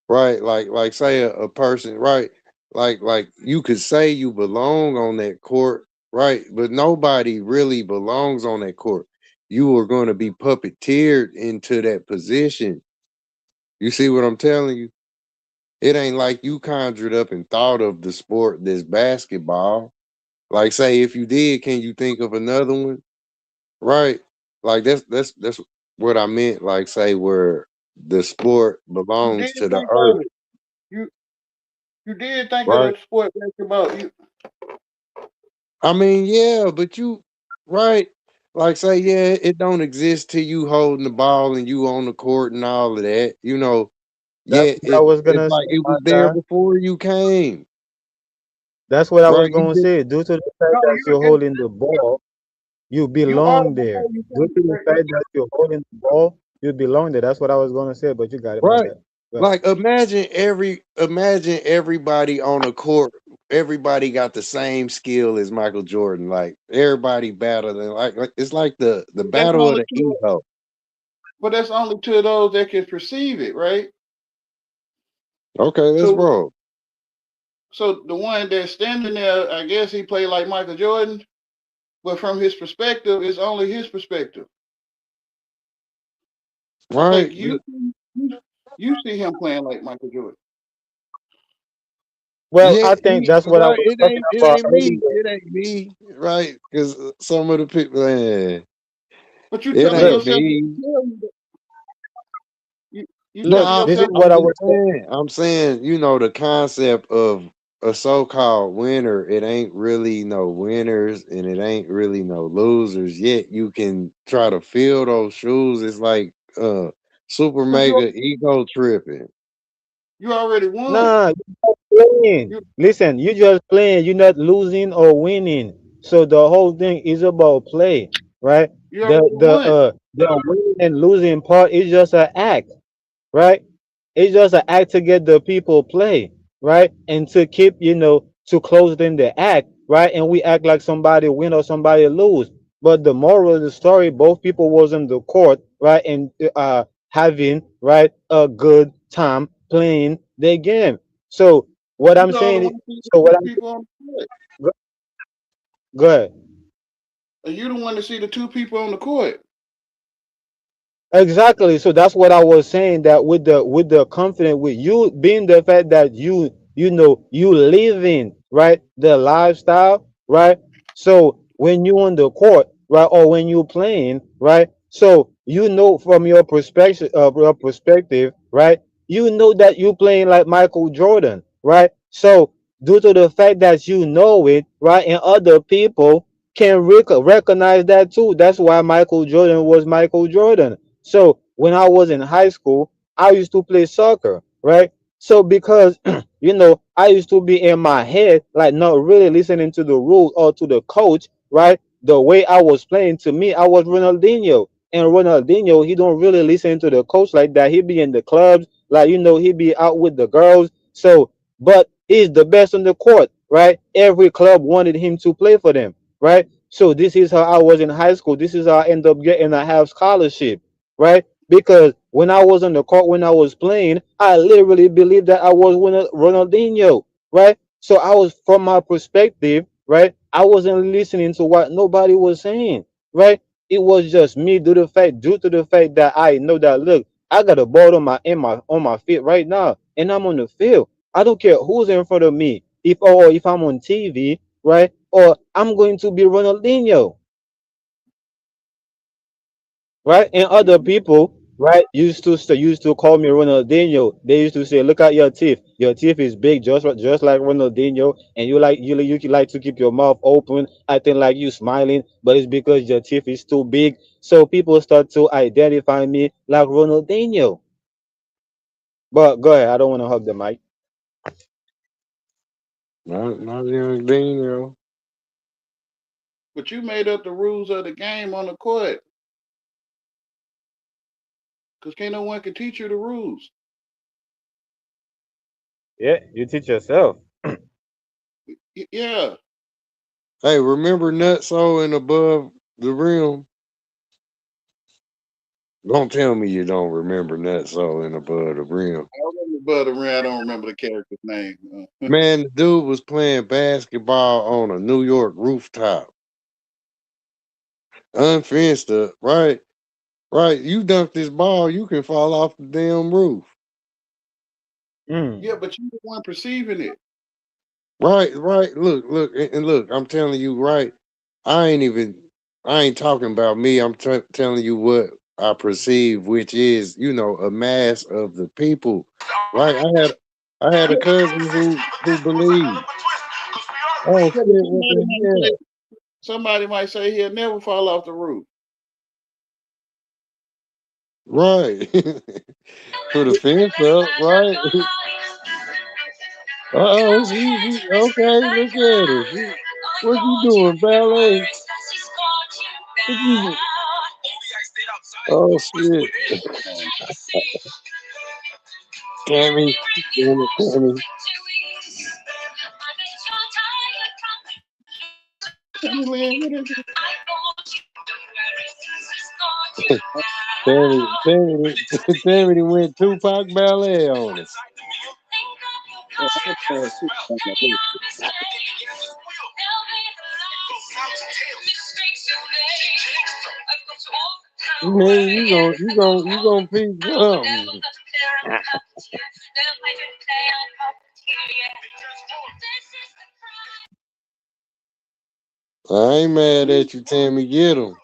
Right? Like say a person, right? Like you could say you belong on that court, right? But nobody really belongs on that court. You are going to be puppeteered into that position. You see what I'm telling you? It ain't like you conjured up and thought of the sport that's basketball. Like say if you did, can you think of another one? Right? Like that's what I meant. Like say where the sport You did belongs to the think earth, of it. You you did think of right? the sport basketball. You I mean, yeah, but you right. Like say, yeah, it don't exist till you holding the ball and you on the court and all of that. That's Yeah, what I was it's gonna say, like it my was there guy. before you came. That's what I was Right. You going to just say. Due to the fact no, that you you're holding the ball, you you are belong there. before you Due came. to the fact that you're holding the ball, you belong there. That's what I was going to say, but you got it. My right. bad. But Like imagine everybody on the court, everybody got the same skill as Michael Jordan. Like everybody battling, like it's like the That's battle of only the two. ego. But that's only two of those that can perceive it, right? Okay, let's So roll. so the one that's standing there, I guess he played like Michael Jordan, but from his perspective, it's only his perspective. I think Right. you see him playing like Michael Jordan, well, Yeah, I think that's what I right. was talking It about ain't me. earlier. It ain't me. Right. Because some of the people, but you it telling Look, ain't yourself me. you, you telling look. Nah, This is yourself what I'm I just was. saying. I'm saying, the concept of a so-called winner, it ain't really no winners and it ain't really no losers. Yet you can try to fill those shoes. It's like super because mega ego tripping. you already won. Nah, you're not playing. You Listen, you just playing. You're not losing or winning. So the whole thing is about play, right? you The already the won. uh the winning and losing part is just an act, right? It's just an act to get the people play, right? And to keep, to close in the act, right? And we act like somebody win or somebody lose. But the moral of the story, both people was in the court, right? And having, right, a good time playing their game. So What I'm You all the saying is, one see the so two what I'm people on the court. go, go ahead. And you the one to see the two people on the court. Exactly. So that's what I was saying, that with the confidence, with you being the fact that you know you living right the lifestyle, right? So when you on the court, right, or when you playing, right? So you know from your perspective, right? You know that you playing like Michael Jordan, right? So due to the fact that you know it, right, and other people can recognize that too. That's why Michael Jordan was Michael Jordan. So when I was in high school, I used to play soccer, right? So because I used to be in my head, like not really listening to the rules or to the coach, right? The way I was playing, to me, I was Ronaldinho. And Ronaldinho, he don't really listen to the coach like that. He be in the clubs, like he be out with the girls. So, but he's the best on the court, right? Every club wanted him to play for them, right? So this is how I was in high school. This is how I end up getting a half scholarship, right? Because when I was on the court, when I was playing, I literally believed that I was Ronaldinho, right? So I was, from my perspective, right? I wasn't listening to what nobody was saying, right? It was just me, due to the fact that I know that, look, I got a ball on my feet right now, and I'm on the field. I don't care who's in front of me, if I'm on TV, right? Or I'm going to be Ronaldinho, right? And other people, right, used to call me Ronaldinho. They used to say, "Look at your teeth. Your teeth is big, just like Ronaldinho, and you like to keep your mouth open, acting like you smiling, but it's because your teeth is too big." So people start to identify me like Ronaldinho. But go ahead. I don't want to hug the mic. Not young Dino. But you made up the rules of the game on the court. Because can't no one can teach you the rules. Yeah, you teach yourself. Yeah. Hey, remember Nutso and above the rim? Don't tell me you don't remember Nutso and above the rim. I remember Butter Ray. I don't remember the character's name. Man, the dude was playing basketball on a New York rooftop, unfenced up. Right, right. You dunk this ball, you can fall off the damn roof. Mm. Yeah, but you the one perceiving it. Right, right. Look, and look. I'm telling you, right. I ain't even. I ain't talking about me. I'm telling you what I perceive, which is, a mass of the people. Right. I had a cousin who believed. Oh Yeah, shit! but What the hell? somebody might say he'll never fall off the roof. Right. Put a fence up. Right. Oh, okay. Look at her. What you doing, ballet? What you? Oh shit, Tammy, damn it, Tammy. Tell me, Lynn, what is it? Tammy, Tammy went Tupac ballet on us. Oh, I was too on the roof. Man, you gonna pick something. I ain't mad at you, Tammy. Get him.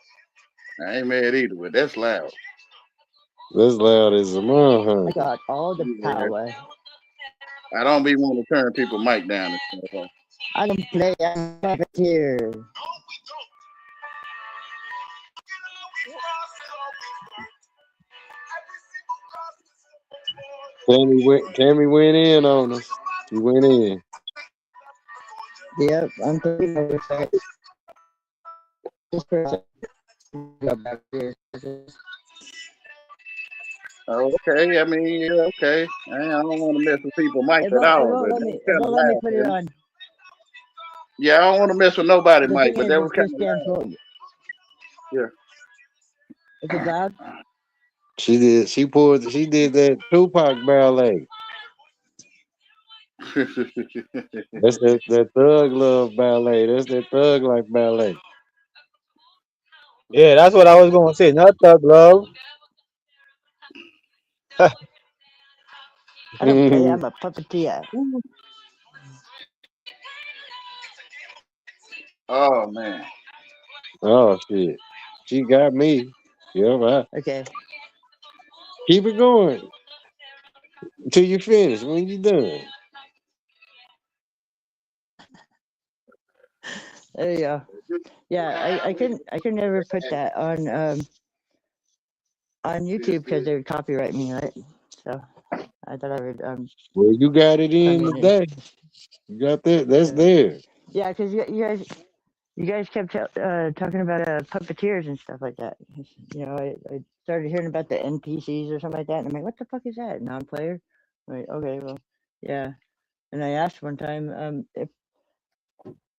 I ain't mad either, but that's loud. That's loud as a I motherfucker. got all the Yeah. power. I don't be wanting to turn people mic down and stuff. I don't play. I'm a puppeteer. Tammy went in on us. She went in. Yep, I'm taking over sex. Just for a go back there. Oh, okay. I mean, yeah, okay. I don't want to mess with people mic at It all, won't but let that me. was It kind of won't let me loud, put it man. on. Yeah, I don't want to mess with nobody The mic, thing but is, that was it's kind just of getting full. loud. Is it loud? She did. She did that Tupac ballet. That's that thug love ballet. That's that thug like ballet. Yeah, that's what I was gonna say. Not thug love. I don't play. I'm a puppeteer. Oh man. Oh shit. She got me. Yep, Okay. keep it going until you finish. When you done. There you go. Yeah, I could never put that on YouTube because they would copyright me, right? So I thought I would Well, you got it come in in and today. You got that. That's uh, there. yeah, because you guys kept talking about puppeteers and stuff like that. You know, I started hearing about the NPCs or something like that, and I'm like, what the fuck is that? Non-player? I'm like, okay, well, yeah. And I asked one time, if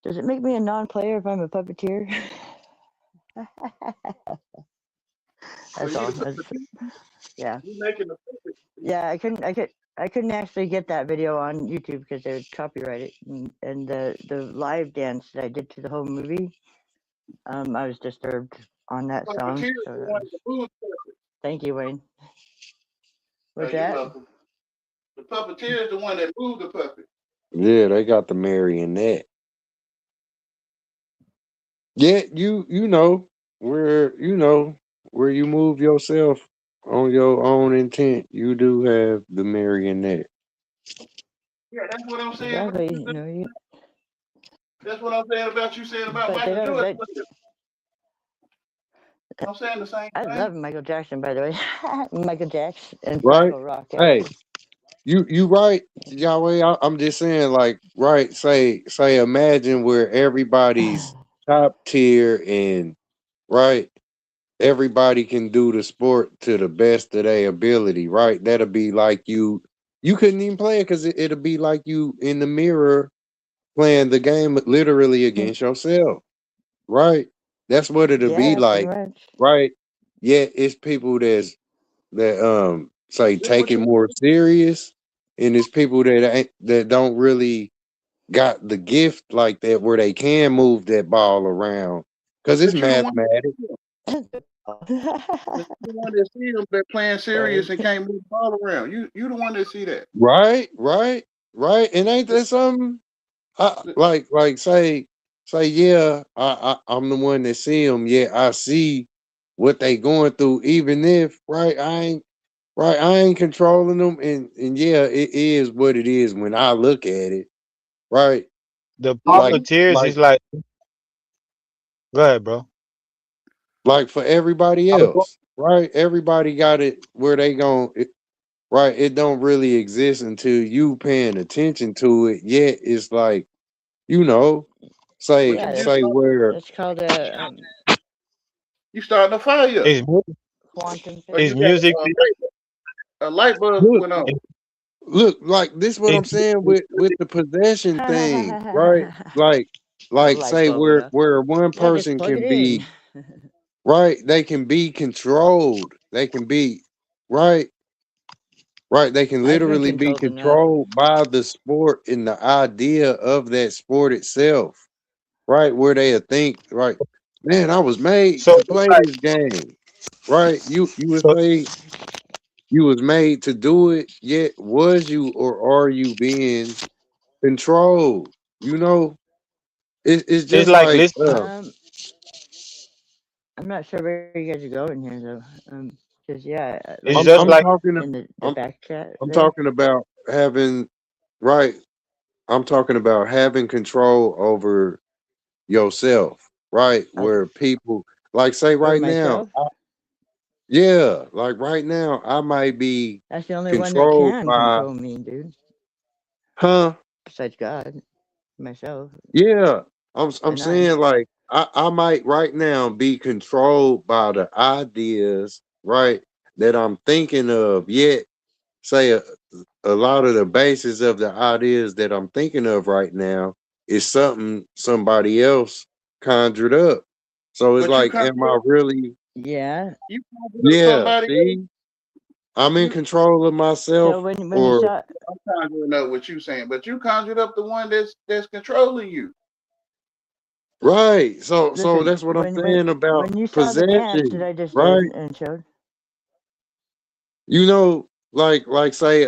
does it make me a non-player if I'm a puppeteer? So That's you all. the That's, puppet. yeah, You making the puppet. yeah. I couldn't actually get that video on YouTube because they would copyright it. And the live dance that I did to the whole movie, I was disturbed on that song. Puppeteer is So the that one was. that moves puppet. Thank you, Wayne. What's You're that? welcome. The puppeteer is the one that moved the puppet. Yeah, they got the marionette. Yeah, you know where you move yourself on your own intent. You do have the marionette. Yeah, that's what I'm saying about Exactly. you. You know, That's what I'm saying about you saying about but they Michael don't. Jordan. They, I'm saying the same I thing. love Michael Jackson, by the way. Michael Jackson and Right? Fraggle Rock. Hey, Everything. you right, Yahweh. I'm just saying, like, right, say imagine where everybody's top tier and right, everybody can do the sport to the best of their ability, right? That'll be like you couldn't even play it because it'll be like you in the mirror playing the game literally against yourself, right? That's what it'll be Yeah, pretty like, much. right? Yet it's people that say This take what it you more serious, and it's people that don't really got the gift like that where they can move that ball around because it's but you the one mathematics, but you the one that see them that playing Sorry. serious and can't move the ball around. You the one that see that. right? Right, and ain't that something? Like say yeah, I'm the one that see them. Yeah, I see what they going through, even if I ain't controlling them, and yeah, it is what it is when I look at it, right? The Like Mhm. puppeteers like is like, go ahead, bro. like for everybody I was go- else, right? Everybody got it where they going, right? It don't really exist until you paying attention to it. Yet it's like you know, But Yeah, you just say where that's called a you starting a fire. is mu- quantum Or is you physics. got music a light bulb look went on. look like this what is, I'm saying with the possession thing, right? The Like light say bulb, yeah. where one Yeah, just person plug can it be in. right, they can be controlled. They can be right, right. They can I've been literally be controlled enough. controlled by the sport and the idea of that sport itself, right? Where they think, right, man, I was made so to it's play like this game. Right? You would so say you was made to do it, yet was you or are you being controlled? You know, it's it's just like like listen. I'm not sure where you guys are going here though. Because yeah, like It's I just I'm said like talking in the I'm back chat I'm there. talking about having right. I'm talking about having control over yourself, right? Uh, Where people like say over right now, myself. yeah, like right now, I might be That's the only one that controlled can by, control me, dude. huh? Besides God, myself, Yeah, I'm and I. saying like I might right now be controlled by the ideas, right, that I'm thinking of. Yet, say a lot of the basis of the ideas that I'm thinking of right now is something somebody else conjured up. So it's But you like, conjure am I really? Yeah, you conjure up Yeah, somebody else. see, I'm in You, control of So myself, when you or saw I'm conjuring up what you saying, but you conjured up the one that's controlling you. right. So listen that's what I'm saying about when you saw the dance that possession, I just did right? and showed, You know, like say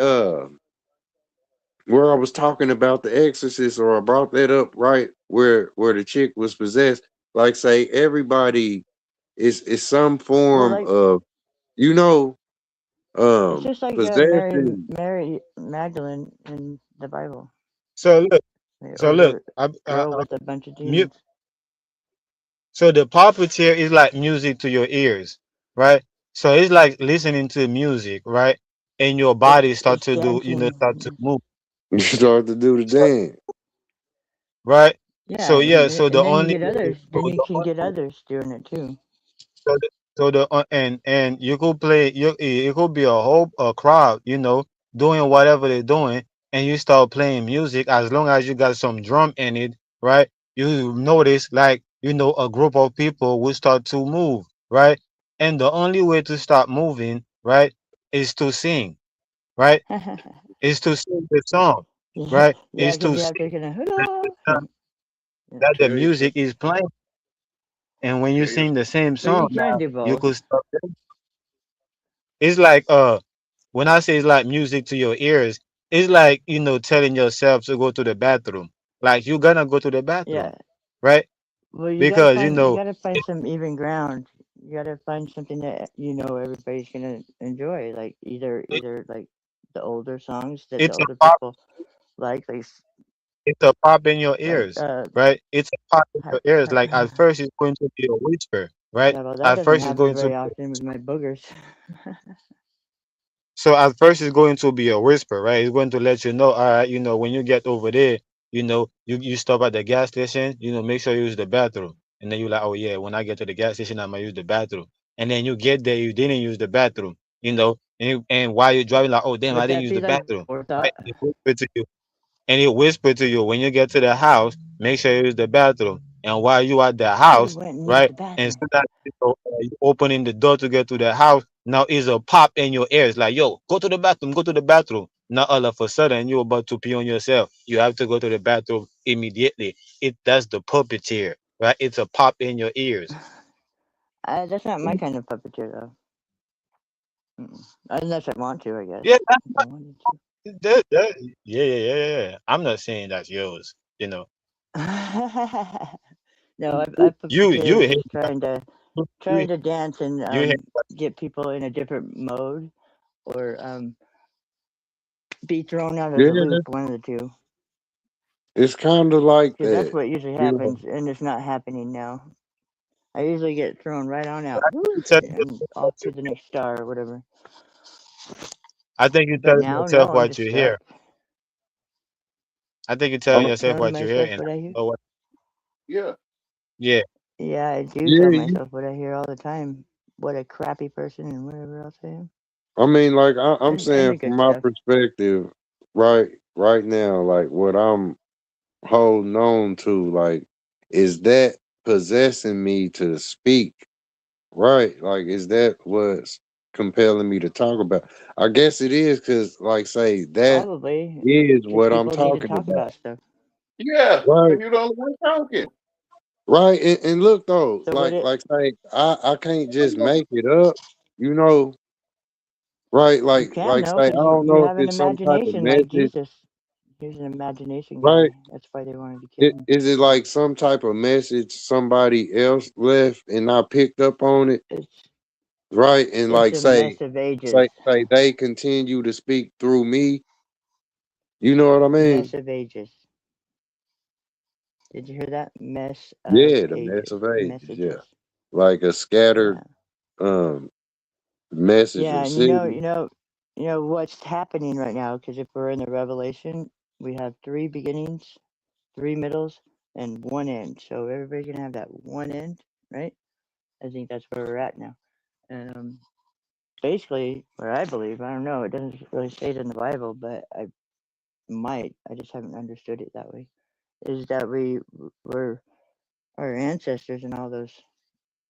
where I was talking about the exorcist, or I brought that up, right? Where the chick was possessed. Like say everybody is some well, form like of, you know, it's just like possession. Mary Magdalene in the Bible, So look, so or look, the girl with a bunch of mu- demons. so the puppeteer is like music to your ears, right? So it's like listening to music, right? And your body start It's to do, dancing. start to move, You start to do the start, dance. right? Yeah, So yeah, so and the then you only get way, others. Then you can get others doing it too. so and you could play, it could be a whole a crowd, doing whatever they're doing, and you start playing music. As long as you got some drum in it, right? You notice, like, a group of people will start to move, right? And the only way to start moving, right, is to sing, right? Is to sing the song, Yeah, right? yeah, Is because to you have to sing kind of the sound yeah. that the Yeah, you can. music is playing, and when you Yeah, you sing the same But song, you can now do you both. could start. It's like when I say it's like music to your ears, it's like, telling yourself to go to the bathroom. Like you're gonna go to the Yeah. bathroom, right? Well, Because you gotta find some even ground. You gotta find something that everybody's gonna enjoy. Like it, either like the older songs that the it's a older pop, people like it's a pop in your like ears, right? It's a pop in hi, your ears. hi, Like at first it's going to be a whisper, right? yeah. Well, that At doesn't first it's happen going to very be often with my boogers. So at first it's going to be a whisper, right? It's going to let you know, all right, when you get over there, you stop at the gas station, make sure you use the bathroom. And then you're like, oh yeah, when I get to the gas station, I'm gonna use the bathroom. And then you get there, you didn't use the bathroom, and while you're driving, like, oh damn, I Would didn't that use be the like bathroom. Right? forethought? And it whisper to you, when you get to the house, make sure you use the bathroom. And while you at the Who house, went and used right, the and bathroom? sometimes you opening the door to get to the house, now is a pop in your ears, like, yo, go to the bathroom, go to the bathroom. Now all of a sudden you're about to pee on yourself. You have to go to the bathroom immediately. That's the puppeteer, right? It's a pop in your ears. That's not my kind of puppeteer though. Mm-mm. Unless I want to, I guess. Yeah, If I wanted yeah. I'm not saying that's yours, to. No, I You puppeteer hate just trying you, to dance and you hate get people in a different mode or be thrown out of Yeah, the loop, one of the two. it's kind of like Because that's that. what usually You know, happens, and it's not happening now. I usually get thrown right on out, woo, you telling and yourself off what to you the hear. next star or whatever. I think you're But telling now, yourself no, I'm what just you stuck. hear. I think you're I telling don't- yourself Telling what you hear, myself and what I I don't hear. know what. yeah. Yeah, Yeah, I do yeah, tell you, myself what I hear all the time. What a crappy person and whatever else I am. I mean, like I'm And saying the from good my stuff. perspective, right now, like what I'm holding on to, like, is that possessing me to speak, right? Like, is that what's compelling me to talk about? I guess it is, because, like, say that Probably, is because what I'm people need to talking talk about, about stuff. Yeah, right? because you're the only one talking. Right, and look though, So what it like say I can't just make it up, you know, right? you can Like know, say I because don't you know if have an it's some type of imagination like message, Jesus. He's an imagination right? guy. That's why they wanted to kill him. Is it like some type of message somebody else left and I picked up on it, It's right? And it's like a mess say of ages. they continue to speak through me, you know what I mean? Mess of ages. Did you hear that? Mess of Yeah, the mess ages. of ages, yeah. Messages. Like a scattered Yeah. um message Yeah, of and signal. you know what's happening right now. Because if we're in the Revelation, we have three beginnings, three middles, and one end. So everybody's gonna have that one end, right? I think that's where we're at now. And basically, what I believe, I don't know, it doesn't really say it in the Bible, but I might. I just haven't understood it that way. Is that we were our ancestors and all those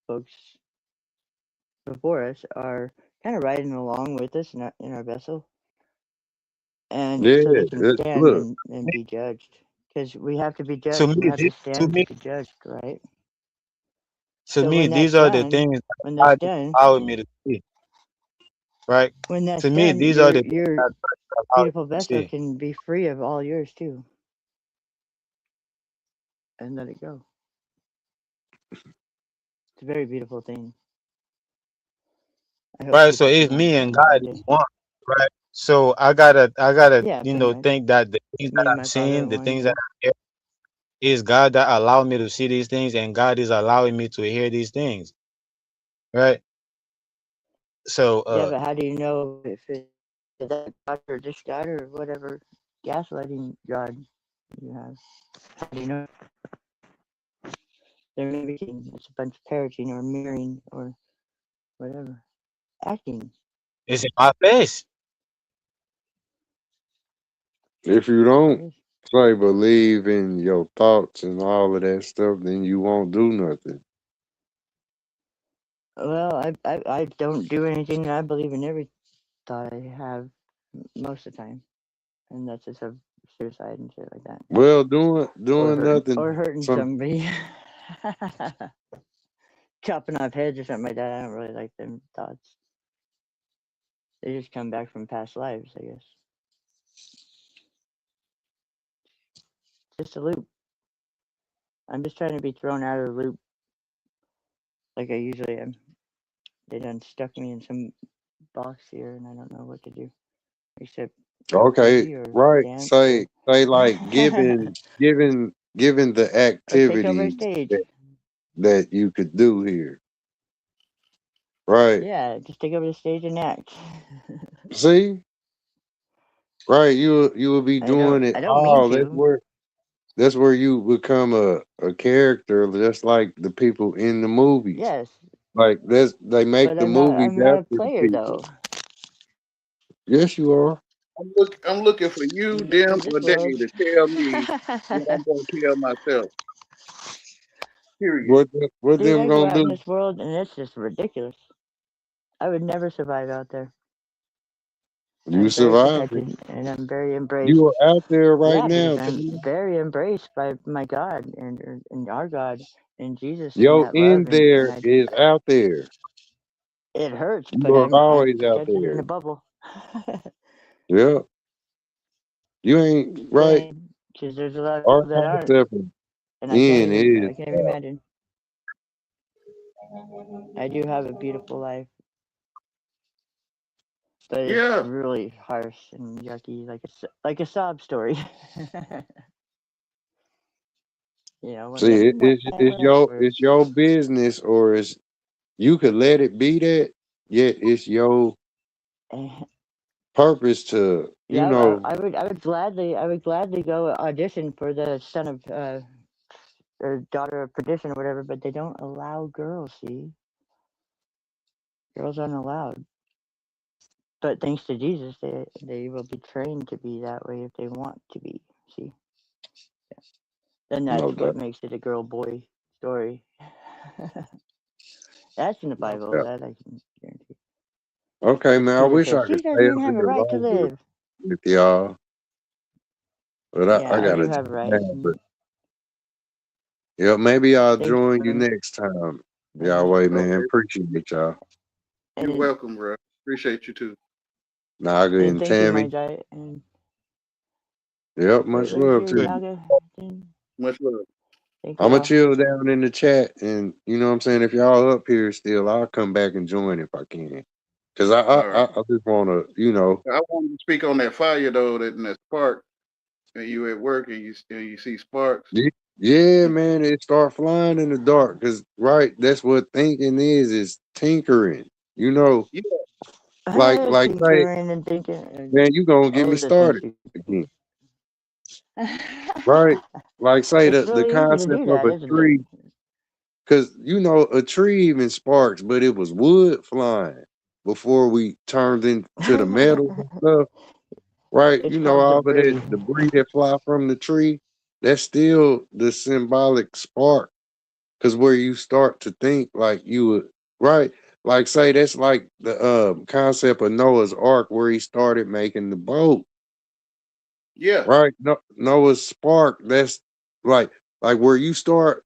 folks before us are kind of riding along with us in our vessel, and Yeah, so they can stand look, and be judged. Because we have to be To judged. We me, have to to stand to me, be judged, right? to So me, when these that's are the done, things that when that's God is done, allowing me to see. Right. when that's To me, done, these are the things your that God is allowing beautiful me to vessel see. can be free of all yours too, and let it go. It's a very beautiful thing. I hope Right. So people if can me and understand that God one is day. one, right? So I gotta, Yeah, pretty much. think that the things that Me and I'm my father are seeing, the one. things that Yeah. I'm hearing, is God that allowed me to see these things, and God is allowing me to hear these things. Right. So Yeah, but how do you know if it's that God or this God or whatever gaslighting God you have? How do you know? They're mimicking. It's a bunch of parroting or mirroring or whatever. Acting. it's in my face. if you Yes, it don't is. say believe in your thoughts and all of that stuff, then you won't do nothing. Well, I don't do anything. I believe in every thought I have most of the time, and that's just of suicide and shit like that, Well, doing or nothing. hurting Some somebody, chopping off heads or something like that. I don't really like them thoughts. They just come back from past lives, I guess. Just a loop. I'm just trying to be thrown out of the loop like I usually am. They done stuck me in some box here, and I don't know what to do except get okay, busy or right? dance Say like given the or take over a activities stage. that you could do here, right? Yeah, just take over the stage and act. See, right? You will be doing it I don't mean all. to. That's where you become a character, just like the people in the movies. Yes, Like they make but the movies I'm not a after the player people. though. Yes, you are. I'm looking for you, them, In this or they world. to tell me what I'm going to tell myself. Period. What Dude, them I go gonna out in do? this world and it's just ridiculous. I would never survive out there. You I'm very survived it. protected and I'm very embraced. You are out there right Yeah, because now. I'm Tam. very embraced by my God and our God and Jesus and Yo, that in love and there I is out there. it hurts, You but are I'm always out protected in there. a bubble. Yeah. You ain't Just right. saying, because there's a lot of Our people that aren't, concept of and in is I can't even imagine. I do have a beautiful life, but it's Yeah. really harsh and yucky, like a sob story. One day, see whatever. it's your business, or it's you could let it be that, yet it's your Eh, purpose to, Yeah, I would gladly go audition for the son of or daughter of perdition or whatever, but they don't allow girls. See, girls aren't allowed. But thanks to Jesus, they will be trained to be that way if they want to be. See, then no that's what doubt. makes it a girl boy story. That's in the No Bible. doubt. That I can guarantee. Okay, man. I Jesus wish said I could she doesn't stay even up have a here right to longer live. with y'all, but Yeah, I I gotta do jump have a right. now. But yeah, maybe I'll Thanks join you for next time. letting me Yahweh, speak. man. Okay. Appreciate y'all. You're And welcome, bro. Appreciate you too. Naga and thank you, my Tammy. guy. And Yep, great much love to love you, to you. Naga. And Much love. thank I'm gonna y'all. chill down in the chat, and you know what I'm saying. If y'all up here still, I'll come back and join if I can. Cause All right. I just wanna, I wanted to speak on that fire though, that in that spark, and you at work and you see sparks. yeah, man, it start flying in the dark. Cause right, that's what thinking is tinkering. You know, Yeah, like say, Tinkering and thinking. man, you gonna get All me the things started you again, right? Like say It's the really easy to concept do of that, a isn't it? tree, cause a tree even sparks, but it was wood flying before we turned into the metals and stuff. Right? It's called All of that debris. debris that fly from the tree, that's still the symbolic spark. Cause where you start to think like you would, right? Like say that's like the concept of Noah's Ark where he started making the boat, Yeah. right? No, Noah's Spark. That's like like where you start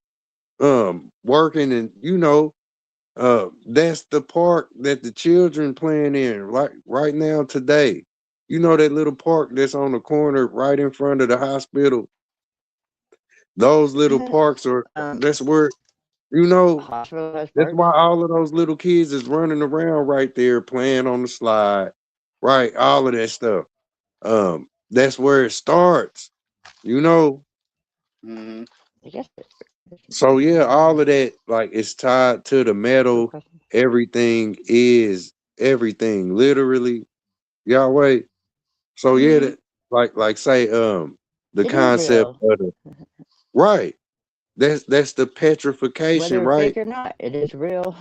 working, and that's the park that the children playing in right now today. You know that little park that's on the corner right in front of the hospital. Those little parks are that's where you know Hospital has that's parks. why all of those little kids is running around right there playing on the slide, right? All of that stuff. That's where it starts, you know. Hmm. I guess. So yeah, all of that like it's tied to the Good metal. question. Everything is everything, literally, Yahweh. So yeah, Hmm. that, like say the It is concept real, of the right. That's the petrification, whether it's right? fake or not. It is real.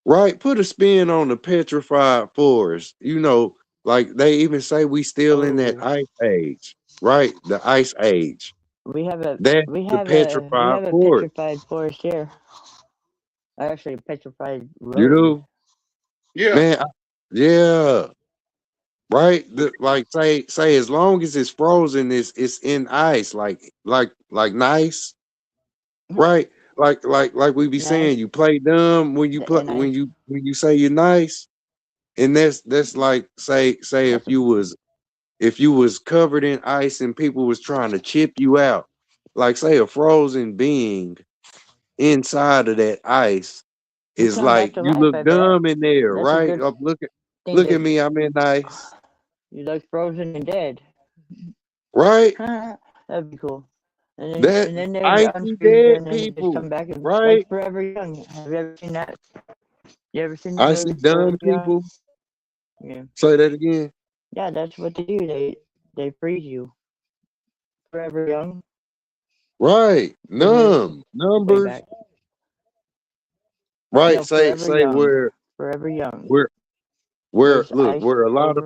Right. Put a spin on the petrified forest. Like they even say we still in that Oh, ice age, right? The ice age. we have a That's we the have a we petrified have a forest. petrified forest here. Actually, a petrified You road. do, Yeah. man. Yeah, right. Like say as long as it's frozen, it's in ice, like nice, right? Like we be Nice saying, you play dumb when you play and nice. when you say you're nice, and that's like say That's if you was covered in ice and people was trying to chip you out, like say a frozen being inside of that ice you is come back like to you life. look I bet dumb in there, that's a right? good thing Look at to. me, I'm in ice, You look frozen and dead. right? That'd be cool. That And then they icy unfreeze you dead and then you just people, come back and like right? forever young. Have you ever seen that? You ever seen the Icy movie dumb Forever Young? people. Yeah. Say that again. Yeah, that's what they do. They freeze you forever young. Right. Bring you Numb. way Numbers. back. Right. No, forever Say young. Forever young. where There's look ice where over. a lot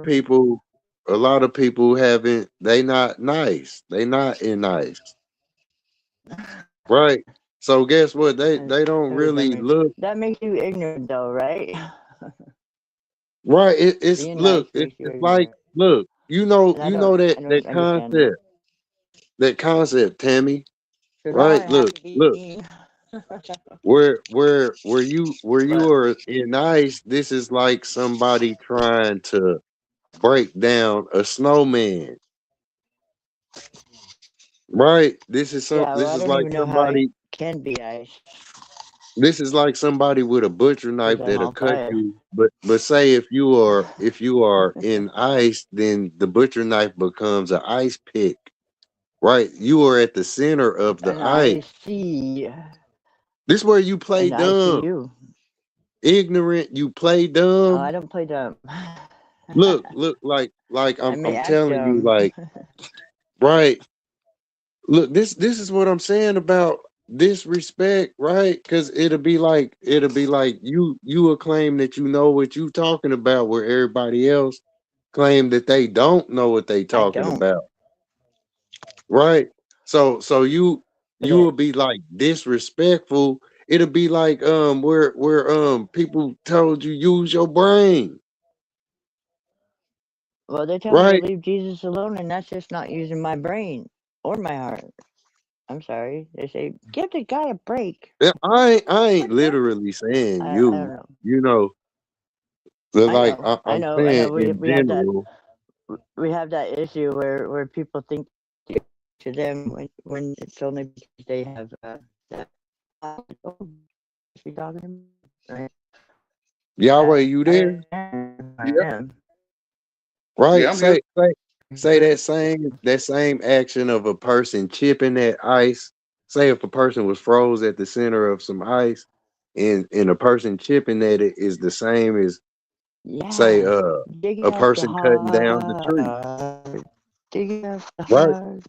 of people haven't they not nice, they not in nice, right? So guess what, And they don't really look that makes you ignorant though, right? right. It's Being look, nice makes you it's like ignorant, look, and I that don't understand that. concept, Tammy, Should I right? have Look, to be look, mean? where you But are in nice, this is like somebody trying to break down a snowman. Right. yeah, well, This I is don't like even know how it somebody. can be ice This is like somebody with a butcher because knife I'm that'll on cut fire. you. But say if you are in ice, then the butcher knife becomes an ice pick. Right. You are at the center of the And ice. I see This where you play and I see dumb. you. Ignorant, you play Oh, I dumb. don't play dumb. Look like I may I'm act telling you, dumb. like, right. Look, this is what I'm saying about disrespect, right? Because it'll be like you will claim that you know what you talking about, where everybody else claim that they don't know what they I talking don't. about, right? So But you will be like disrespectful. It'll be like where people told you use your brain, well, they tell me to right? leave Jesus alone, and that's just not using my brain or my heart. I'm sorry. They say give the guy a break. Yeah, I ain't What the? literally saying I don't you, know. you know, but I like know. I I'm know. I know. saying in general. We have that issue where people think to them when it's only because they have that. Oh, what's he talking about? Right. Yahweh, I you there? understand. I Yeah. am. Yeah. Right? I'm here. Say that same action of a person chipping that ice. Say if a person was froze at the center of some ice, and a person chipping at it is the same as say Yeah. Digging a up the person cutting down the tree. heart. Digging up the Right? heart.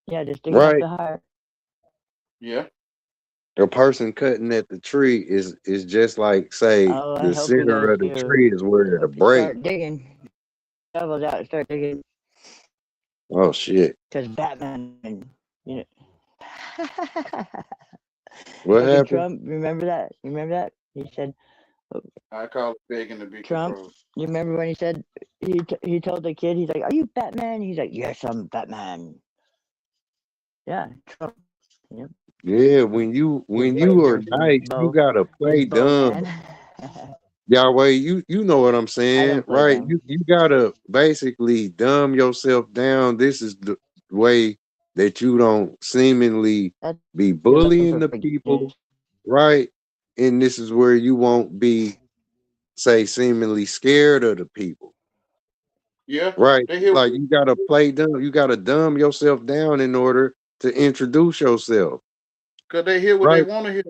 Yeah, just digging up Right? the heart. Yeah. A person cutting at the tree is just like say Oh, I the hope you guys center of the do. tree is I where it'll hope you break. start digging. Shovels out and start digging. Oh shit. Because Batman, you know. What Fucking happened? Trump, remember that? You remember that? He said, I call it begging to be Trump, controlled. you remember when he said, he told the kid, he's like, "Are you Batman?" He's like, "Yes, I'm Batman." Yeah, Trump. Yep. Yeah, He when played you are his nice, you bow, gotta his play bow man. dumb. Yahweh, you know what I'm I saying, don't play right? dumb. You gotta basically dumb yourself down. This is the way that you don't seemingly That's be you're looking bullying for the forgiveness. people, right? And this is where you won't be, say, seemingly scared of the people, Yeah, right? they hear Like you gotta play dumb. You gotta dumb yourself down in order to introduce yourself, because they hear what they right? want to hear.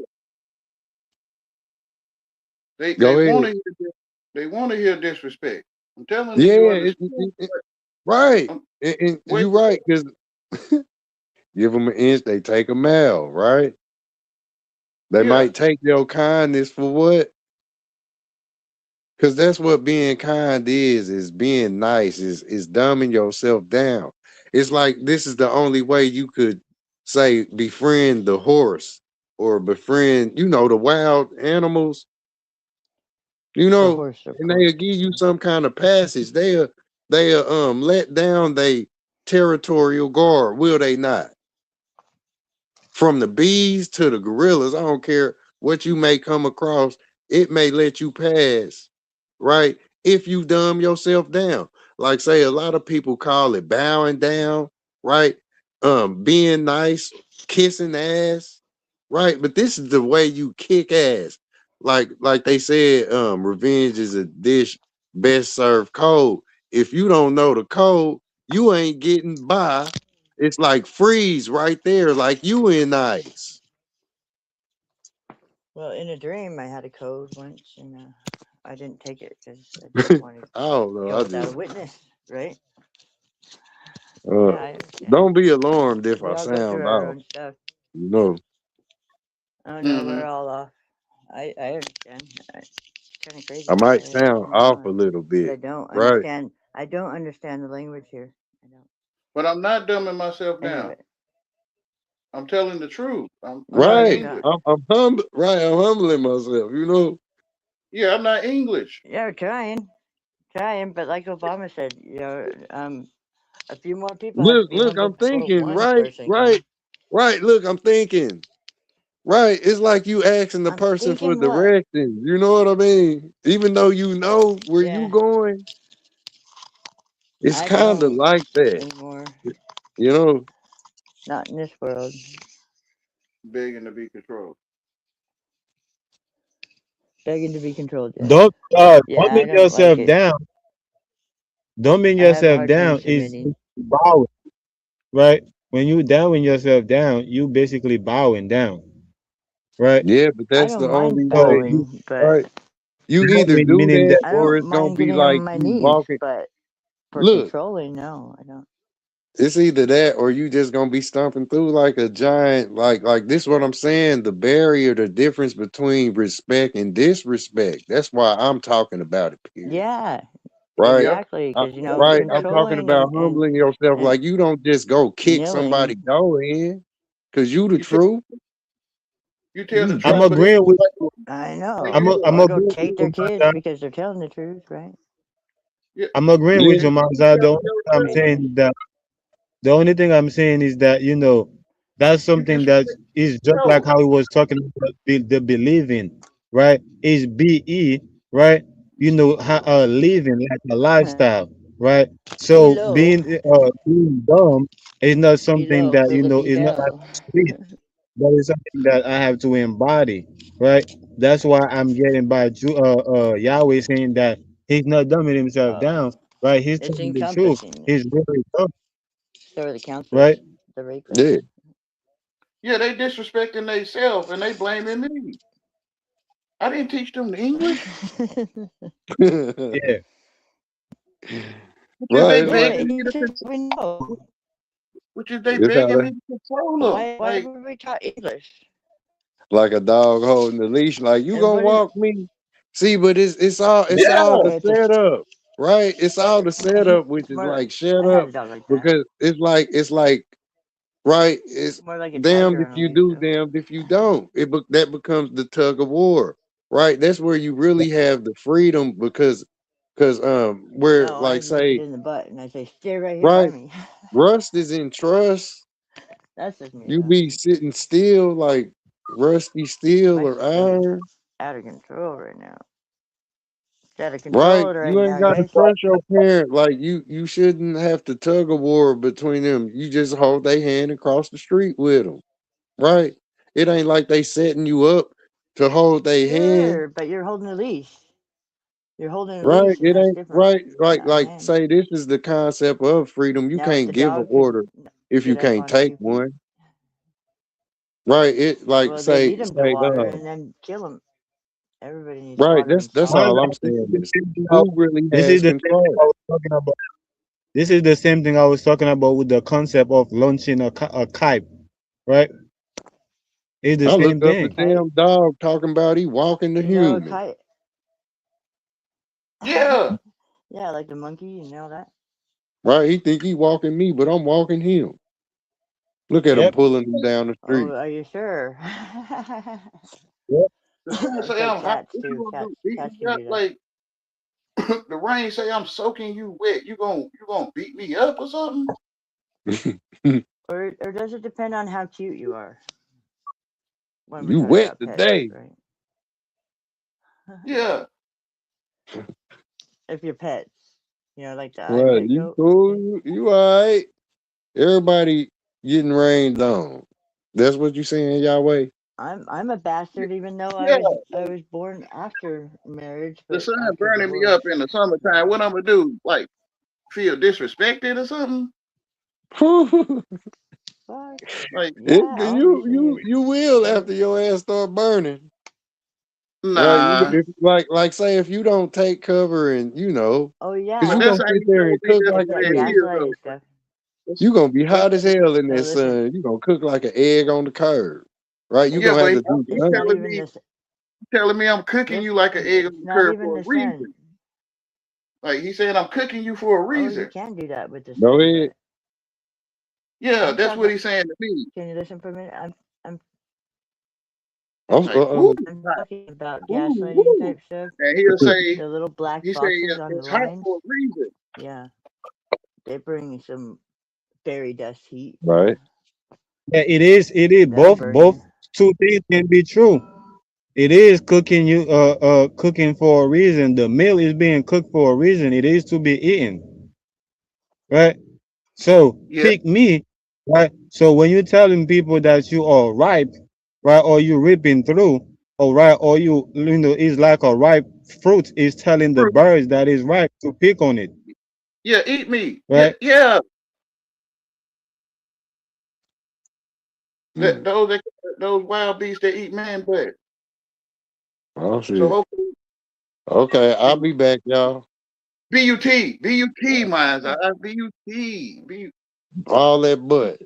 They Go want ahead. to hear they want to hear disrespect. I'm telling you, Yeah, you understand. right. Um, And wait, you're right, because give them an inch, they take a mile, right? They yeah, might take your kindness for what? Because that's what being kind is being nice, is dumbing yourself down. It's like this is the only way you could say befriend the horse or befriend, the wild animals, The horse, of and course. they'll give you some kind of passage. They'll let down they territorial guard, will they not? From the bees to the gorillas, I don't care what you may come across, it may let you pass, right? If you dumb yourself down. Like say a lot of people call it bowing down, right? Being nice, kissing ass, right? But this is the way you kick ass. Like they said, revenge is a dish best served cold. If you don't know the code, you ain't getting by. It's like freeze right there, like you in ice. Well, in a dream, I had a code once, and I didn't take it because I didn't want to I don't know. go I without a just witness, right? uh, Yeah, I understand. don't be alarmed if We I all go through sound our off. own stuff. You know, Oh no, mm-hmm. we're all off. I understand. It's kind of crazy I how might everything's sound going off a on, little but bit, I don't right? understand. I don't understand the language here. I don't. But I'm not dumbing myself down. Anyway, I'm telling the truth. I'm no, not you're Right. not. English. I'm humble. Right. I'm humbling myself. Yeah, I'm not English. Yeah, we're trying. But like Obama said, a few more people have to be Look. humble I'm before thinking. one Right. person Right. can. Right. Look, I'm thinking. Right. It's like you asking the I'm person for thinking what? directions. You know what I mean? Even though you know where you Yeah, going, it's I kind of don't like that. anymore. You know. Not in this world. Begging to be controlled. Begging to be controlled. Yes. Don't Yeah, I mean don't like yourself it. down. Don't mean I have a yourself hard time down is submitting. bowing, right? When you bowing yourself down, you basically bowing down, right? Yeah, but I that's don't the only mind So way. bowing, but Right. You either bowing do meaning that that I or don't it's gonna mind be getting on like my you knees. walking. But for Look, controlling, no, I don't. it's either that or you just gonna be stomping through like a giant, like this. What I'm saying, the barrier, the difference between respect and disrespect. That's why I'm talking about it. Period. Yeah, Right. Yeah, exactly. I, Because right. I'm talking controlling about and humbling yourself. and Like you don't just go kick somebody kneeling. door in, cause you the you tell truth. you tell the You I'm truth, but just it's agreeing with you. I like know. this. I'm Or go agreeing with take you, their kids Mazda. because they're telling the truth, right? Yeah, I'm agreeing with yeah. you, you Mazda. tell yourself. The only thing I'm saying is that that's You something that disrespect is just like yourself. how he was talking about the believing, right? Is be, right? Living like a lifestyle, right? So Hello, being dumb is not something hello, that is not like Filipino. street. That is something that I have to embody, right? That's why I'm getting by Yahweh saying that he's not dumbing himself Oh, down, right? He's it's telling the truth. encompassing. He's really dumb, So are the counselors, right? the rape Yeah. classes. Yeah, they disrespecting themselves and they blaming me. I didn't teach them English, Yeah. which is they Right. It's like Yeah, begging me he to said control. we know. Which is they it's how begging they me to control them. Why Like, were we taught English? like a dog holding the leash, like you And gonna what is walk me. See, but it's all Yeah. the okay? It's a setup, right? It's all the setup, which is more. like shut I had up, a dog like that. because it's like right? It's More like a damned tiger if on a you leash, do, though. damned if you don't. That becomes the tug of war, right? That's where you really have the freedom because where No, I like nip it say in the butt and I say, stay right here by right, me. rust is in trust. That's just me, You though. be sitting still like rusty steel My or system's iron, out of control right now. It's out of right? control right You now, ain't got to guys. trust your parent. Like you shouldn't have to tug of war between them. You just hold their hand and cross the street with them, right? It ain't like they setting you up to hold their hand, Sure, but you're holding a leash. You're holding a right? leash, and It that's ain't different. right. Like Not a like hand. say this is the concept of freedom. You Now, if can't the give an dog order if you get up can't on take 2 feet, one, right? It like well, they lead say them to say water and then kill them. Everybody needs right. water and That's salt. Mind all that I'm this is saying the is same thing who really this is has the same thing I control. was talking about. This is the same thing I was talking about with the concept of launching a kite, right? It's the I same looked up A a thing. kite? damn dog talking about he walking the You know a human. kite? Yeah. Yeah, like the monkey and all that. Right? He think he walking me, but I'm walking him. Look at him Yep. pulling him down the Oh, street. are you sure? Yep. The sun It's say like I'm hot. cats What you too. gonna Cats do? Beat cats me can up do that. like the rain say I'm soaking you wet. You gonna beat me up or something? Or does it depend on how cute you are when we're You talking wet about pets, today. right? Yeah. If you're pets, like the Right? IPA You goat. cool? You all right? Everybody getting rained on. That's what you saying, Yahweh? I'm a bastard even though I Yeah. was born after marriage, The but sun after burning me up divorce. in the You summertime. know. What I'm gonna do? Like feel disrespected or something? Fuck. Like Yeah, obviously. You will Or after your ass start burning. Right? You nah. if, like say if you don't take cover and oh because But you yeah, that's gonna how sit you there know and me cook just like it's the an that way it egg. is gaslighting though. stuff. You gonna be It hot as hell in no that listen. sun. You gonna cook like an egg on the curb, right? You Yeah, gonna but have he, to do he It's not something. telling even me this. telling me I'm cooking you like an Listen, egg on it's the not curb even for a the sun. reason. Like he said, I'm cooking you for a Oh, you reason. can do that with the Go sun, ahead. but Yeah, I'm that's what talking. he's saying to me. Can you listen for a minute? I'm Like, whoo, I'm hot, talking about woo, gaslighting woo. type stuff. And he'll say, The little black he say, boxes yeah, on the it's hot lines. for a reason. Yeah, they bring some fairy dust heat. Yeah. Yeah, Yeah, it is. It is that'll burn both you. two things can be true. It is cooking cooking for a reason. The meal is being cooked for a reason. It is to be eaten, right? So Yeah, pick me, right? So when you're telling people that you are ripe, right, or you ripping through, or right, or is like a ripe fruit is telling the fruit. birds that is ripe to pick on it, Yeah, eat me. Yeah, right? yeah. That Mm. those wild beasts that eat man butt. Oh So shit. hopefully, Okay, I'll be back, y'all. BUT, minds. All that butt.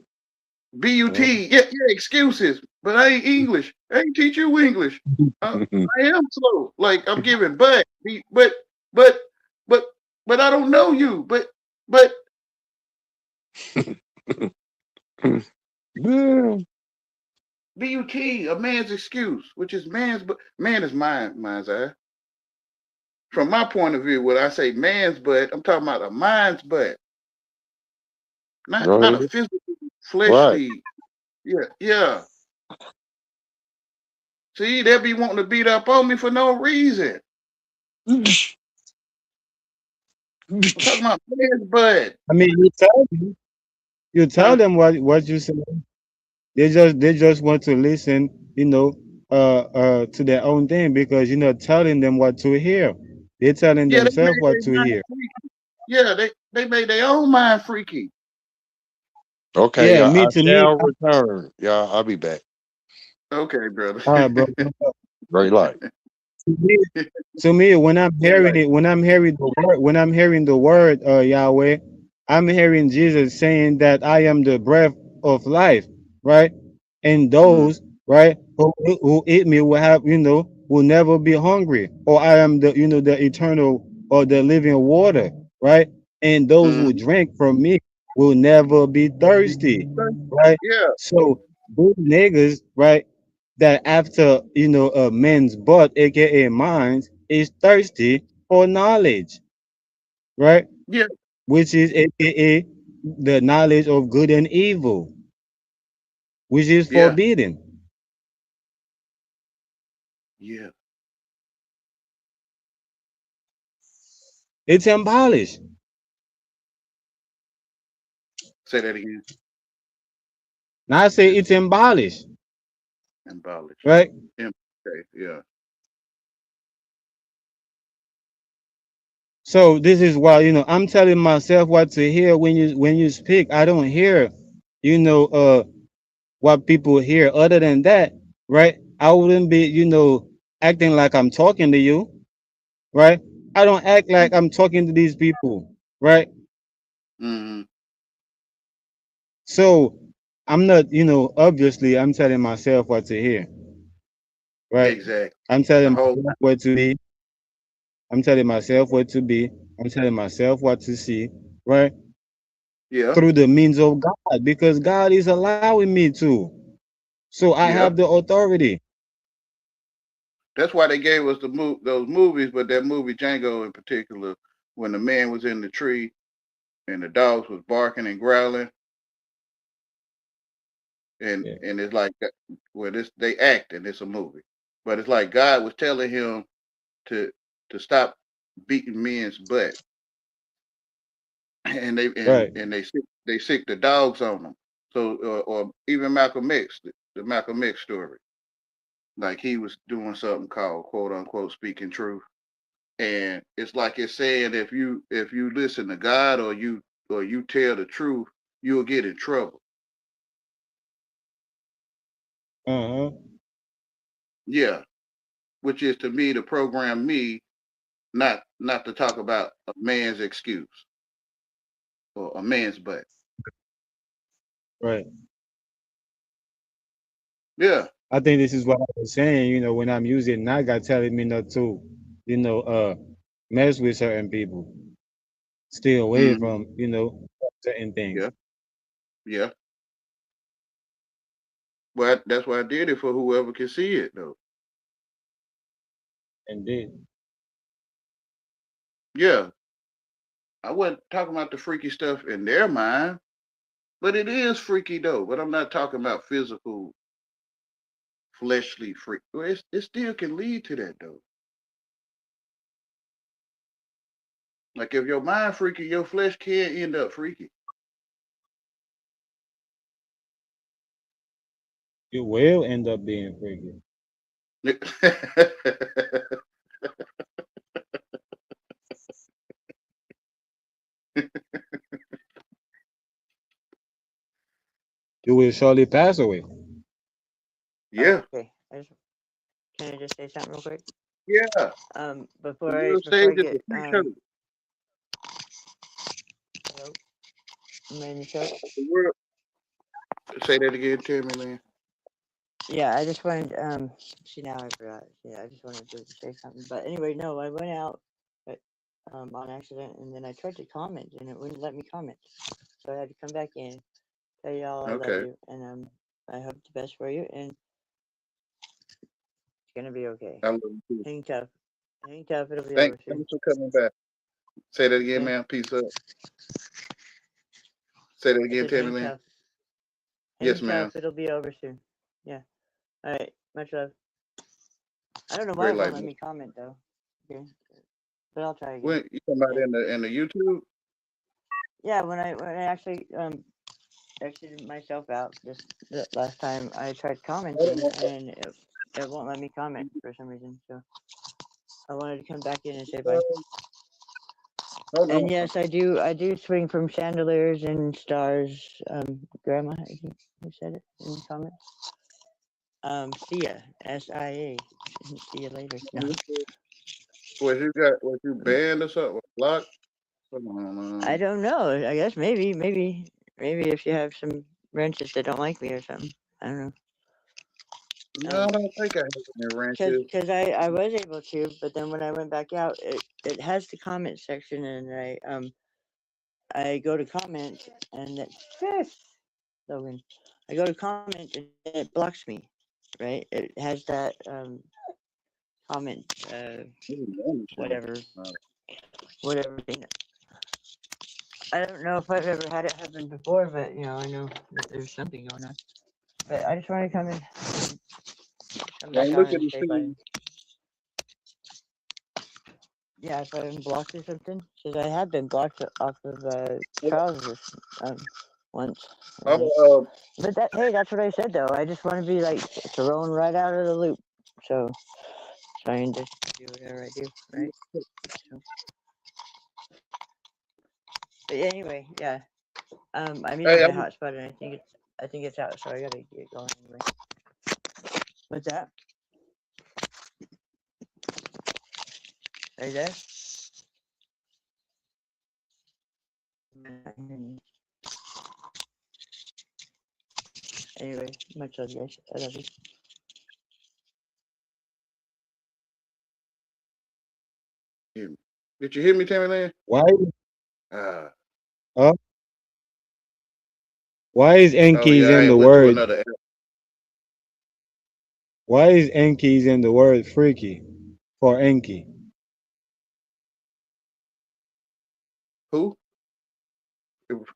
BUT. Yeah, yeah. Excuses, but I ain't English. I ain't teach you English. I am slow. Like I'm giving, but, but, but I don't know you. But Damn. BUT, a man's excuse, which is man's, but man is mind's eye. From my point of view, when I say man's butt, I'm talking about a mind's butt, not a Right. physical, Right. fleshly. Yeah, yeah. See, they be wanting to beat up on me for no reason. I'm talking about man's butt. I mean, you tell Huh? them what you say. They just want to listen, to their own thing because you're not telling them what to hear. They're telling Yeah, they themselves made what their to mind hear. freaky. Yeah, they made their own mind freaky. Okay, Yeah, y'all. me I to me, shall return. Y'all, I'll be back. Okay, brother. all right, bro. Great light. To me, to me, when I'm Good hearing life. it, when I'm hearing the word Yahweh, I'm hearing Jesus saying that I am the breath of life, right? And Mm, those, right, who eat me will will never be hungry. Or I am the eternal or the living water, right? And those who mm, drink from me will never be thirsty, right? Yeah, So those niggas, right, that after a man's butt, aka minds, is thirsty for knowledge, right? yeah, Which is aka the knowledge of good and evil, which is yeah, forbidden. yeah. It's abolished. Say that again. Now I say It's it's abolished, abolished. right? Okay, yeah, So this is why I'm telling myself what to hear when you speak. I don't hear, you know, uh, what people hear. Other than that, right? I wouldn't be, acting like I'm talking to you, right? I don't act like I'm talking to these people, right? mm-hmm. So I'm not, obviously I'm telling myself what to hear, right? Exactly. I'm The telling whole myself what to be. I'm telling myself what to be. I'm telling myself what to see, right? yeah, Through the means of God, because God is allowing me to. So I yeah. have the authority. That's why they gave us those movies, but that movie Django in particular, when the man was in the tree and the dogs was barking and growling, and Yeah, and it's like that. Well, this they act and it's a movie, but it's like God was telling him to to stop beating men's butt, and right. they sick the dogs on them. So or even Malcolm X, the Malcolm X story, like he was doing something called quote unquote speaking truth, and it's like it's saying if you listen to God or you tell the truth, you'll get in trouble. Uh-huh. Yeah, which is to me to program me not to talk about a man's excuse or a man's butt. Right. Yeah. I think this is what I was saying, when I'm using Naga telling me not to, you know, uh mess with certain people. Stay away Hmm. from, certain things. Yeah. Yeah. But that's why I did it for whoever can see it though. Indeed. Yeah. I wasn't talking about the freaky stuff in their mind, but it is freaky though. But I'm not talking about physical, fleshly freak. Well, it still can lead to that though. Like if your mind freaky, your flesh can end up freaky. You will end up being freaky. You will surely pass away. Yeah. Okay. Can I just say something real quick? Yeah. The Before I world before I stage is a get free show. hello, am I in the show? The world. Say that again, tell me, man. Yeah, I just wanted see now I forgot. Yeah, I just wanted to say something. But anyway, no, I went out but on accident and then I tried to comment and it wouldn't let me comment. So I had to come back in, tell y'all I love Okay. you and I hope the best for you and it's gonna be okay. I love you too. Hang tough. Hang tough, it'll be over soon. Thanks for coming back. Say that again, Okay? man. Peace up. Say that I again, said tell me, hang man. tough. Hang Yes, ma'am. tough, it'll be over soon. Yeah. Alright, much love. I don't know why Great it won't light, let man. me comment though. Okay. But I'll try again. When you talking about Yeah. in the YouTube? Yeah, when I actually exited myself out this the last time I tried commenting Hold and it won't let me comment for some reason. So I wanted to come back in and say bye. on. Hold And on. yes, I do swing from chandeliers and stars. Grandma, who said it in the comments? Sia, SIA. See you later. No. Was you banned or something? Blocked? Hold I on. don't know. I guess maybe if you have some wrenches that don't like me or something. I don't know. No, I Um, don't think I have any cause, ranches. cause I was able to, but then when I went back out, it has the comment section, and I go to comment and yes, Logan. I go to comment and it blocks me. Right? It has that comment whatever whatever thing. I don't know if I've ever had it happen before, but I know that there's something going on. But I just want to come Yeah, back I'm on looking and to say if I see. yeah if I've been blocked or something because I have been blocked off of Charles's once at I'm least. But that's what I said though. I just want to be like thrown right out of the loop. So trying to do whatever I do, right? So, but anyway, yeah. I'm using hey, my I'm, hotspot and I think it's out, so I gotta get going anyway. What's that? Are you there? I'm not hearing you. Anyway, much love, guys. I love you. did you hear me, Tammy Lynn? Why? Uh, Uh, why is oh yeah, Enki's I in ain't the went to word? another. Why is Enki's in the word freaky for Enki? Who? It was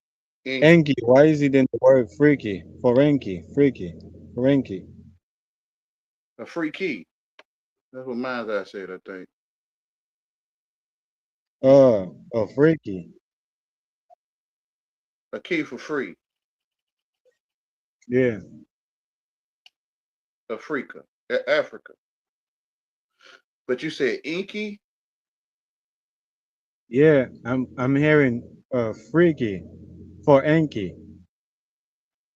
Enki. Why is it in the word freaky for Enki? Freaky for Enki. a free key. That's what mine I said. I think A freaky. a key for free. Yeah, Africa, Africa. But you said inky. yeah. I'm hearing freaky for Enki.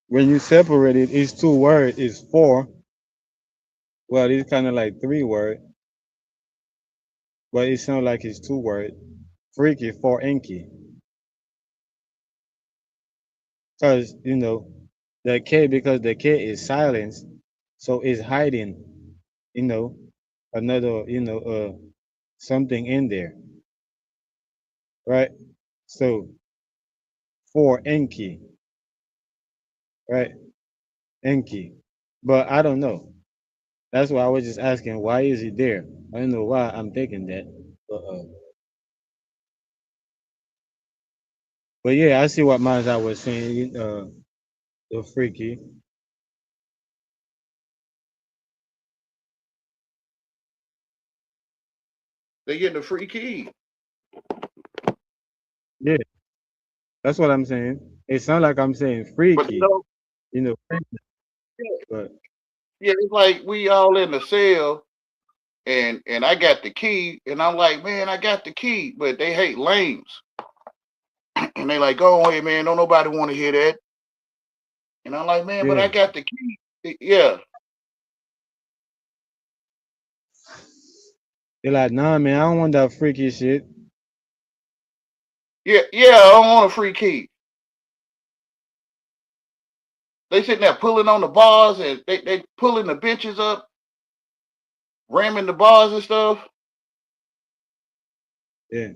When you separate it, it's two words. It's four. Well, it's kind of like three word, but it sounds like it's two word. Freaky for Enki, because the K because the K is silence, so it's hiding. You know, another something in there, right? So for Enki, right? Enki, but I don't know. That's why I was just asking, why is it there? I don't know why I'm thinking that, but yeah, I see what Mazda was saying. The freaky, They getting a free key. yeah, that's what I'm saying. It sounds like I'm saying But freaky, freaky, but yeah, it's like we all in the cell, and I got the key, and I'm like, man, I got the key, but they hate lames, and they like, go away, man, don't nobody want to hear that, and I'm like, man, but I yeah, got the key. Yeah, they're like, nah, man, I don't want that freaky shit. yeah, yeah, I don't want a free key. They sitting there pulling on the bars, and they pulling the benches up, ramming the bars and stuff. Yeah,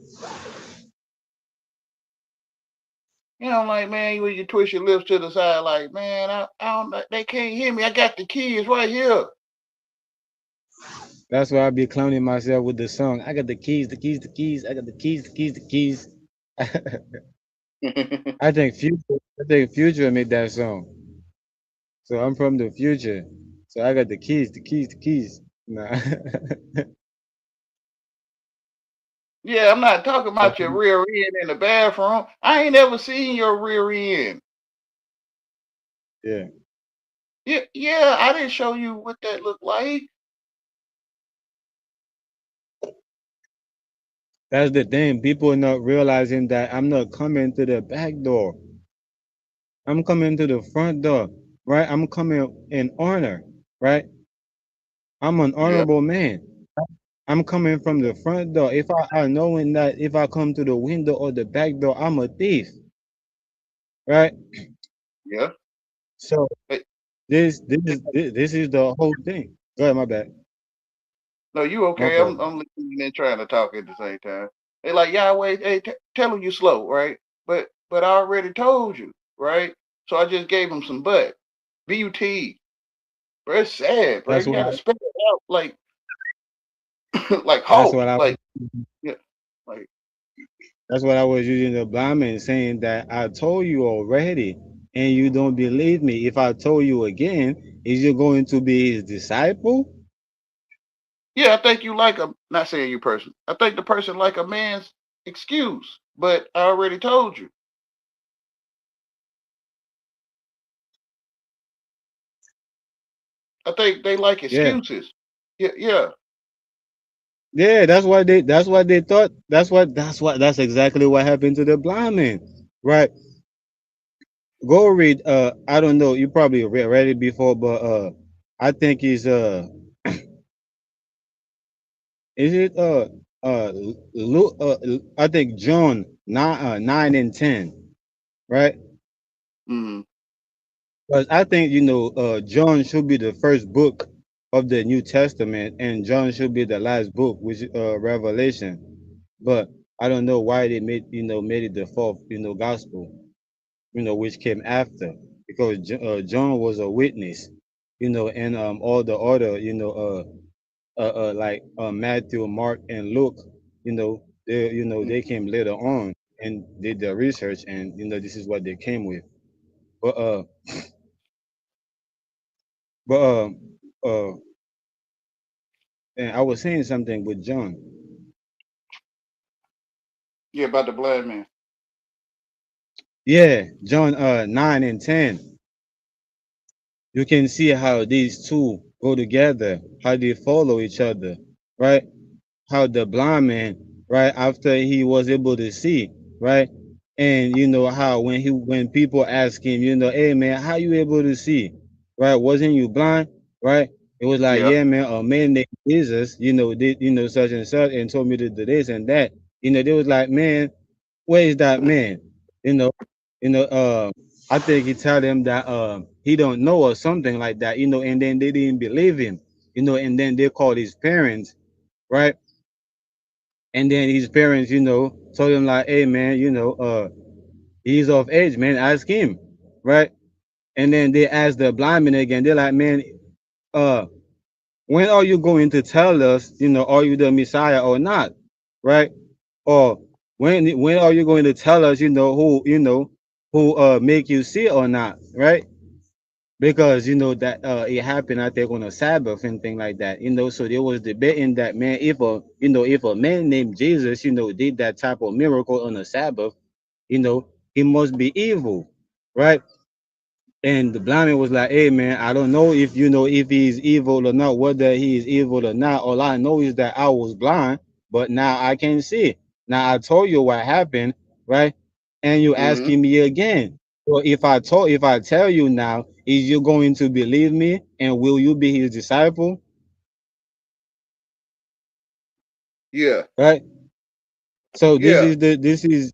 You know, I'm like, man, when you twist your lips to the side, like, man, I don't, they can't hear me. I got the keys right here. that's why I be clowning myself with the song. I got the keys, the keys, the keys. I got the keys, the keys, the keys. I think Future made that song. So I'm from the future. So I got the keys, the keys, the keys. Nah. Yeah, I'm not talking about your rear end in the bathroom. I ain't ever seen your rear end. Yeah. Yeah, yeah, I didn't show you what that looked like. That's the thing. People are not realizing that I'm not coming to the back door. I'm coming to the front door, right? I'm coming in honor, right? I'm an Yeah, honorable man. I'm coming from the front door. If I knowing that if I come to the window or the back door, I'm a thief, right? yeah. So Hey, this is the whole thing. Go ahead, my bad. no, you My okay? fault. I'm listening and trying to talk at the same time. They like Yahweh. Hey, tell them you slow, right? But but I already told you, right? So I just gave him some BUT, bro. It's sad, bro. That's You what gotta I, spell it out like like that's Hulk, what I like yeah, like that's what I was using the blind man saying that I told you already and you don't believe me. If I told you again, is you going to be his disciple? yeah. I think you like a not saying you person. I think the person like a man's excuse, but I already told you. I think they like Yeah. excuses. Yeah, yeah. Yeah, that's what they thought. That's exactly what happened to the blind man. Right. Go read I don't know, you probably read it before, but I think it's is it Luke, I think John 9 and 10, right? Mm-hmm. Because I think John should be the first book of the New Testament, and John should be the last book, which Revelation. But I don't know why they made it the fourth gospel, which came after, because John was a witness, and all the other like Matthew, Mark, and Luke, they came later on and did their research, and this is what they came with. But but and I was saying something with John. Yeah, about the blind man. Yeah, John 9 and 10. You can see how these two go together, how they follow each other, right? How the blind man, right, after he was able to see, right? And how when people ask him, hey man, how you able to see? Right? Wasn't you blind? Right? It was like, Yeah. yeah, man, a man named Jesus, did such and such and told me to do this and that. They was like, man, where is that man? You know, I think he tell them that he don't know or something like that, and then they didn't believe him, and then they called his parents, right? And then his parents, told him like, hey man, he's of age, man, ask him, right? And then they asked the blind man again, they're like, man, uh, when are you going to tell us, are you the Messiah or not? Right? Or when are you going to tell us, who make you see or not, right? Because that it happened, I think, on a Sabbath and thing like that, so there was debating that, man, if a man named Jesus, did that type of miracle on a Sabbath, you know he must be evil, right? And the blind man was like, hey man, I don't know if he's evil or not, whether he is evil or not. All I know is that I was blind, but now I can see. Now I told you what happened, right? And you Mm-hmm. asking me again. So if I tell you now, is you going to believe me and will you be his disciple? Yeah. Right? So this Yeah. is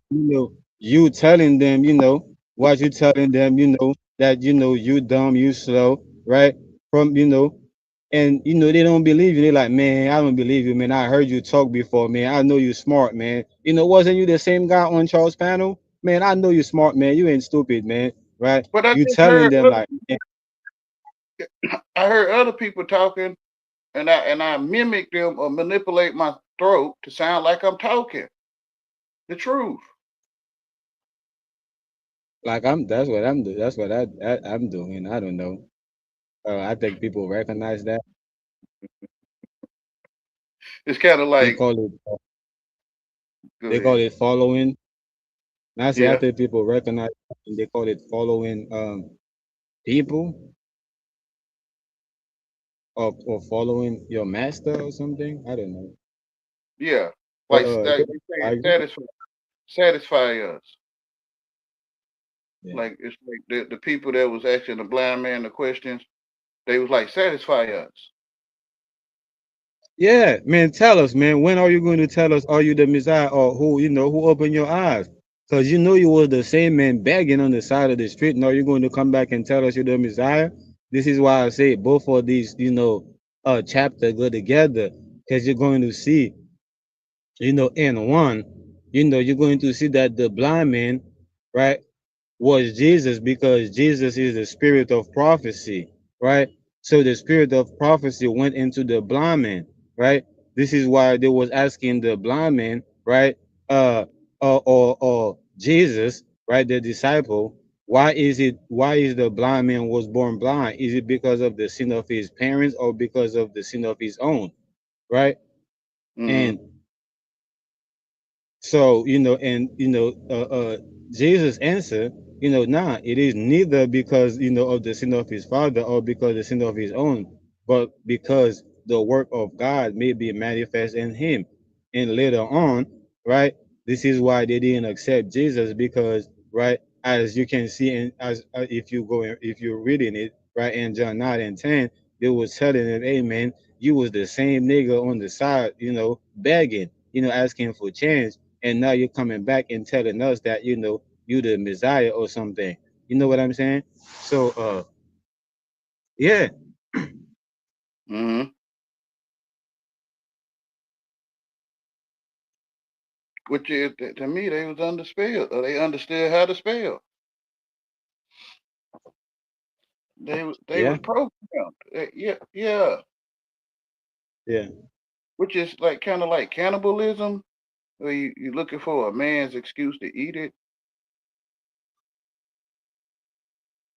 you telling them, what you telling them, that you dumb, you slow, right? From and they don't believe you. They're like, man, I don't believe you, man. I heard you talk before, man. I know you smart, man. Wasn't you the same guy on Charles panel? Man, I know you smart, man. You ain't stupid, man. Right? But I You just telling heard them other like, people. I heard other people talking, and I mimic them or manipulate my throat to sound like I'm talking the truth. I'm that's what I'm doing. That's what I'm doing. I don't know. I think people recognize that. It's kind of They like, call it go they call ahead. it following. And I say I Yeah. think people recognize and they call it following people, or following your master or something. I don't know. Yeah. But Like yeah, they I saying agree. satisfy us. Yeah. Like it's like the people that was asking the blind man the questions, they was like, satisfy us. Yeah, man, tell us, man, when are you going to tell us, are you the Messiah, or who opened your eyes? Because you was the same man begging on the side of the street. Now you're going to come back and tell us you're the Messiah? This is why I say both of these, chapter go together. Because you're going to see, in one, you're going to see that the blind man, right, was Jesus, because Jesus is the spirit of prophecy, right? So the spirit of prophecy went into the blind man, right? This is why they was asking the blind man, right? Uh, or Jesus, right? The disciple, why is the blind man was born blind? Is it because of the sin of his parents or because of the sin of his own, right? Mm-hmm. And so, Jesus answered, nah, it is neither because, of the sin of his father or because the sin of his own, but because the work of God may be manifest in him. And later on, right, this is why they didn't accept Jesus, because, right, as you can see, and as if you go, if you're reading it, right, in John 9 and 10, they was telling him, hey, man, you was the same nigga on the side, begging, asking for change, and now you're coming back and telling us that you the Messiah or something. You know what I'm saying? So yeah, Mm-hmm. Which is to me, they was under spell, or they understood how to spell. They yeah, was programmed. Yeah, yeah. yeah, Which is like kind of like cannibalism, where you looking for a man's excuse to eat it.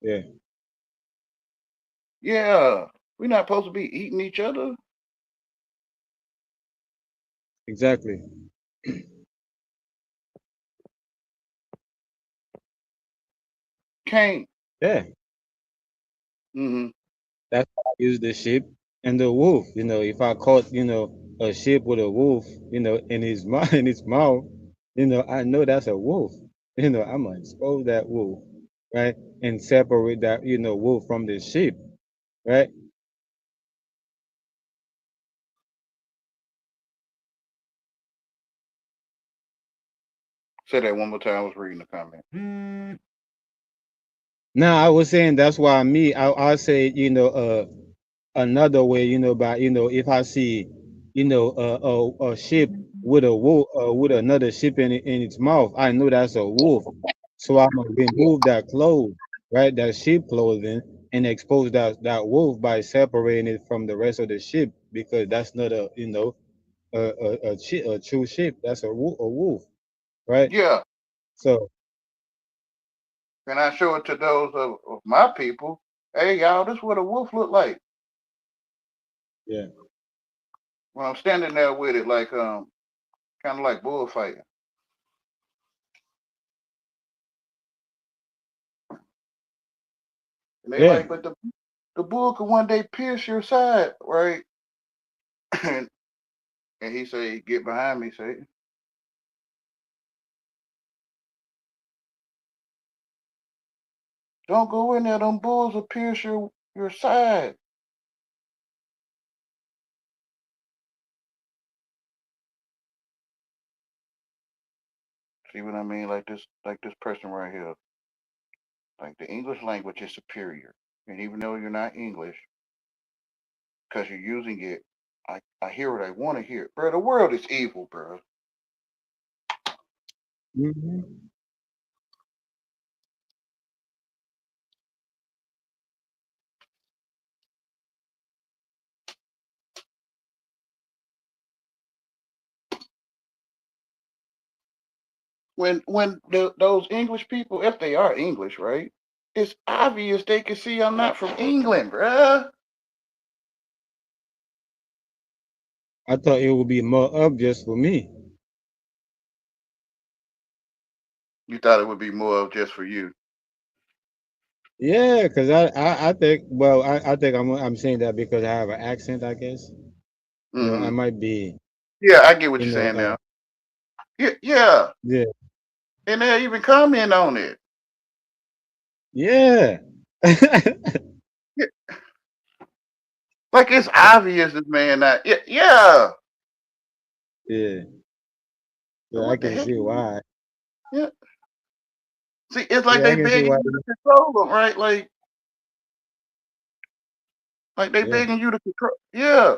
yeah, Yeah, we're not supposed to be eating each other. exactly. Can't. Yeah, Mm-hmm. that's why I use the sheep and the wolf. If I caught a sheep with a wolf, in his mouth, in its mouth, I know that's a wolf. I'm gonna expose that wolf, right, and separate that wolf from the sheep, right? Say that one more time. I was reading the comment. Now I was saying that's why me, I say another way, by if I see, a sheep with a wolf, with another sheep in its mouth, I know that's a wolf. So I'm gonna remove that clothes, right, that sheep clothing, and expose that wolf by separating it from the rest of the sheep, because that's not a true sheep. That's a wolf, right? Yeah, So and I show it to those of my people. Hey, y'all, this is what a wolf look like. yeah, When I'm standing there with it, like kind of like bullfighting. And they yeah, like, but the bull could one day pierce your side, right? and, and he say, get behind me, say, don't go in there. Them bulls will pierce your side. See what I mean? Like this person right here. Like the English language is superior, and even though you're not English, because you're using it, I hear what I want to hear, bro. The world is evil, bro. hmm, When those English people, if they are English, right? It's obvious they can see I'm not from England, bruh. I thought it would be more obvious for me. You thought it would be more of just for you. Yeah, because I think, well, I think I'm saying that because I have an accent, I guess. I Hmm. might be, Yeah, I get what you you're know, saying now. Yeah, yeah. yeah, And they'll even comment on it. yeah, Yeah, like it's obvious this man not. Yeah, yeah. yeah, So yeah. I what the can heck? see why. Yeah. See, it's like Yeah, I they can see begging why. you to control them, right? Like they Yeah, begging you to control. Yeah.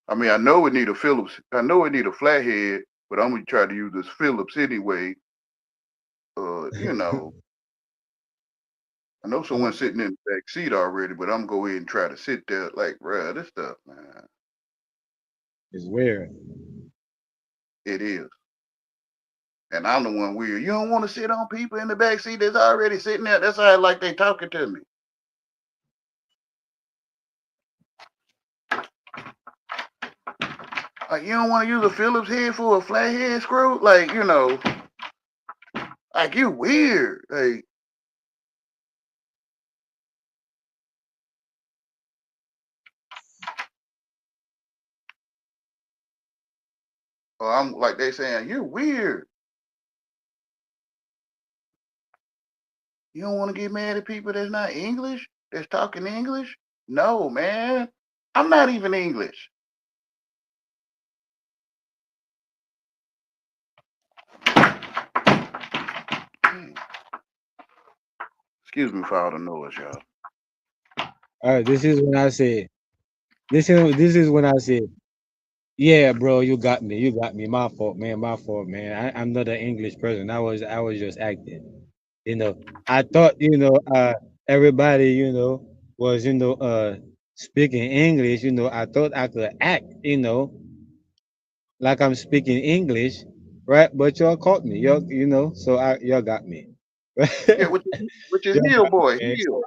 I mean, I know we need a Phillips. I know we need a flathead. but I'm gonna try to use this Phillips anyway. You know, I know someone Okay. sitting in the back seat already, but I'm gonna go ahead and try to sit there. Like, bruh, this stuff, man, It's weird. it is. And I'm the one weird. You don't want to sit on people in the back seat that's already sitting there. That's how like they talking to me. Like, you don't want to use a Phillips head for a flathead screw? Like, like you weird. Like, or I'm like they saying, you're weird. You don't want to get mad at people that's not English, that's talking English? No, man. I'm not even English. Excuse me for all the noise, y'all. All right, this is when I said, this is when I said, yeah, bro, you got me. You got me. My fault, man. My fault, man. I'm not an English person. I was just acting. You know, I thought, everybody, was, speaking English. I thought I could act, like I'm speaking English, right? But y'all caught me. So y'all got me. Yeah, which is Y'all heel got me, boy, man. heel.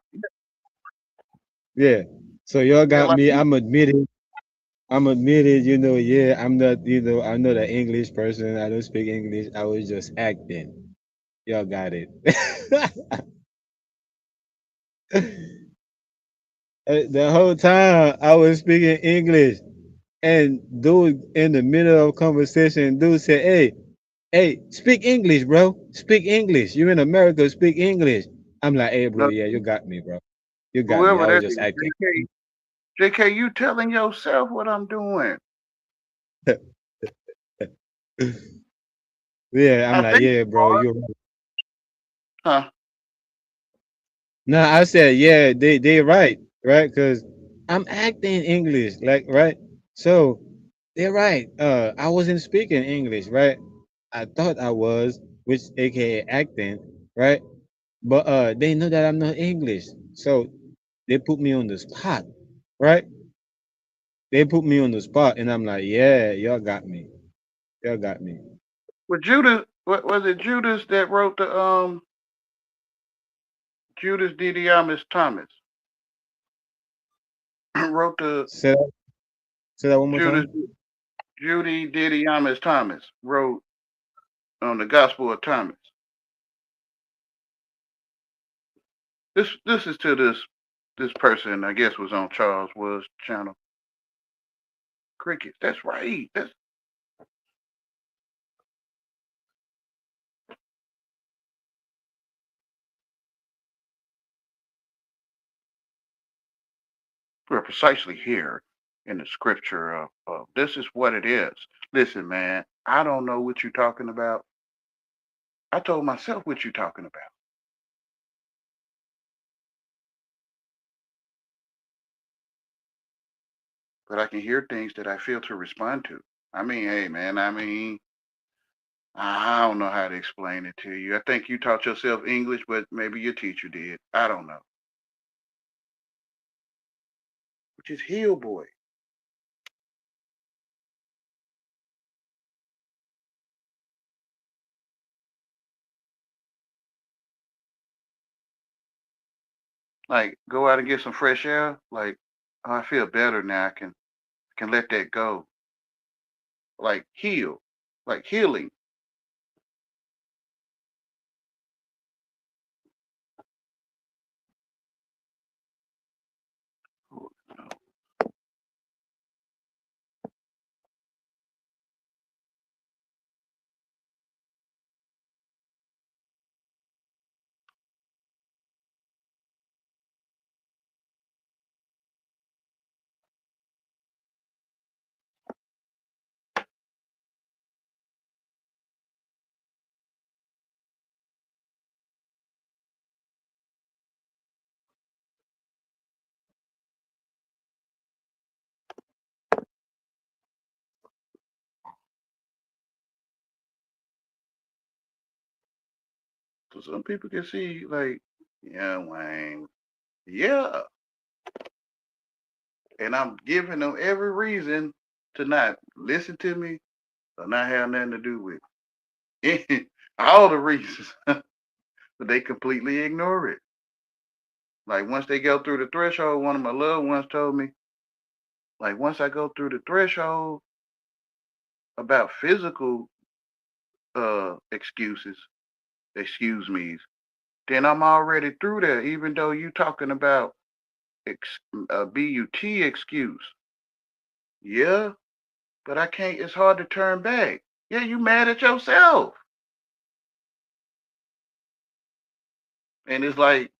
Yeah. So y'all Yeah, got like me. I'm admitted, yeah, I'm not an English person. I don't speak English. I was just acting. Y'all got it. The whole time I was speaking English, and dude in the middle of conversation, dude said, "Hey, speak English, bro. Speak English. You're in America. Speak English." I'm like, "Hey, bro, no, yeah, you got me, bro. You got me. whoever I was that just is, acting." JK, you telling yourself what I'm doing. Yeah, I'm I like, think "Yeah, you bro, are. you're right." Huh? No, I said, yeah, they right? Because I'm acting English, like, right? So they're right. I wasn't speaking English, right? I thought I was, which aka acting, right? But they know that I'm not English, so they put me on the spot, right? They put me on the spot, and I'm like, yeah, y'all got me, y'all got me. Well, Judas, what was it? Judas that wrote the Judas Didymus Thomas wrote the Say that, say that one more Judas time. Judy Didymus Thomas wrote on the Gospel of Thomas. This is to this person. I guess was on Charles Wood's channel. Crickets. That's right. That's we're precisely here in the scripture of this is what it is. Listen, man. I don't know what you're talking about. I told myself what you're talking about, but I can hear things that I feel to respond to. I mean, hey, man. I mean, I don't know how to explain it to you. I think you taught yourself English, but maybe your teacher did. I don't know. Which is heel boy. Like go out and get some fresh air. Like oh, I feel better now. I can let that go. Like heal. Like healing. So some people can see like, yeah, Wayne, yeah, and I'm giving them every reason to not listen to me or not have nothing to do with it. All the reasons, but they completely ignore it. Like once they go through the threshold, one of my loved ones told me, like once I go through the threshold about physical excuses, excuse me, then I'm already through there. Even though you talking about BUT excuse, yeah, but I can't. It's hard to turn back. Yeah, you mad at yourself, and it's like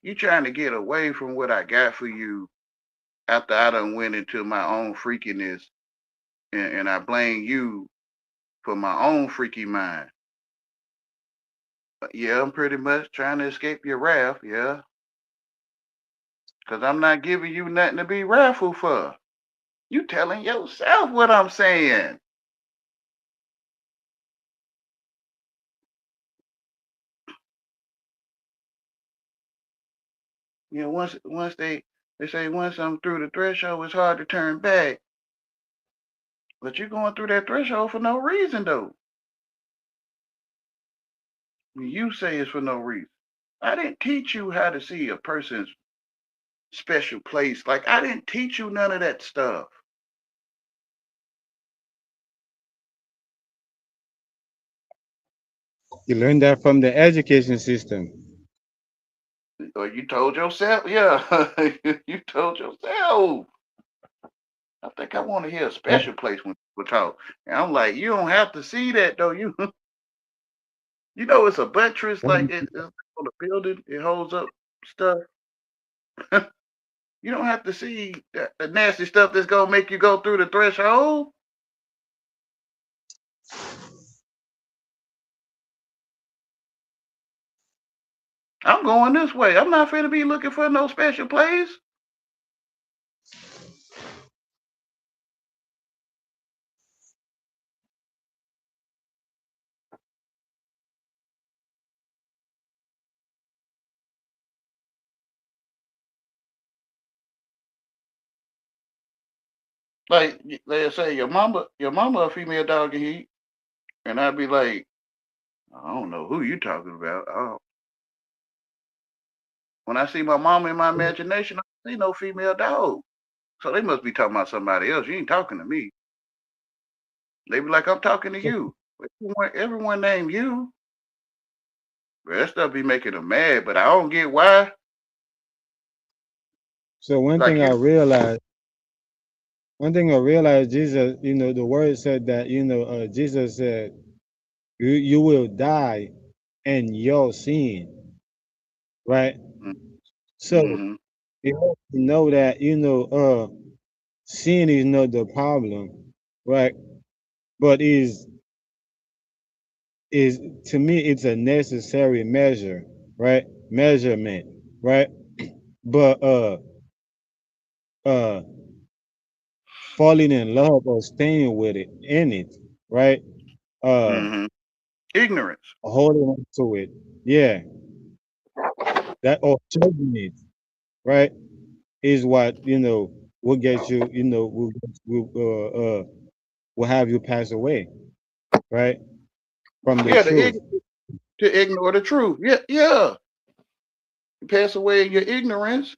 you trying to get away from what I got for you after I done went into my own freakiness, and I blame you for my own freaky mind. Yeah, I'm pretty much trying to escape your wrath. Yeah, because I'm not giving you nothing to be wrathful for. You telling yourself what I'm saying. You know, once they say once I'm through the threshold, it's hard to turn back. But you're going through that threshold for no reason, though. You say it's for no reason. I didn't teach you how to see a person's special place. Like I didn't teach you none of that stuff. You learn that from the education system. Or you told yourself, yeah, you told yourself. I think I want to hear a Right? special place when people talk. And I'm like, you don't have to see that though. You know, it's a buttress like it's on the building. It holds up stuff. You don't have to see the nasty stuff that's gonna make you go through the threshold. I'm going this way. I'm not finna be looking for no special place. Like they say, your mama a female dog and heat, and I'd be like, I don't know who you talking about. Oh, when I see my mama in my imagination, I don't see no female dog. So they must be talking about somebody else. You ain't talking to me. They be like, I'm talking to So, you. Everyone named you. But that stuff be making them mad, but I don't get why. so Like you, one thing I realized, Jesus, the word said that, Jesus said, you will die in your sin, right? So mm-hmm, you have to know that, sin is not the problem, right? But is to me it's a necessary measure, right? Measurement, right? But uh falling in love or staying with it in it, right? Uh mm-hmm. Ignorance. holding on to it, yeah, that or choosing it, right? Is what will get you, will have you pass away, right? From the Yeah, truth. to ignore the truth. Yeah, yeah. You pass away in your ignorance,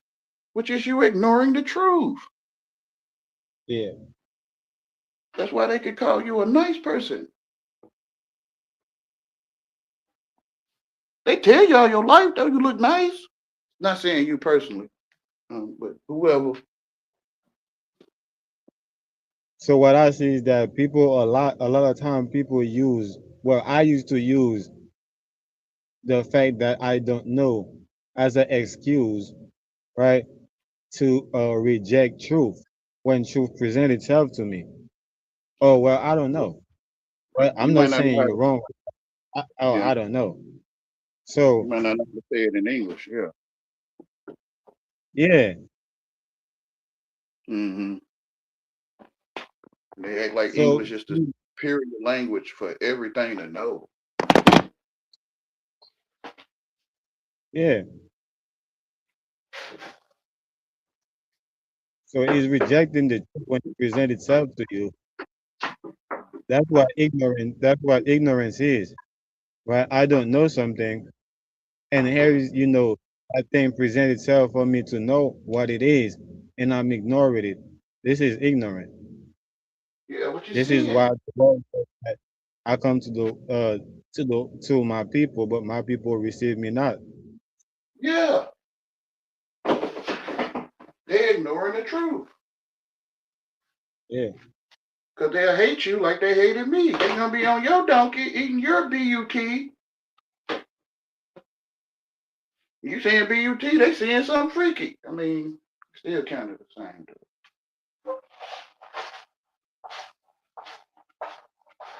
which is you ignoring the truth. Yeah. That's why they could call you a nice person. They tell you all your life, though, you look nice. Not saying you personally, but whoever. So what I see is that people a lot of time people use, well, I used to use the fact that I don't know as an excuse, right? To reject truth when truth present itself to me. Oh well, I don't know. Well, I'm You might not not know saying how you're to, wrong. yeah. I don't know. You So might not know how to say it in English, yeah. yeah. Mm-hmm. They act like So English is the superior language for everything to know. Yeah. So he's rejecting the truth when it present itself to you. That's what ignorance is. Right? I don't know something, and here is, that thing present itself for me to know what it is, and I'm ignoring it. This is ignorant. Yeah, what you This is saying? why the Lord said that I come to my people, but my people receive me not. Yeah, they're ignoring the truth Yeah, because they'll hate you like they hated me. They're gonna be on your donkey eating your BUT. You saying BUT, they saying something freaky. I mean, still kind of the same.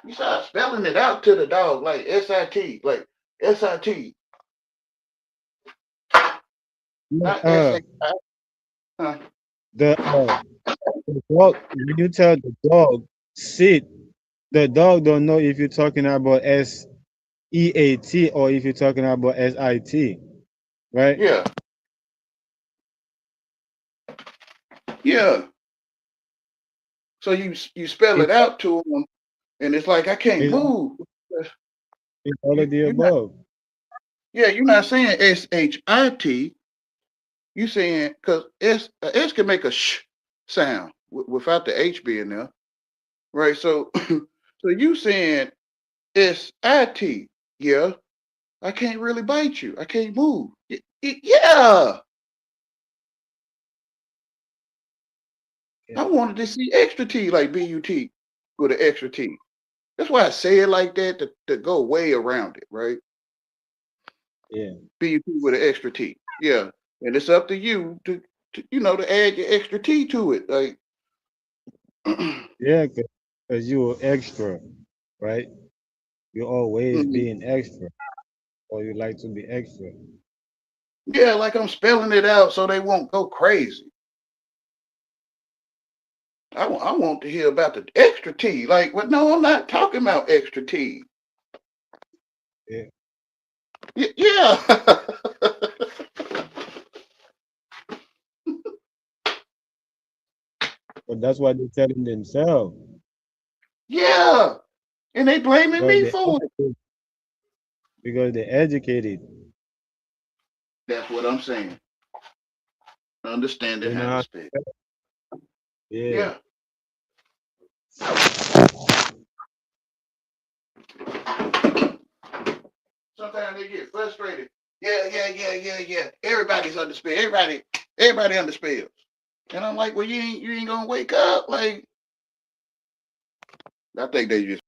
You start spelling it out to the dog like SIT, like SIT, yeah. not SAI. Huh? The dog, when you tell the dog sit, the dog don't know if you're talking about SEAT or if you're talking about SIT, right? Yeah, yeah. So you spell It's it out to them, and it's like I can't it's, move. it's all of the You're not. above. Yeah, you're not saying SHIT. You saying because S can make a sh sound without the H being there, right? So so you saying SIT. Yeah, I can't really bite you. I can't move. Yeah, I Yeah, wanted to see extra T like BUT with an extra T. That's why I say it like that to go way around it, right? yeah, BUT with an extra T. Yeah. And it's up to you to add your extra T to it. Like yeah, because you're extra, right? You're always mhm. being extra, or you like to be extra. Yeah, like I'm spelling it out so they won't go crazy. I want to hear about the extra T. Like, well, no, I'm not talking about extra T. Yeah, Yeah. but that's what they're telling themselves Yeah. And they blaming because me they for it. because they're educated. That's what I'm saying. Understanding They how know to how. spell. Yeah, Yeah. Sometimes they get frustrated. Yeah, yeah, yeah, yeah, yeah. Everybody's underspell. Everybody underspells. And I'm like, well, you ain't gonna wake up. Like, I think they just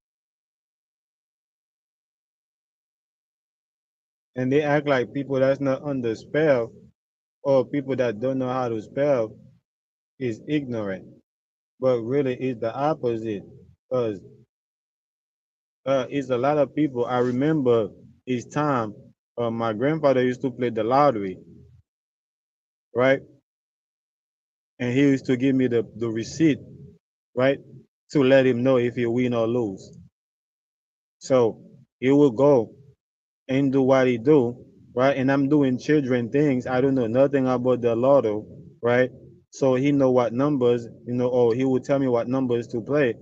and they act like people that's not under spell or people that don't know how to spell is ignorant, but really it's the opposite. Because it's a lot of people. I remember each time my grandfather used to play the lottery, right? And he used to give me the receipt, right, to let him know if he win or lose. So he will go and do what he do, right? And I'm doing children things. I don't know nothing about the lotto, right? So he know what numbers, or he will tell me what numbers to play.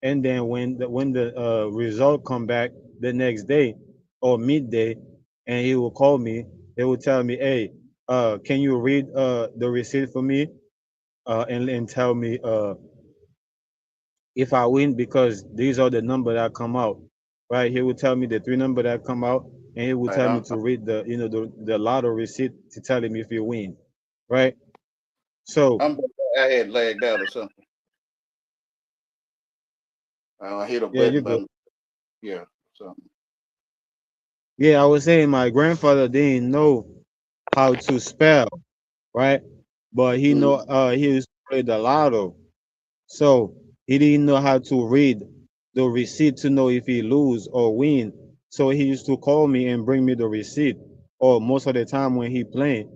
And then when the result come back the next day or midday, and he will call me, they will tell me, hey, can you read the receipt for me, and tell me if I win, because these are the number that come out, right? He will tell me the three number that come out, and he will like tell me to read the lotto receipt to tell him if you win, right? So I had lagged out or something. I hit a yeah, you button, go. but yeah, something. Yeah, I was saying my grandfather didn't know how to spell, right? But Mm. he used to play the lotto, so he didn't know how to read the receipt to know if he lose or win. So he used to call me and bring me the receipt. Or most of the time when he playing,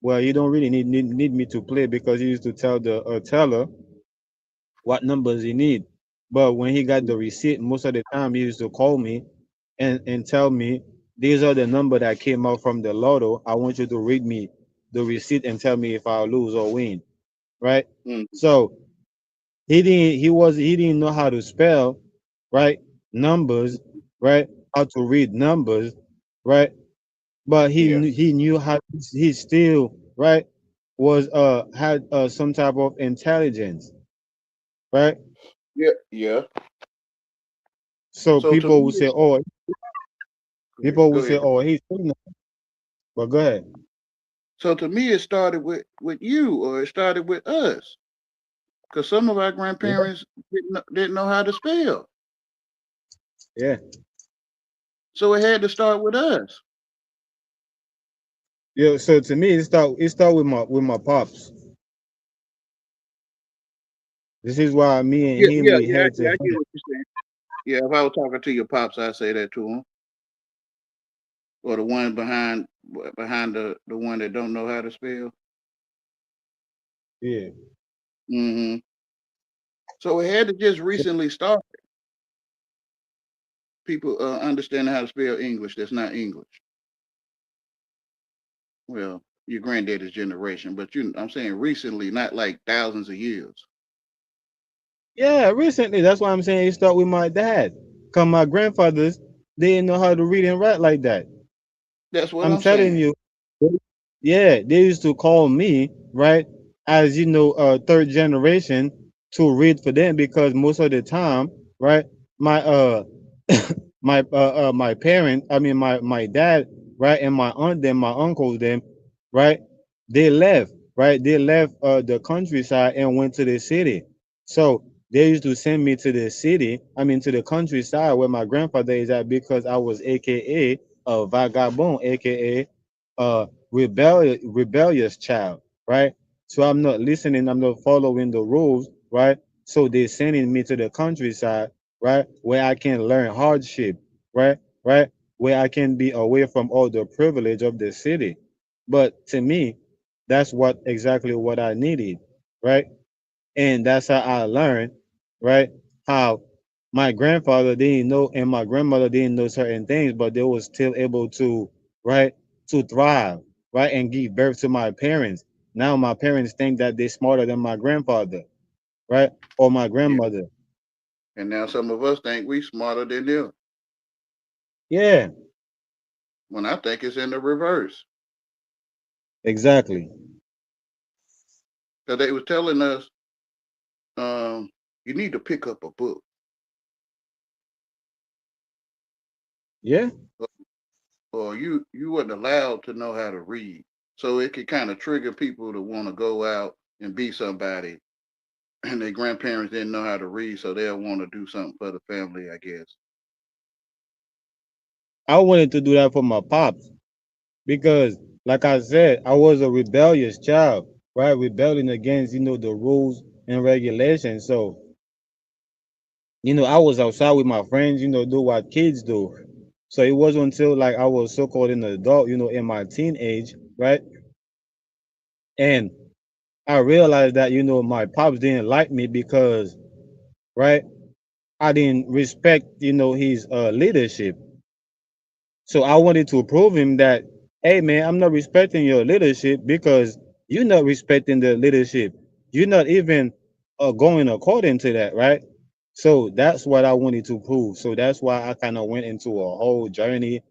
well, you don't really need me to play because he used to tell the teller what numbers he need. But when he got the receipt, most of the time he used to call me and tell me. these are the number that came out from the lotto. I want you to read me the receipt and tell me if I lose or win, right? Mm, So he didn't know how to spell, right? Numbers, right? How to read numbers, right? But yeah, he knew how. He still, right, was had some type of intelligence, right? yeah, yeah. So So to me, people go will say, ahead. oh, he's ignorant. But go ahead. So to me, it started with you, or it started with us, because some of our Yeah, grandparents didn't know how to spell, yeah, so it had to start with us. yeah. So to me, it start with my pops. This is why me and Yeah, him yeah, we yeah, had to yeah. I have. get what you're saying. Yeah, if I was talking to your pops, I'd say that to him, or the one behind the one that don't know how to spell. Yeah. Hmm. So it had to just recently start. People understanding how to spell English that's not English. Well, your granddaddy's generation, but I'm saying recently, not like thousands of years. Yeah, recently. That's why I'm saying it start with my dad. Cause my grandfathers they didn't know how to read and write like that. That's what I'm I'm telling saying. you. Yeah, they used to call me, right, as third generation to read for them because most of the time, right, my my parent, I mean my dad, right, and my aunt them, my uncles them, right, they left, right, they left the countryside and went to the city. So they used to send me to the city, I mean to the countryside where my grandfather is at because I was AKA a vagabond, aka rebellious child, right? So I'm not listening, I'm not following the rules, right? So they're sending me to the countryside, right, where I can learn hardship, right, right, where I can be away from all the privilege of the city. But to me, that's what exactly what I needed, right? And that's how I learned, right? How my grandfather didn't know and my grandmother didn't know certain things, but they were still able to, right, to thrive, right, and give birth to my parents. Now my parents think that they're smarter than my grandfather, right, or my Yeah. grandmother. And now some of us think we smarter than them. Yeah, When I think it's in the reverse. exactly. Because they was telling us, you need to pick up a book, Yeah, or you wasn't allowed to know how to read. So it could kind of trigger people to want to go out and be somebody, and their grandparents didn't know how to read, so they'll want to do something for the family, I guess. I wanted to do that for my pops because, like I said, I was a rebellious child, right, rebelling against the rules and regulations. So I was outside with my friends, do what kids do. So it wasn't until like I was so called an adult, in my teenage, right? And I realized that, my pops didn't like me because, right, I didn't respect, his leadership. So I wanted to prove him that, hey man, I'm not respecting your leadership because you're not respecting the leadership. You're not even going according to that, right? So that's what I wanted to prove. So that's why I kind of went into a whole journey,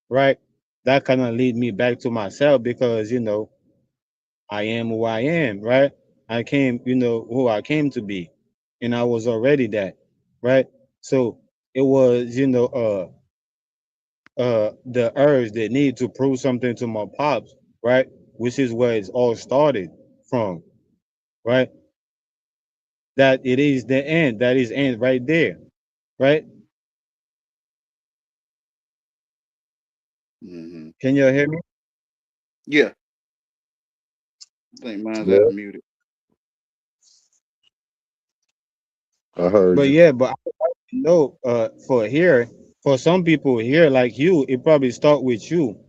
right? That kind of lead me back to myself because I am who I am, right? I came, who I came to be, and I was already that, right? So it was, the urge, the need to prove something to my pops, right? Which is where it's all started from, right? That it is the end. That is end right there, right? Hmm. Can you hear me? Yeah, I think mine's Yeah, muted. I heard But you. yeah, but I know for here, for some people here like you, it probably start with you,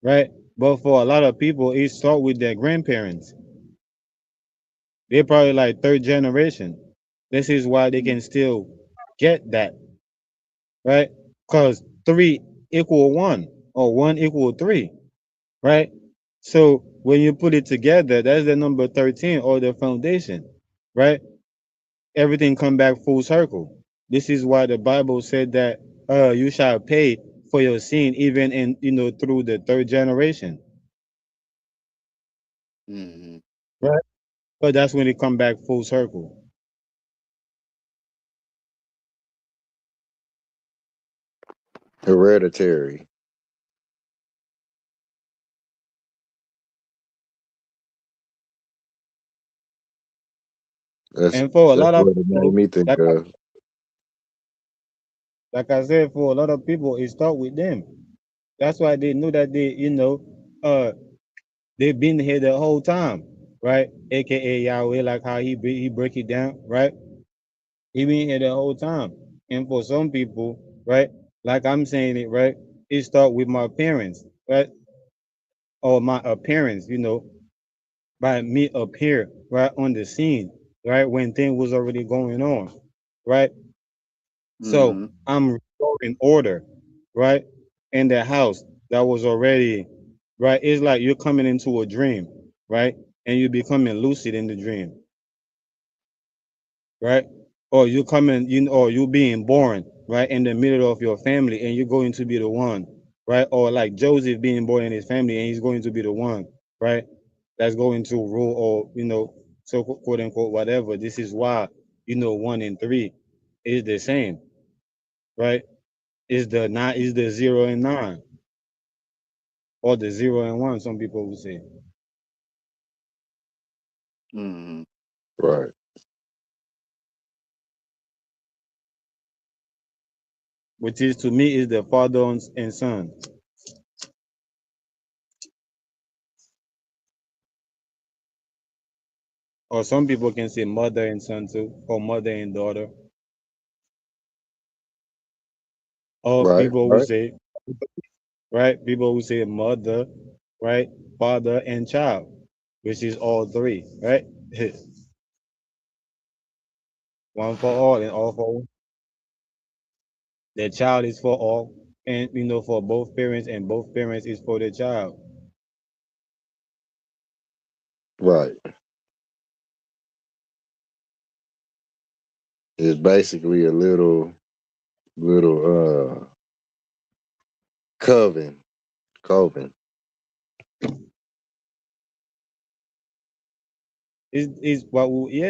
right? But for a lot of people, it start with their grandparents. They're probably like third generation. This is why they can still get that, right? Because three equal one. or 1 equal 3, right? So when you put it together, that's the number 13 or the foundation, right? Everything come back full circle. This is why the Bible said that you shall pay for your sin even in through the third generation, Mm-hmm. right? But that's when it come back full circle. Hereditary. And for a That's lot of what it made people, me think like of. like I said, for a lot of people, it start with them. That's why they know that uh, they've been here the whole time, right? AKA Yahweh, like how he break it down, right? He been here the whole time. And for some people, right, like I'm saying it, right, it start with my parents, right, or my appearance, by me appear right on the scene, right, when things was already going on, right. Mm-hmm. So I'm restoring order, right, in the house that was already right. It's like you're coming into a dream, right, and you're becoming lucid in the dream, right? Or you coming, or you being born right in the middle of your family, and you're going to be the one, right? Or like Joseph being born in his family, and he's going to be the one, right? That's going to rule, or so quote unquote whatever. This is why 1 and 3 is the same, right? Is the nine is the 0 and 9, or the 0 and 1? Some people would say, Mm-hmm. Right. which is to me is the father and son, or some people can say mother and son too, or mother and daughter. Or Right. people who Right. say, right? People who say mother, right? Father and child, which is all three, right? One for all and all for one. The child is for all, and for both parents, and both parents is for the child. Right. It's basically a little coven. Coven. It's what we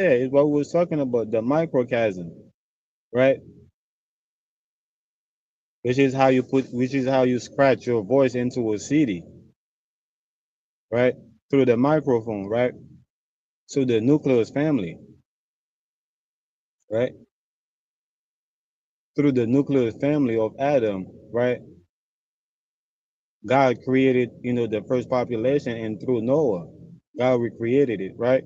was talking about, the microcosm, right? Which is how you scratch your voice into a CD, right? Through the microphone, right? So the nucleus family, right? Through the nuclear family of Adam, right? God created, the first population, and through Noah, God recreated it, right?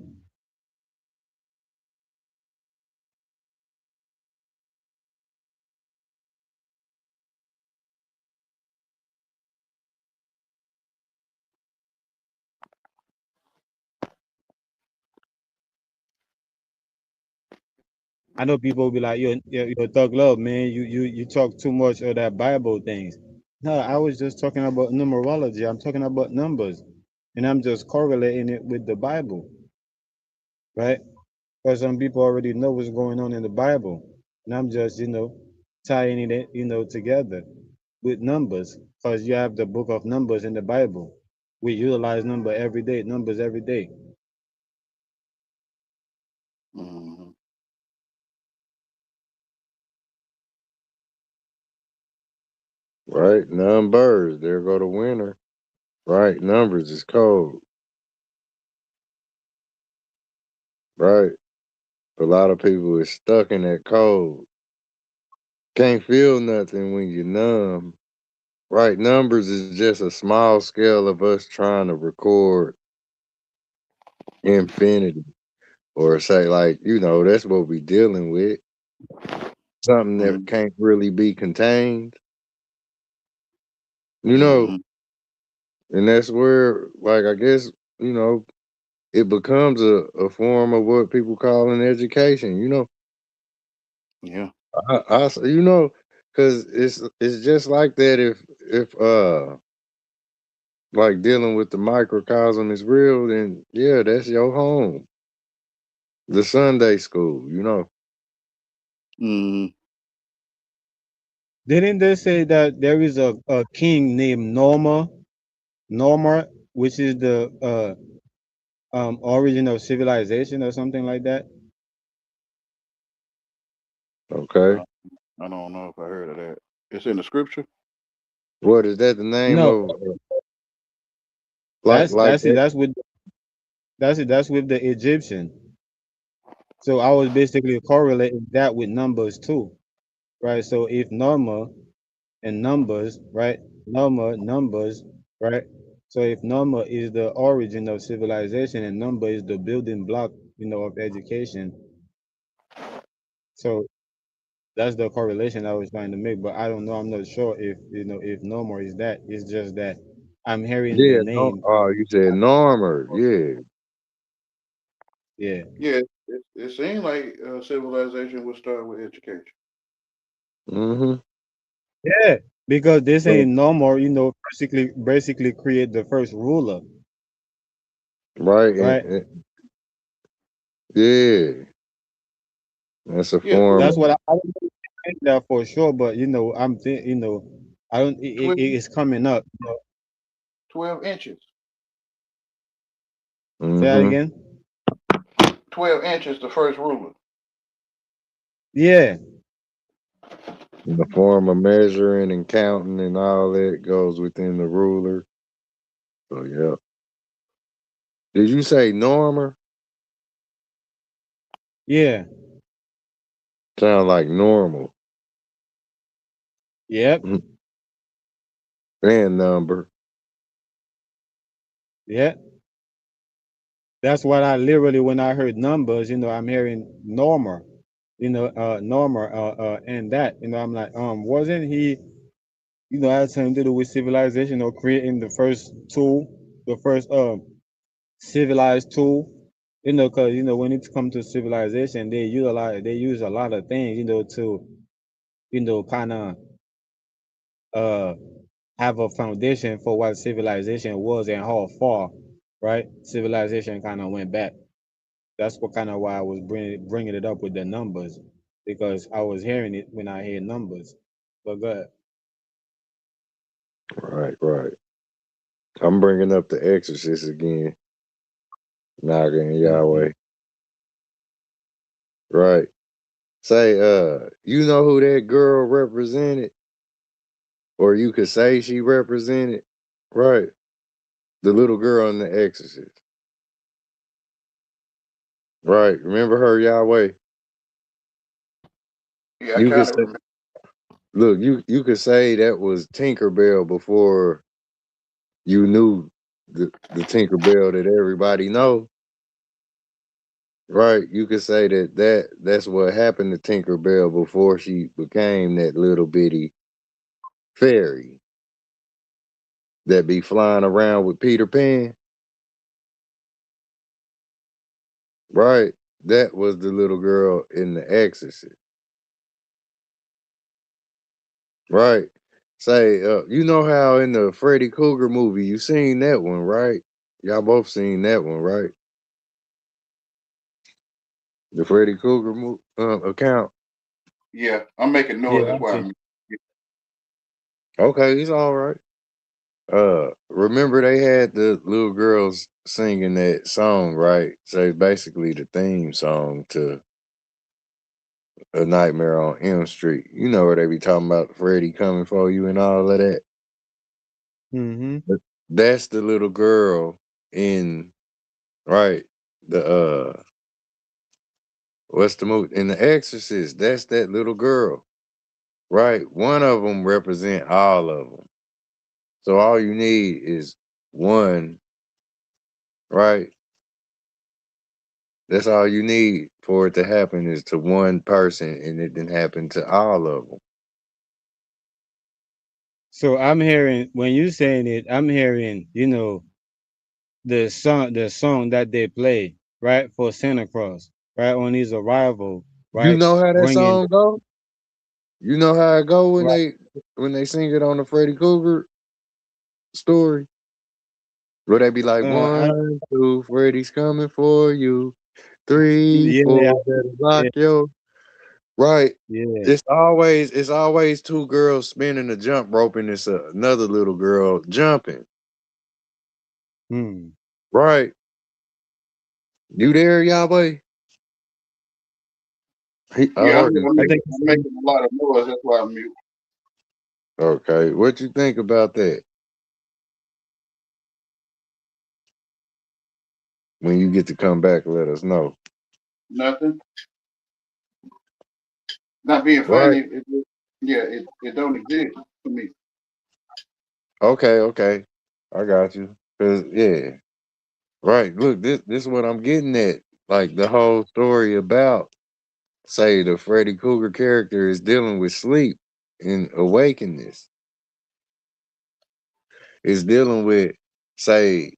I know people will be like, you're thug love, man. You talk too much of that Bible things. No, I was just talking about numerology. I'm talking about numbers, and I'm just correlating it with the Bible, right? Because some people already know what's going on in the Bible, and I'm just, tying it, together with numbers, because you have the book of Numbers in the Bible. We utilize numbers every day. Mm-hmm. Right. Numbers. There go the winner. Right. Numbers is code. Right. A lot of people is stuck in that code. Can't feel nothing when you're numb. Right. Numbers is just a small scale of us trying to record infinity. Or say like, that's what we dealing with. Something that Mm-hmm. can't really be contained. You know, Mm-hmm. and that's where like I guess, you know, it becomes a form of what people call an education, Yeah. I because it's just like that if like dealing with the microcosm is real, then yeah, that's your home. The Sunday school, you know. Mm, Didn't they say that there is a king named Norma, which is the origin of civilization or something like that? Okay. uh, I don't know if I heard of that. It's in the scripture. What is that the name No, of that's like that's it. That's with the Egyptian. So I was basically correlating that with numbers too, right? So if Norma and numbers, right? Numbers, right? So if number is the origin of civilization and number is the building block, of education. So that's the correlation I was trying to make. But I don't know. I'm not sure if normal is that. It's just that I'm hearing the yeah, no name. oh you said Normer, yeah. Yeah. Yeah, it seemed like civilization would start with education. Mm-hmm. Yeah. Because this So, ain't normal, basically create the first ruler, right, right? yeah. That's a Yeah, form That's of what I don't think that for sure, but I'm I don't it's coming up. 12 inches. Say that mm-hmm. again. 12 inches, the first ruler. Yeah. The form of measuring and counting and all that goes within the ruler. So yeah. Did you say Normer? Yeah. Sound like normal. Yep. Mhm. And number. Yeah. That's what I literally when I heard numbers, I'm hearing normal, normal, and that, I'm like, wasn't he, had something to do with civilization or creating the first tool, the first civilized tool, because when it comes to civilization, they use a lot of things, to kind of uh have a foundation for what civilization was and how far, right? Civilization kind of went back. That's what kind of why I was bringing it up with the numbers because I was hearing it when I hear numbers. But good. Right, right. I'm bringing up the Exorcist again. Naga and Hmm. Yahweh. Right. Say, you know who that girl represented? Or you could say she represented? Right. The little girl in the Exorcist. Right. Remember her, Yahweh? Yeah, I You could kind of say, remember. look, you could say that was Tinkerbell before you knew the Tinkerbell that everybody know. Right. You could say that's what happened to Tinkerbell before she became that little bitty fairy that be flying around with Peter Pan. Right. That was the little girl in The Exorcist. Right. Say, you know how in the Freddy Krueger movie, you seen that one, right? Y'all both seen that one, right? The Freddy Krueger account. Yeah, I'm making Yeah, noise. That's I why see. I'm. Okay, he's all right. Remember they had the little girls singing that song, right? So it's basically the theme song to A Nightmare on Elm Street. You know where they be talking about Freddy coming for you and all of that. Hmm. But that's the little girl in right the what's the movie in The Exorcist? That's that little girl, right? One of them represent all of them. So all you need is one, right? That's all you need for it to happen is to one person, and it didn't happen to all of them. So I'm hearing when you saying it, I'm hearing, the song that they play, right, for Santa Claus, right, on his arrival, You right, know how that bringing, song go? You know how it go right, when they sing it on the Freddy Krueger story? Would they be like I, 1, 2, Freddy's coming for you? 3, yeah, 4, lock yeah, your right. yeah. It's always two girls spinning a jump rope and it's another little girl jumping. Hmm. Right. You there, Yahweh? I Yeah, I'm heard here. him I'm I say, making, think it's I'm making a lot of noise. That's why I'm mute. okay. What you think about that when you get to come back? Let us know. Nothing. Not being funny. Right. Yeah, it don't exist for me. Okay. Okay. I got you. Cause yeah. Right. Look, this is what I'm getting at. Like the whole story about say the Freddy Krueger character is dealing with sleep and awakeness. Is dealing with say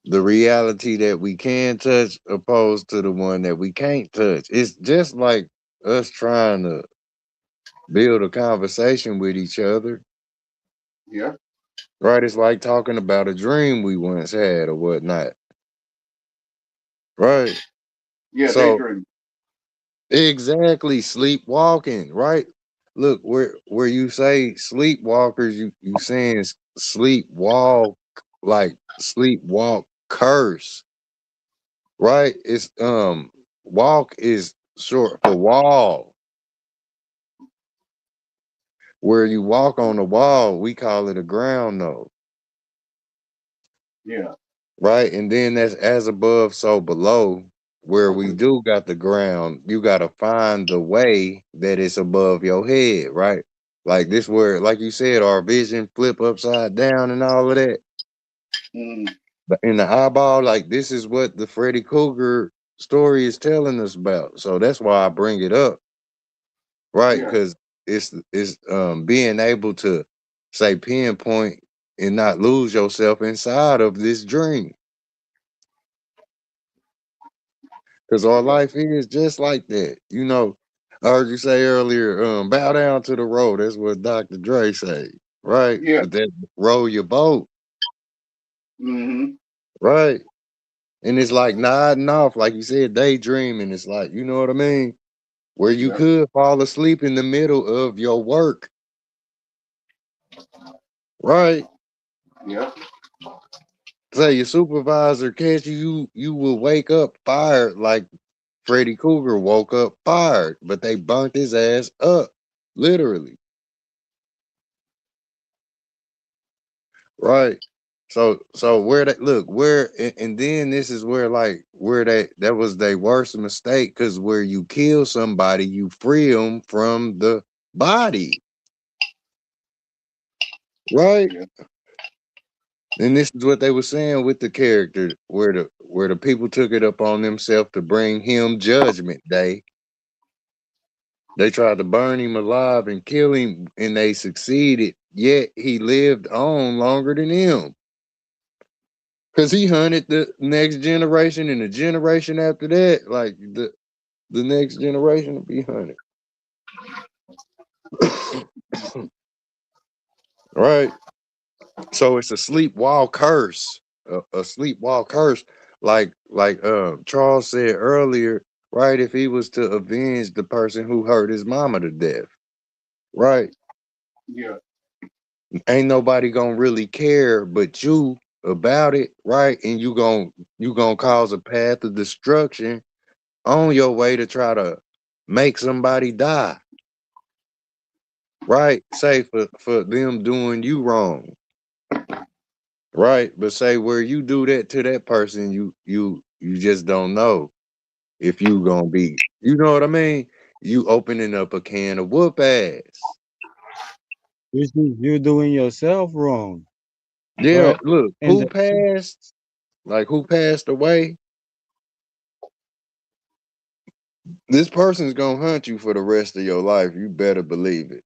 the reality that we can touch opposed to the one that we can't touch. It's just like us trying to build a conversation with each other. Yeah, Right? It's like talking about a dream we once had or whatnot. Right. yeah, So daydream. exactly sleepwalking, right? Look, where you say sleepwalkers, you saying sleepwalk like sleepwalk curse, right? It's walk is short for wall. Where you walk on the wall, we call it a ground node, Yeah, right? And then that's as above, so below. Where we do got the ground, you gotta find the way that it's above your head, right? Like this, where, like you said, our vision flip upside down and all of that. mm, But in the eyeball, like this is what the Freddy Krueger story is telling us about. So that's why I bring it up, right? yeah, Because it's being able to say pinpoint and not lose yourself inside of this dream. Because our yeah, life is just like that. I heard you say earlier, bow down to the road. That's what Dr. Dre say, right? yeah. But that row your boat, Mm-hmm. right? And it's like nodding off, like you said, daydreaming. It's like, you know what I mean? Where you Yeah, could fall asleep in the middle of your work, right? yeah, Say your supervisor catch you, you will wake up fired like Freddy Krueger woke up fired, but they burnt his ass up, literally. Right. So where that look where and then this is where like where that was their worst mistake because where you kill somebody you free them from the body, right? yeah, And this is what they were saying with the character where the people took it up on themselves to bring him judgment day. They tried to burn him alive and kill him and they succeeded. Yet he lived on longer than him. Cause he hunted the next generation and the generation after that, like the next generation will be hunted. Right. So it's a sleep wall curse. A sleep wall curse. Like Charles said earlier, right? If he was to avenge the person who hurt his mama to death, right? yeah, Ain't nobody gonna really care but you about it, right? And you gonna cause a path of destruction on your way to try to make somebody die, right? Say for them doing you wrong, right? But say where you do that to that person, you just don't know if you gonna be, you know what I mean? You opening up a can of whoop ass. You're doing yourself wrong, Yeah, right? look, And who passed away, this person's gonna hunt you for the rest of your life. You better believe it.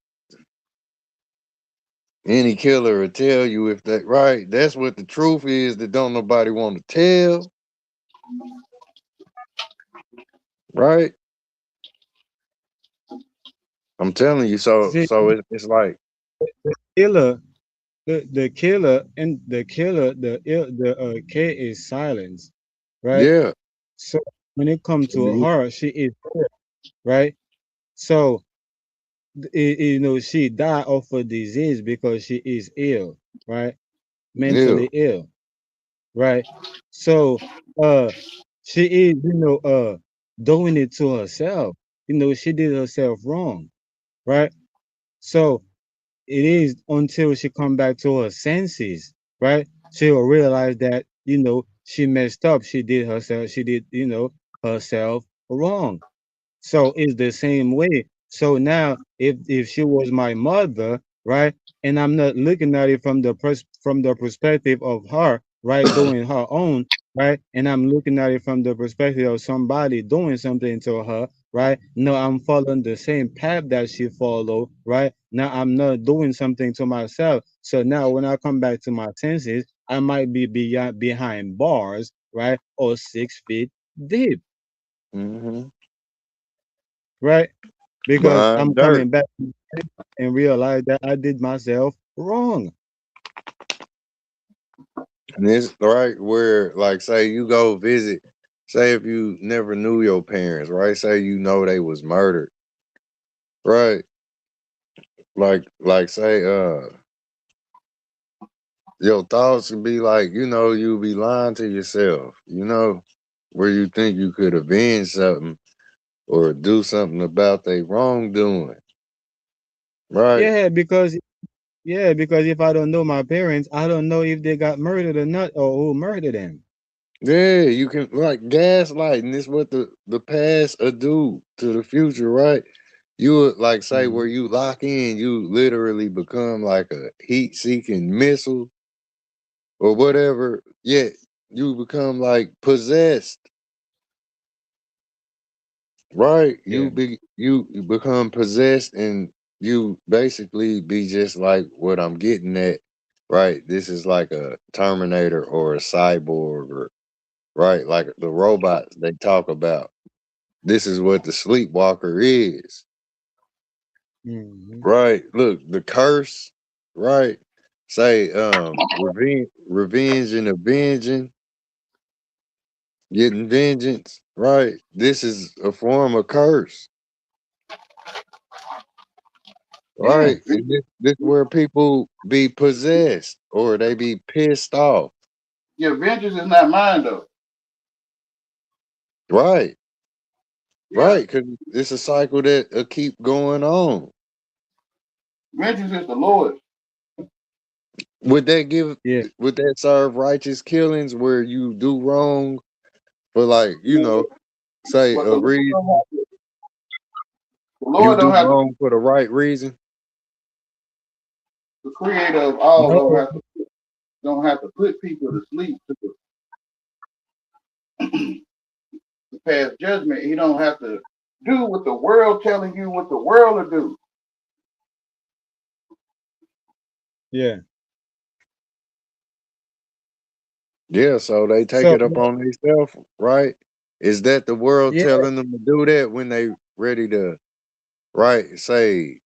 Any killer will tell you if that right. That's what the truth is that don't nobody want to tell. Right? I'm telling you. So see, it's like killer. the killer and the killer the K is silence, right? Yeah. So when it comes to Mhm. her, she is ill, right? So she died of a disease because she is ill, right? Yeah. Mentally ill, right? So uh she is doing it to herself. She did herself wrong, right? So it is until she come back to her senses, right? She'll realize that, she messed up. She did, herself wrong. So it's the same way. So now, if she was my mother, right, and I'm not looking at it from the perspective of her, right, doing her own, right, and I'm looking at it from the perspective of somebody doing something to her, right. No, I'm following the same path that she followed, right. Now I'm not doing something to myself. So now when I come back to my senses, I might be behind bars, right, or 6 feet deep, Hmm. right, because I'm Behind dirt. coming back and realize that I did myself wrong. And it's right where, like, say you go visit, say if you never knew your parents, right? Say you know they was murdered, right? Like say, your thoughts would be like, you be lying to yourself, where you think you could avenge something or do something about their wrongdoing, right? Yeah, because if I don't know my parents, I don't know if they got murdered or not or who murdered them. Yeah, you can like gaslighting is what the past will do to the future, right? You would like say Mhm. where you lock in, you literally become like a heat seeking missile or whatever. Yet you become like possessed, right? Yeah. You become possessed and you basically be just like what I'm getting at, right? This is like a Terminator or a cyborg or right, like the robots they talk about. This is what the sleepwalker is. Hmm. Right. Look, the curse, right? Say revenge and avenging, getting vengeance, right? This is a form of curse, Yeah, right? And this where people be possessed or they be pissed off. yeah. Vengeance is not mine though. Right, Yeah, right. Cause it's a cycle that keep going on. vengeance is the Lord. Would that give Yeah. would that serve righteous killings where you do wrong for like, No, say but a reason? The You Lord do don't have to. wrong for the right reason. The Creator of all No. don't have to put people to sleep to pass judgment. He don't have to do what the world telling you what the world will do. Yeah. Yeah, so they take So it up on themselves, right? Is that the world yeah, telling them to do that when they ready to, right? Say,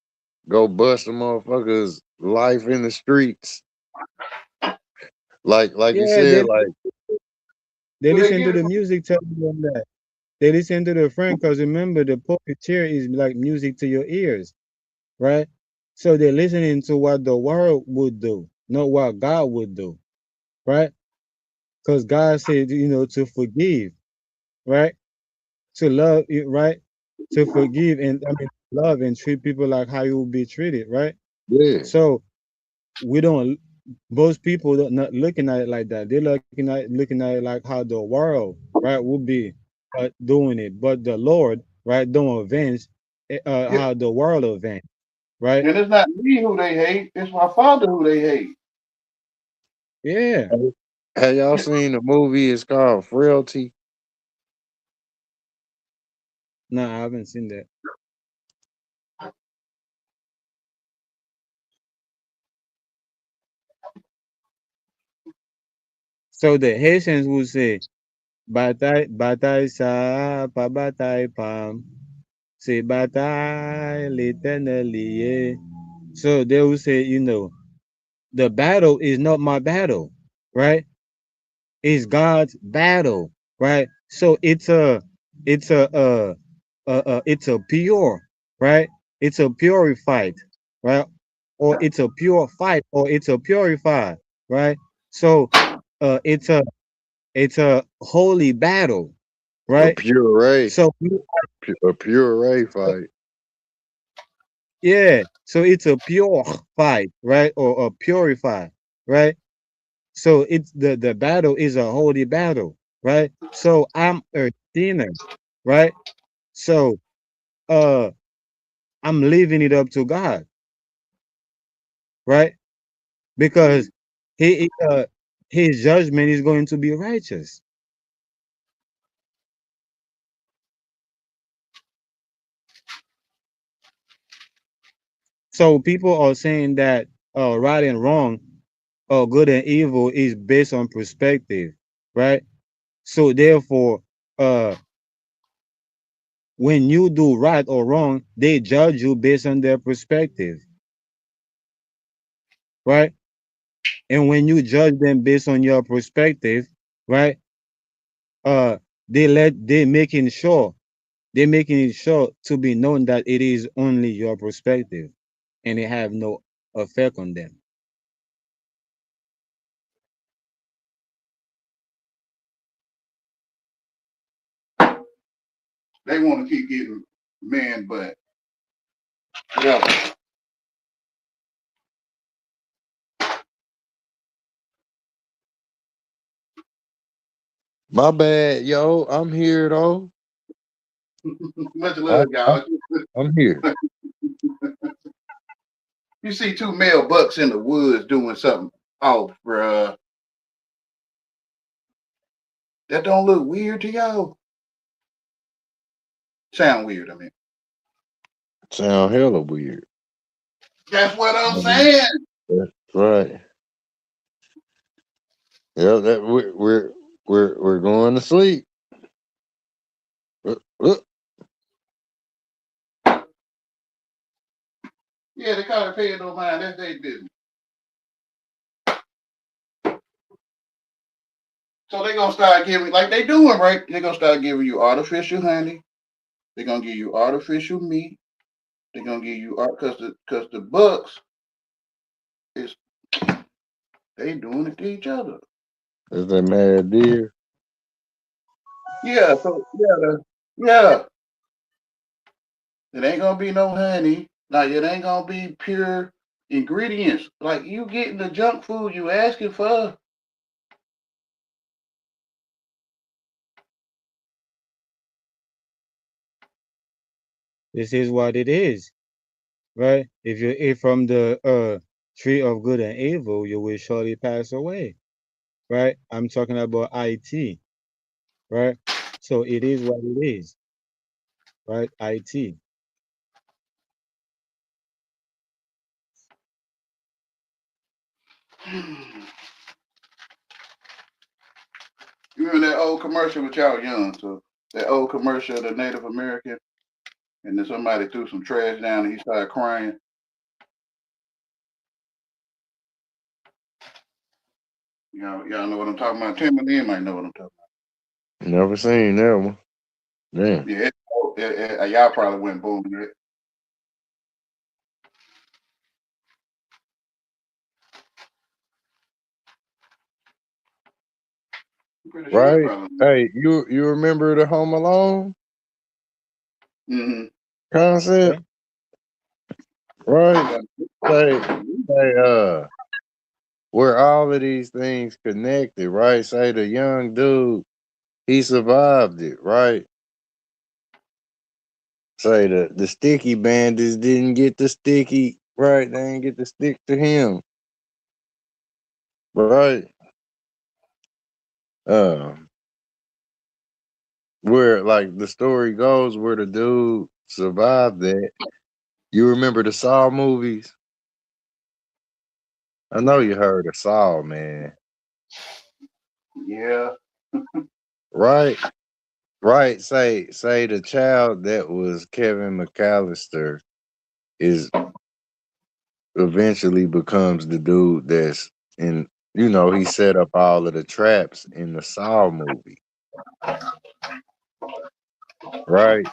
go bust a motherfuckers' life in the streets, like you yeah, said, like they Do they listen get to it the from? music telling them that. They listen to the friend because remember the puppeteer is like music to your ears, right? So they're listening to what the world would do, not what God would do, right? Because God said, to forgive, right? To love it, right? To forgive and I mean love and treat people like how you will be treated, right? yeah, So we don't most people are not looking at it like that. They're looking at it like how the world, right, would be doing it. But the Lord, right, don't avenge Yeah. how the world avenge, right? And it's not me who they hate. It's my Father who they hate. Yeah. have y'all seen the movie? It's called Frailty. No, I haven't seen that. So the Haitians would say Bataille, bataille ça, pas bataille pam. C'est bataille l'éternel lié. So they will say, the battle is not my battle, right? It's God's battle, right? So it's it's a pure, right? It's a purified, right? Or it's a pure fight, or it's a purified, right? So it's a holy battle, A right? puree, So a puree fight. yeah, so it's a pure fight, right? Or a purified, right? So it's the battle is a holy battle, right? So I'm a sinner, right? So uh I'm leaving it up to God, right? Because he his judgment is going to be righteous. So people are saying that right and wrong, good and evil is based on perspective, right? So therefore, uh when you do right or wrong, they judge you based on their perspective, right? And when you judge them based on your perspective, right? Uh, they making it sure to be known that it is only your perspective, and it have no effect on them. They want to keep getting man butt. Yeah. My bad, yo. I'm here though. Much I, love, I y'all. I'm here. You see two male bucks in the woods doing something off, bruh. That don't look weird to y'all. Sound weird, I mean. Sound hella weird. That's what I'm Mhm. saying. That's right. Yeah, that we're going to sleep. Look, Yeah, they call it paying no mind. That's their business. So they're gonna start giving like they doing, right? They're gonna start giving you artificial honey. They're gonna give you artificial meat. They're gonna give you art because the bucks is they doing it to each other. is that mad deer? Yeah, so yeah. It ain't gonna be no honey. Like it ain't gonna be pure ingredients. Like you getting the junk food you asking for. This is what it is, right? If you eat from the tree of good and evil, you will surely pass away, right? I'm talking about IT, right? So it is what it is, right? IT. You remember that old commercial with y'all young, so that old commercial of the Native American, and then somebody threw some trash down and he started crying. Y'all know what I'm talking about. Tim and Lynn might know what I'm talking Never seen that one. Damn. about. Yeah, y'all probably went boom. Right? I'm pretty sure you Right? probably. Hey, you remember the Home Alone Mm-hmm. concept? Yeah. Right? Yeah. Say where all of these things connected, right? Say the young dude, he survived it, right? Say the sticky bandits didn't get the sticky, right? They didn't get to stick to him, right? Um, where like the story goes, where the dude survived that. You remember the Saw movies? I know you heard of Saw, man. Yeah. Right? Right. Say the child that was Kevin McAllister is eventually becomes the dude that's in. You know, he set up all of the traps in the Saw movie, right?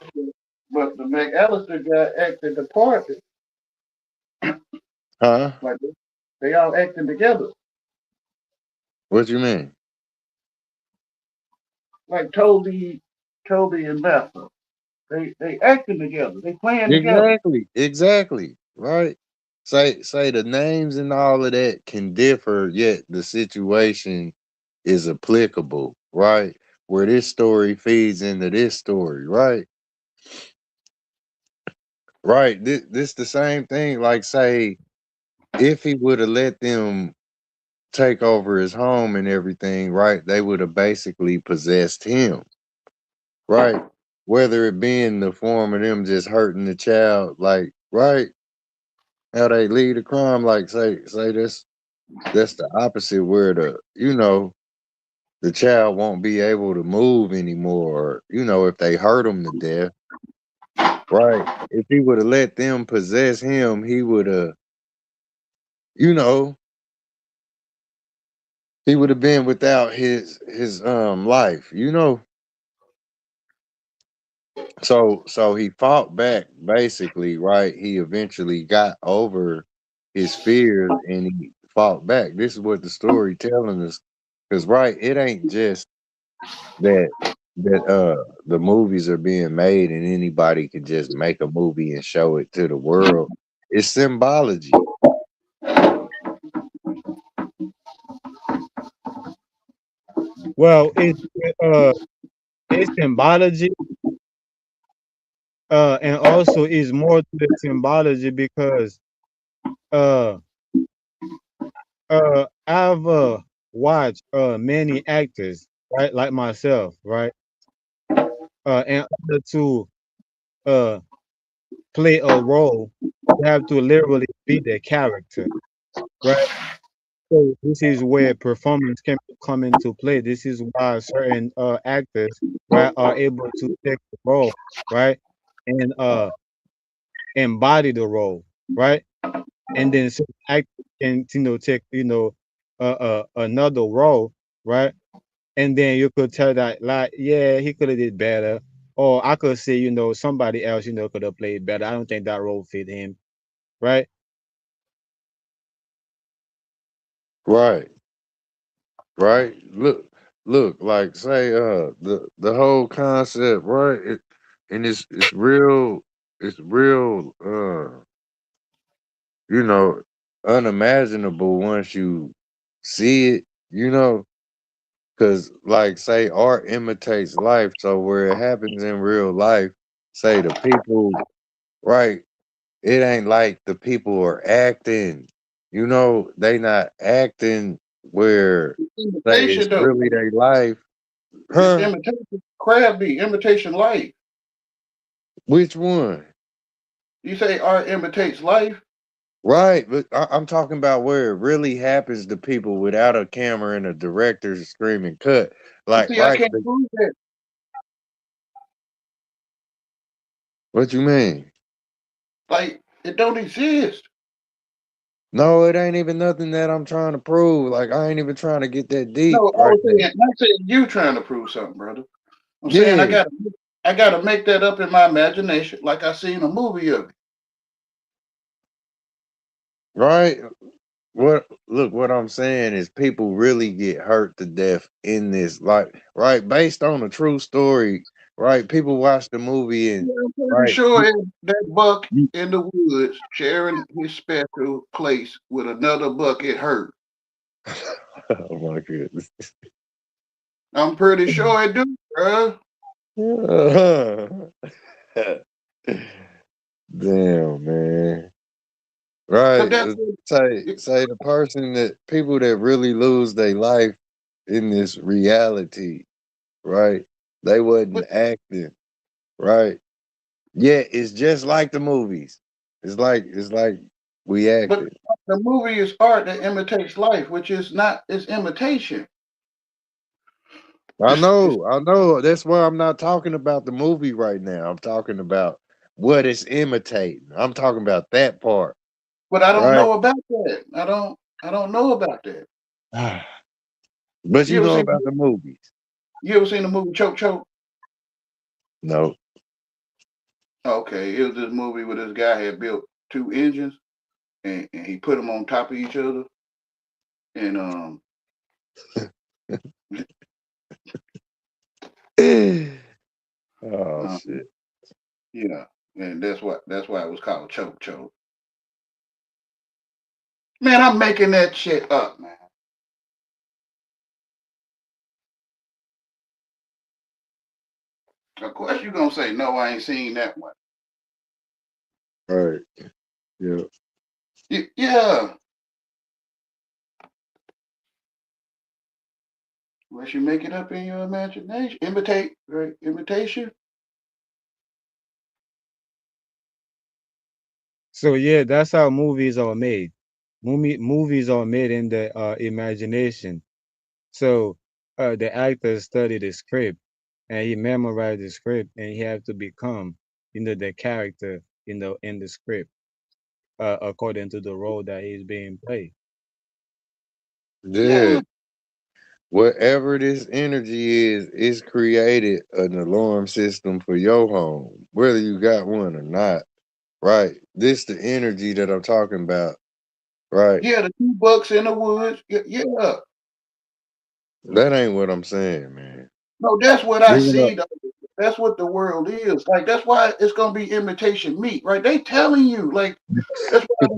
But the McAllister guy acted the part, Huh? like they all acting together, What you mean? like Toby and Bethel. They acting together. They playing together. Exactly, exactly. Right. Say the names and all of that can differ, yet the situation is applicable, right? Where this story feeds into this story, right? Right. This the same thing. Like, say, if he would have let them take over his home and everything, right? They would have basically possessed him, right? Whether it be in the form of them just hurting the child, like, right? How they lead a crime, like say that's the opposite where the child won't be able to move anymore, or, if they hurt him to death, right? If he would have let them possess him, he would have, you know, he would have been without his life. So he fought back basically, right? He eventually got over his fears and he fought back. This is what the story telling us. Cause right, it ain't just that the movies are being made and anybody can just make a movie and show it to the world. It's symbology. Well, uh it's symbology, and also is more to the symbology because uh I've watched many actors, right, like myself, right, in order to uh play a role, you have to literally be the character, right? So this is where performance can come into play. This is why certain actors, right, are able to take the role, right, and embody the role, right, and then some actors can take another role, right, and then you could tell that, like, yeah, he could have did better, or I could say somebody else could have played better. I don't think that role fit him, right? Right. Right. Look, like say the whole concept, right? And it's real you know, unimaginable once you see it, because like say art imitates life. So where it happens in real life, say the people, right? It ain't like the people are acting, they not acting where say it's Imitation though. really their life. It's Huh? imitation. Crabby imitation life. Which one? You say art imitates life. Right, but I'm talking about where it really happens to people without a camera and a director screaming cut. Like, See, I right, can't prove that. what you mean? Like it don't exist. No, it ain't even nothing that I'm trying to prove. Like, I ain't even trying to get that No, deep I right was now. saying, not saying you trying to prove something, brother. I'm saying Yeah, I gotta make that up in my imagination, like I seen a movie of it. right. What I'm saying is people really get hurt to death in this, like, right, based on a true story, right? People watch the movie and Yeah, I'm pretty right. sure that buck You- in the woods sharing his special place with another buck it hurt. oh my goodness. I'm pretty sure it do, bro. Damn, man. Cause Right. that's Say what, say the person that people that really lose their life in this reality, right? They but wasn't acting, right? Yeah, it's just like the movies. It's like we but acted. the movie is art that imitates life, which is not it's imitation. It's I know. That's why I'm not talking about the movie right now. I'm talking about what it's imitating. I'm talking about that part. But I don't right? know about that. I don't know about that. But You you ever know seen about the movies. you ever seen the movie Choke Choke? No. Okay, it was this movie where this guy had built two engines and he put them on top of each other and Oh uh, shit. yeah, and that's why it was called Choke Choke. Man, I'm making that shit up, man. Of course you're gonna say no, I ain't seen that one. Right. Yeah. Yeah, unless you make it up in your imagination, imitate, right? Imitation. So yeah, that's how movies are made. Movies are made in the imagination. So the actor studied the script and he memorized the script and he had to become, the character, in the script, according to the role that he's being played. Yeah. Yeah, Whatever this energy is, it's created an alarm system for your home, whether you got one or not. Right. This the energy that I'm talking about. Right. yeah, the 2 bucks in the woods. Yeah, yeah. That ain't what I'm saying, man. No, that's what I Even though, see. Though. That's what the world is. Like that's why it's gonna be imitation meat, right? They telling you like that's why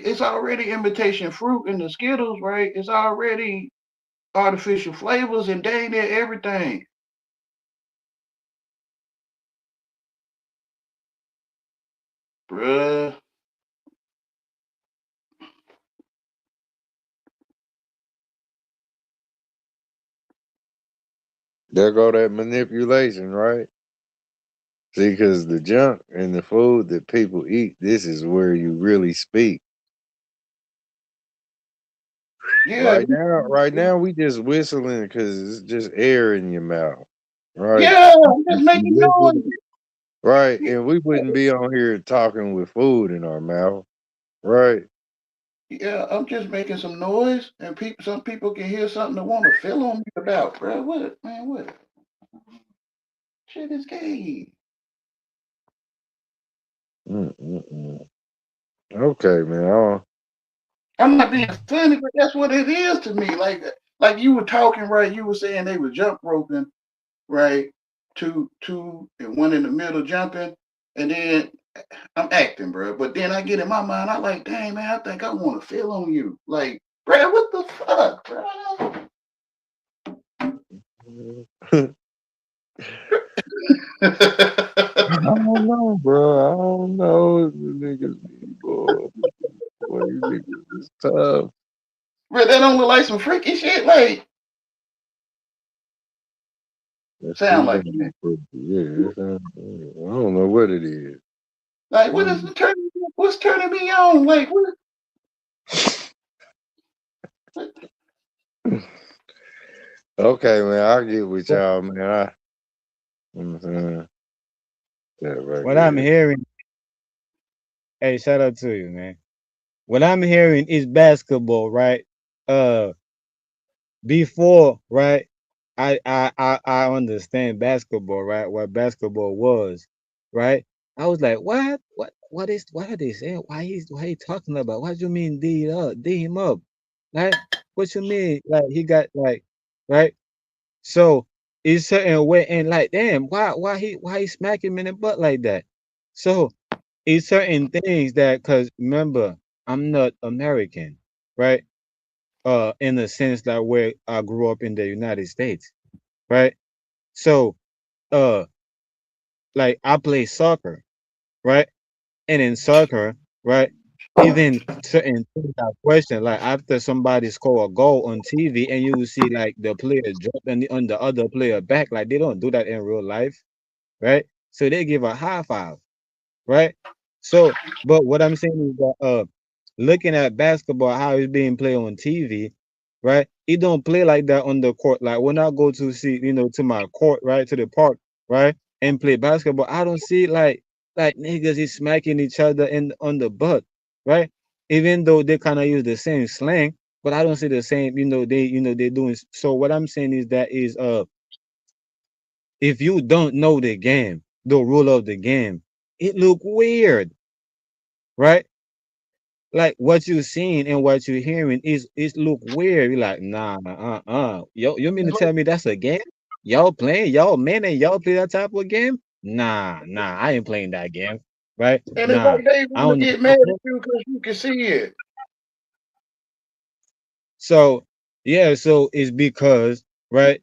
it's already imitation fruit in the Skittles, right? It's already artificial flavors and dang near everything. Bruh. There go that manipulation, right? See, because the junk and the food that people eat, this is where you really speak. Yeah, Right now, we just whistling because it's just air in your mouth, right? yeah, I'm You just making whistle, noise. right? Yeah, And we wouldn't be on here talking with food in our mouth, right? yeah, I'm just making some noise, and some people can hear something they want to feel on me about, bro. What, man? What? Shit is gay. Mm-mm-mm. Okay, man. Oh, I'm not being funny, but that's what it is to me. Like you were talking, right? You were saying they were jump roping, right? Two, and one in the middle jumping, and then I'm acting, bro. But then I get in my mind, I like, dang man, I think I want to feel on you, like, bro. What the fuck, bro? I don't know, bro. I don't know. The niggas be boy. Boy, you niggas is tough. Bro, that don't look like some freaky shit. Like, That sound shit like don't that. be pretty. Yeah, I don't know what it is. Like, what is Um, the turn? What's turning me on? Like, what okay, man. I get with y'all, man. I'm that right what I'm there. hearing, hey, shout out to you, man. What I'm hearing is basketball, right? Uh, Before, right? I understand basketball, right? What basketball was, right? I was like, what are they saying? Why he talking about? What you mean D him up? Like, what you mean? Like he got like, right? So it's certain way and like, damn, why he smack him in the butt like that? So it's certain things that, cause remember, I'm not American, right? In the sense that where I grew up in the United States, right? So, uh, like I play soccer, right? And in soccer, right? Even certain things are questioned. Like after somebody score a goal on TV, and you will see like the player jump on the other player back, like they don't do that in real life, right? So they give a high five, right? So, but what I'm saying is that looking at basketball, how it's being played on TV, right? it don't play like that on the court. Like when I go to see, to my court, right, to the park, right, and play basketball, I don't see like niggas is smacking each other in on the butt, right? Even though they kind of use the same slang, but I don't see the same, they doing. So what I'm saying is that is if you don't know the game, the rule of the game, it look weird, right? Like what you seeing and what you hearing is look weird. You're like, nah, Yo, you mean to It's like, tell me that's a game? Y'all playing, y'all man, and y'all play that type of game? Nah, I ain't playing that game, right? and it's Nah, like they I want don't to get mad at you because you can see it. So yeah, so it's because right,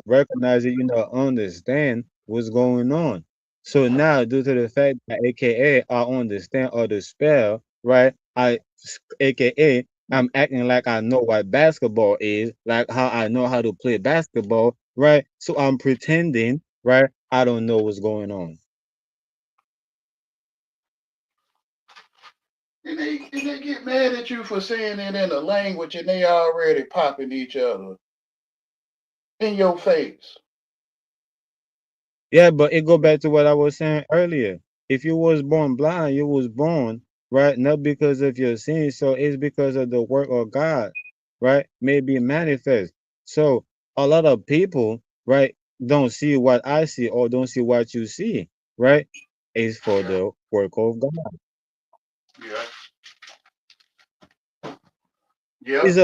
recognize it, understand what's going on. So now, due to the fact that AKA I understand or the spell, right? AKA I'm acting like I know what basketball is, like how I know how to play basketball, right? So I'm pretending, right? I don't know what's going on. And they get mad at you for saying it in a language and they already popping each other in your face. Yeah, but it go back to what I was saying earlier. If you was born blind, you was born, right? Not because of your sins, so it's because of the work of God, right? Maybe manifest. So a lot of people, right, don't see what I see or don't see what you see, right? It's for Yeah, the work of God. yeah, yeah. It's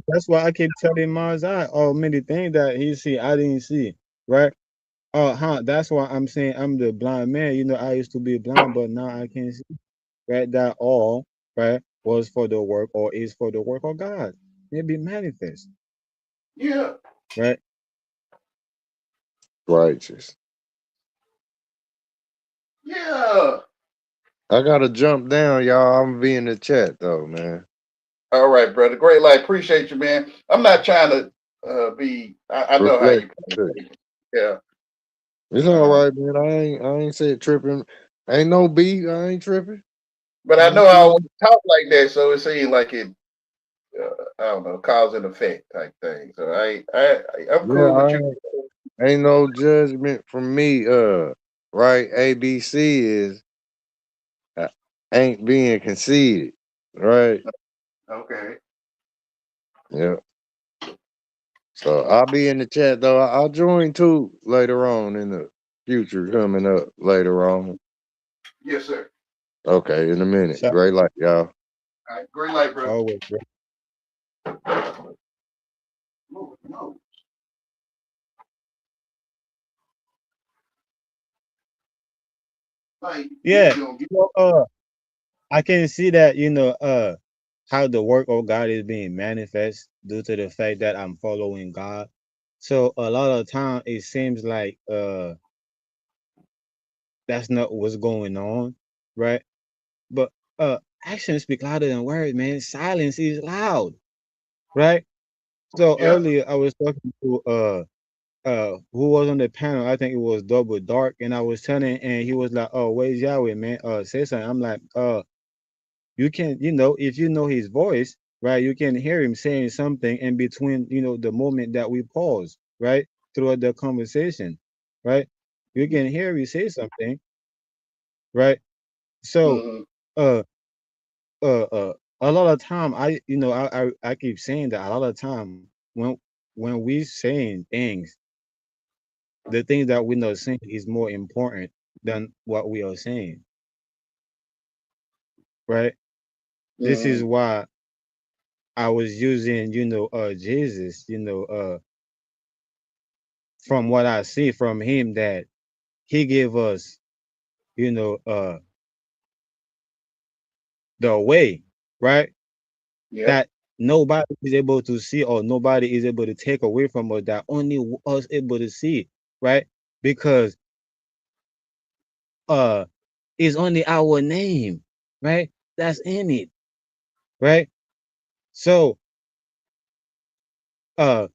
that's why I keep telling Mars I many things that he see I didn't see, right? That's why I'm saying I'm the blind man. I used to be blind, but now I can see, right? That all, right, was for the work or is for the work of God. Maybe manifest, Yeah, right? Righteous. yeah. I gotta jump down, y'all. I'm gonna be in the chat though, man. All right, brother. Great light. Appreciate you, man. I'm not trying to be. I know how Reflect you. too. Yeah. It's all Um, right, man. I ain't said tripping. Ain't no beat. I ain't tripping. but I I'm know I always cool. talk like that, so it seems like it. I don't know, cause and effect type thing. So I'm Yeah, cool with you. ain't no judgment from me. Right. ABC is uh, ain't being conceited. Right. Okay. Yeah. So I'll be in the chat though. I'll join too later on in the future coming up later on. Yes, sir. Okay, in a minute. So Great light, y'all. All right. Great light, bro. always, No. Like you yeah. gonna get. So I can see that how the work of God is being manifest due to the fact that I'm following God. So a lot of time it seems like that's not what's going on, right? But actions speak louder than words, man. Silence is loud, right? So Yeah. earlier I was talking to who was on the panel. I think it was Double Dark, and I was telling, and he was like, "Oh, where's Yahweh, man? Say something." I'm like, you can, if you know his voice, right, you can hear him saying something in between, the moment that we pause, right, throughout the conversation, right? You can hear me say something, right? So, Mm-hmm. uh, a lot of time, I keep saying that a lot of time when we saying things, the things that we're not saying is more important than what we are saying, right? This is Mm-hmm. why I was using, Jesus, from what I see from him that he gave us, you know, uh, the way, right? Yep. That nobody is able to see or nobody is able to take away from us that only us able to see, right? Because uh it's only our name, right? That's in it, right? So uh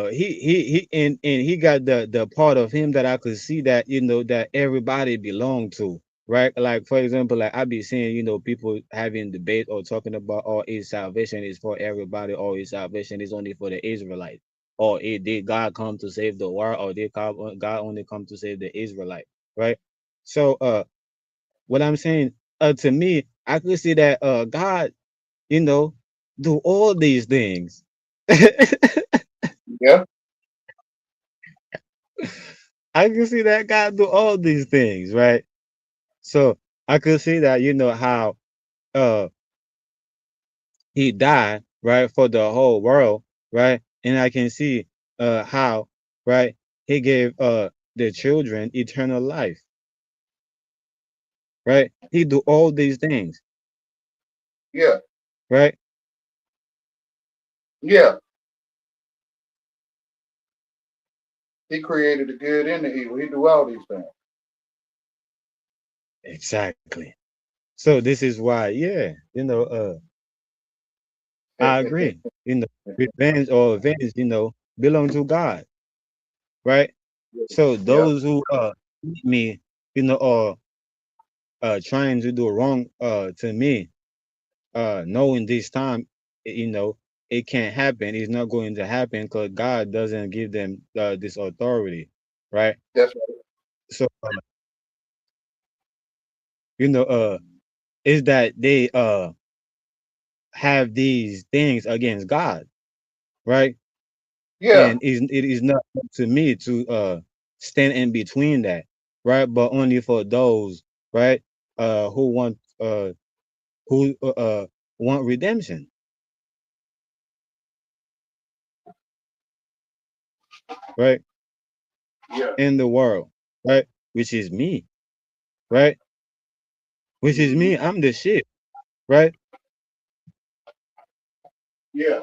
he and he got the part of him that I could see that that everybody belonged to, right? Like for example, like I be seeing, people having debate or talking about, oh, is salvation is for everybody, or is salvation is only for the Israelite, or did God come to save the world, or did God only come to save the Israelite, right? So what I'm saying, to me, I could see that God, you know, do all these things. Yeah. I can see that God do all these things, right? So I could see that, how uh he died, right, for the whole world, right? And I can see how, right, he gave the children eternal life, right? He do all these things, Yeah. right? Yeah. He created the good and the evil. He do all these things. Exactly. So this is why, yeah, I agree. Revenge or avenge, belong to God, right? So Yeah. those who hate me, or trying to do wrong to me, knowing this time, it can't happen. It's not going to happen because God doesn't give them this authority, right? That's right. So you know, is that they have these things against God, right? Yeah. And it is not up to me to stand in between that, right? But only for those, right, who who want redemption right Yeah. in the world, right, which is me, right, which is Hmm. me. I'm the shit, right. Yeah.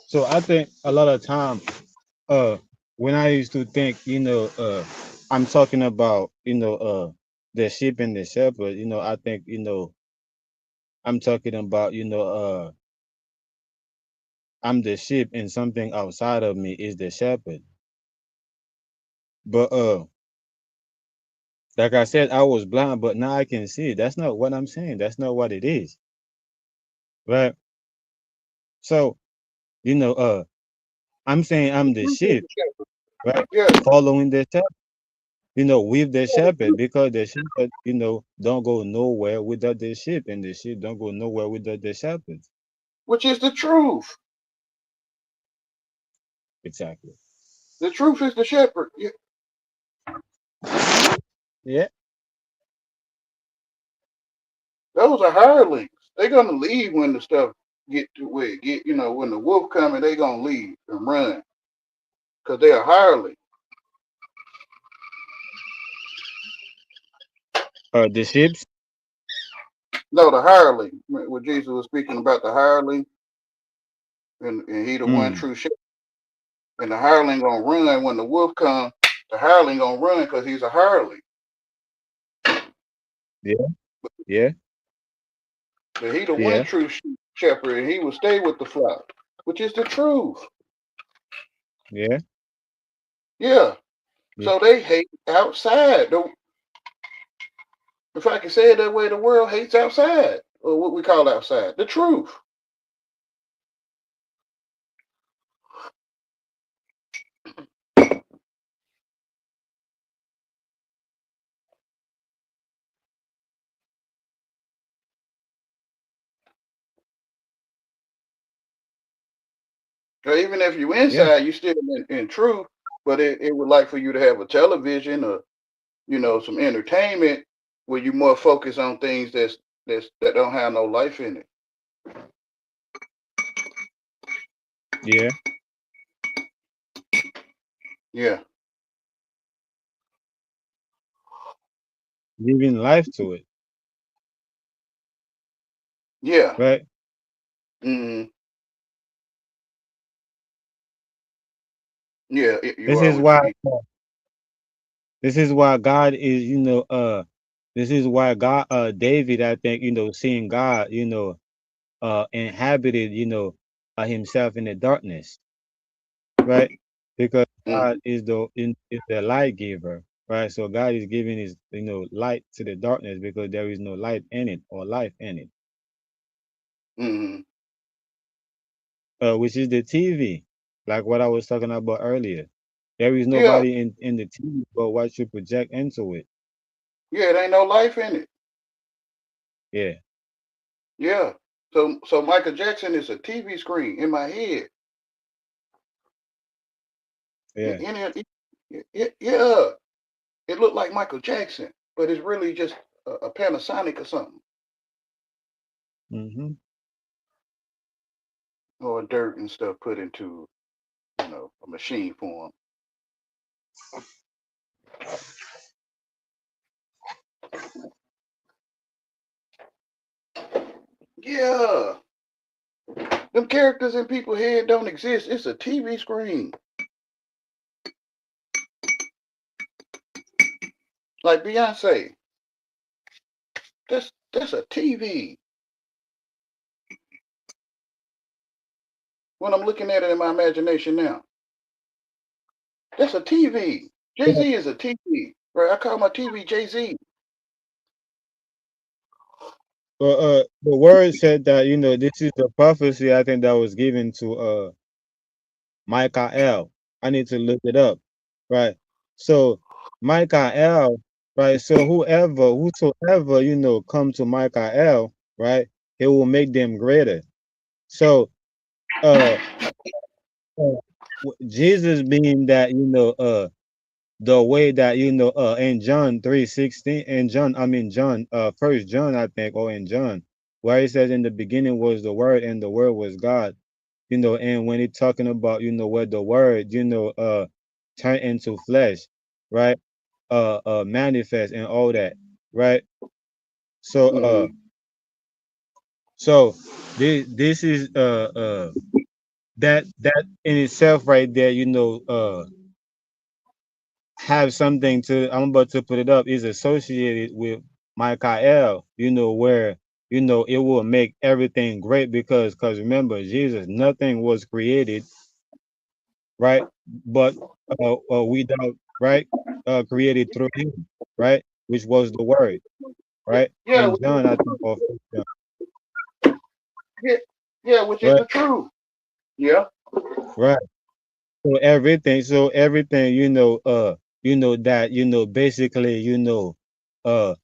So I think a lot of time, uh when I used to think, I'm talking about, the sheep and the shepherd, I think, I'm talking about, I'm the sheep and something outside of me is the shepherd. But like I said, I was blind, but now I can see. That's not what I'm saying. That's not what it is, right? So, you know, uh, I'm saying I'm the Truth is sheep, the shepherd. right? Yeah. Following the shepherd, with the shepherd, because the shepherd, don't go nowhere without the sheep, and the sheep don't go nowhere without the shepherd. Which is the truth. Exactly. The truth is the shepherd. Yeah. Yeah. Those are hirelings. They're gonna leave when the stuff get to where it get. When the wolf coming, they gonna leave and run because they are hireling. The sheep. No, the hireling. When Jesus was speaking about the hireling, and he the one Mm. true shepherd, and the hireling gonna run when the wolf come. The hireling gonna run because he's a hireling. Yeah. Yeah. But he the one Yeah. true shepherd, and he will stay with the flock, which is the truth. Yeah. Yeah. Yeah. So they hate outside. If I can say it that way, the world hates outside, or what we call outside, the truth. So even if you Yeah. inside, you still in truth, but it would like for you to have a television or some entertainment where you more focus on things that don't have no life in it. Yeah. Yeah. Giving life to it, Yeah. right? Hmm. Yeah. You This are is what you why. eat. This is why God is, this is why God, David, I think, seeing God, inhabited, himself in the darkness, right? Because God Mhm. is the light giver, right? So God is giving his light to the darkness because there is no light in it or life in it, Mhm. which is the TV, like what I was talking about earlier. There is Yeah. nobody in the TV but what you project into it. Yeah. It ain't no life in it. Yeah, Yeah. So Michael Jackson is a TV screen in my head. yeah. Yeah. It looked like Michael Jackson, but it's really just a Panasonic or something, Hmm. or dirt and stuff put into a machine form. Yeah. Them characters in people's head don't exist. It's a TV screen. Like Beyonce. That's a TV. When I'm looking at it in my imagination now. That's a TV. Jay-Z is a TV. Right? I call my TV Jay-Z. But the word said that this is the prophecy I think that was given to Michael. I need to look it up, right? So Michael, right? So whosoever come to Michael, right? It will make them greater. So uh, Jesus being that the way that in John 3:16 in John I mean John first John I think or in John where he says in the beginning was the word and the word was God, and when it's talking about where the word turn into flesh, right, manifest and all that, right. So Mm-hmm. so this is that in itself right there, have something to I'm about to put it up is associated with Michael, where it will make everything great because remember Jesus, nothing was created, right, but without, right, created through him, right, which was the word, right, Yeah, in John I think or First John, yeah, yeah, which is right, the truth. Yeah. right. So everything that basically uh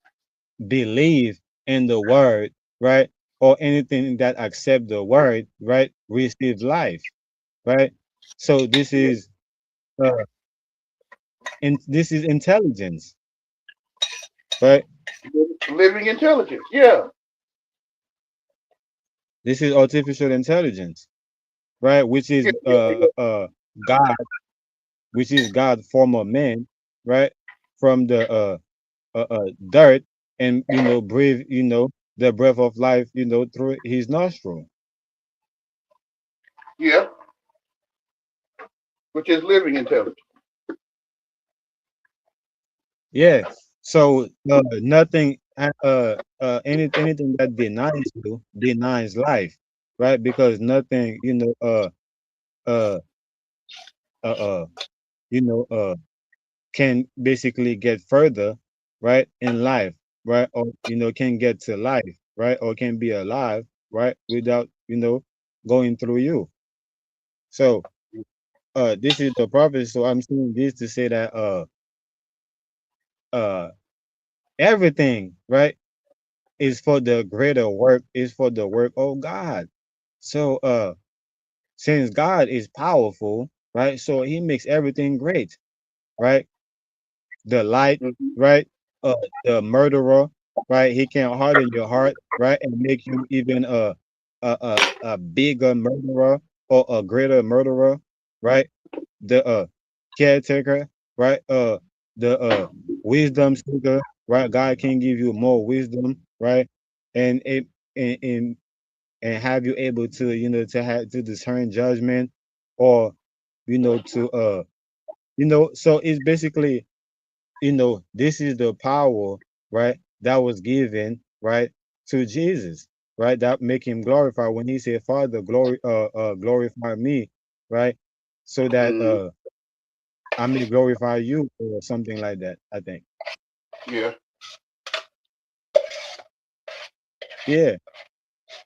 believe in the word, right? Or anything that accept the word, right? Receive life, right? So Yeah. uh this is intelligence, right? Living intelligence. Yeah. This is artificial intelligence, right? Which is Yeah. Yeah. God, which is God form of man, right? From the dirt and breathe, the breath of life, through his nostril. Yeah. Which is living intelligence. Yeah. So nothing, anything that denies you denies life, right? Because nothing, uh, uh, uh, you know, uh, can basically get further, right, in life, right, or can get to life, right, or can be alive, right, without going through you. So this is the prophet. So I'm saying this to say that uh, everything, right, is for the greater work, is for the work of God. So since God is powerful, right? So he makes everything great, right? The light, Mm-hmm. right? Uh the murderer, right? He can harden your heart, right? And make you even a bigger murderer or a greater murderer, right? The caretaker, right? The wisdom seeker, right? God can give you more wisdom, right? And it and have you able to to have to discern judgment or to so it's basically this is the power, right, that was given, right, to Jesus, right, that make him glorify when he said, Father, glorify me, right, so that Mm, I may glorify you or something like that. I think. yeah. Yeah.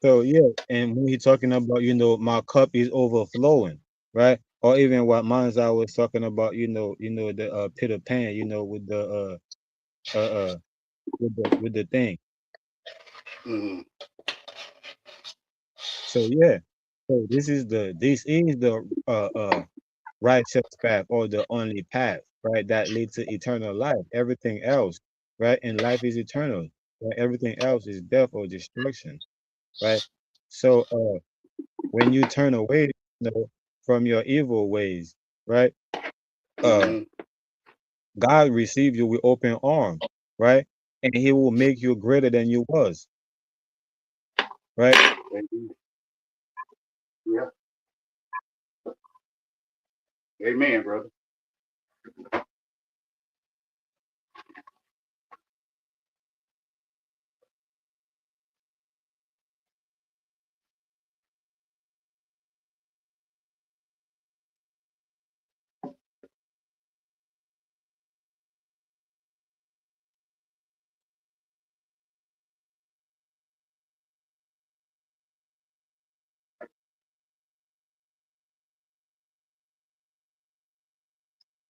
So yeah, and when he's talking about, my cup is overflowing, right? Or even what Manzai was talking about, the Peter Pan, with the with the thing. Mm, So yeah. So this is the righteous path, or the only path, right? That leads to eternal life. Everything else, right? And life is eternal. Right? Everything else is death or destruction, right? So when you turn away, from your evil ways, right? Uh, mm-hmm. God receive you with open arms, right? And He will make you greater than you was, right? Yeah. Amen, brother.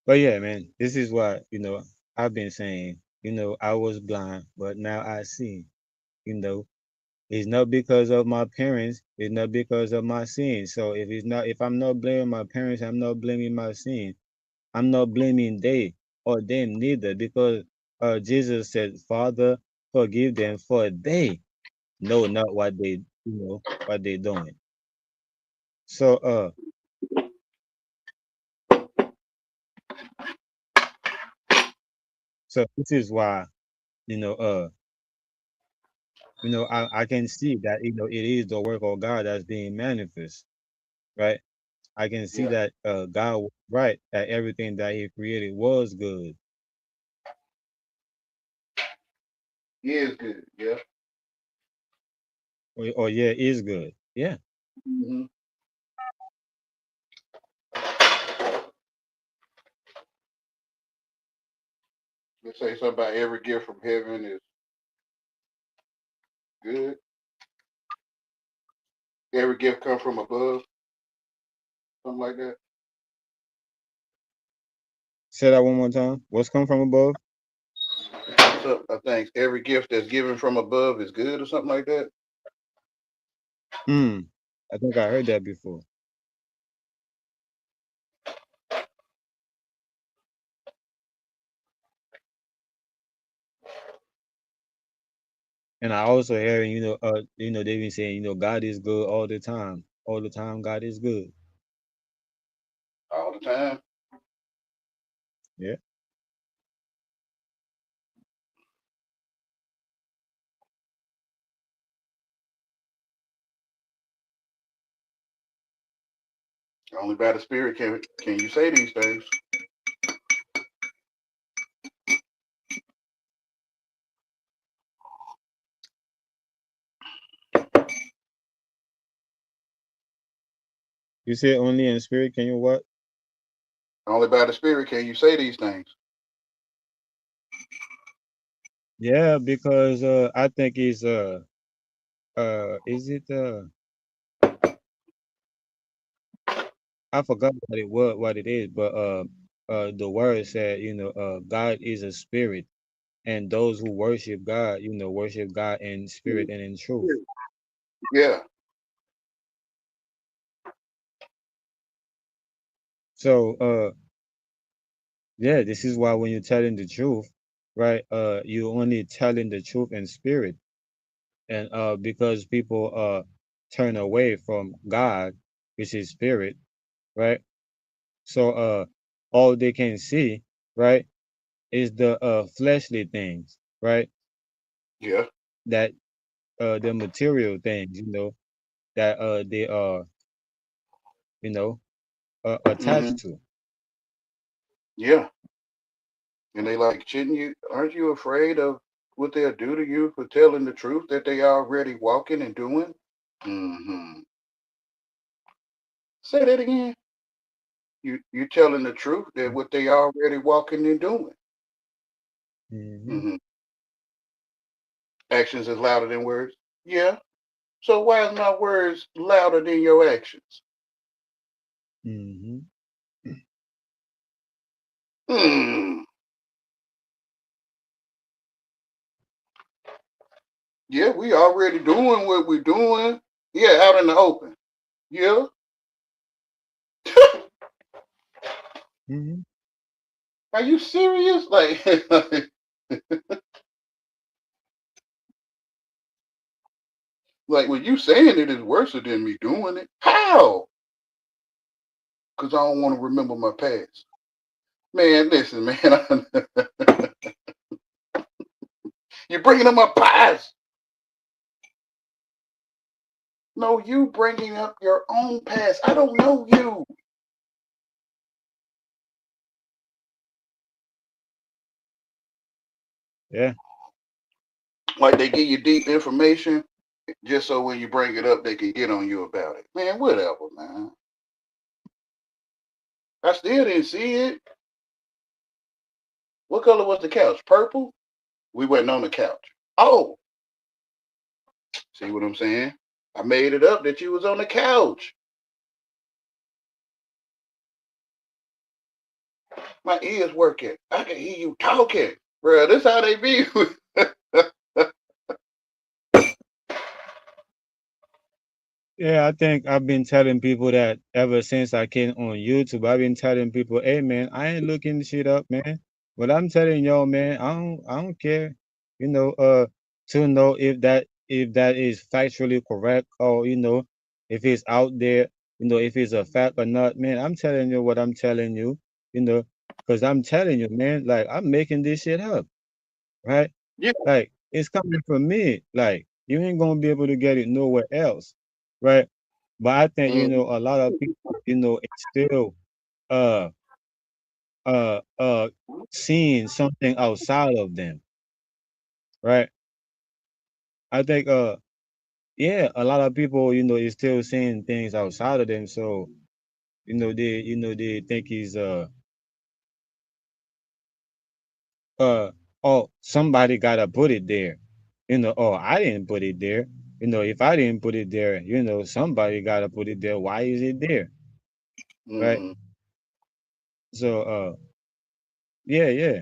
But yeah, man, this is what I've been saying. I was blind, but now I see. You know, it's not because of my parents. It's not because of my sins. So if I'm not blaming my parents, I'm not blaming my sins. I'm not blaming they or them neither, because Jesus said, "Father, forgive them, for they know not what they doing." So so this is why you know uh I can see that it is the work of God that's being manifest, right? I can see Yeah. that God was right, that everything that He created was good, He is good. Yeah. or yeah, is good. Yeah. Mm-hmm. They say something about every gift from heaven is good. Every gift come from above. Something like that. Say that one more time. What's come from above? So I think every gift that's given from above is good or something like that. Hmm. I think I heard that before. And I also hear, they've been saying, God is good all the time. All the time, God is good. All the time. Yeah. Only by the Spirit can you say these things. You say only in spirit can you what? Only by the Spirit can you say these things. Yeah, because I think it's is it I forgot what it is, but the word said, God is a spirit, and those who worship God in spirit and in truth. Yeah. So yeah, this is why when you're telling the truth, right, you only telling the truth in spirit. And because people turn away from God, which is spirit, right? So all they can see, right, is the fleshly things, right? Yeah. That the material things, that they are, you know, Mm-hmm. attached to. Yeah. And they like, shouldn't you? Aren't you afraid of what they'll do to you for telling the truth that they already walking and doing? Mm-hmm. Say that again. You telling the truth that what they already walking and doing. Mm-hmm. Hmm. Actions is louder than words. Yeah. So why is my words louder than your actions? Mm-hmm. Hmm. Yeah, we already doing what we're doing. Yeah, out in the open. Yeah. Mm-hmm. Are you serious? Like, like when you saying it is worse than me doing it. How? Because I don't want to remember my past. Man, listen, man. You're bringing up my past. No, you bringing up your own past. I don't know you. Yeah. Like they give you deep information just so when you bring it up, they can get on you about it. Man, whatever, man. I still didn't see it. What color was the couch? Purple? We wasn't on the couch. Oh, see what I'm saying? I made it up that you was on the couch. My ears working. I can hear you talking. Bro, this how they be. Yeah, I think I've been telling people that ever since I came on YouTube. I've been telling people, hey man, I ain't looking shit up, man. But I'm telling y'all, man, I don't care, you know, to know if that is factually correct or if it's out there, if it's a fact or not, man. I'm telling you what I'm telling you, you know, because I'm telling you, man, like I'm making this shit up, right? Yeah. Like it's coming from me. Like you ain't gonna be able to get it nowhere else, right? But I think Mm, a lot of people, it's still uh uh uh seeing something outside of them, right? I think yeah, a lot of people, is still seeing things outside of them. So, they think is uh oh, somebody gotta put it there. Oh, I didn't put it there. If I didn't put it there, somebody gotta put it there. Why is it there? Right? mm-hmm. So yeah, yeah.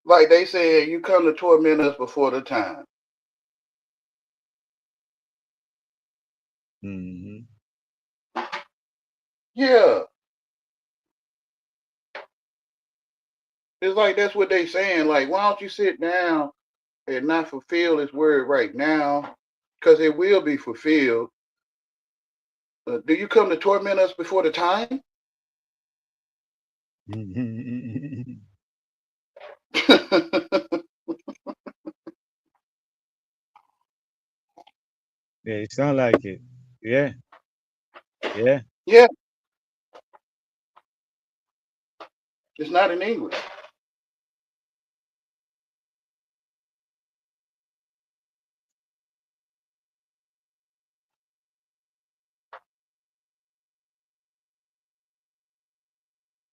Like they said, you come to torment us before the time. Hmm. Yeah. It's like that's what they saying. Like, why don't you sit down and not fulfill his word right now? Because it will be fulfilled. Do you come to torment us before the time? Yeah, it sound like it. Yeah, yeah. Yeah, it's not in English.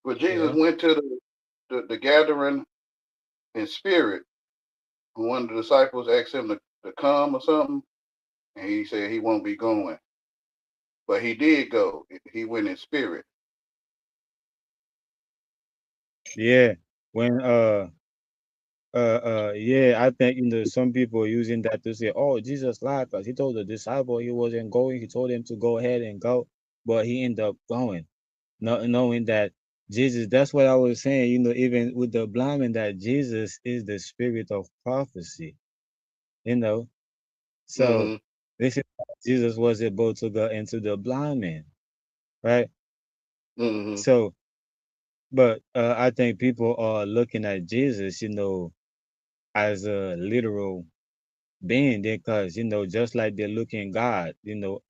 But Jesus Yeah. went to the gathering in spirit. And one of the disciples asked him to come or something, and he said he won't be going. But he did go. He went in spirit. Yeah. When yeah, I think some people are using that to say, oh, Jesus lied because he told the disciple he wasn't going. He told him to go ahead and go, but he ended up going, not knowing that Jesus. That's what I was saying. Even with the blind man, that Jesus is the spirit of prophecy. You know, so Mm-hmm. this is how Jesus was able to go into the blind man, right? Mm-hmm. So, but I think people are looking at Jesus, as a literal being because just like they're looking God,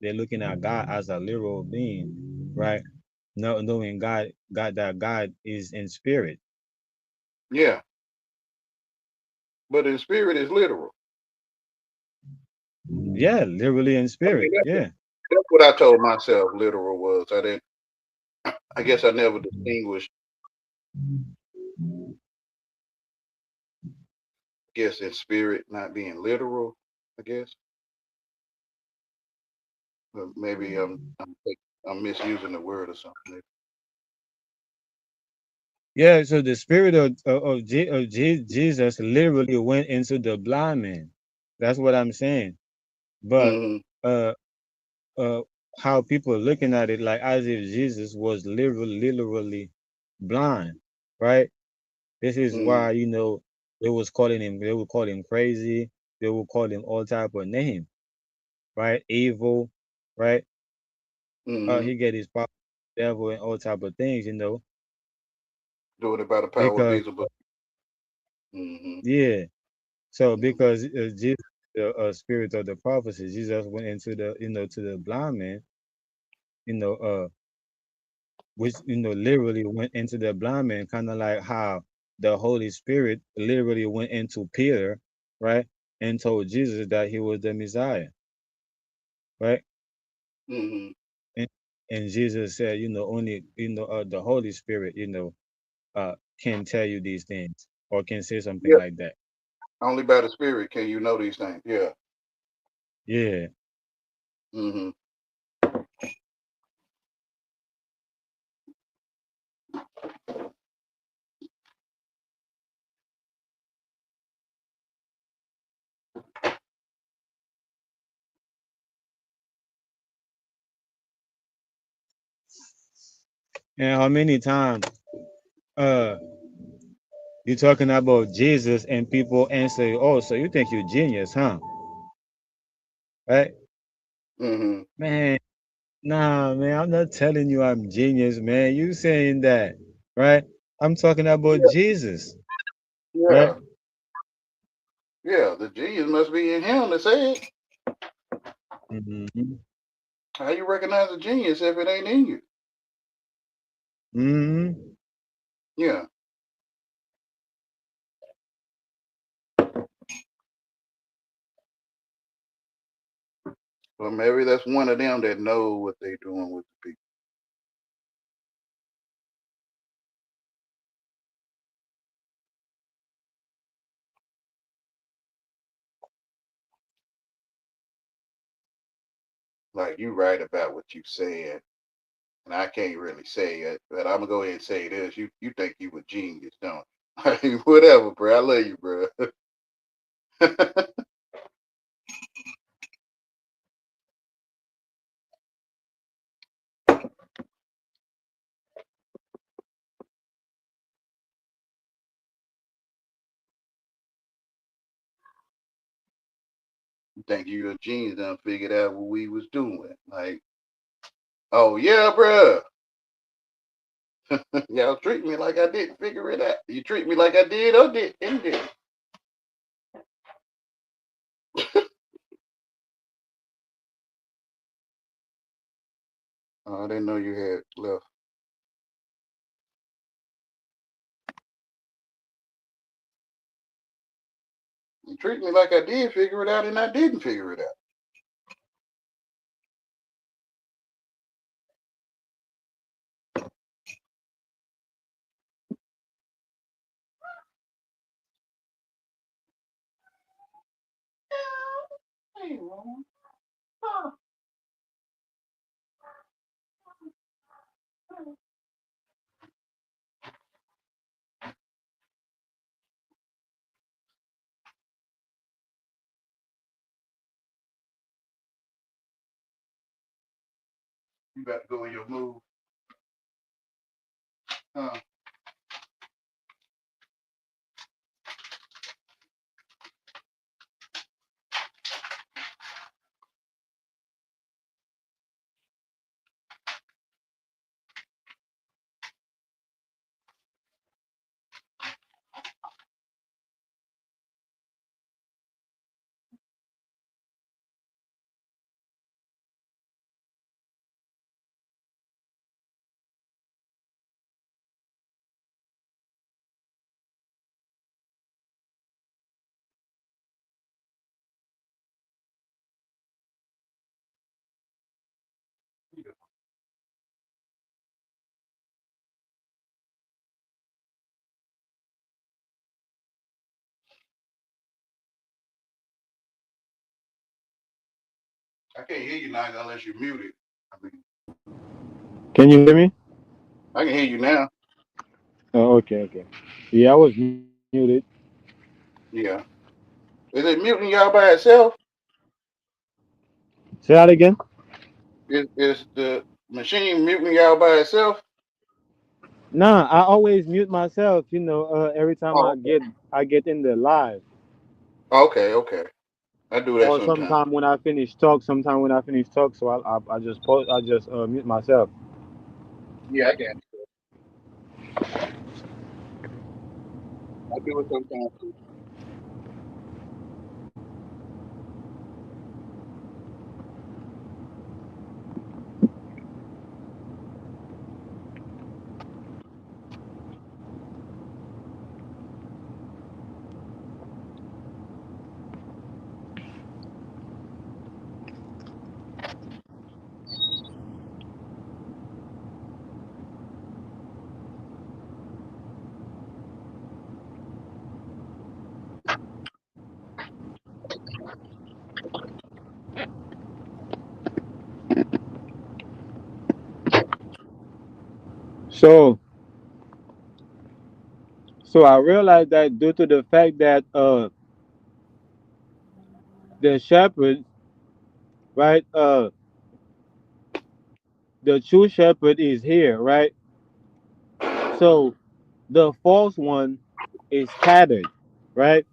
they're looking at God as a literal being, right? No, knowing that God is in spirit. Yeah, but in spirit is literal. Yeah, literally in I mean, spirit. Yeah. That's what I told myself. Literal was. I didn't. I guess I never distinguished. I guess in spirit not being literal. I guess. But maybe I'm misusing the word or something. Yeah, so the spirit of Jesus literally went into the blind man. That's what I'm saying. But Mm-hmm. uh uh how people are looking at it like as if Jesus was literally blind, right? This is Mm-hmm. why, they would call him crazy, they would call him all type of name, right? Evil, right? Mm-hmm. He get his power, devil, and all type of things, Doing it by the power of because visible. Mm-hmm. yeah. So Mm-hmm. because Jesus, the spirit of the prophecy, Jesus went into the to the blind man, you know, uh, which literally went into the blind man, kind of like how the Holy Spirit literally went into Peter, right, and told Jesus that he was the Messiah, right, Mm-hmm. and, and Jesus said, only the Holy Spirit, can tell you these things or can say something Yeah. like that. Only by the spirit can you know these things. Yeah. Yeah. Mm-hmm. And how many times uh you're talking about Jesus and people answer, oh, so you think you're genius, huh? Right? Mm-hmm. Man, nah, man, I'm not telling you I'm genius, man. You saying that, right? I'm talking about Yeah. Jesus, right? Yeah. Yeah. The genius must be in him to say it. Mm-hmm. How you recognize a genius if it ain't in you? Mm-hmm. Yeah. Well, maybe that's one of them that know what they doing with the people. Like you right about what you said, and I can't really say it, but I'm gonna go ahead and say this. You think you a genius, don't you? Whatever, bro. I love you, bro. You think you a genius done figured out what we was doing. Like, oh yeah, bro. Y'all treat me like I didn't figure it out. You treat me like I did or did. Oh, I didn't know you had left. You treat me like I did figure it out and I didn't figure it out. You got to go in your move. Huh? I can't hear you now unless you're muted. I mean, Can you hear me? I can hear you now. Oh, okay, okay. Yeah, I was muted. Yeah. Is it muting y'all by itself? Say that again. Is the machine muting y'all by itself? Nah, I always mute myself. Every time Oh, I okay. get in the live, Okay, okay. I do that or sometimes. sometime when I finish talk. Sometime when I finish talk, so I just post. I just mute myself. Yeah, I got you. I do it sometimes too. So I realized that due to the fact that the shepherd, right, the true shepherd is here, right. So the false one is scattered, right,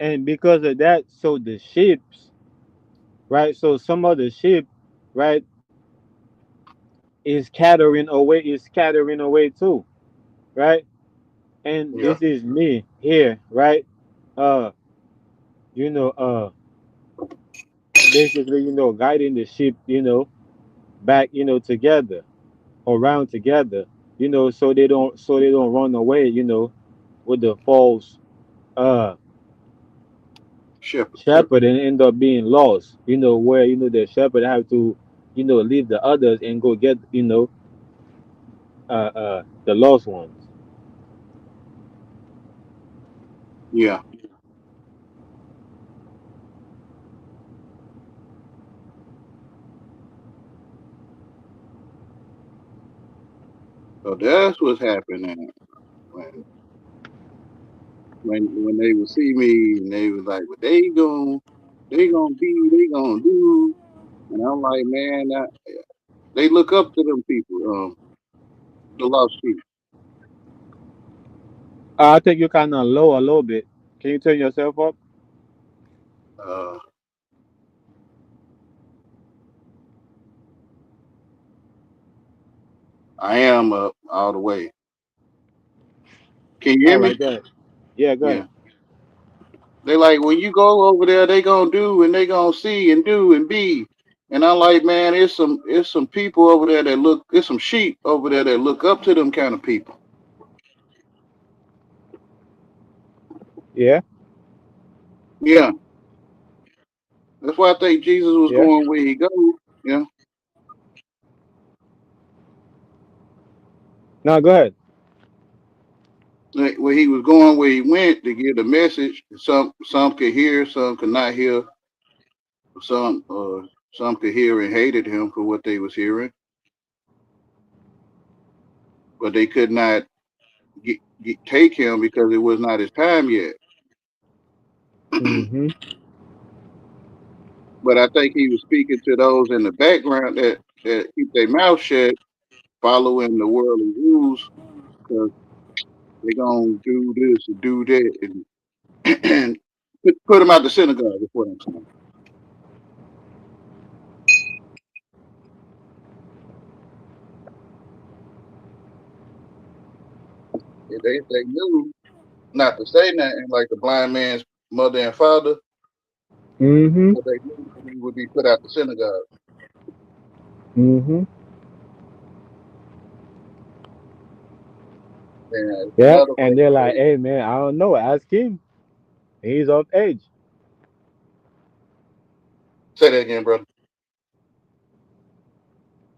and because of that, so the sheep's, right, so some of the sheep, right, is scattering away too, right, and Yeah, this is me here, right, uh you know basically, guiding the sheep, back, together, around together, so they don't run away, with the false uh shepherd. shepherd and end up being lost, where the shepherd have to, leave the others and go get, the lost ones. Yeah. So that's what's happening when when they would see me and they was like, "What they gonna be, they gonna do," and I'm like, man, they look up to them people, the lost sheep. I think you're kind of low a little bit. Can you turn yourself up? Uh, I am up all the way. Can you hear All me? right, go ahead. Yeah, go Yeah. ahead. They like when you go over there, they gonna do and they gonna see and do and be. And I'm like, man, it's some people over there that look, it's some sheep over there that look up to them kind of people. Yeah, Yeah, that's why I think Jesus was yeah. going where he goes. Yeah, No, go ahead. like where he was going, where he went to give the message. Some could hear, some could not hear. Some could hear and hated him for what they was hearing, but they could not take him because it was not his time yet. Mm-hmm. But I think he was speaking to those in the background that keep their mouth shut, following the worldly rules, because they're gonna do this and do that, and put them out the synagogue. Is what I'm saying. If they knew not to say nothing, like the blind man's mother and father, Mm-hmm. but they knew he would be put out the synagogue. Mm-hmm. And it's Yeah, another way and to they're like, say, "Hey, man, I don't know. Ask him. He's of age." say that again, brother.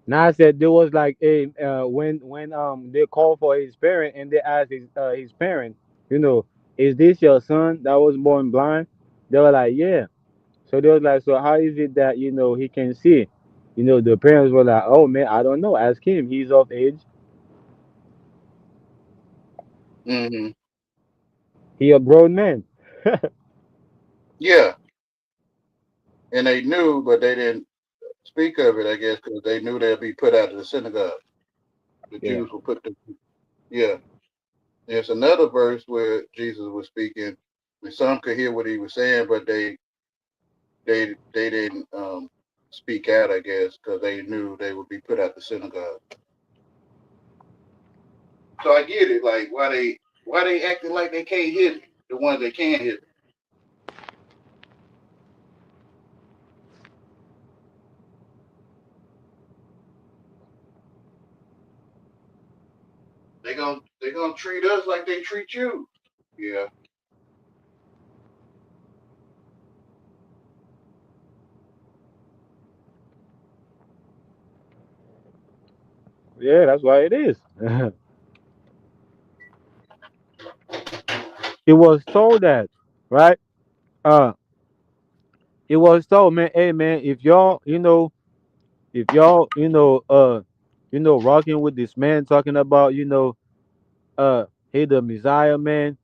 Now I said there was like a when they called for his parent and they asked his parent, you know, is this your son that was born blind? They were like, yeah. So they was like, so how is it that he can see? The parents were like, oh man, I don't know. Ask him. He's of age. Hmm. He a grown man. Yeah, and they knew, but they didn't speak of it. I guess because they knew they'd be put out of the synagogue. The Yeah. Jews will put them. Yeah, there's another verse where Jesus was speaking, and some could hear what he was saying, but they didn't speak out. I guess because they knew they would be put out the synagogue. So I get it. Like why they acting like they can't hit me? The ones that can hit me. They gonna treat us like they treat you. Yeah. Yeah, that's why it is. It was told that, right? Uh, it was told, man, hey man, if y'all, rocking with this man talking about, uh, hey, the Messiah, man,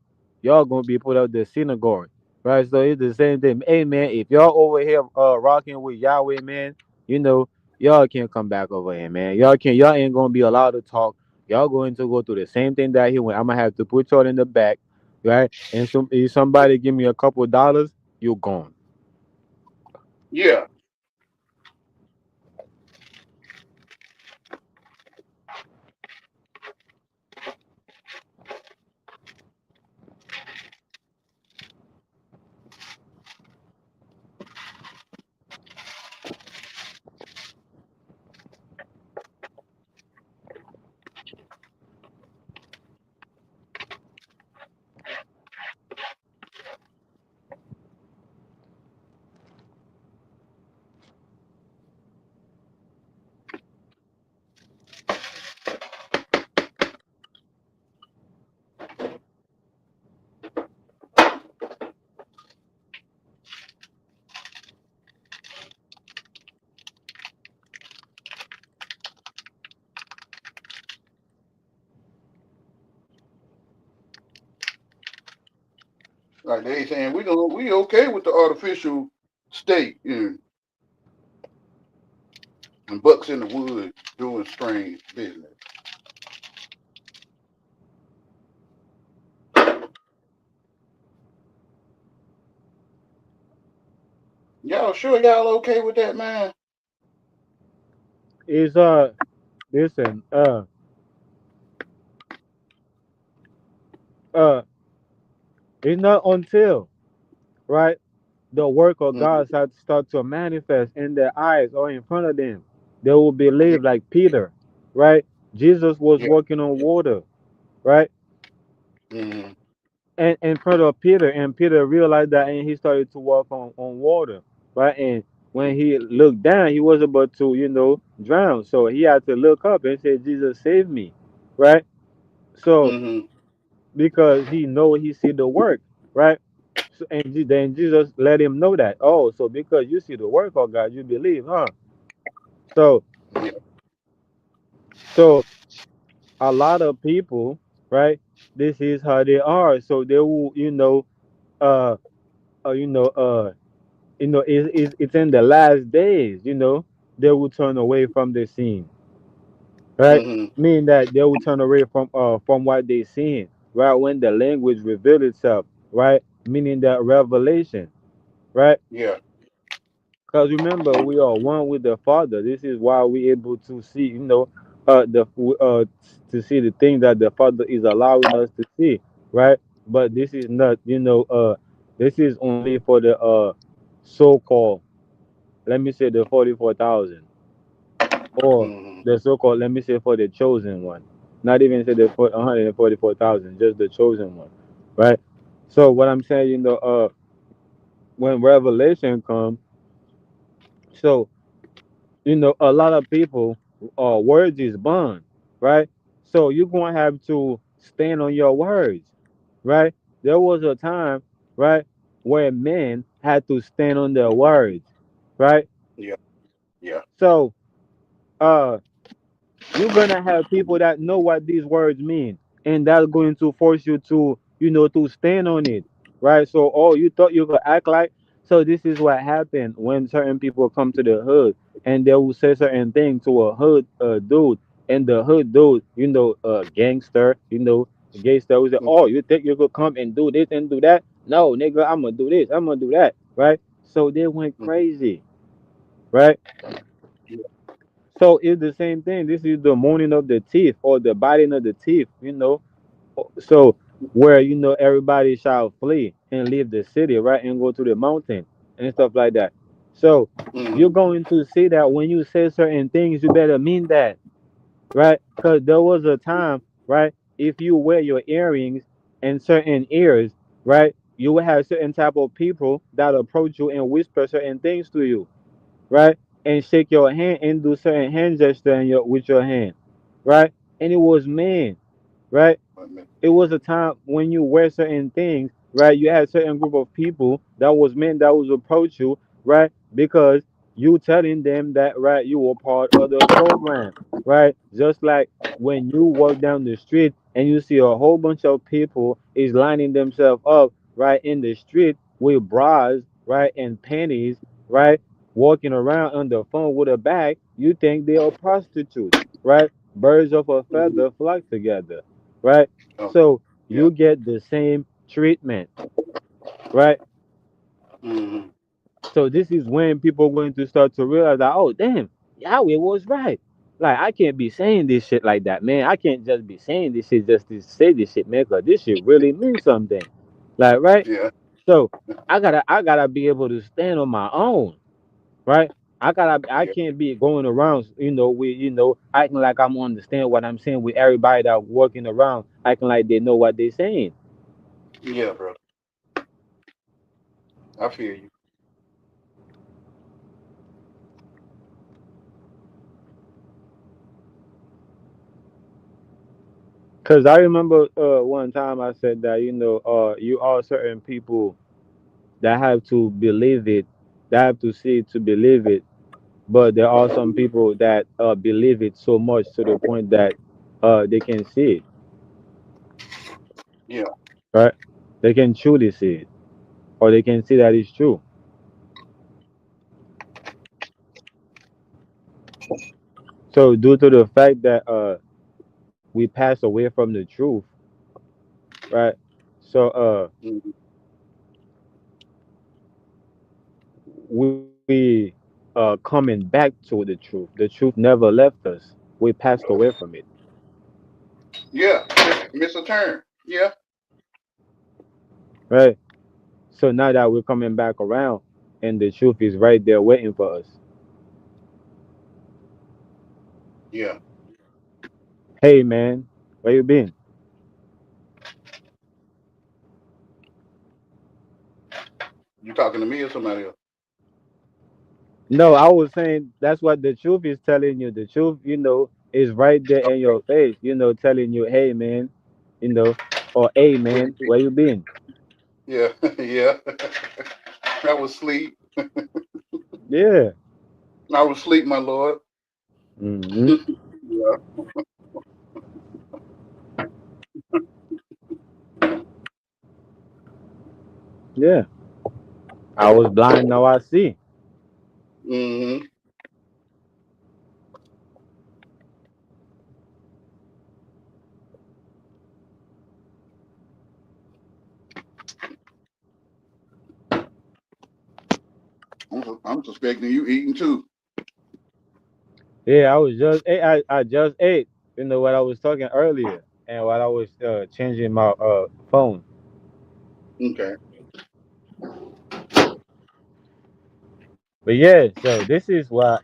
y'all gonna be put out the synagogue, right? So it's the same thing. Hey, man, if y'all over here, rocking with Yahweh, man, you know, y'all can't come back over here, man. Y'all ain't gonna be allowed to talk. Y'all going to go through the same thing that he went. I'm gonna have to put y'all in the back, right? And if somebody give me a couple of dollars, you gone. Yeah. Like they saying we okay with the artificial state and bucks in the woods doing strange business. Y'all sure y'all okay with that, man? Is listen, uh, it's not until, right, the work of Mm-hmm. God start to manifest in their eyes or in front of them. They will believe like Peter, right? Jesus was Yeah. walking on water, right? Mm-hmm. And in front of Peter, and Peter realized that and he started to walk on water, right? And when he looked down, he was about to, drown. So he had to look up and say, Jesus, save me, right? So Mm-hmm. because he see the work, right? So, and then Jesus let him know that. Oh, so because you see the work of God, you believe, huh? So Yeah. so a lot of people, right? This is how they are. So they will, uh, uh you know, uh, it's in the last days. They will turn away from the scene, right? Mm-hmm. Meaning that they will turn away from what they seeing, right? When the language reveal itself, right? Meaning that revelation, right? Yeah. Because remember, we are one with the Father. This is why we're able to see, the to see the thing that the Father is allowing us to see, right? But this is not, this is only for the so-called, let me say, the 44,000, or Mm-hmm. the so-called, let me say, for the chosen one. Not even say the 144,000, just the chosen one, right? So what I'm saying, when revelation comes, so a lot of people, words is bond, right? So you're gonna have to stand on your words, right? There was a time, right, where men had to stand on their words, right? Yeah. Yeah. So uh you're gonna have people that know what these words mean, and that's going to force you to, to stand on it, right? So, oh, you thought you could act like. So this is what happened when certain people come to the hood, and they will say certain things to a hood dude, and the hood dude, gangster, gangster will say, Mm, oh, you think you could come and do this and do that? No, nigga, I'm gonna do this, I'm gonna do that, right? So they went mm, crazy, right? yeah. So it's the same thing. This is the moaning of the teeth or the biting of the teeth, So where everybody shall flee and leave the city, right, and go to the mountain and stuff like that. So you're Mm, going to see that when you say certain things, you better mean that, right? Because there was a time, right? If you wear your earrings and certain ears, right, you will have certain type of people that approach you and whisper certain things to you, right? And shake your hand and do certain hand gesture with your hand, right? And it was men, right? wait a minute. It was a time when you wear certain things, right? You had certain group of people that was men that was approach you, right? Because you telling them that, right, you were part of the program, right? Just like when you walk down the street and you see a whole bunch of people is lining themselves up, right, in the street with bras, right, and panties, right, walking around on the phone with a bag, you think they are prostitutes, right? Birds of a Mm, feather flock together, right? okay. So Yeah. you get the same treatment, right? Mm, So this is when people are going to start to realize that, oh damn, Yahweh was right. Like I can't be saying this shit like that, man. I can't just be saying this shit just to say this shit, man, because this shit really means something. Like, right? yeah. So I gotta be able to stand on my own, right? I Yeah. can't be going around, with acting like I'm understand what I'm saying with everybody that walking around acting like they know what they're saying. Yeah, bro. I feel you. Cause I remember one time I said that you are certain people that have to believe it, that have to see it to believe it, but there are some people that believe it so much to the point that they can see it, Yeah. right? They can truly see it, or they can see that it's true. So due to the fact that we pass away from the truth, right? So Mm, we coming back to the truth. The truth never left us. We passed away from it, yeah. Miss a turn. Yeah. right? So now that we're coming back around and the truth is right there waiting for us. Yeah. Hey man, where you been? You talking to me or somebody else? No, I was saying that's what the truth is telling you. The truth, is right there in your face, telling you, hey man, or hey man, where you been? Yeah. Yeah. I was asleep. Yeah. I was asleep, my lord. Hmm. Yeah. Yeah. I was blind, now I see. Hmm. I'm suspecting you eating too. Yeah, I just ate, what I was talking earlier and while I was changing my phone. Okay. But yeah, so this is why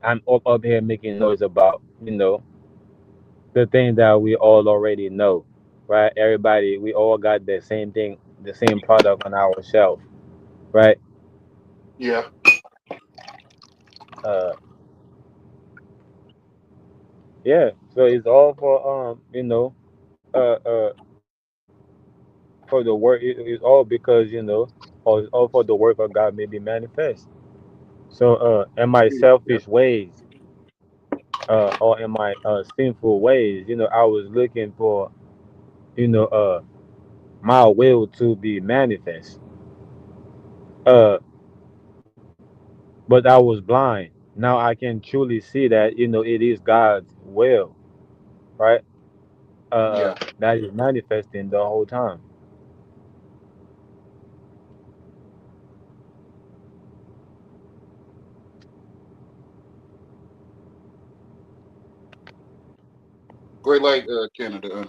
I'm up here making noise about the thing that we all already know, right? Everybody, we all got the same thing, the same product on our shelf, right? Yeah. Uh, yeah. So it's all for uh for the word is all because or it's all for the work of God may be manifest. So in my Yep. selfish ways, or in my sinful ways, I was looking for, you know, my will to be manifest. Uh, but I was blind. Now I can truly see that, it is God's will, right? Yeah. That is manifesting the whole time. Great Light, Canada.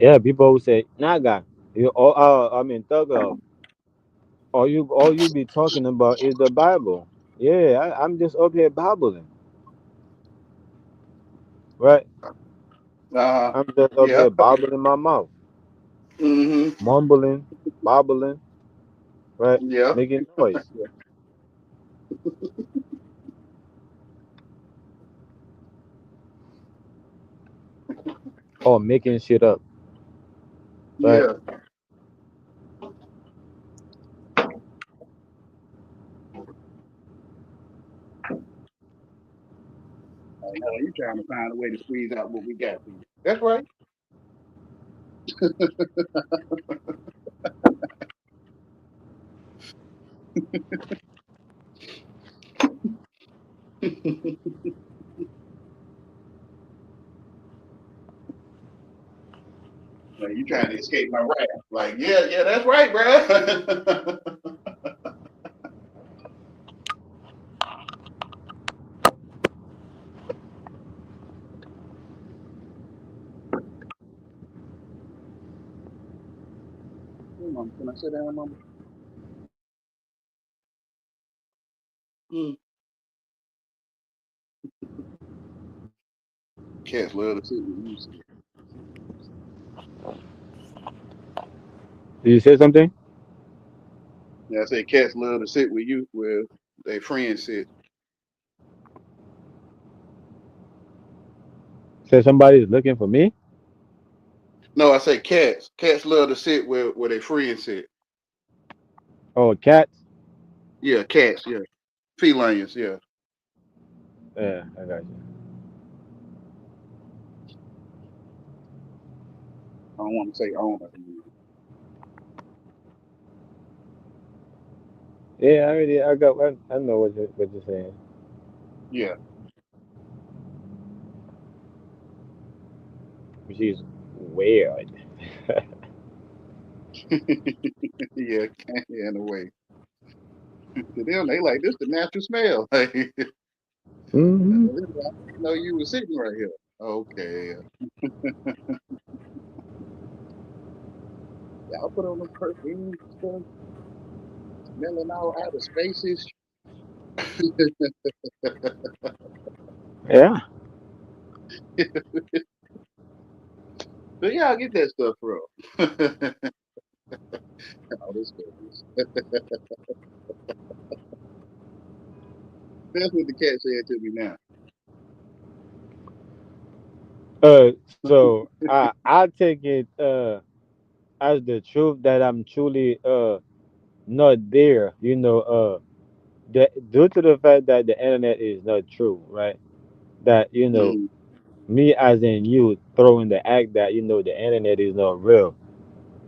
Yeah, people who say, Naga, I mean, Thug, all you be talking about is the Bible. Yeah, I'm just up here babbling, right? I'm just up Yeah. here babbling my mouth, Mm-hmm. mumbling, babbling, right? Yeah. Making noise or making shit up, right? Yeah. I know you trying to find a way to squeeze out what we got for you. That's right. Like you trying to escape my wrath. Like, yeah, yeah, that's right, bro. Hey, mom, can I sit down, mama? Mm. Cats love to sit with you. So. Did you say something? Yeah, I say cats love to sit with you where their friends sit. Say somebody's looking for me? No, I say cats. Cats love to sit where their friends sit. Oh, cats? Yeah, cats. Yeah, felines. Yeah, Yeah, I got you. I don't want to say owner. Yeah, I know what you're saying. Yeah, Which is weird. yeah, yeah, in a way. To them, they like this the natural smell. Hmm. This is why I didn't know you were sitting right here. Okay, y'all put on them perfumes and stuff, smelling all outer spaces. Yeah. But y'all get that stuff from? All this stuff. That's what the cat said to me now. So I take it as the truth that I'm truly not there. Due to the fact that the internet is not true, right? That Mm, me as in you throwing the act that the internet is not real,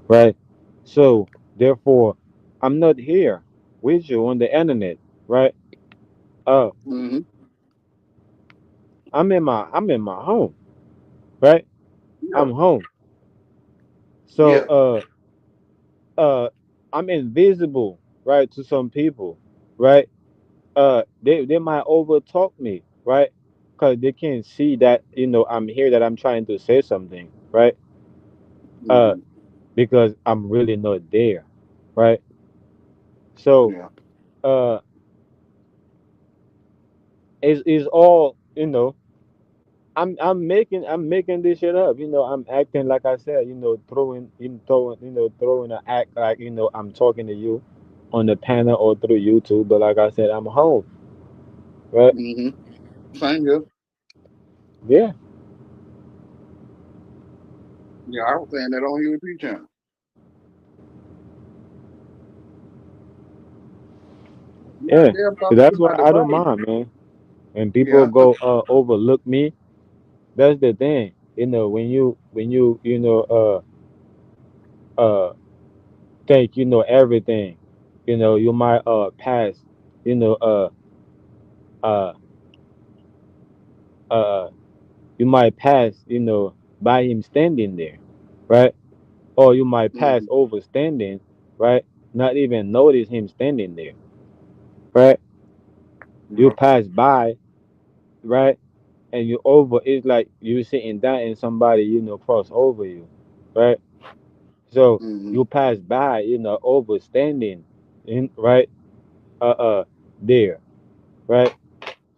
right? So therefore, I'm not here with you on the internet, right? Uh, mm-hmm. I'm in my home, right? Yeah, I'm home. So yeah. uh, I'm invisible, right, to some people, right? They might overtalk me, right? Because they can't see that I'm here, that I'm trying to say something, right? Uh, Mm-hmm. because I'm really not there, right? So Yeah. uh, it's all I'm making this shit up. I'm acting like I said. Throwing an act like I'm talking to you on the panel or through YouTube. But like I said, I'm home. right? Mm-hmm. Same here. Yeah, Yeah, I was saying that on UP channel. Yeah, yeah. they'll So talk to you that's why about the I don't Bible. mind, man. When people Yeah. go overlook me, that's the thing. When you uh think you know everything, you might pass, you know uh uh you might pass, by him standing there, right? Or you might pass Mm-hmm. over standing, right? Not even notice him standing there, right? You Yeah. pass by, right? And you over, it's like you sitting down and somebody, cross over you, right? So Mm-hmm. you pass by, over standing in, right? There, right?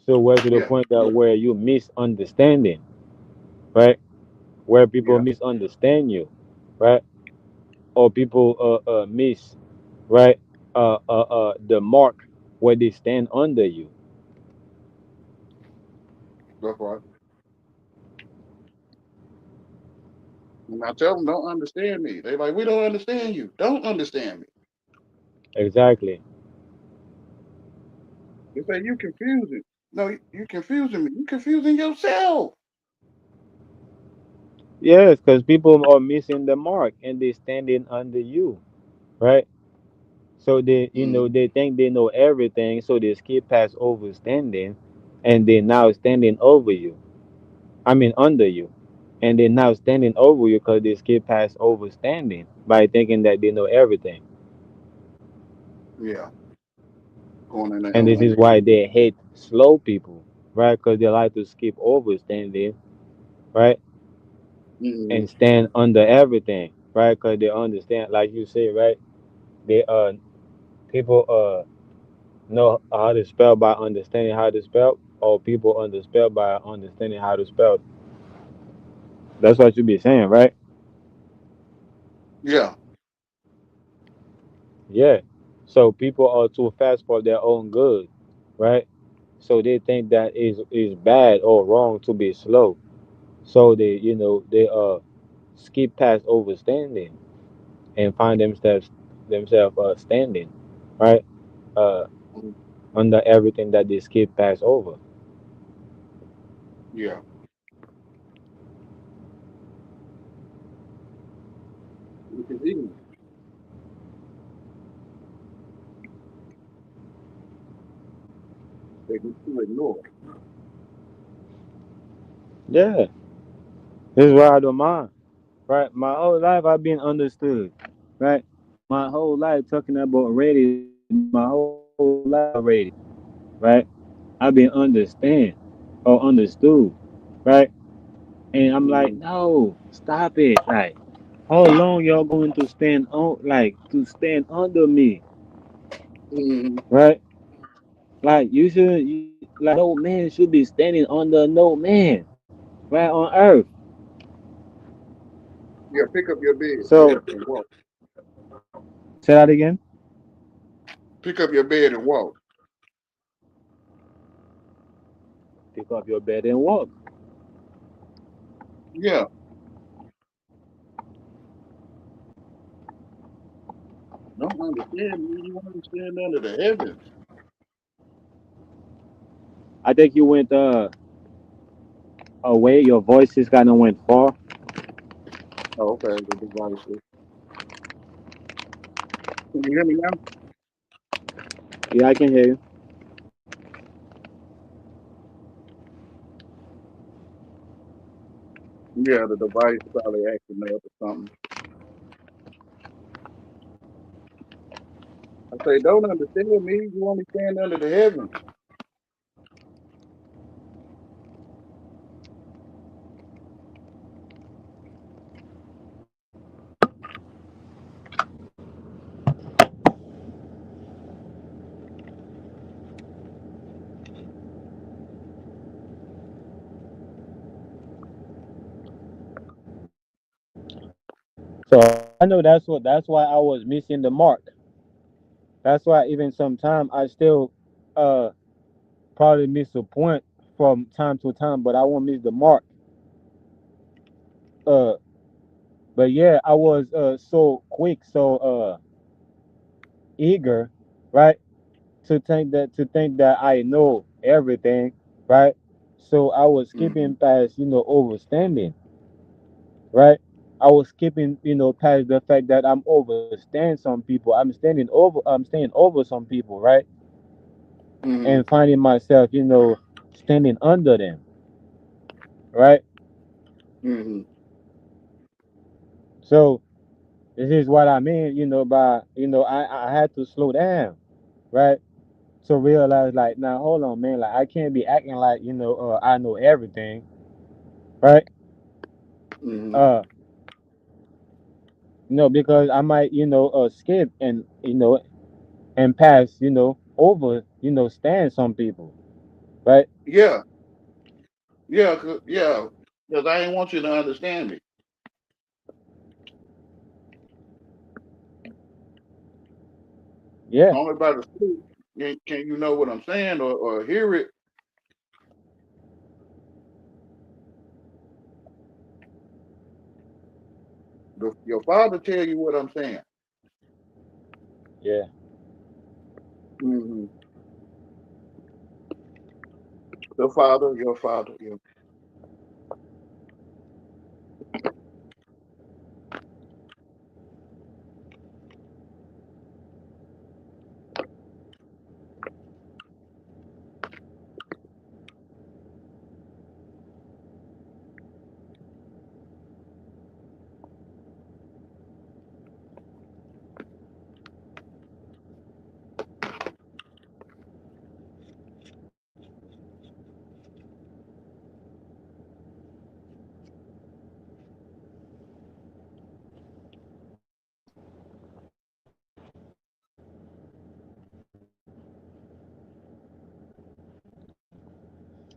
So where to the Yeah. point that where you misunderstanding, right? Where people Yeah. misunderstand you, right? Or people miss, right? The mark where they stand under you. That's right. And I tell them, don't understand me. They like, we don't understand you. Don't understand me. Exactly. They say you confusing. No, you confusing me. You confusing yourself. Yes, because people are missing the mark and they standing under you, right? So they, Mm-hmm. they think they know everything, so they skip past overstanding, and they now standing over you. I mean under you, and they now standing over you because they skip past overstanding by thinking that they know everything. Yeah. Going in their And this own is way. why they hate slow people, right? Because they like to skip overstanding, right? Mm-hmm. And stand under everything, right? Because they understand, like you say, right? They people know how to spell by understanding how to spell, or people underspell by understanding how to spell. That's what you be saying, right? Yeah. Yeah. So people are too fast for their own good, right? So they think that is bad or wrong to be slow. So they skip past overstanding and find themselves standing, right? Uh, Mhm. under everything that they skip past over. Yeah. You can eat. They can still ignore. Yeah, this is why I don't mind. Right, my whole life I've been understood. Right, my whole life talking about radio. My whole life talking about radio. Right, I've been understand or understood. Right, and I'm like, Mm-hmm. no, stop it. Like, how long y'all going to stand on? Like, to stand under me? Mm-hmm. Right, like like no man should be standing under no man. Right on earth. Yeah. Pick up your bed. Yeah. So And walk. say that again. Pick up your bed and walk. Pick up your bed and walk. Yeah. Don't understand me. You understand under the heavens. I think you went away. Your voice just kind of went far. Oh, okay. The devices. Can you hear me now? Yeah, I can hear you. Yeah, the device probably acting up or something. I say, don't understand me. You only stand under the heavens. So I know that's why I was missing the mark. That's why even sometimes I still uh probably miss a point from time to time, but I won't miss the mark. Uh, but yeah, I was so quick, so eager, right, to think that I know everything, right? So I was Mm-hmm. skipping past, overstanding, right? I was skipping, past the fact that I'm overstand some people. I'm staying over some people, right? Mm-hmm. And finding myself, standing under them, right? Mm-hmm. So this is what I mean, by, I had to slow down, right? To realize, like, now hold on, man, like I can't be acting like, I know everything, right? Mm-hmm. Uh, because I might, skip and, and pass, over, stand some people, right? Yeah, yeah, yeah. Because I ain't want you to understand me. Yeah, Only by the spirit can you know what I'm saying or hear it. Your father tell you what I'm saying. yeah. Mm-hmm. Your father, your father. Yeah.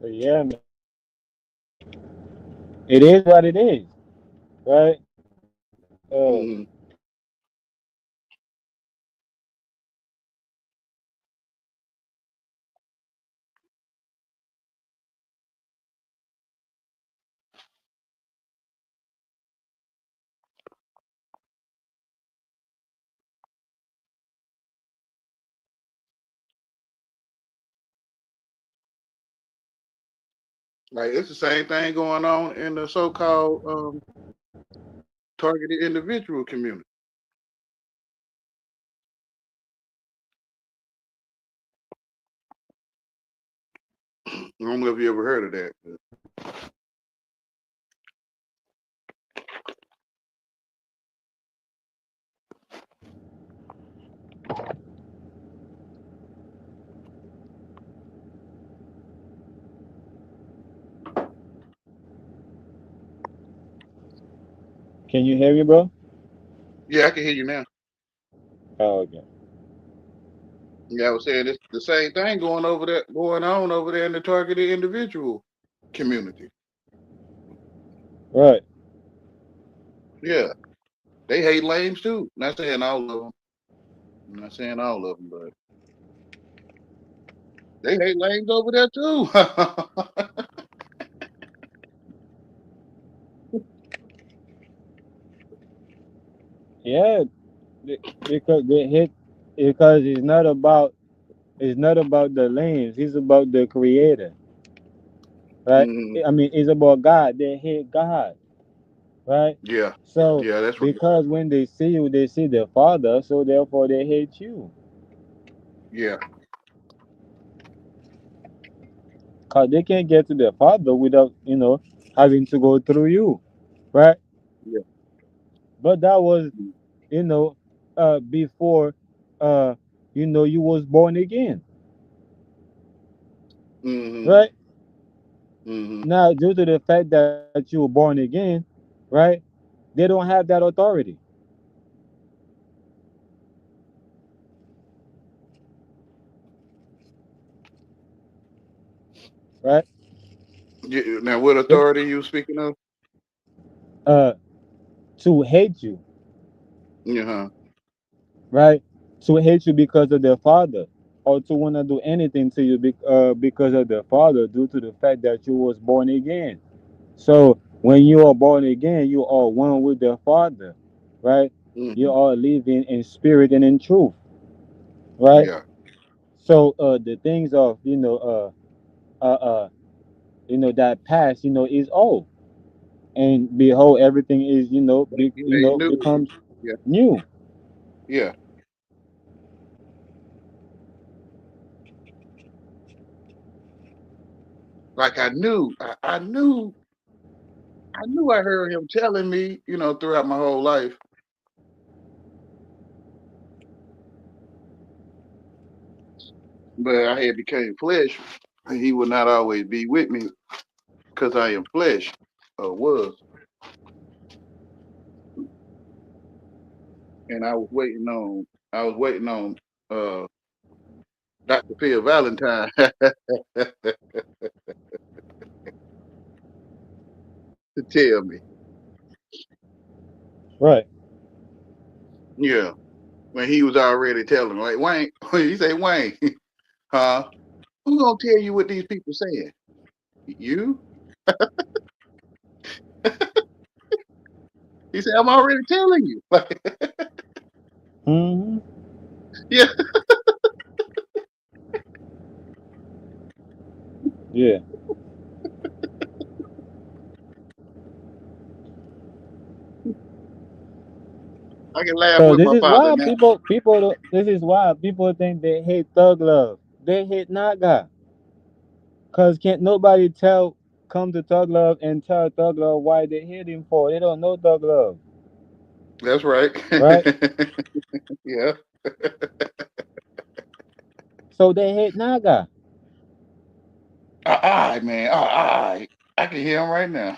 So yeah, man, it is what it is, right? Uh, Mm-hmm. Like it's the same thing going on in the so-called targeted individual community. I don't know if you ever heard of that. can you hear me, bro? Yeah, I can hear you now. Oh, okay. Yeah, I was saying it's the same thing going on over there in the targeted individual community. Right. Yeah, they hate lames too. Not saying all of them. I'm not saying all of them, but they hate lames over there too. Yeah, because they hit, because it's not about the lanes. It's about the creator, right? Hmm. I mean, it's about God. They hate God, right? Yeah, So yeah, that's right. because when they see you, they see the Father, so therefore they hate you. Yeah, Cause they can't get to the Father without, having to go through you, right? yeah. But that was, you know, before, uh, you was born again, Hmm. right? Hmm. Now, due to the fact that you were born again, right? They don't have that authority, right? Yeah, now, what They, authority you speaking of? uh, to hate you, Yeah, huh. right? To hate you because of their Father. or to want to do anything to you because of the Father, due to the fact that you was born again. So when you are born again, you are one with the Father, right? You Hmm. are living in spirit and in truth, right? Yeah. So the things of that past, is old, and behold, everything is He made new. becomes Yeah. new. Yeah. Like I knew I heard him telling me, throughout my whole life, but I had became flesh, and he would not always be with me because I am flesh, or was, and I was waiting on uh Dr. Phil Valentine to tell me. Right. Yeah, when he was already telling me, like, Wayne, he say, Wayne, huh? Who gonna tell you what these people saying? You? He said, I'm already telling you. Hmm. Yeah, Yeah. I can laugh So with this my is father why now. this is why people think they hate thug love. They hate Naga. Cause can't nobody come to thug love and tell thug love why they hate him for. They don't know thug love, That's right. right? Yeah. So they hate Naga. Man. I can hear him right now.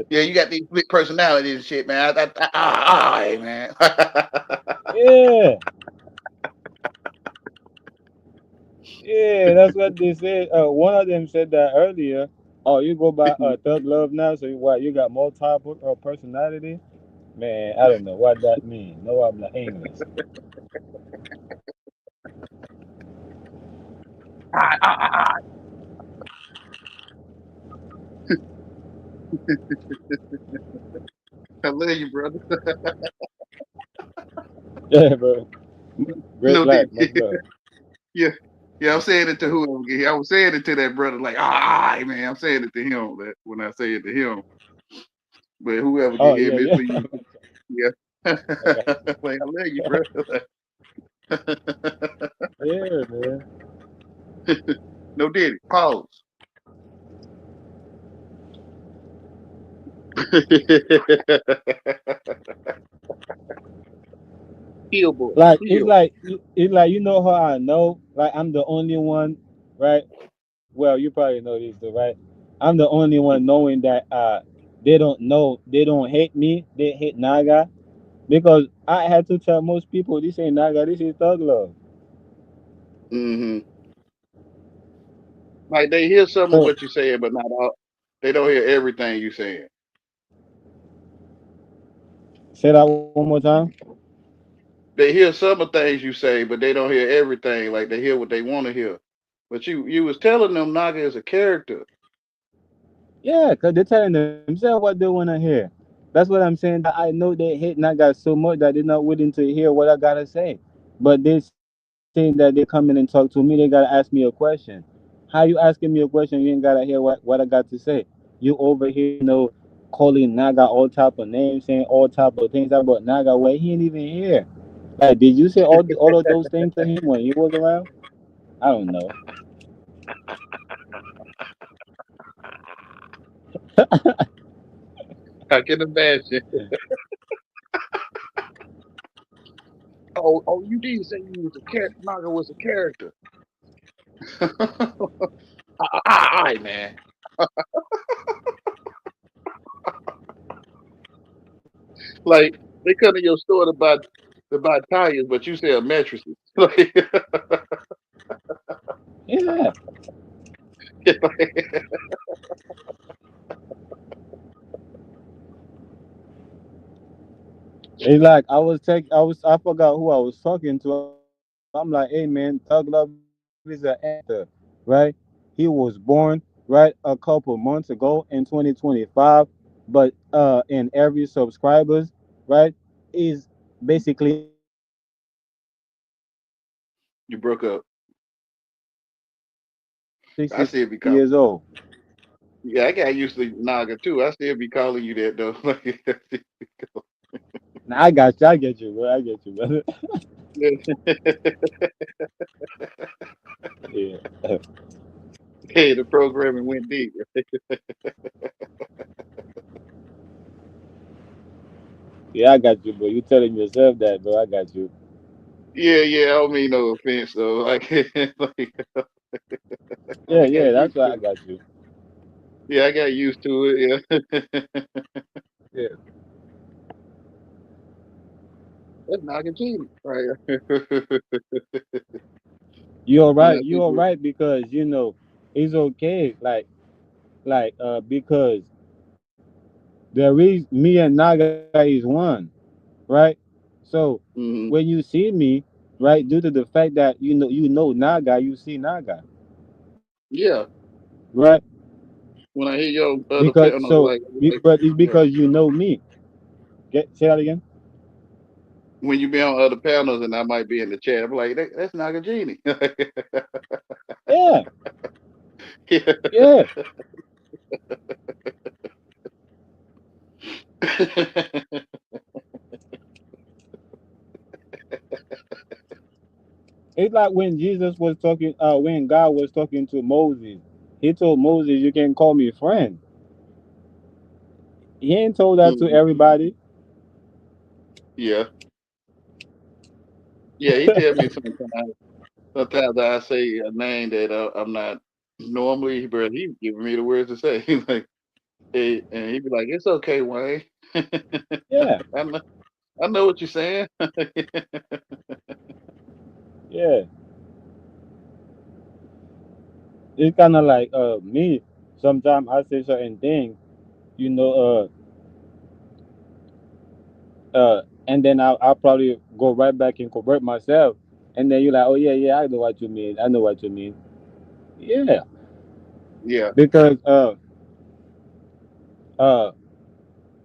Yeah, you got these split personalities and shit, man. Man. Yeah, yeah, that's what they said. One of them said that earlier. Oh, you go by thug love now, so you got multiple personality? Man, I don't know what that means. No habla English. Ah, ah, ah, ah. I love you, brother. Yeah, bro. Great No, life, did much love. yeah. Yeah, I'm saying it to whoever get here. I was saying it to that brother, like, man. I'm saying it to him that when I say it to him. But whoever Oh get here, yeah, miss yeah. for you. Yeah. I got Like, I love you, bro. you. Yeah, man. No diddy. Pause. Heel boy. Like Heel. it's like how I know, like I'm the only one, right? Well, you probably know this too, right? I'm the only one knowing that they don't hate me, they hate Naga, because I had to tell most people this ain't Naga, this is thug love. Hmm. Like they hear some of So what you saying, but not all. They don't hear everything you saying. say that one more time. They hear some of things you say, but they don't hear everything. Like they hear what they want to hear. But you was telling them Naga is a character. Yeah, because they're telling themselves what they want to hear. That's what I'm saying. That I know they hate Naga so much that they're not willing to hear what I gotta say. But they saying that they come in and talk to me, they gotta ask me a question. How you asking me a question? You ain't gotta hear what I got to say. You over here, calling Naga all type of names, saying all type of things about Naga where he ain't even here. Like, did you say all of those things to him when he was around? I don't know. I can imagine. Oh, you did say you was a character. Naga was a character. All right, man. Like they come to your store to buy tires, but you sell mattresses. Like, Yeah, It's like I forgot who I was talking to. I'm like, hey man, Thug Love is an actor, right? He was born right a couple months ago in 2025, but in every subscribers, right, is basically 60 years old. You broke up. I 60 still be years calling. old. Yeah, I got used to Naga too. I still be calling you that though. Now I got you. I get you, bro. I get you, brother. Yeah. Hey, the programming went deep. Yeah, I got you, bro. You telling yourself that, bro. I got you. Yeah, yeah. I don't mean no offense though. Like, like Yeah, I got yeah. That's used why to I it. got you. Yeah, I got used to it. Yeah, Yeah. that's Naga cheating, right? You all And right? I You think all right? Because it's okay. Because there is me and Naga is one, right? So when hmm you see me, right, due to the fact that you know Naga, you see Naga, yeah. right? When I hear your other Because panels, so, but it's yeah. because you know me. Get say that again. When you be on other panels and I might be in the chat, I'm like, that's Nagajini. Yeah, Yeah. yeah. It's like when Jesus was talking, when God was talking to Moses, he told Moses, "You can call me friend." He ain't told that to Mhm. everybody. Yeah. Yeah, he tell me sometimes I say a name that I'm not normally, but he giving me the words to say. He's like, hey, and he be like, "It's okay, Wayne. Yeah, I know, I know what you're saying." yeah. It's kind of like me. Sometimes I say certain things, you know, and then I'll probably go right back and convert myself, and then you're like, "Oh yeah, yeah, I know what you mean. I know what you mean." Yeah, Yeah, because uh,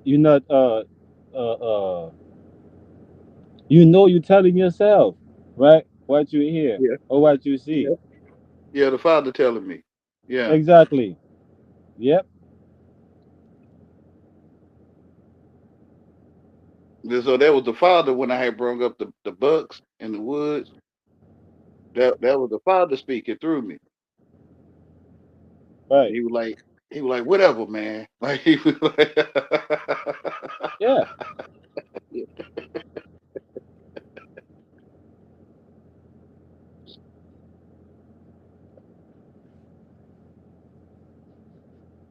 you're not uh you're telling yourself, right, what you hear yeah, or what you see. yeah, yeah. The father telling me. Yeah. Exactly. Yep. So that was the father when I had brought up the bucks in the woods. That was the father speaking through me. Right. He was like, whatever, man. Like he was like, Yeah.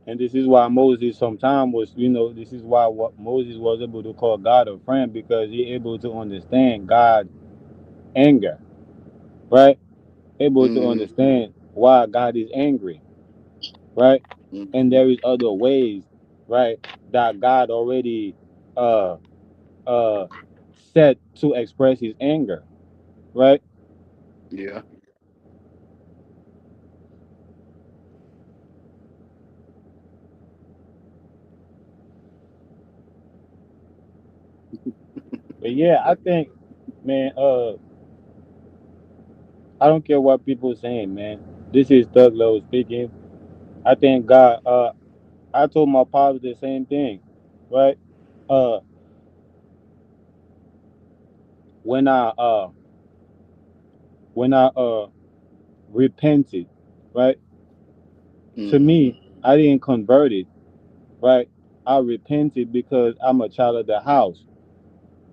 And this is why Moses sometimes was, this is why what Moses was able to call God a friend, because he able to understand God anger, right? Able to mm-hmm, understand why God is angry, right? And mm-hmm, there is other ways, right, that God already uh uh set to express his anger, right? yeah, But yeah, I think, man, I don't care what people saying, man. This is Thug Low speaking. I think God. I told my pops the same thing, right? Uh, when I repented, right? To mm-hmm, me, I didn't convert it, right? I repented because I'm a child of the house,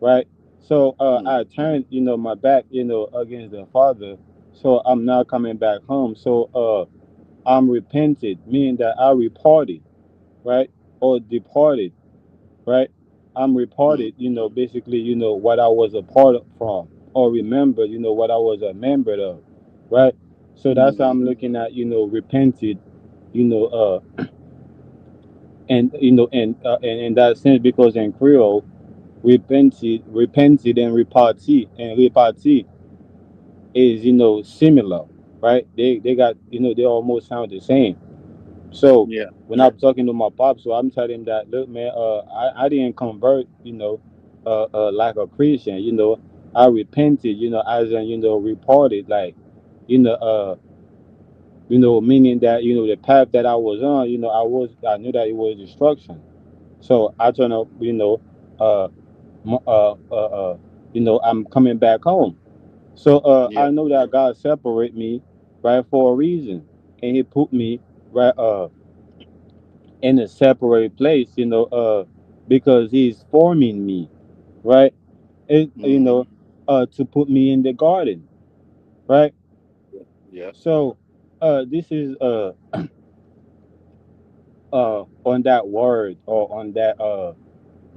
right? So I mm-hmm, turned, my back, against the Father. So I'm not coming back home. So I'm repented, meaning that I reported, right, or departed, right? I'm reported, basically, what I was a part of from, or remember, what I was a member of, right? So that's how mm-hmm, I'm looking at, repented, you know, and in that sense, because in Creole, repented and repartee is similar, right? They got they almost sound the same. So Yeah. when I'm talking to my pops, so I'm telling him that, look, man, I didn't convert, like a Christian, I repented, as in, reported, like, you know, uh, meaning that, the path that I was on, I knew that it was destruction. So I turn up, uh, m- uh, uh, uh, I'm coming back home. So Yeah. I know that God separate me, right, for a reason, and He put me right in a separate place, because He's forming me, right, it, Mm-hmm. to put me in the garden, right. Yeah. So this is on that word, or on that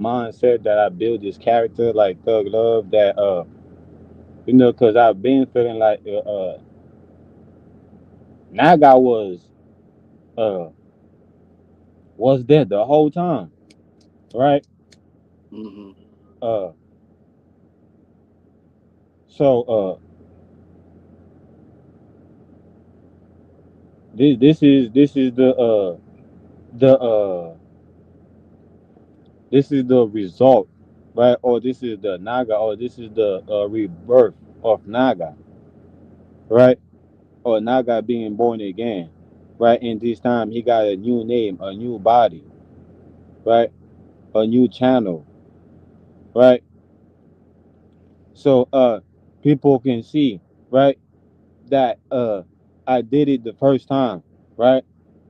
mindset, that I build this character like Thug Love, that because I've been feeling like Naga uh was there the whole time, right? Mm-hmm. Uh, so this is the this is the result, right? Or this is the Naga, or this is the rebirth of Naga, right? Or Naga being born again, right? And this time he got a new name, a new body, right? A new channel, right? So people can see, right, that I did it the first time, right?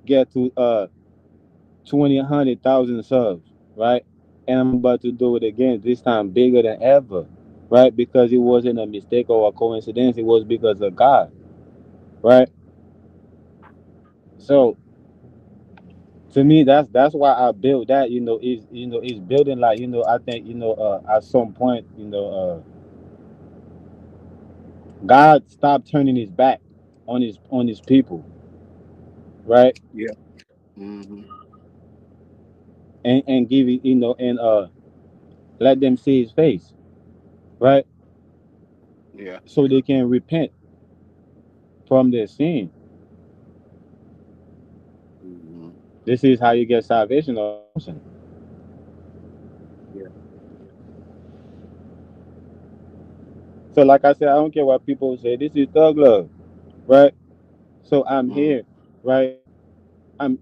Get to 20, 100,000 subs, right? And I'm about to do it again, this time bigger than ever, right? Because it wasn't a mistake or a coincidence, it was because of God, right? So to me, that's why I built that, is building, like, I think, at some point, God stopped turning his back on his people, right? Yeah. Mm-hmm. And give it, and let them see his face, right? Yeah. So they can repent from their sin. Mm-hmm. This is how you get salvation or redemption. Yeah. So like I said, I don't care what people say. This is thug love, right? So I'm Mm-hmm. here, right? I'm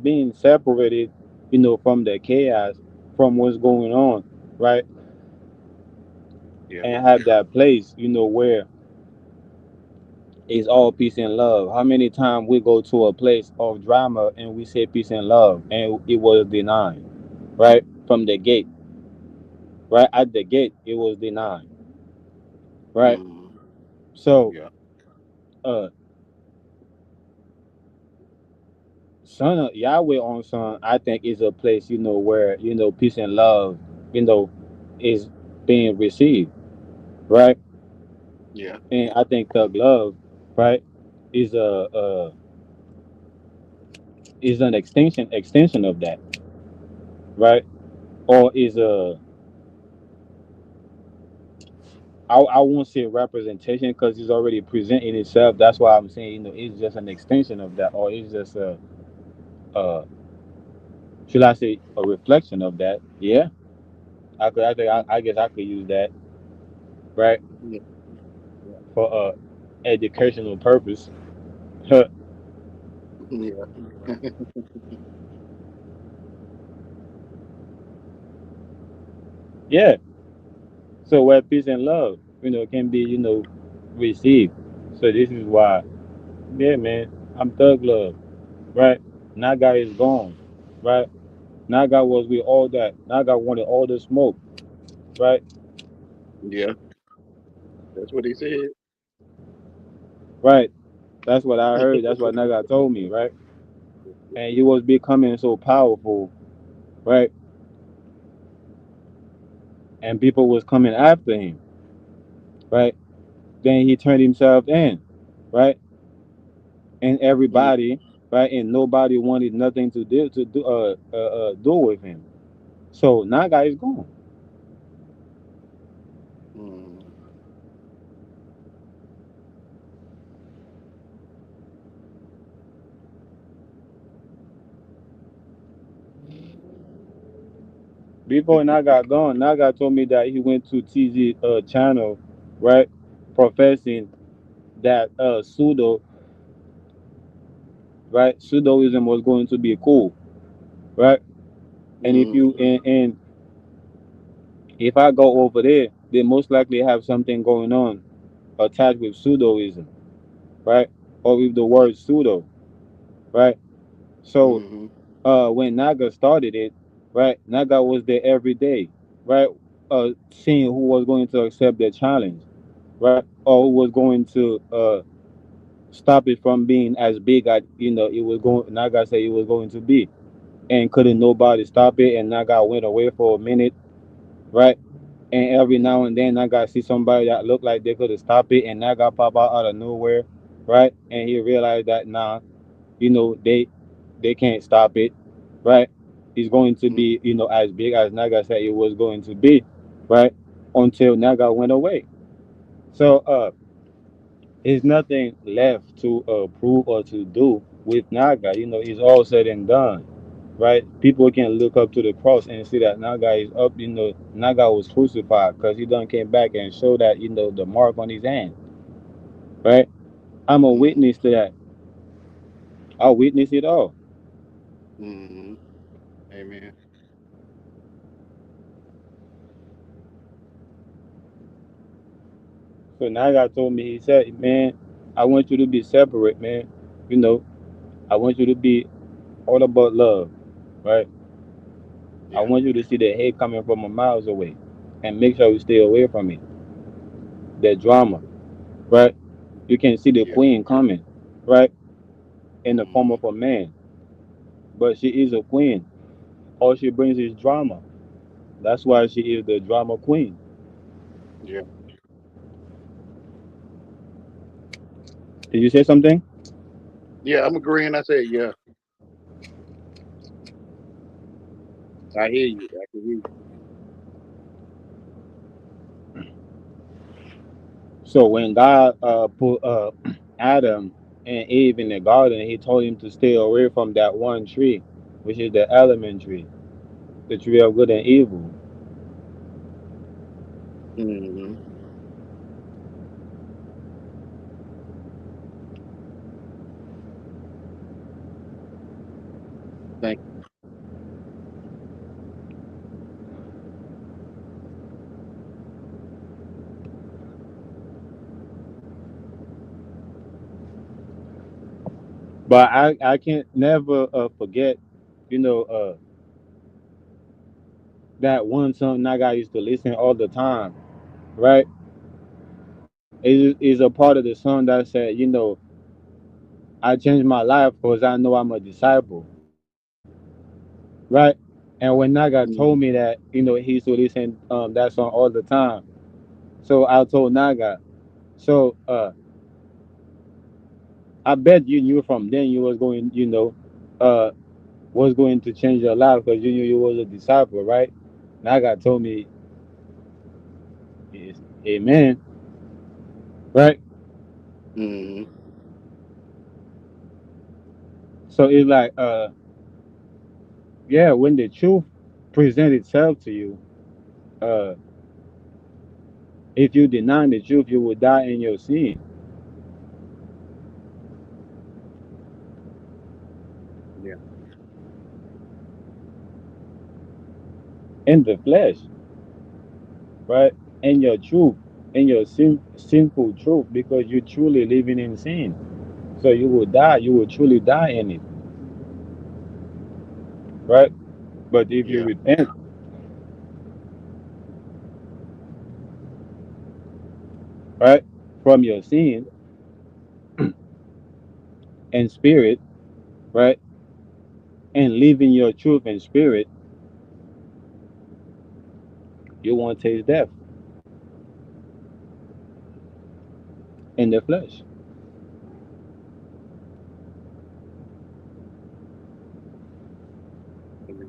being separated, from the chaos, from what's going on, right? Yeah. And have that place, where it's all peace and love. How many times we go to a place of drama and we say peace and love, and it was denied, right? From the gate, right at the gate, it was denied, right? Mm-hmm. So, Yeah. uh, Son of Yahweh on Son, I think, is a place, where, peace and love, you know, is being received, right? Yeah. And I think Thug Love, right, is an extension of that, right? Or is I won't say representation, because it's already presenting itself. That's why I'm saying, it's just an extension of that, or it's just a should I say, a reflection of that? Yeah, I think, I guess I could use that, right, Yeah. Yeah. for educational purpose. Yeah. Yeah. So where peace and love, can be, received. So this is why, yeah, man, I'm Thug Love, right? Naga is gone, right? Naga was with all that. Naga wanted all the smoke, right? Yeah. That's what he said. Right. That's what I heard. That's what Naga told me, right? And he was becoming so powerful, right? And people was coming after him, right? Then he turned himself in, right? And Mm. everybody, right? And nobody wanted nothing to do with him. So Naga is gone. before Naga gone, Naga told me that he went to TZ channel, right, professing that pseudoism was going to be cool, right? And if you Mm-hmm. and if I go over there, they most likely have something going on attached with pseudoism, right? Or with the word pseudo, right? So Mm-hmm. when Naga started it, right, Naga was there every day, right? Seeing who was going to accept the challenge, right? Or who was going to stop it from being as big as it was going Naga said it was going to be. And couldn't nobody stop it, and Naga went away for a minute, right? And every now and then I got see somebody that looked like they could have stopped it, and I got pop out of nowhere, right? And he realized that nah, they can't stop it, right? It's going to Mm-hmm. be as big as Naga said it was going to be, right? Until Naga went away. So there's nothing left to prove or to do with Naga. It's all said and done, right? People can look up to the cross and see that Naga is up. Naga was crucified because he done came back and showed that the mark on his hand, right? I'm a Mm-hmm. witness to that. I witness it all. Mm-hmm. Amen. So Naga told me, he said, man, I want you to be separate, man. You know, I want you to be all about love, right? I Yeah. want you to see the hate coming from a miles away, and make sure you stay away from it. That drama, right? You can see the Yeah. queen coming, right, in the form Mm-hmm. of a man, but she is a queen. All she brings is drama. That's why she is the drama queen. Yeah. Did you say something? Yeah. I'm agreeing. I said, yeah. I hear you. I can hear you. So when God put Adam and Eve in the garden, He told him to stay away from that one tree, which is the element tree, the tree of good and evil. Mm-hmm. Thank But I can't never forget, you know, uh, that one song Naga used to listen all the time, right? Is a part of the song that said, I changed my life because I know I'm a disciple, right? And when Naga told me you. that, he used to listen that song all the time. So I told Naga, so I bet you knew from then you was going, uh, was going to change your life because you knew you was a disciple, right? Naga told me, yes, Amen, right? Mm-hmm. So it's like, yeah, when the truth present itself to you, uh, if you deny the truth, you will die in your sin, Yeah. in the flesh, right? In your truth, in your sinful truth, because you're truly living in sin. So you will die. You will truly die in it, right? But if you Yeah. repent, right, from your sin and spirit, right, and live in your truth and spirit, you won't taste death in the flesh. Amen.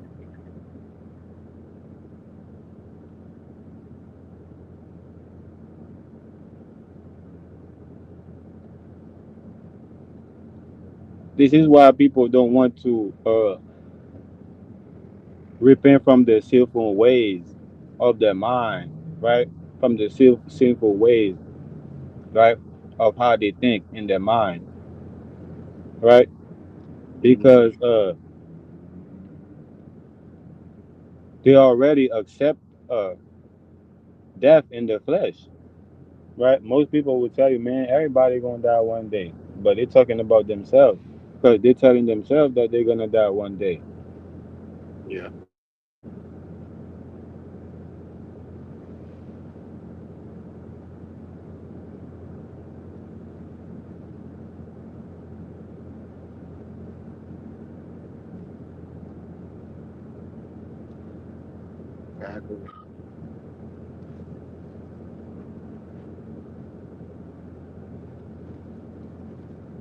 This is why people don't want to repent from the sinful ways of their mind, right? From the sinful ways, right? Of how they think in their mind, right? Mm-hmm. Because they already accept uh death in the flesh, right? Most people will tell you, man, everybody gonna die one day, but they're talking about themselves because they're telling themselves that they're gonna die one day. Yeah. Exactly.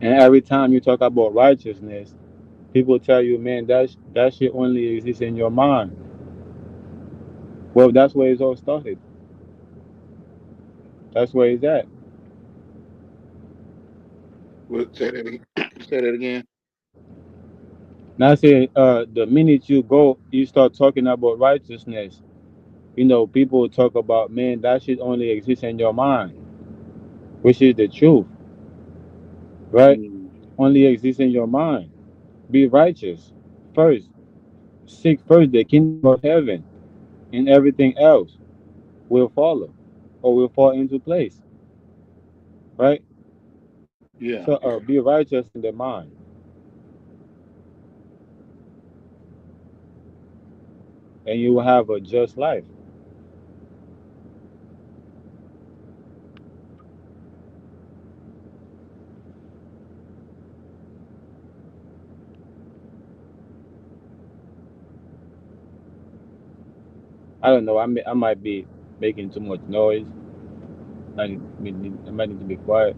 And every time you talk about righteousness, people tell you, man, that shit only exists in your mind. Well, that's where it's all started. That's where it's at. What, say that again. Say that again. Now, say the minute you start talking about righteousness, people talk about, man, that shit only exists in your mind, which is the truth, right? Mm, Only exists in your mind. Be righteous first. Seek first the kingdom of heaven, and everything else will follow or will fall into place, right? yeah. So, be righteous in the mind, and you will have a just life. I don't know. I might be making too much noise. I might need to be quiet.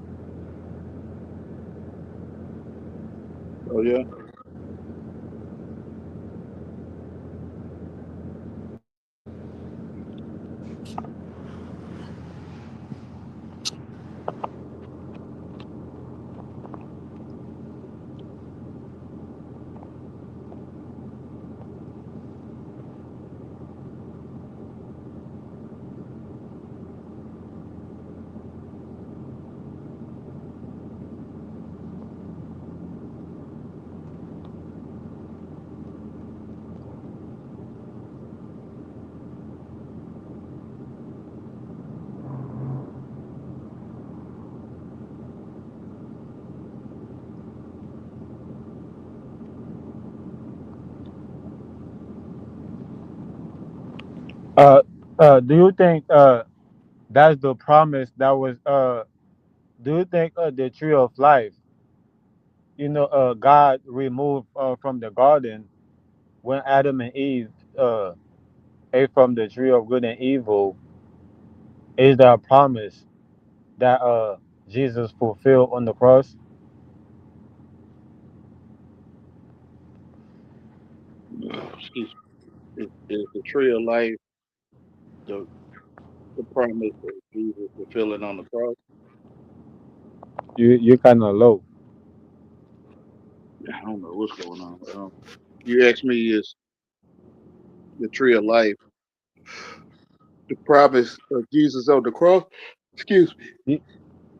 Oh yeah. Uh, do you think that's the promise that was do you think the tree of life, God removed from the garden when Adam and Eve uh ate from the tree of good and evil, is that a promise that Jesus fulfilled on the cross? Excuse me. Is the tree of life the the promise of Jesus fulfilling on the cross? You're kind of low. I don't know what's going on. You asked me, is the tree of life the promise of Jesus on the cross? Excuse me. Y-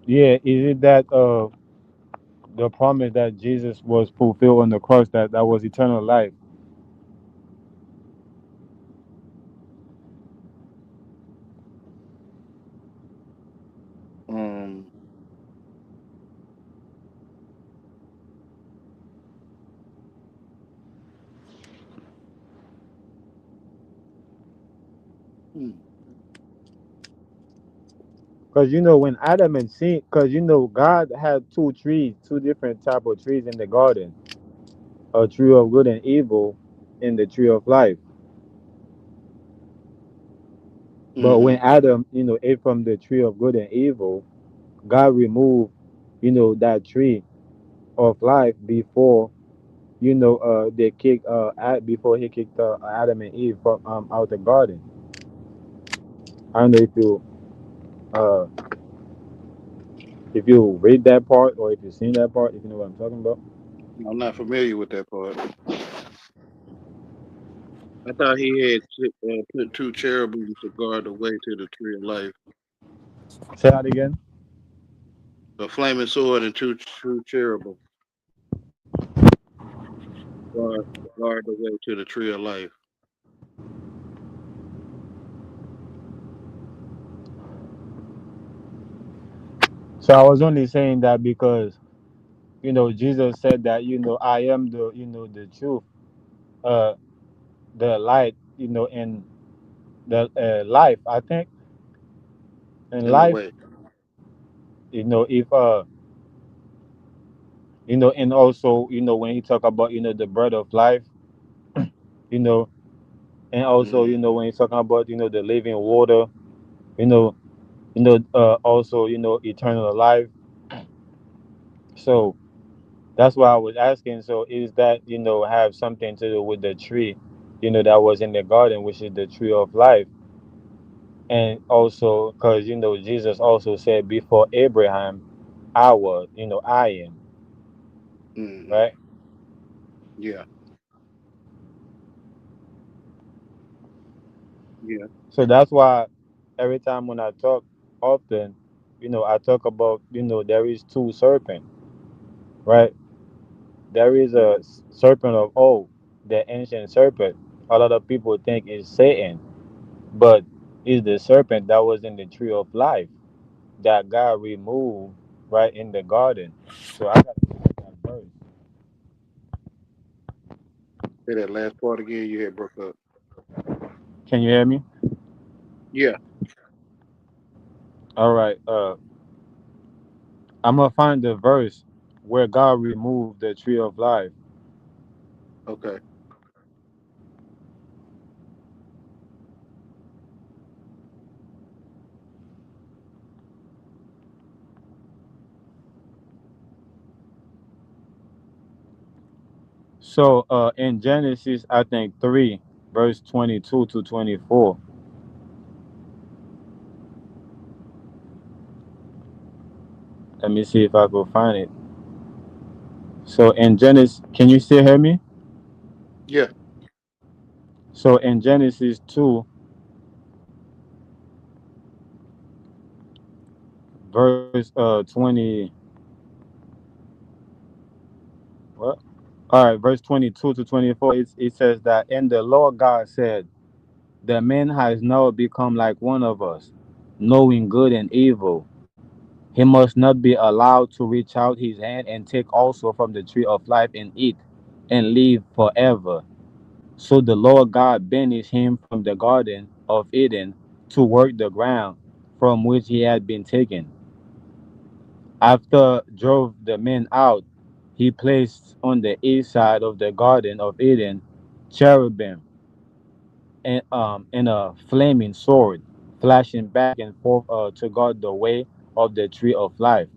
Yeah, is it that the promise that Jesus was fulfilled on the cross, that was eternal life? Um, hmm, Because when Adam and sin, because God had two trees, two different type of trees in the garden, a tree of good and evil, and the tree of life. But mm-hmm. when Adam, ate from the tree of good and evil, God removed, that tree of life before, they kicked, before He kicked Adam and Eve from out the garden. I don't know uh if you read that part or if you've seen that part, if you know what I'm talking about. I'm not familiar with that part. I thought he had put two cherubims to guard the way to the tree of life. Say that again. A flaming sword and two cherubim guard guard the way to the tree of life. So I was only saying that because Jesus said that I am the truth, uh, the light, and the life. I think in In the life, way. if and also when he talk about the bread of life, you know, and also Hmm. when he's talking about the living water, you know, also eternal life. So that's why I was asking. So is that have something to do with the tree, that was in the garden, which is the tree of life, and also because Jesus also said before Abraham, I was, I am, Hmm. right? Yeah. Yeah. So that's why every time when I talk, often, I talk about there is two serpent, right? There is a Hmm. serpent of old, the ancient serpent. A lot of people think is Satan, but it's the serpent that was in the tree of life that God removed right in the garden. So I got to find that verse. Say that last part again. You had broke up. Can you hear me? Yeah. All right. I'm gonna find the verse where God removed the tree of life. Okay. So in Genesis, I think 3, verse 22 to 24. Let me see if I can find it. So in Genesis, can you still hear me? Yeah. So in Genesis 2, verse 20, what? All right, verse 22 to 24, it says that, and the Lord God said, the man has now become like one of us, knowing good and evil. He must not be allowed to reach out his hand and take also from the tree of life and eat and live forever. So the Lord God banished him from the garden of Eden to work the ground from which he had been taken. After drove the men out, he placed on the east side of the garden of Eden cherubim and a flaming sword, flashing back and forth to guard the way of the tree of life.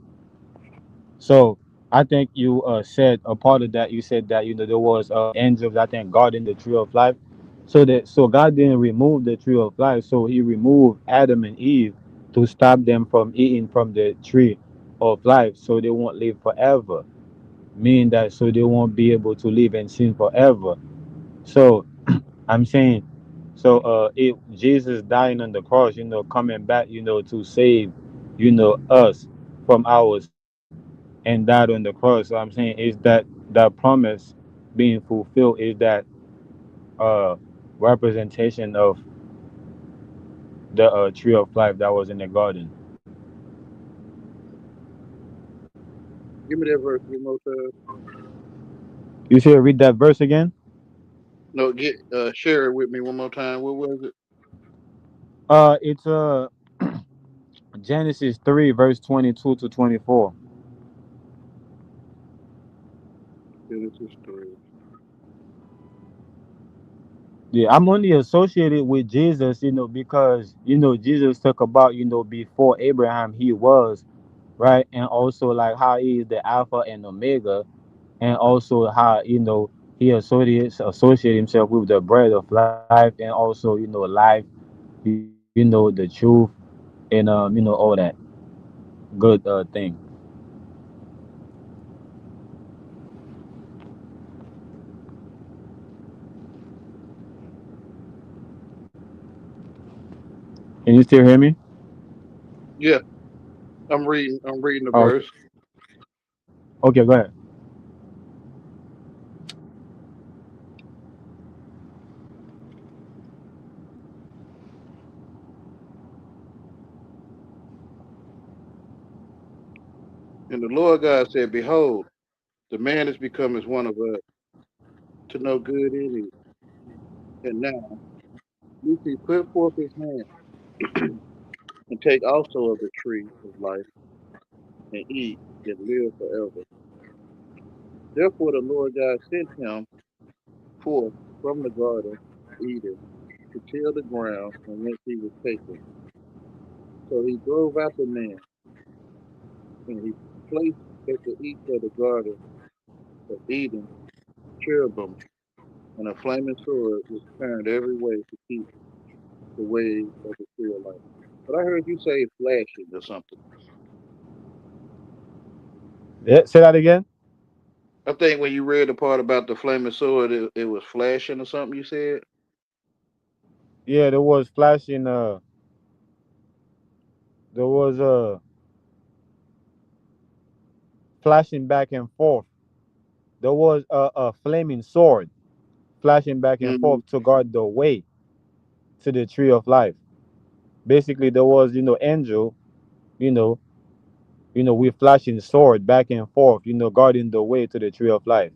So I think you said a part of that. You said that there was angels, I think, guarding the tree of life. So God didn't remove the tree of life. So He removed Adam and Eve to stop them from eating from the tree of life, so they won't live forever. Meaning that so they won't be able to live in sin forever. So I'm saying, so it Jesus dying on the cross, coming back, to save, us from our sin and died on the cross. So I'm saying is that promise being fulfilled is that uh representation of the tree of life that was in the garden. Give me that verse one more time. You should read that verse again. No, get share it with me one more time. What was it? It's Genesis 3, verse 22 to 24. Genesis 3. Yeah, I'm only associated with Jesus, because Jesus talk about before Abraham he was right, and also like how he is the Alpha and Omega, and also how he associate himself with the bread of life, and also life, the truth, and all that good thing. Can you still hear me? Yeah, I'm reading the Oh, verse. okay, go ahead. And the Lord God said, Behold, the man is become as one of us, to know good and evil. And now, if he put forth his hand and take also of the tree of life and eat and live forever. Therefore the Lord God sent him forth from the garden of Eden to till the ground from whence he was taken. So he drove out the man, and he placed at the east of the garden of Eden cherubim and a flaming sword which turned every way to keep the way of the tree of life. But I heard you say flashing or something. Yeah, say that again. I think when you read the part about the flaming sword, it was flashing or something you said. Yeah, there was flashing. There was flashing back and forth. There was a flaming sword flashing back and Hmm. forth to guard the way to the tree of life. Basically, there was angel, you know, with flashing sword back and forth, guarding the way to the tree of life.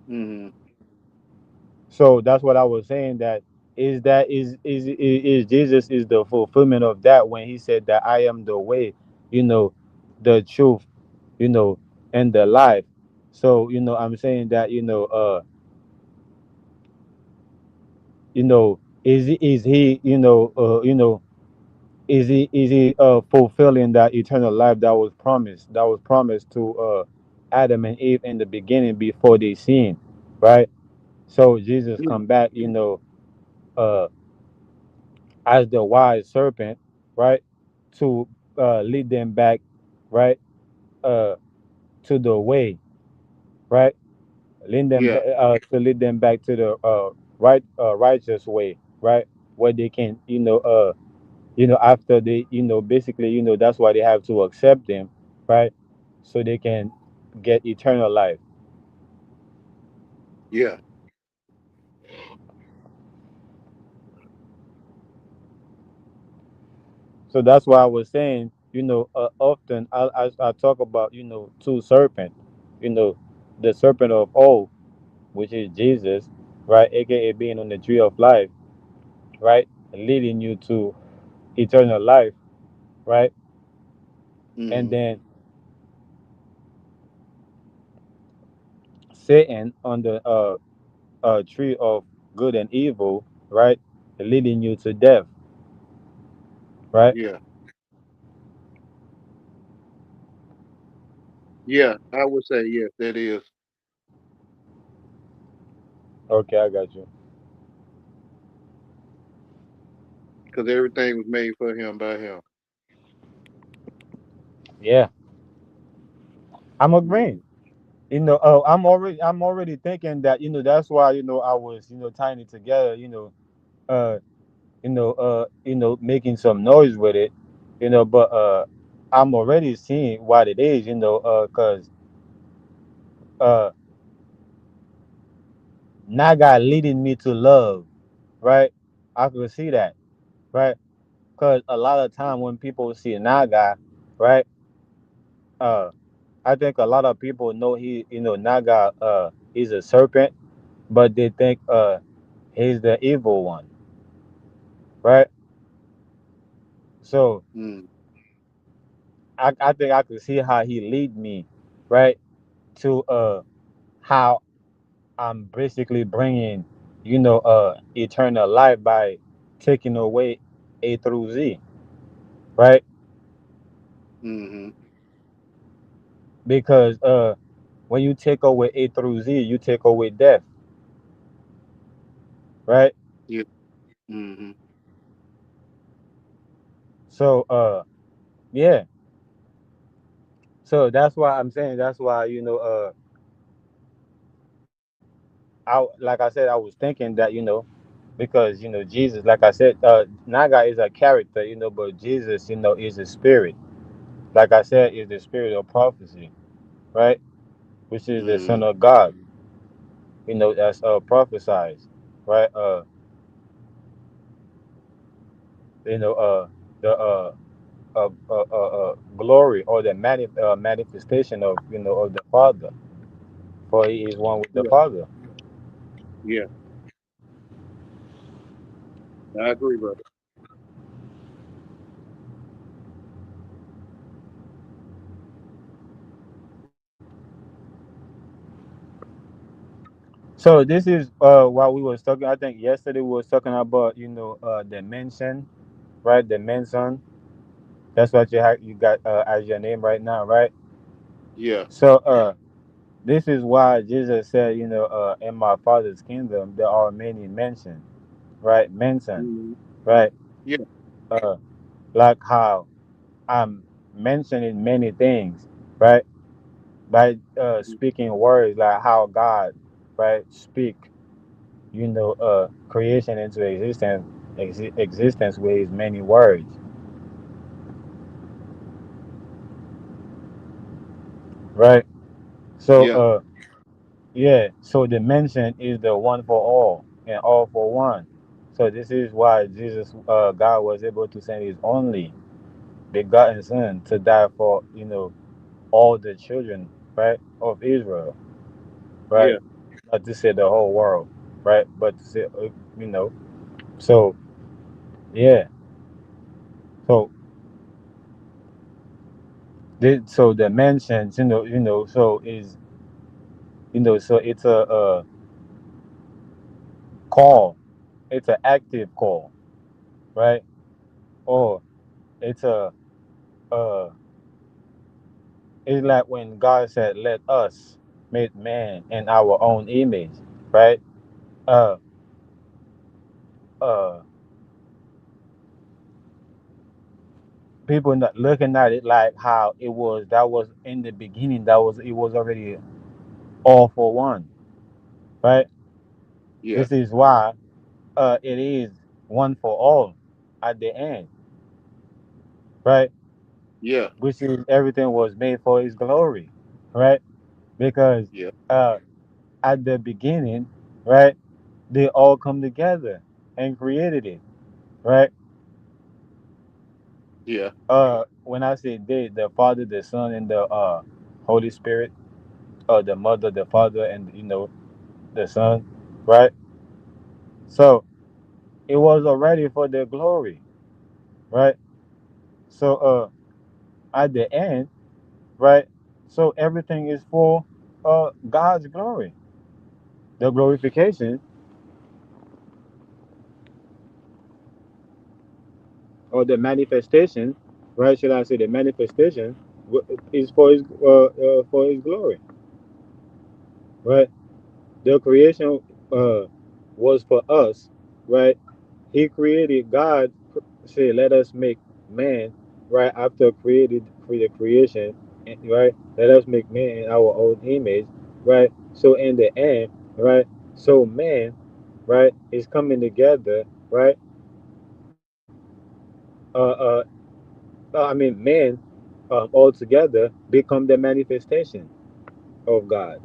Hmm. So that's what I was saying. That is Jesus is the fulfillment of that when he said that I am the way, you know, the truth, you know, and the life. So I'm saying that is he is he fulfilling that eternal life that was promised to Adam and Eve in the beginning before they sinned, right? So Jesus Yeah. come back, uh as the wise serpent, right, to lead them back, right, uh, to the way, right, Yeah. to lead them back to the righteous way, right, where they can, after they, basically, that's why they have to accept them, right, so they can get eternal life. Yeah. So that's why I was saying, often I talk about, two serpent, you know, the serpent of old, which is Jesus, right? AKA being on the tree of life, right? Leading you to eternal life, right? And Hmm. then Satan on the tree of good and evil, right? Leading you to death, right? Yeah. Yeah. I would say yes, that is Okay, I got you. because everything was made for him by him. Yeah, I'm agreeing. Hmm. I'm already thinking that, that's why, I was, tying it together, uh, making some noise with it, but I'm already seeing what it is, cause uh Naga leading me to love, right? I could see that, right? Cause a lot of time when people see Naga, right? Uh, I think a lot of people know Naga he's a serpent, but they think he's the evil one, right? So Hmm. I think I could see how he lead me, right, to how I'm basically bringing, eternal life by taking away A through Z, right? Hmm. Because when you take away A through Z, you take away death, right? Yeah. Hmm. So yeah. So that's why I'm saying that's why I like I said I was thinking that because Jesus, like I said, Naga is a character, but Jesus, is a spirit. Like I said, is the spirit of prophecy, right? Which is the Son Mm, of God, that's prophesied, right? You know, the glory or the manifestation of of the Father, for He is one with the yeah, Father. yeah, I agree, brother. So this is what we was talking. I think yesterday we was talking about dimension, right? Dimension. That's what you got as your name right now, right? Yeah. So this is why Jesus said, in my Father's kingdom there are many mentions, right? Mention, Mm, right? yeah. Uh, like how I'm mentioning many things, right? By speaking words, like how God, right, speak, creation into existence with His many words, right? So Yeah. yeah, so the mention is the one for all and all for one. So this is why God was able to send His only begotten Son to die for all the children, right, of Israel, right? Yeah. Not to say the whole world, right, but to say you know. So yeah, so so the mentions, so is so it's a call, it's an active call, right? Or it's uh it's like when God said, "Let us make man in our own image," right? Uh, uh, People not looking at it like how it was. That was in the beginning. It was already all for one, right? Yeah. This is why it is one for all at the end, right? Yeah. Which is everything was made for His glory, right? Because Yeah. uh, at the beginning, right, they all come together and created it, right? Yeah. When I say they, the Father, the Son, and the Holy Spirit, the Mother, the Father, and the Son, right? So it was already for their glory, right? So at the end, right? So everything is for God's glory, the glorification or the manifestation, right? Should I say the manifestation is for His glory, right? The creation uh, was for us, right? He created, God said, let us make man, right? After for the creation, right? Let us make man in our own image, right? So in the end, right? So man, right, is coming together, right? Uh, I mean, man all together become the manifestation of God.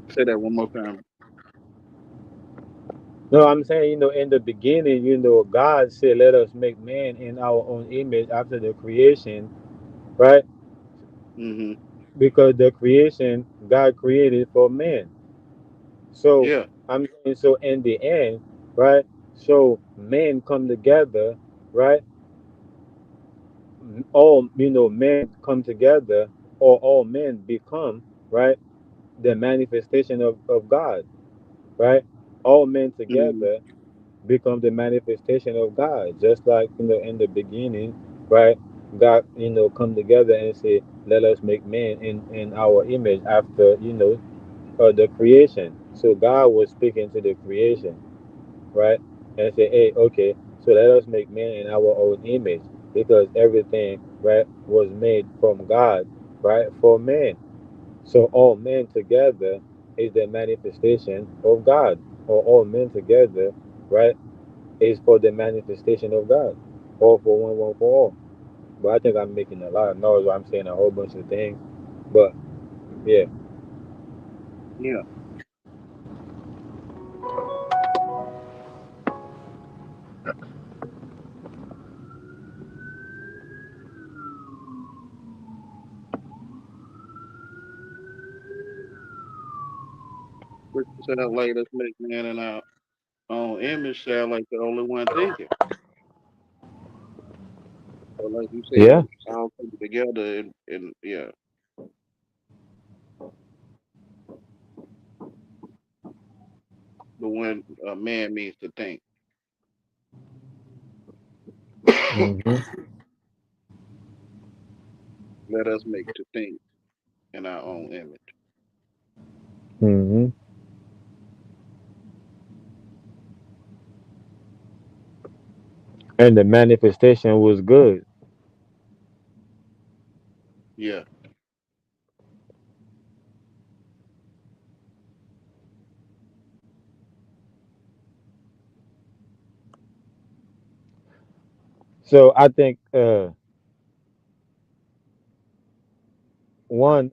Say that one more time. No, I'm saying, in the beginning, God said, let us make man in our own image after the creation, right? Mm-hmm. Because the creation, God created for man. So, Yeah. I'm saying, so in the end, right? So, men come together, right? All, men come together, or all men become, right? The manifestation of God, right? All men Mm-hmm. together become the manifestation of God. Just like in the beginning, right? God, come together and say, "Let us make man in our image after the creation." So God was speaking to the creation, right? And say, "Hey, okay, so let us make man in our own image, because everything, right, was made from God, right, for man." So all men together is the manifestation of God, or all men together, right, is for the manifestation of God. All for one, one for all. But I think I'm making a lot of noise. I'm saying a whole bunch of things. But yeah. Yeah. Which sound like let's make man in our own image sound like the only one thinking. But like you said, Yeah. it's all coming together and yeah, the one man means to think. Hmm. Let us make to think in our own image. Hmm. And the manifestation was good. Yeah. So I think one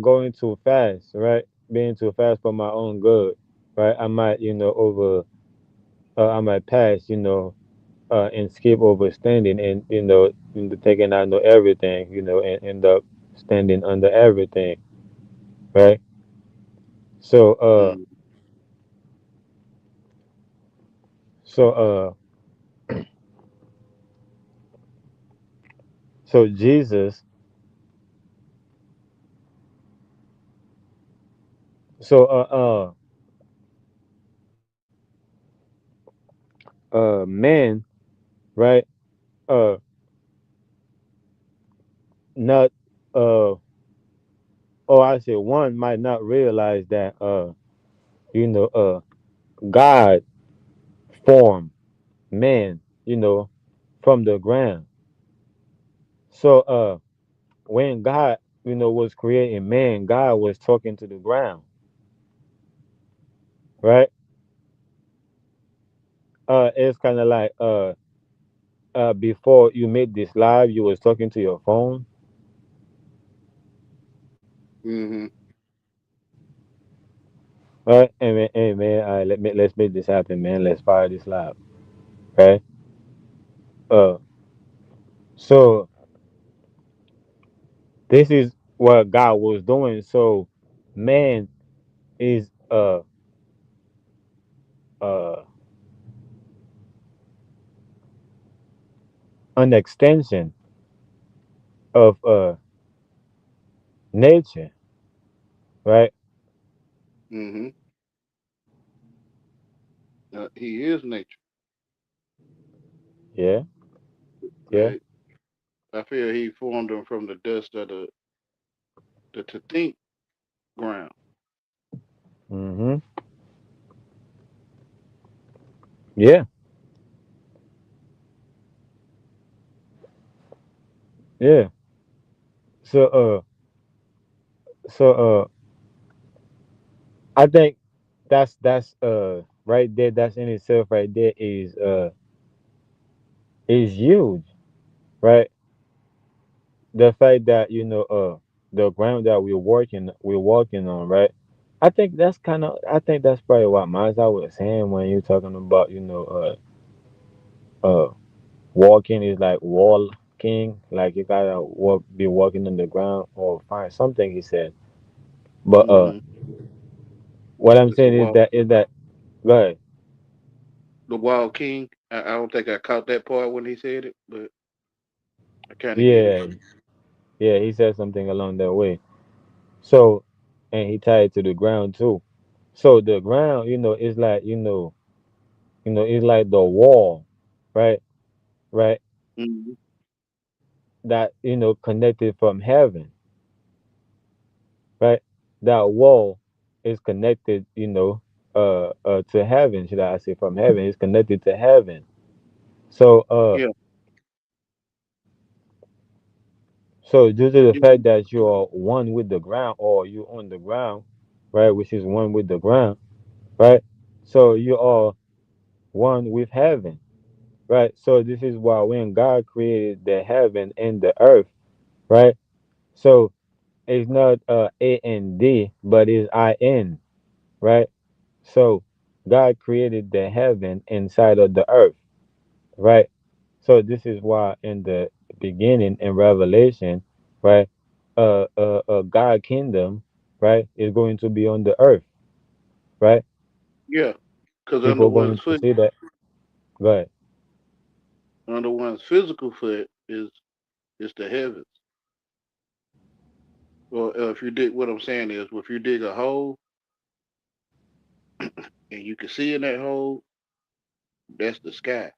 going too fast, right? Being too fast for my own good, right? I might, I might pass, and skip over standing, and thinking I know everything, and end up standing under everything, right? So Mm, so uh so Jesus, so man, right? Uh not oh, I said one might not realize that you know uh God formed man, from the ground. So when God, was creating man, God was talking to the ground, right? It's kind of like before you made this live, you was talking to your phone, mm-hmm. right? And hey man, all right, let's make this happen, man. Let's fire this live, right? Uh, so this is what God was doing. So man is uh an extension of nature, right? Mm-hmm. He is nature, Yeah, yeah. right? I feel he formed him from the dust of the to think ground. Mm-hmm. Yeah, yeah. So so I think that's right there. That's in itself right there is huge, right? The fact that the ground that we're walking on, right? I think that's probably what Mazda was saying when you're talking about walking is like walking, like you gotta be walking on the ground or find something he said. But Mm-hmm. what I'm It's the saying is wall, that go ahead. the wild king. I don't think I caught that part when he said it, but I kind of get it. Yeah, yeah, he said something along that way. So, and he tied it to the ground too. So the ground, is like it's like the wall, right? Right? Mm-hmm. That connected from heaven, right? That wall is connected, to heaven. Should I say from heaven? It's connected to heaven. So Yeah. So due to the Yeah, fact that you are one with the ground, or you on the ground, right, which is one with the ground, right? So you are one with heaven, right? So this is why when God created the heaven and the earth, right? So it's not A and D, but it's I N, right? So God created the heaven inside of the earth, right? So this is why in the beginning in Revelation, right, God kingdom, right, is going to be on the earth, right? yeah. Because People are going to see that. Go ahead. under one's physical foot is the heavens. Well, if you dig, what I'm saying is, if you dig a hole and you can see in that hole, that's the sky.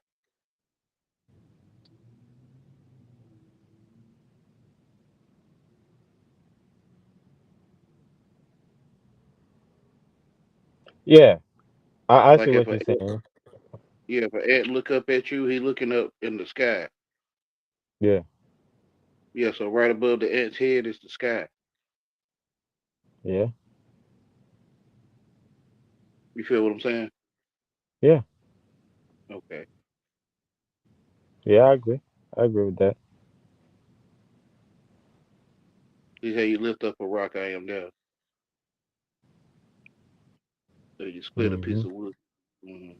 Yeah, I see Like if what a you're ant- saying. yeah, if an ant look up at you, he looking up in the sky. Yeah, Yeah, so right above the ant's head is the sky. yeah, You feel what I'm saying? yeah, Okay. yeah. I agree. I agree with that. See how you lift up a rock, I am there. So you split a Hmm. piece of wood. Hmm.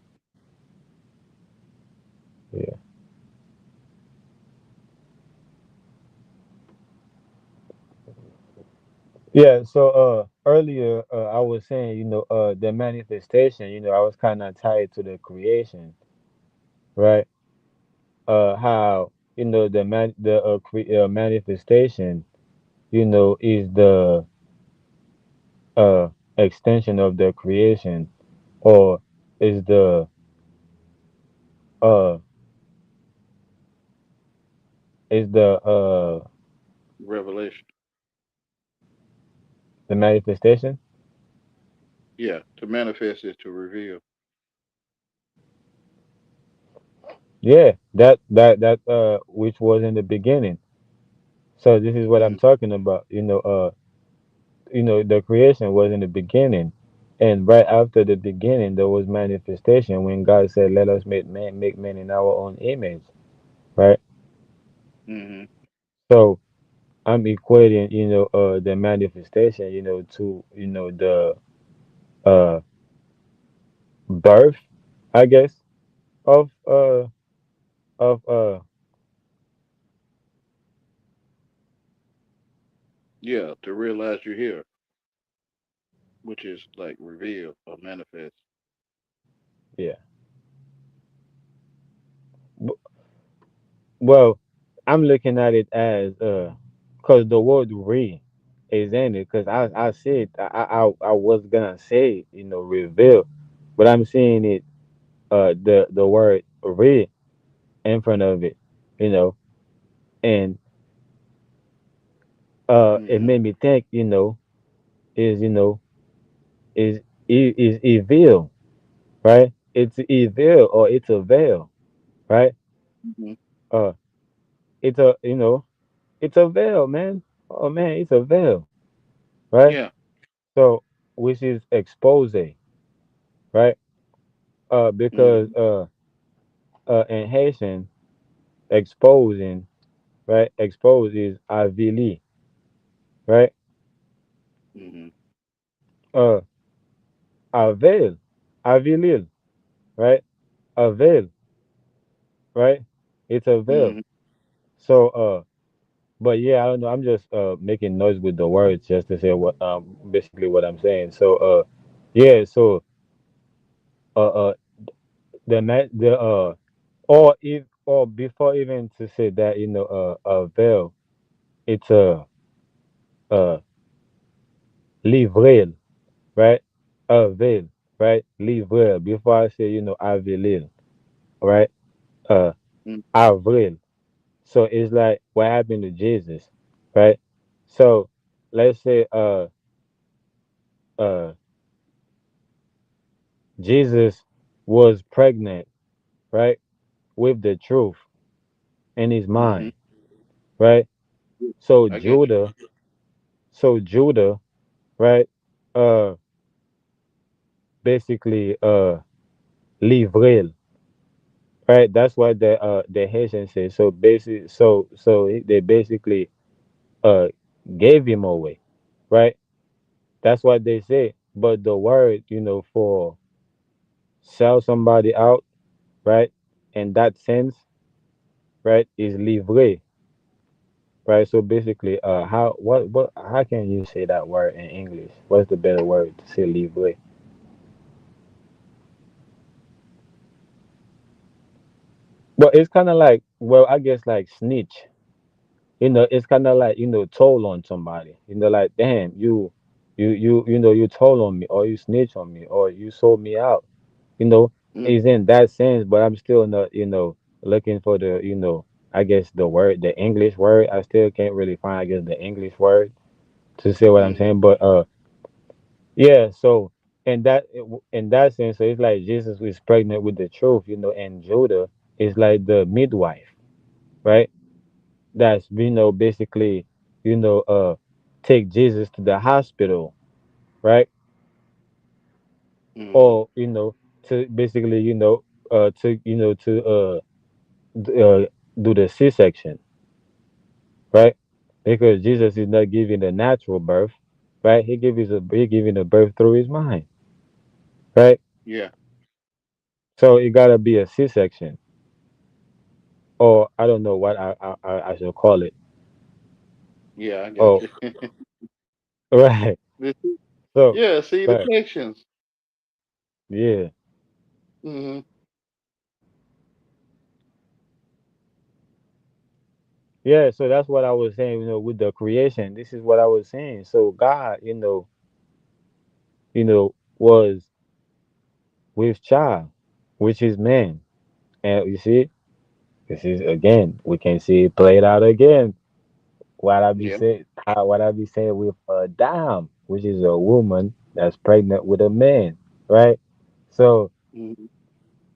Yeah, yeah. So earlier I was saying, the manifestation. I was kind of tied to the creation, right? How the manifestation, is the uh extension of the creation, or is uh the Revelation. the manifestation. Yeah, to manifest is to reveal. Yeah, that which was in the beginning. So this is what I'm Mm-hmm. talking about. The creation was in the beginning, and right after the beginning there was manifestation when God said, "Let us make man in our own image." Right. Mm-hmm. So I'm equating, the manifestation, to, the uh birth, I guess, of of Yeah, to realize you're here, which is like reveal or manifest. yeah. B- Well, I'm looking at it as cuz the word "re" is in it, cuz I said I was gonna say, reveal, but I'm seeing it, the word "re" in front of it, you know, and it Mm-hmm. made me think, is, is is evil, right? It's evil, or it's a veil, right? Mm-hmm. Uh, it's a it's a veil, man. Oh man, it's a veil, right? Yeah. So which is expose, right? Because Mm-hmm. in Haitian, exposing, right? Expose is avili, right? Mm-hmm. Uh, Aveil, avilil, right? A veil, right? It's a veil. Mm-hmm. So but yeah, I don't know. I'm just making noise with the words just to say what basically what I'm saying. So yeah, so uh uh the or if or before even to say that, a veil, it's a livrel, right? A veil, right? Livrel. Before I say, avril, right? Uh avril. So it's like what happened to Jesus, right? So let's say uh Jesus was pregnant, right, with the truth in his Mm-hmm. mind, right? So I get you. Judah, right? Uh, basically, livrel, right? That's what the Haitian say. So basically, they basically uh gave him away, right? That's what they say. But the word, for sell somebody out, right? In that sense, right, is livre, right? So basically, how can you say that word in English? What's the better word to say livre? But it's kind of like, well, I guess like snitch. It's kind of like told on somebody. Like, damn, you told on me, or you snitch on me, or you sold me out. You know, Mm, is in that sense. But I'm still not, looking for the, I guess the word, the English word. I still can't really find, I guess, the English word to say what I'm mm, saying. But yeah. So in that sense, so it's like Jesus was pregnant with the truth, and Judah is like the midwife, right? That's basically, you know uh take Jesus to the hospital, right? mm, Or to basically, do the C-section, right? Because Jesus is not giving a natural birth, right? He giving a birth through his mind, right? yeah, So it gotta be a C-section, or I don't know what I should call it. yeah, I got Oh, you. right. The So, Yeah, see the right, connections. yeah. Hmm. Yeah, so that's what I was saying, with the creation. This is what I was saying. So God, was with child, which is man. And you see, this is again, we can see it played out again. Yeah. What I be saying with a dam, which is a woman that's pregnant with a man, right? So Hmm.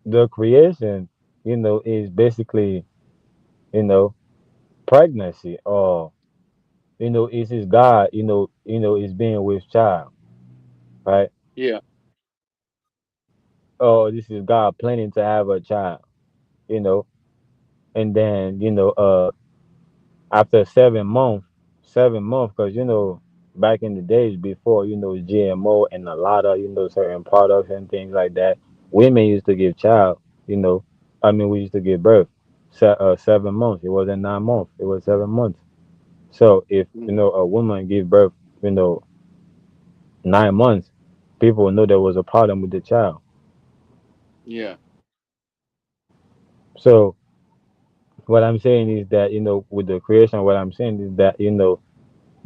the creation, is basically, you know, pregnancy, or is his God, is being with child, right? Yeah. Oh, this is God planning to have a child, you know, and then after 7 months, 7 months, because back in the days before GMO and a lot of certain products and things like that, women used to give child, you know, I mean we used to give birth, 7 months. It wasn't 9 months. It was 7 months. So if Mm, a woman give birth, 9 months, people would know there was a problem with the child. yeah. So what I'm saying is that with the creation, what I'm saying is that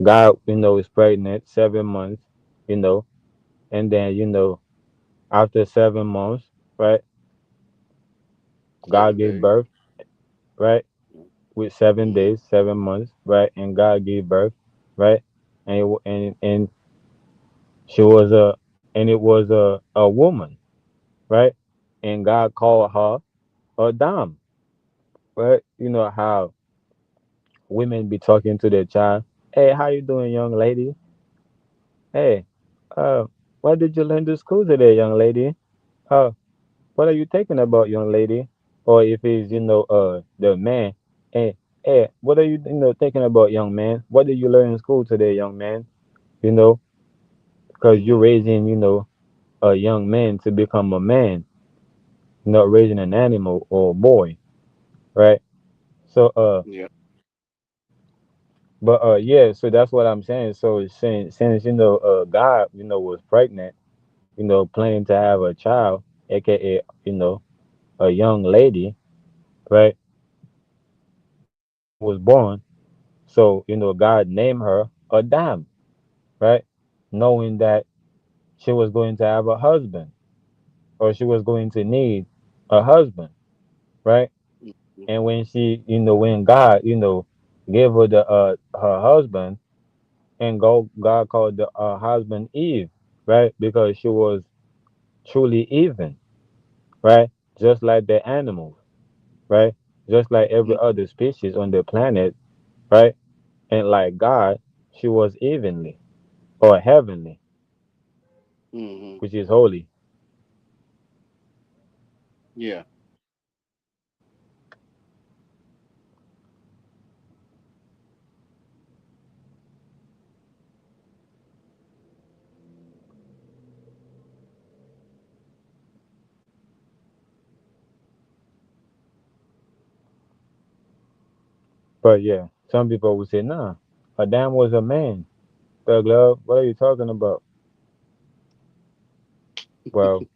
God is pregnant 7 months, you know, and then after 7 months, right? God Seven gave days. birth, right? With seven Mm-hmm. days, 7 months, right? And God gave birth, right? And she was it was a woman, right? And God called her a dam, right? You know how women be talking to their child, hey, how you doing, young lady? Hey, uh, what did you learn to school today, young lady? Uh, what are you thinking about, young lady? Or if it's, the man, hey, hey, what are you, thinking about, young man? What did you learn in school today, young man? You know, because you're Mm-hmm. raising, a young man to become a man, not raising an animal or a boy, right? So, Yeah. but yeah, so that's what I'm saying. So since God, was pregnant, planning to have a child, aka, a young lady, right? Was born. So, God named her Adam, right? Knowing that she was going to have a husband, or she was going to need a husband, right? Mm-hmm. And when God, gave her her husband, and God called the husband Eve, right? Because she was truly even, right? Just like the animals, right? Just like every other species on the planet, right? And like God, she was evenly or heavenly, Hmm. which is holy. Yeah. But yeah, some people would say, nah, Adam was a man. Thug love, what are you talking about? Well,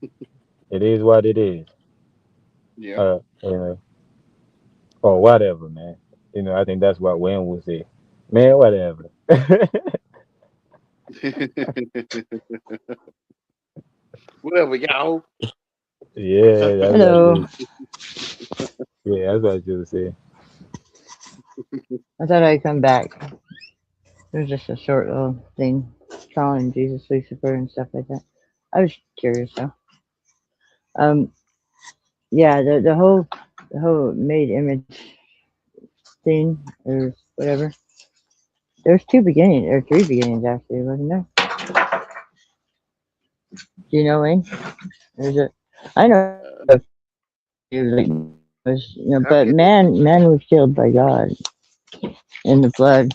it is what it is. Yeah. You know, or whatever, man. You know, I think that's what Wayne would say. Man, whatever. Whatever, y'all. Yeah, that's what Hello. you. Yeah, that's what you would say. I thought I'd come back. It was just a short little thing, calling Jesus Lucifer and stuff like that. I was curious though. Um, yeah, the whole made image thing or whatever. There's two beginnings or three beginnings actually, wasn't there? Do you know, Wayne? There's a. I know Uh, a few, like was, how but can man was killed by God in the flood.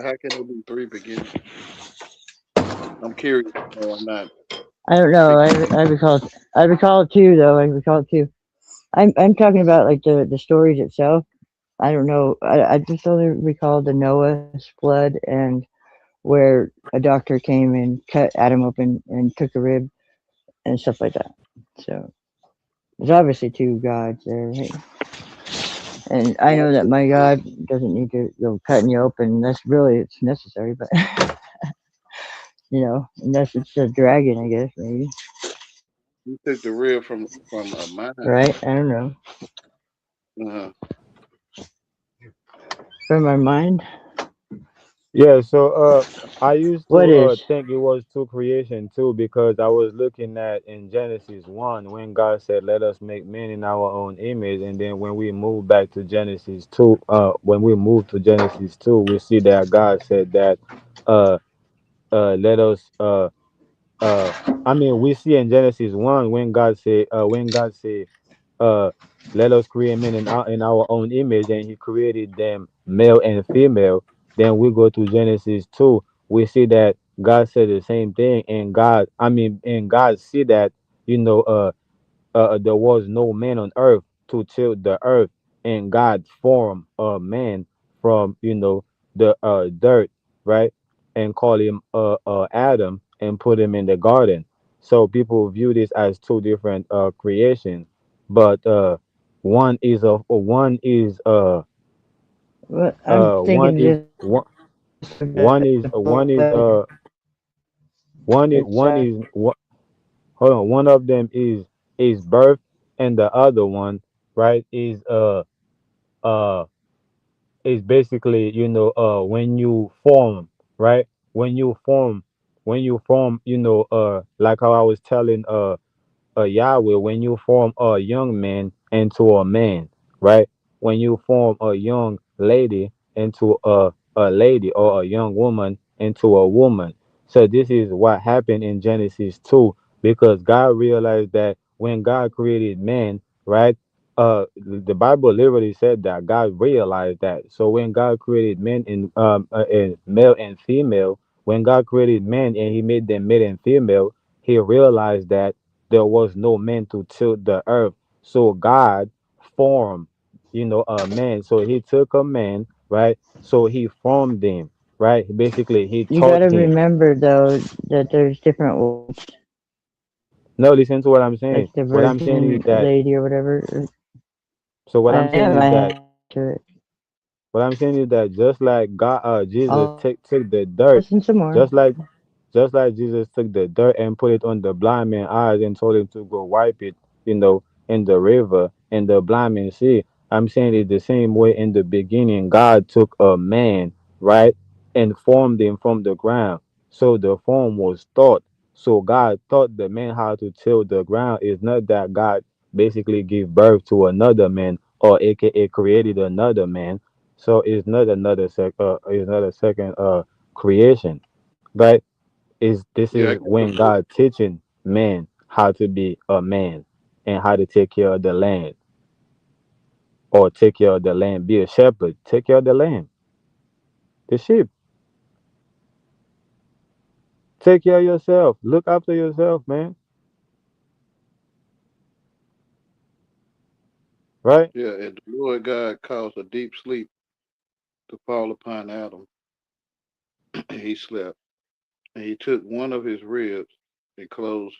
how can there be three beginnings? I'm curious. No, I'm not. I don't know. Picky. I recall two though. I recall two. I'm talking about like the stories itself. I don't know. I just only recall the Noah's flood and where a doctor came and cut Adam open and took a rib and stuff like that. So there's obviously two gods there, right? And I Yeah, I know that took my the rib. God doesn't need to go cutting you open unless really it's necessary, but unless it's a dragon, I guess maybe. You took the rib from mine. Right? I don't know. Uh-huh. From our mind, Yeah, so I used what to is? think it was two creation too because I was looking at in Genesis 1 when God said let us make man in our own image, and then when we move back to Genesis 2 when we move to Genesis 2 we see that God said that uh let us uh I mean we see in Genesis 1 when God said uh let us create men in our own image, and he created them male and female. Then we go to Genesis 2, we see that God said the same thing, and God see that you know there was no man on earth to till the earth, and God formed a man from the dirt, right, and call him Adam and put him in the garden. So people view this as two different creations, but What I'm one thinking is just one is one itself. is hold on, one of them is birth, and the other one, right, uh is basically when you form, right, when you form like how I was telling Yahweh, when you form a young man into a man, right? When you form a young lady into a lady, or a young woman into a woman. So this is what happened in Genesis 2, because God realized that when God created man, right? The Bible literally said that God realized that. So when God created men in male and female, when God created man and he made them male and female, he realized that there was no man to tilt the earth. So God formed, a man. So he took a man, right? So he formed him, right? Basically, he You taught got to him. remember though that there's different words, No, listen to what I'm saying. like the What I'm saying virgin is that, lady or whatever. so what I'm I saying have is my that, hand to it. what I'm saying is that just like God, Jesus I'll took the dirt, listen some more. just like Jesus took the dirt and put it on the blind man's eyes and told him to go wipe it, in the river, and the blind man see. I'm saying it's the same way in the beginning. God took a man, right, and formed him from the ground. So the form was taught. So God taught the man how to till the ground. It's not that God basically gave birth to another man, or aka created another man. So it's not it's not a second creation, right? Is this Yeah, I is got the when book. God teaching man how to be a man and how to take care of the land or take care of the land, be a shepherd, take care of the land, the sheep. Take care of yourself. Look after yourself, man. Right? Yeah, and the Lord God caused a deep sleep to fall upon Adam, and he slept. And he took one of his ribs and closed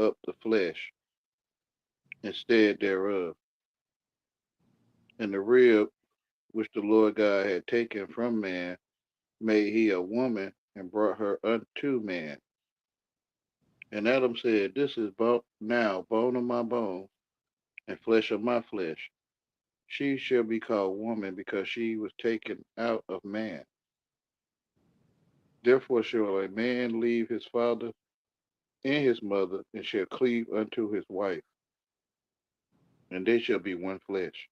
up the flesh instead thereof. And the rib which the Lord God had taken from man made he a woman and brought her unto man. And Adam said, this is now bone of my bone and flesh of my flesh. She shall be called woman because she was taken out of man. Therefore shall a man leave his father and his mother and shall cleave unto his wife, and they shall be one flesh.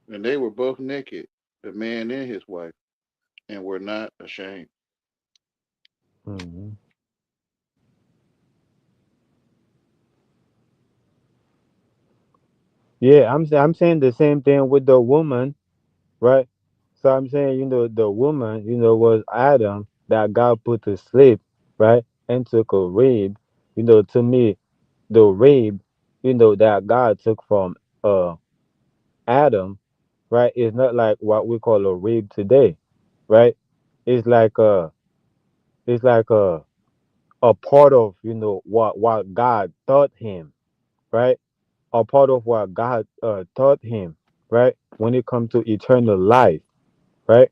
And they were both naked, the man and his wife, and were not ashamed. Hmm. Yeah, I'm saying the same thing with the woman, right? So I'm saying, the woman, was Adam that God put to sleep, right? And took a rib. To me, the rib, that God took from uh Adam, right, is not like what we call a rib today, right? It's like it's like a part of, what God taught him, right? A part of what God taught him, right? When it comes to eternal life, right?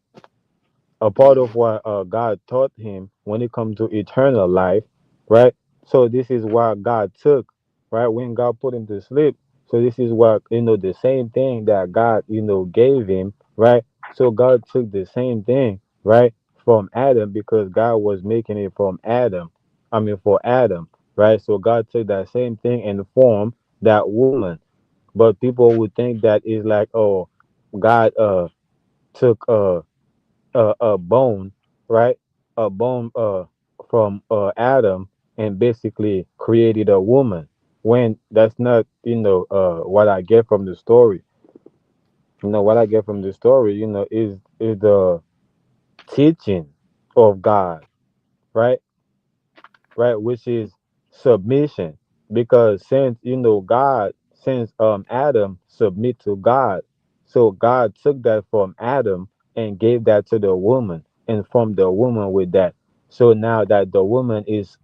A part of Hmm. what God taught him when it comes to eternal life, right? So this is what God took, right? When God put him to sleep. So this is what, the same thing that God, gave him, right? So God took the same thing, right, from Adam because God was making it from Adam. I mean, for Adam, right? So God took that same thing and formed that woman. But people would think that is like, oh, God took a bone, right? A bone from Adam and basically created a woman. When that's not, what I get from the story. What I get from the story, is the teaching of God, right? Right, which is submission. Because since since Adam submit to God, so God took that from Adam and gave that to the woman and formed the woman with that. So now that the woman is,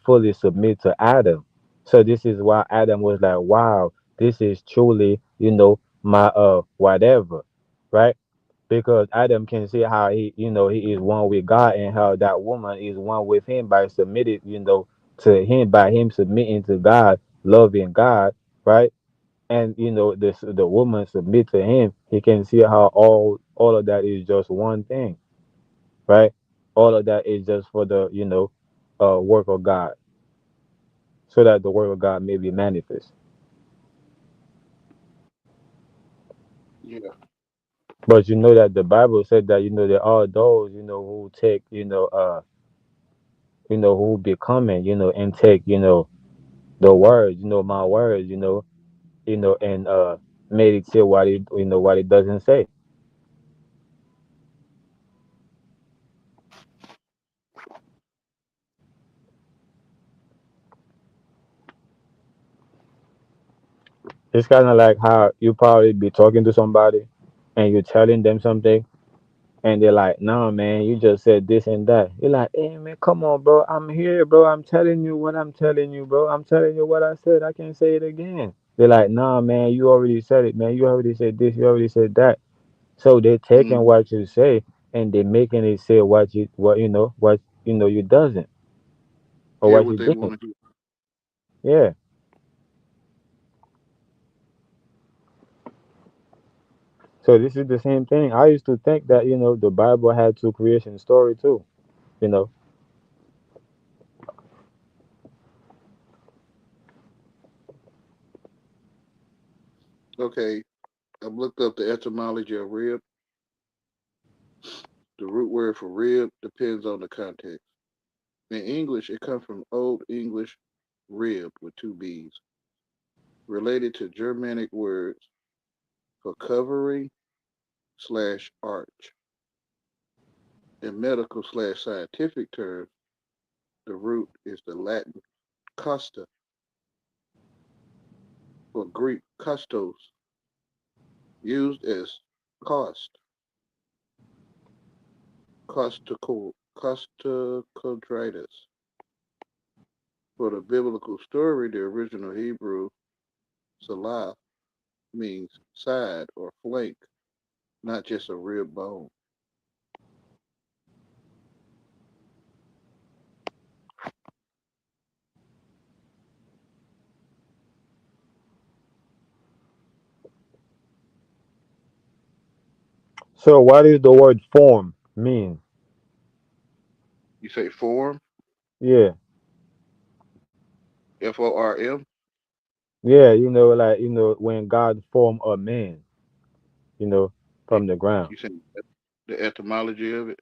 fully submit to Adam. So this is why Adam was like, wow, this is truly, my whatever, right? Because Adam can see how he is one with God and how that woman is one with him by submitted, to him, by him submitting to God, loving God, right? And the woman submit to him. He can see how all of that is just one thing, right? All of that is just for the work of God, so that the work of God may be manifest. Yeah. But you know that the Bible said that there are those who take who be coming, and take, the words, my words, and made it say what it doesn't say. It's kind of like how you probably be talking to somebody and you're telling them something and they're like, "No, man, you just said this and that." You're like, "Hey, man, come on, bro. I'm here, bro. I'm telling you what I'm telling you, bro. I'm telling you what I said. I can say it again." They're like, "Nah, man, you already said it, man. You already said this. You already said that." So they're taking Hmm. what you say and they're making it say what you doesn't, or Yeah, what you what they didn't. want to do. Yeah. So this is the same thing. I used to think that the Bible had two creation story too. You know, Okay, I've looked up the etymology of rib. The root word for rib depends on the context. In English, it comes from Old English rib with two B's, related to Germanic words for covering slash arch. In medical slash scientific terms, the root is the Latin costa or Greek costos, used as cost, costocondritis. For the biblical story, the original Hebrew salah means side or flank, not just a rib bone. So what is the word form mean? You say form, Yeah, Form. yeah. Like when God formed a man, you know, from the ground. You say the etymology of it,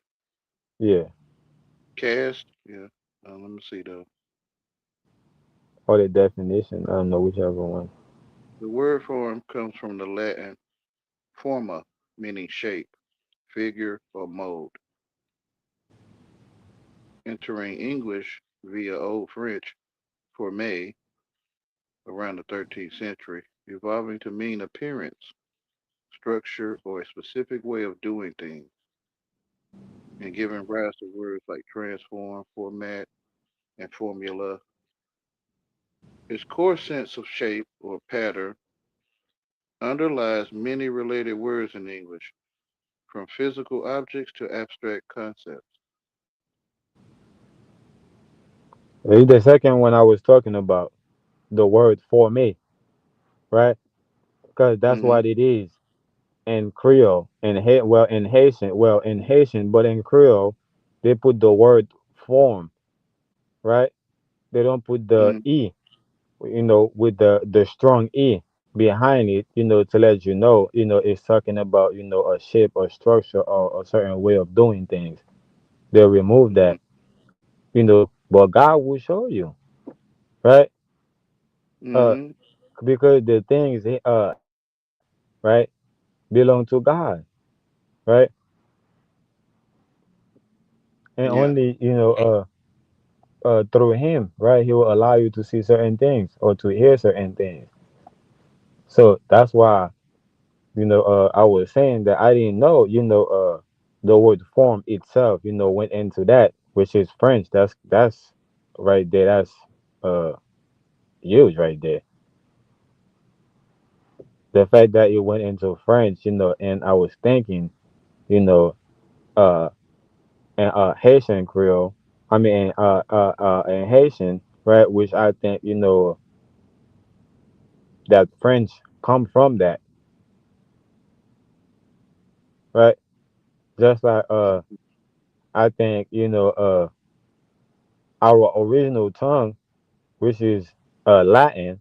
Yeah, cast. Yeah. Let me see though. or the definition. I don't know whichever one. The word form comes from the Latin forma, meaning shape, figure, or mold, entering English via Old French forme around the 13th century, evolving to mean appearance, structure, or a specific way of doing things, and giving rise to words like transform, format, and formula. Its core sense of shape or pattern underlies many related words in English, from physical objects to abstract concepts. It's the second one I was talking about. The word for me, right? Because that's Hmm. what it is in Creole. In Haitian, but in Creole, they put the word form, right? They don't put the Hmm. e, with the strong e behind it, to let it's talking about a shape or structure or a certain way of doing things. They remove Hmm. that, but God will show you, right? Uh, Hmm. because the things, right, belong to God, right? And Yeah. only through Him, right, He will allow you to see certain things or to hear certain things. So that's why I was saying that I didn't know, the word form itself, went into that, which is French. That's right there. That's uh huge right there. The fact that it went into French, and I was thinking, you know, uh, and Haitian Creole. I mean, and Haitian, right? Which I think, that French come from that, right? Just like I think, our original tongue, which is Latin.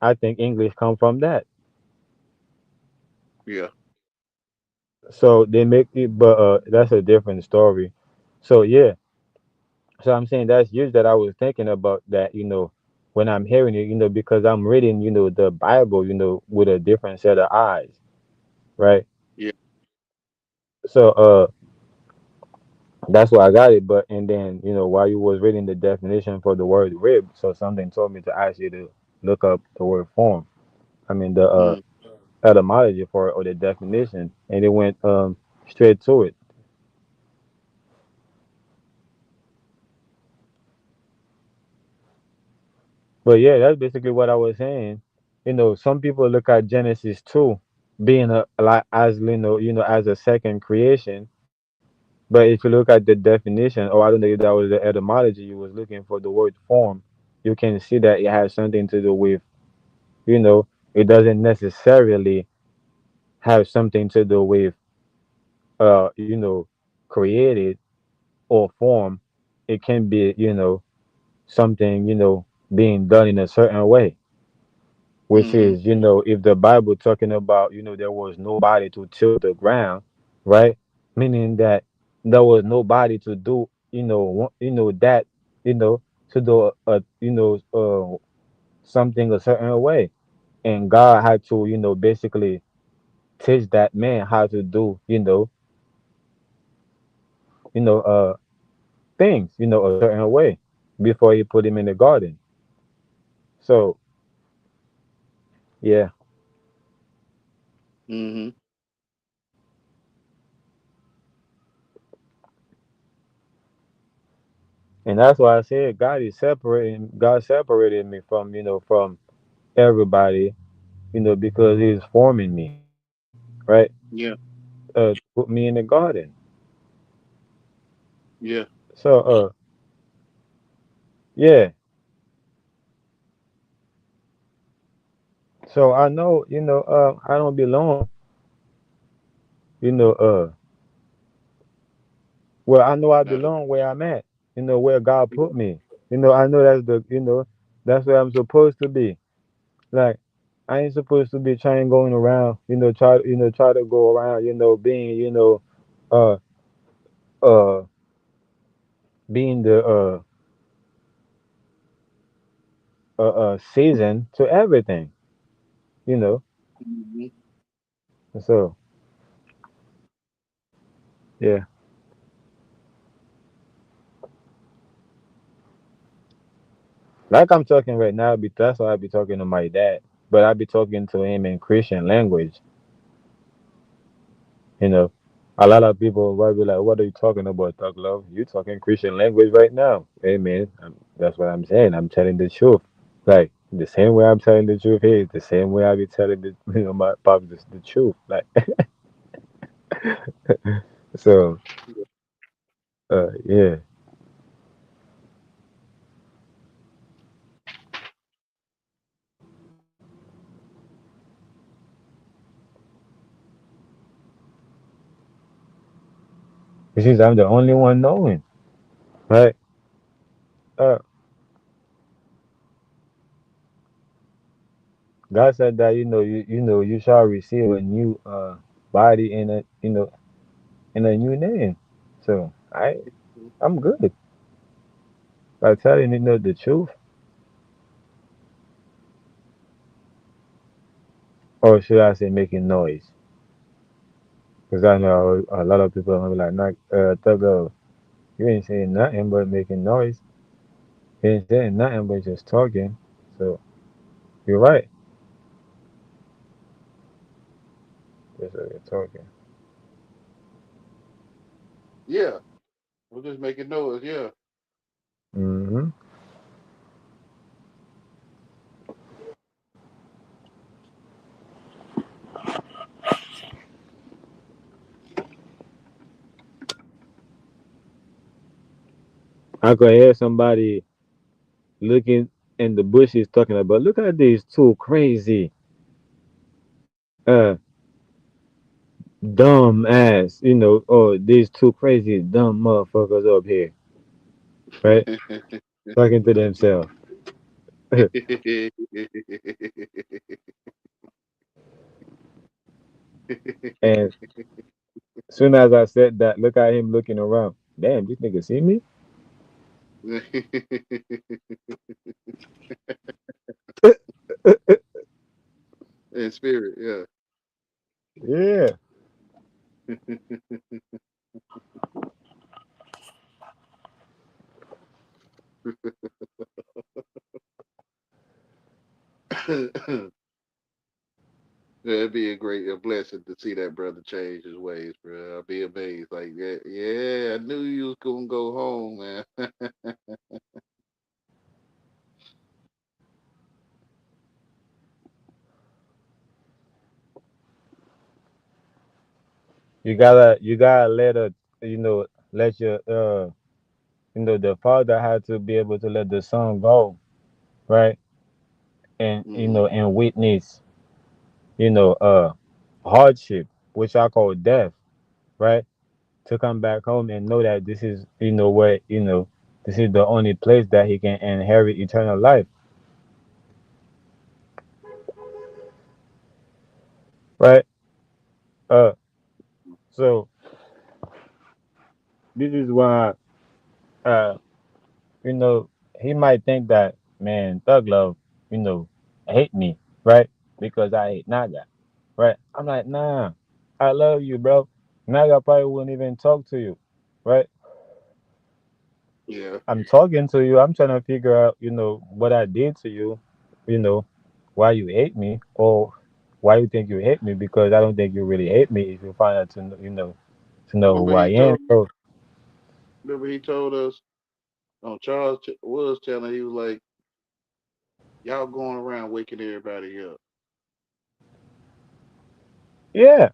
I think English come from that. Yeah. So they make it, but that's a different story. So yeah, so I'm saying that's huge that I was thinking about that. When I'm hearing it, because I'm reading, the Bible, with a different set of eyes, right? Yeah. So that's why I got it. But and then while you was reading the definition for the word rib, so something told me to ask you to look up the word form. I mean the Mm. etymology for it or the definition, and it went straight to it. But yeah, that's basically what I was saying. Some people look at Genesis 2 being a like as as a second creation. But if you look at the definition, or I don't know if that was the etymology you was looking for the word form, you can see that it has something to do with, it doesn't necessarily have something to do with created or form. It can be, something, being done in a certain way. which Mm-hmm. is, if the Bible talking about, there was nobody to till the ground, right? Meaning that there was nobody to do, that, to do something a certain way. And God had to, basically teach that man how to do, you know, things, a certain way before he put him in the garden. So yeah, Mm-hmm. and that's why I said God separated me from, from everybody, because he's forming me, right? Yeah. Put me in the garden. Yeah. So yeah. So I know, I don't belong, you know, well, I know I Not a, belong where I'm at, where God put me. I know that's where I'm supposed to be. Like, I ain't supposed to be trying going around, try to go around, being, uh, uh, being the season to everything, you know. mm-hmm. So yeah, like I'm talking right now, that's why I be talking to my dad, but I be talking to him in Christian language, you know. A lot of people might be like, "What are you talking about, Thug Love? You talking Christian language right now?" Hey man, that's what I'm saying. I'm telling the truth. Like the same way I'm telling the truth here is the same way I be telling my pop the truth. Like so, yeah. It seems I'm the only one knowing, right? Uh, God said that you shall receive a new body in a in a new name. So I'm good by telling the truth, or should I say making noise? Because I know a lot of people are like, "Not Thuggo, you ain't saying nothing but making noise. You ain't saying nothing but just talking." So you're right. Just you're talking. Yeah. We're just making noise. Yeah. Hmm. I could hear somebody looking in the bushes talking about, "Look at these two crazy, dumb ass, or these two crazy dumb motherfuckers up here, right? Talking to themselves." And soon as I said that, look at him looking around. Damn, this nigga see me? In spirit, yeah. Yeah. Yeah, it'd be a blessing to see that brother change his ways, bro. I'd be amazed. Like, yeah, yeah, I knew you was gonna go home, man. You gotta let your the father had to be able to let the son go, right? And Hmm. and witness, you know, uh hardship, which I call death, right? To come back home and know that this is, where, this is the only place that he can inherit eternal life. right? Uh, so this is why, uh, you know, he might think that, man, Thug Love, you know, hate me, right? Because I hate Naga, right? I'm like, nah, I love you, bro. Naga probably wouldn't even talk to you, right? Yeah. I'm talking to you. I'm trying to figure out, what I did to you, you know, why you hate me, or why you think you hate me, because I don't think you really hate me if you find out to know who Remember I he am. told So remember he told us on Charles was telling he was like, y'all going around waking everybody up. yeah,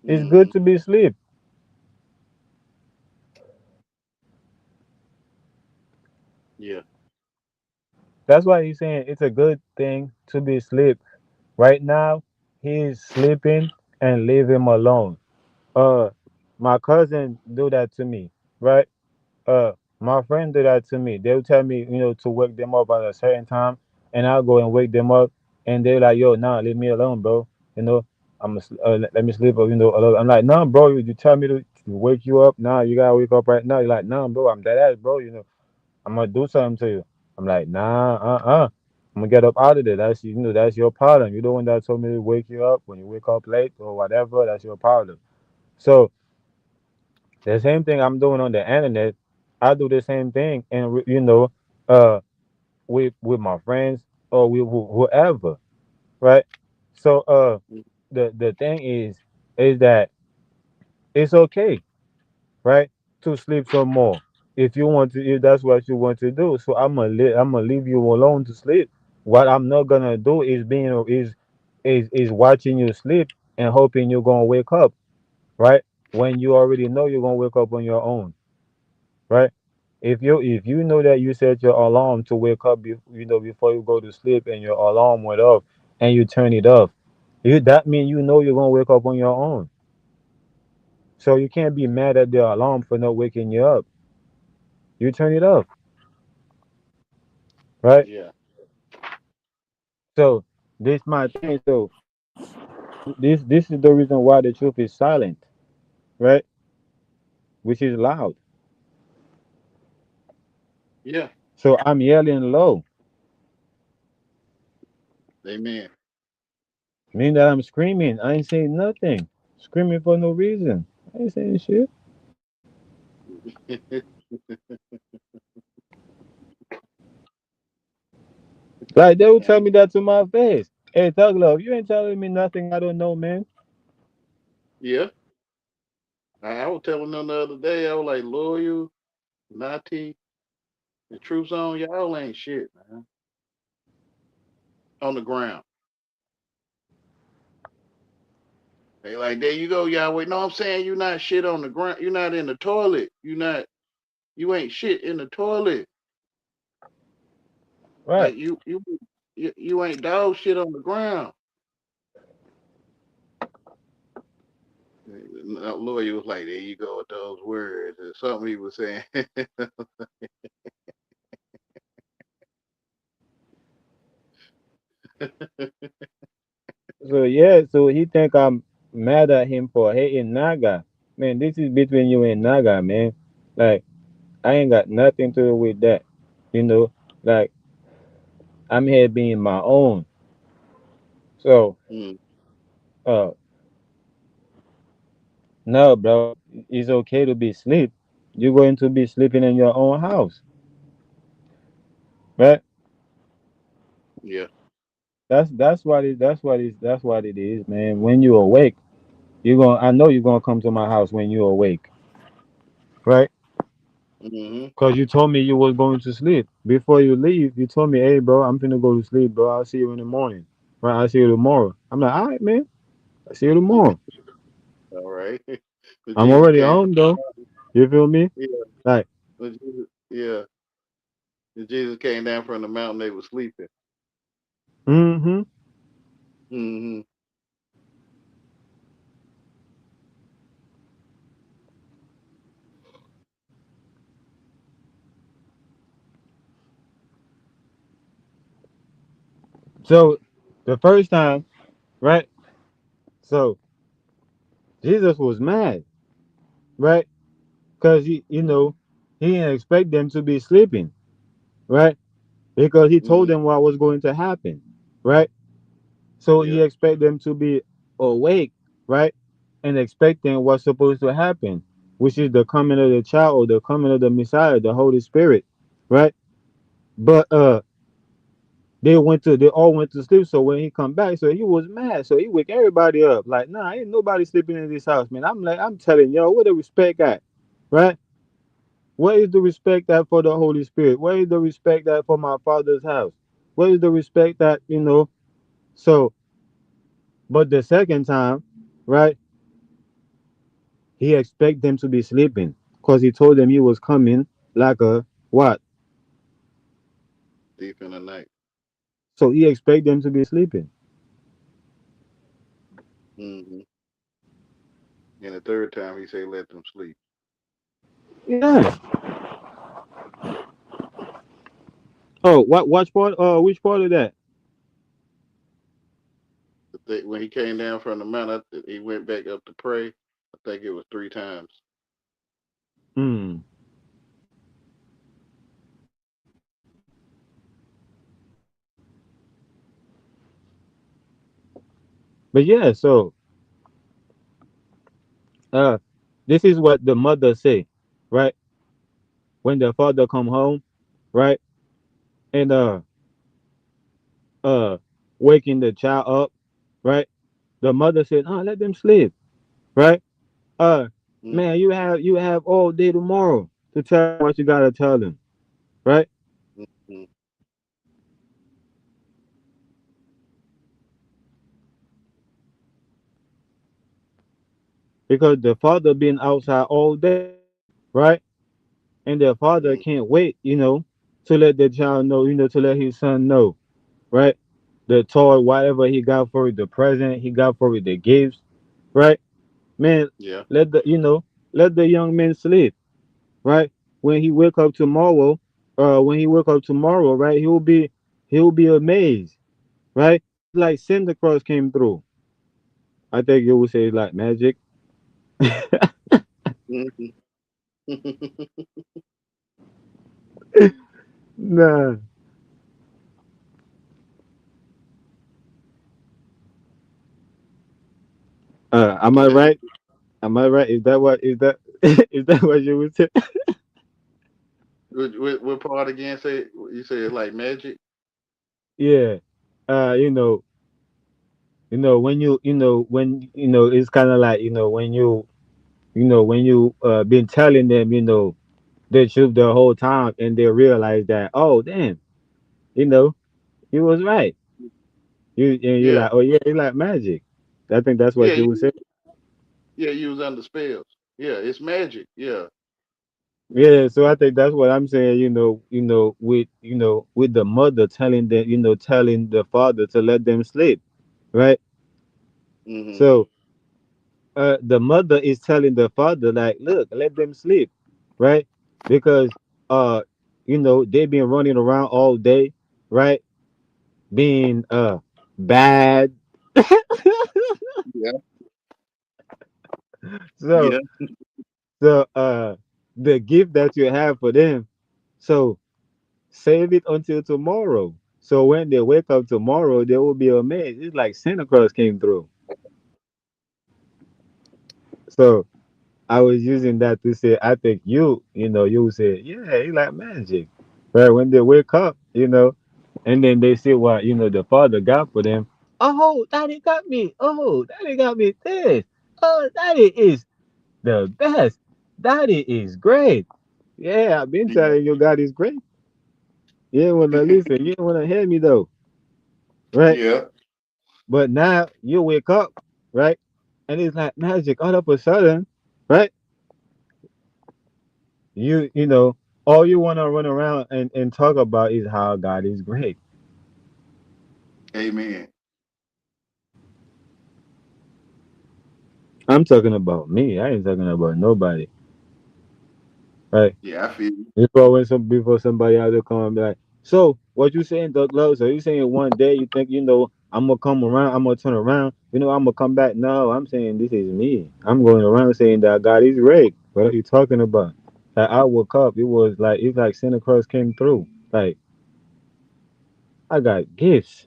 it's good Hmm. to be asleep. Yeah. That's why he's saying it's a good thing to be asleep. Right now, he's sleeping, and leave him alone. Uh, my cousin do that to me, right? My friend do that to me. They'll tell me, to wake them up at a certain time, and I'll go and wake them up, and they're like, "Yo, nah, leave me alone, bro." You know, let me sleep. Alone. I'm like, "Nah, bro, you tell me to wake you up. Nah, you gotta wake up right now." You're like, "Nah, bro, I'm dead ass, bro. I'm gonna do something to you." I'm like, "Nah, I'm gonna get up out of there. That's your problem. You're the one that told me to wake you up when you wake up late or whatever. That's your problem." So the same thing I'm doing on the internet, I do the same thing, and uh, with my friends or with whoever, right? So the thing is that it's okay, right, to sleep some more if you want to, if that's what you want to do. So I'm gonna leave you alone to sleep. What I'm not gonna do is is watching you sleep and hoping you're gonna wake up, right? When you already know you're gonna wake up on your own, right? If you know that you set your alarm to wake up, before you go to sleep, and your alarm went off, and you turn it off, that means you're gonna wake up on your own. So you can't be mad at the alarm for not waking you up. You turn it off, right? Yeah. So this my thing. So this is the reason why the truth is silent, right? Which is loud. Yeah. So I'm yelling low, Amen. mean that I'm screaming. I ain't saying nothing. Screaming for no reason. I ain't saying shit. Like they will tell And me that to my face. Hey, Thug Love, you ain't telling me nothing I don't know, man. yeah, I was telling them the other day, I was like, loyal, Nati, the troops on y'all ain't shit, man. On the ground. They like, there you go, Yahweh. No, I'm saying you not shit on the ground. You're not in the toilet. You ain't shit in the toilet. Right. Like you ain't dog shit on the ground. Lawyer was like, there you go with those words. Or something he was saying. So yeah, so he think I'm mad at him for hating Naga. Man, this is between you and Naga, man. Like I ain't got nothing to do with that. You know, like I'm here being my own. So Mm, uh no, bro, it's okay to be asleep. You're going to be sleeping in your own house, right? yeah. That's what it is, man. When you awake, I know you're gonna come to my house when you awake, right? Hmm. Cause you told me you was going to sleep. Before you leave, you told me, "Hey, bro, I'm finna go to sleep, bro. I'll see you in the morning." Right? I'll see you tomorrow. I'm like, "All right, man. I'll see you tomorrow." All right. But I'm Jesus already came home though. You feel me? yeah. Like, But Jesus, yeah. When Jesus came down from the mountain, they were sleeping. mm-hmm. Hmm. So the first time, right? So Jesus was mad, right? Because he didn't expect them to be sleeping, right? Because he told Mm, them what was going to happen, right? So he yeah. expect them to be awake, right? And expecting what's supposed to happen, which is the coming of the child or the coming of the Messiah, the Holy Spirit, right? But they all went to sleep. So when he come back, so he was mad. So he wake everybody up. Like, nah, ain't nobody sleeping in this house, man. I'm telling y'all, where the respect at? Right? Where is the respect that for the Holy Spirit? Where is the respect that for my father's house? Where is the respect that? So, but the second time, right, he expect them to be sleeping because he told them he was coming like a what? Deep in the night. So he expect them to be sleeping. Hmm. And the third time he say, let them sleep. Yeah. Oh, what? Which part? Which part of that? When he came down from the mountain, he went back up to pray. I think it was three times. Hmm. But yeah, so uh, this is what the mother say, right? When the father come home, right, and uh, waking the child up, right? The mother said, "Oh, let them sleep," right? Uh, Mm, man, you have all day tomorrow to tell them what you gotta tell them, right? mm, Because the father been outside all day, right? And the father mm, can't wait, to let the child know, to let his son know, right? The toy, whatever he got for it, the present he got for it, the gifts, right? Man, yeah. let let the young man sleep, right? When he wake up tomorrow, right, he'll be amazed, right? It's like Santa Claus came through. I think you would say it's like magic. Mhm. Nah. Am I Magic. right? Am I right? Is that is that what you would say? What part again? Say you say it's like magic. Yeah. Uh, you know, when it's kind of like, when you been telling them, the truth the whole time, and they realize that, oh damn, you know you was right. You're Yeah, like, oh yeah, it's like magic. I think that's yeah, what you would say. yeah. You was under spells. Yeah, it's magic. Yeah. Yeah, so I think that's what I'm saying. With the mother telling them, telling the father to let them sleep, right? Hmm. So the mother is telling the father, like, look, let them sleep, right? Because uh, they've been running around all day, right? Being bad. Yeah, So yeah. the gift that you have for them, so save it until tomorrow. So when they wake up tomorrow, they will be amazed. It's like Santa Claus came through. So I was using that to say, I think you would say, yeah, it's like magic. Right? When they wake up, and then they see what, the father got for them. Oh, daddy got me. Oh, daddy got me this. Oh, daddy is the best. Daddy is great. Yeah, I've been Yeah. telling you God is great. You didn't want to listen. You didn't want to hear me though. Right? Yeah. But now you wake up, right? And it's like magic. All of a sudden, right? All you want to run around and talk about is how God is great. Amen. I'm talking about me. I ain't talking about nobody, right? Yeah, I feel you. Before somebody else will come and be like, so what you saying, Doug Love? So you saying one day you think I'm gonna come around. I'm gonna turn around. I'm gonna come back. No, I'm saying this is me. I'm going around saying that God is great. What are you talking about? Like I woke up. It's like Santa Claus came through. Like I got gifts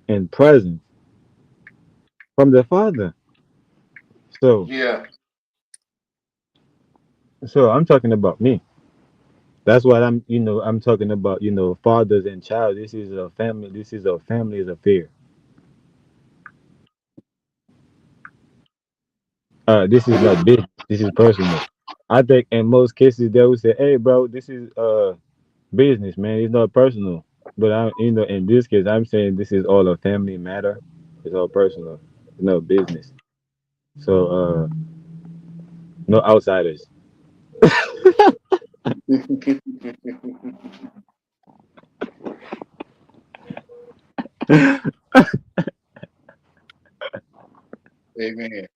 and presents from the Father. So Yeah. so I'm talking about me. That's what I'm talking about. Fathers and child. This is a family. This is a family's affair. This is not business. This is personal. I think in most cases they would say, "Hey, bro, this is business, man. It's not personal." But in this case, I'm saying this is all a family matter. It's all personal. It's no business. So no outsiders. Amen.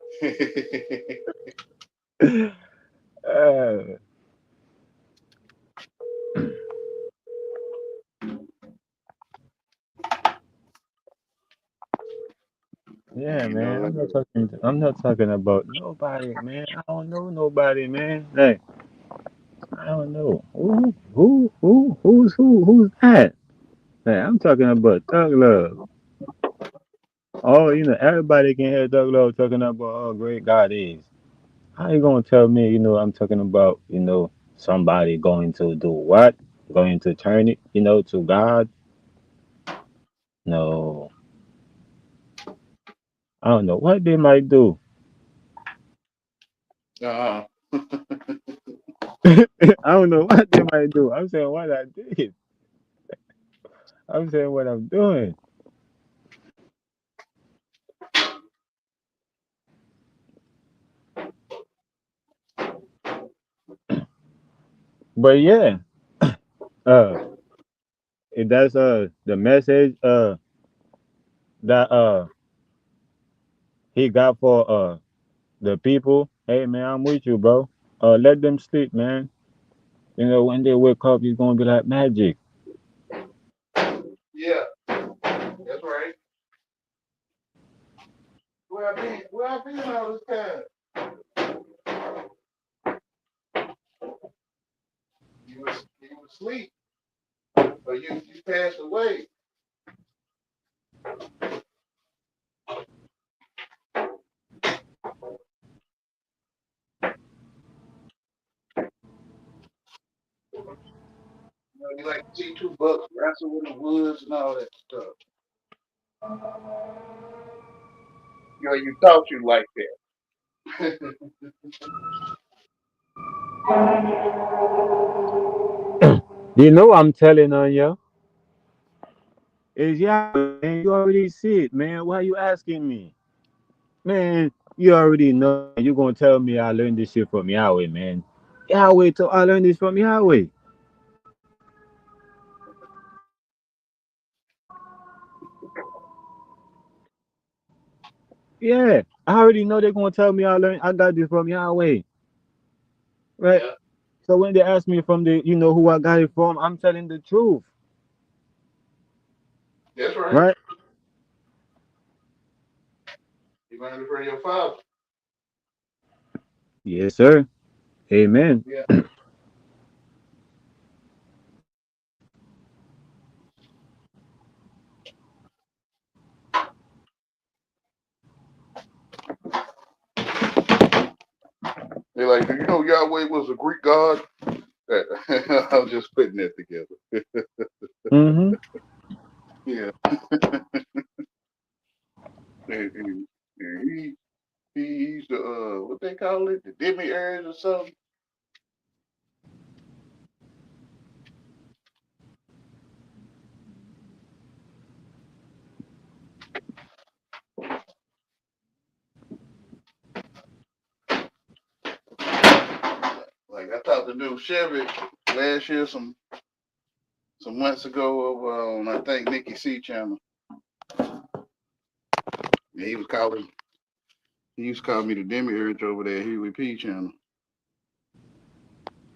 Uh, yeah, You man. know, I'm not talking about nobody, man. I don't know nobody, man. Like I don't know who's that. Hey, I'm talking about Thug Love. Oh, everybody can hear Thug Love talking about how great God is. How you gonna tell me, I'm talking about, somebody going to do what? Going to turn it, to God? No. I don't know what they might do. uh, I don't know what they might do. I'm saying what I did. I'm saying what I'm doing. But yeah, uh, if that's the message that he got for the people. Hey man, I'm with you, bro. Let them sleep, man. When they wake up, it's gonna be like magic. yeah, that's right. Where I been all this time? You was asleep, or you passed away. You like to see two bucks wrestle in the woods and all that stuff. You thought you liked that. I'm telling on you. Is Yahweh, man. You already see it, man. Why you asking me? Man, you already know, man. You gonna tell me I learned this shit from Yahweh, man. Yahweh, I learned this from Yahweh. Yeah, I already know they're gonna tell me I got this from Yahweh, right? Yeah, So when they ask me from who I got it from, I'm telling the truth, that's right. right? You learned it from your father. Yes, sir. Amen. Yeah. They're like, do you know Yahweh was a Greek god? I'm just putting that together. Mm-hmm. Yeah. And he's the what they call it, the demiurge or something. Like I talked to dude Chevy last year, some months ago over on I think Nikki C channel. And he used to call me the demiurge over there, Huey P channel.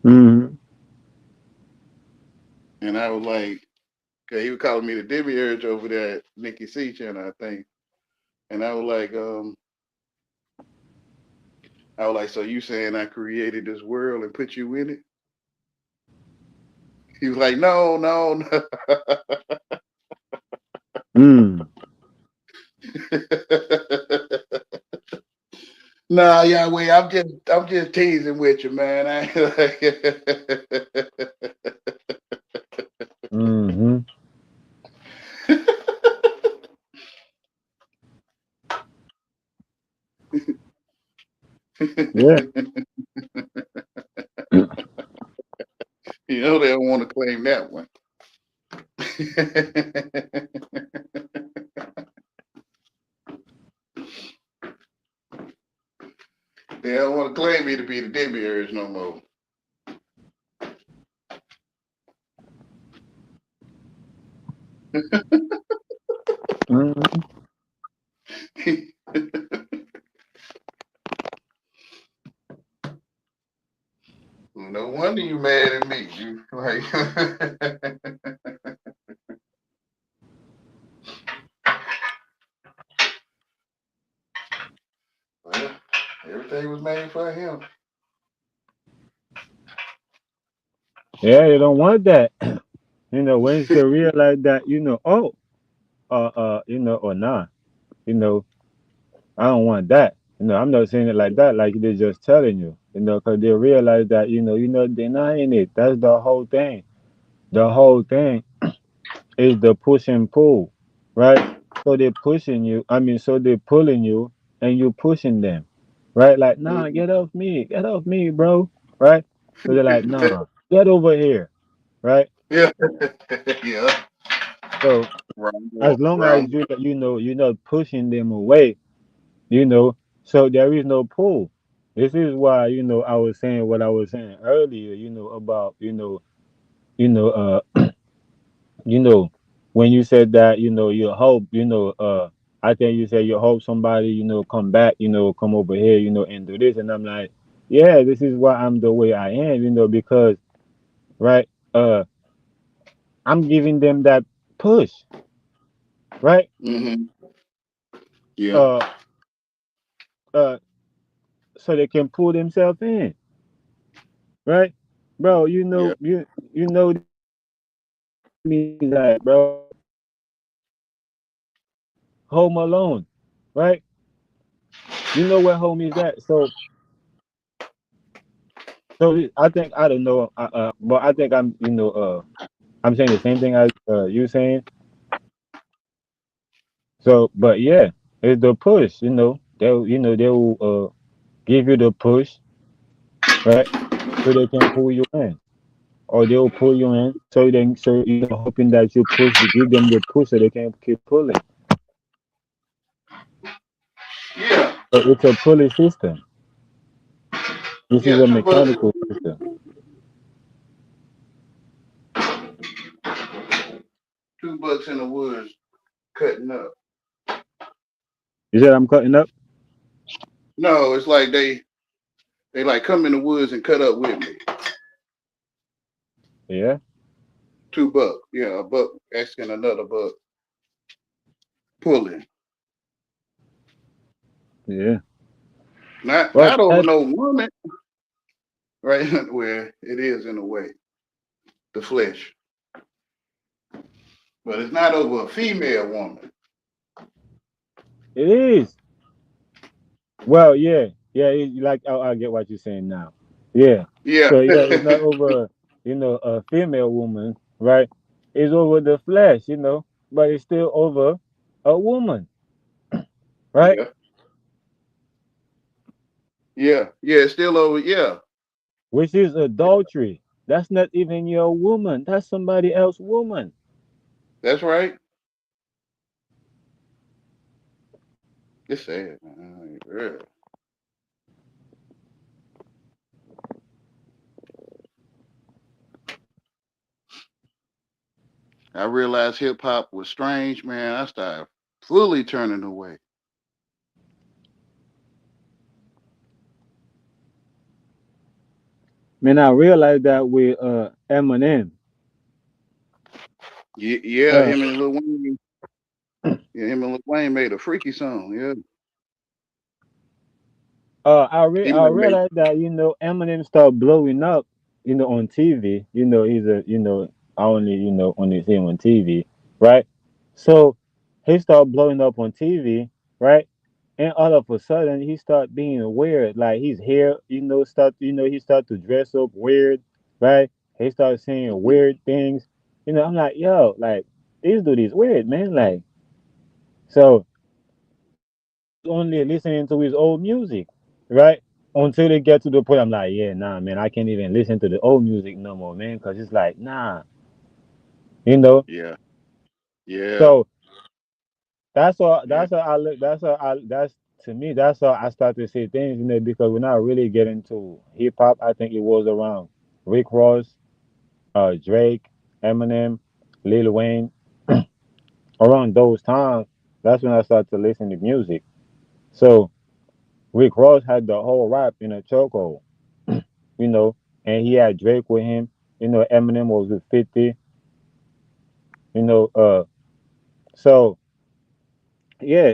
Mm-hmm. And I was like, he was calling me the demiurge over there at Nikki C channel, I think. And I was like, so you saying I created this world and put you in it? He was like, no, no, no. Mm. Nah, Yahweh, I'm just teasing with you, man. I ain't Mm-hmm. Yeah. you know they don't want to claim that one. They don't want to claim me to be the demiurge no more. Mm-hmm. No wonder you mad at me. You like well, everything was made for him. Yeah, you don't want that. Once they realize that, oh, or nah, you know, I don't want that. I'm not saying it like that, like they're just telling you, because they realize that, denying it. That's the whole thing. The whole thing is the push and pull, right? So they're pushing you. I mean, so they're pulling you and you pushing them, right? Like, nah, get off me, bro, right? So they're like, nah, get over here, right? Yeah. Yeah. So Wrong, as long as wrong. you're not pushing them away, you know, so there is no pull. This is why, I was saying what I was saying earlier, about, you know, you know, when you said that, you hope, I think you said you hope somebody, come back, come over here, and do this. And I'm like, yeah, this is why I'm the way I am, because, right, I'm giving them that push, right? Mm-hmm. Yeah. Uh, uh, so they can pull themselves in, right? Bro, Yeah. that means that, bro, home alone, right? You know where home is at. So I think I don't know, but I think I'm saying the same thing as you saying. So, but yeah, it's the push. They will give you the push, right? So they can pull you in, or they'll pull you in. So hoping that you push, you give them the push, so they can keep pulling. Yeah. So it's a pulley system. This is Yeah. a Two bucks. mechanical system. $2 in the woods cutting up. You said I'm cutting up. No, it's like they like come in the woods and cut up with me. Yeah, $2. Yeah, a buck asking another buck pulling. yeah. Not Well, not over that's no woman, right? Where it is in a way, the flesh. But it's not over a female woman. it is. Well, yeah, yeah. Like I get what you're saying now. Yeah. Yeah. So yeah, it's not over, a female woman, right? It's over the flesh, but it's still over a woman, right? Yeah. Yeah. Yeah. It's still over. Yeah. Which is adultery. That's not even your woman. That's somebody else's woman. That's right. It's sad, man. Yeah. I realized hip hop was strange, man. I started fully turning away. Man, I realized that with Eminem. Yeah, Uh, him and Lil Wayne. Yeah, him and Lil Wayne made a freaky song. Yeah, he I might make. realized that Eminem started blowing up, on TV. He's a I only only see him on TV, right? So he started blowing up on TV, right? And all of a sudden he started being weird. Like his hair, he started to dress up weird, right? He started saying Mhm. weird things. I'm like, yo, like this dude is weird, man. Like so I was only listening to his old music, right? Until they get to the point, I'm like, yeah, nah, man, I can't even listen to the old music no more, man, because it's like, nah, you know. Yeah, yeah, So that's all. yeah. That's how I look. That's how I. That's to me. That's how I start to see things, because we're not really getting to hip hop. I think it was around Rick Ross, Drake, Eminem, Lil Wayne. Around those times, that's when I started to listen to music. So Rick Ross had the whole rap in a chokehold, you know, and he had Drake with him. Eminem was with 50. You know, so yeah,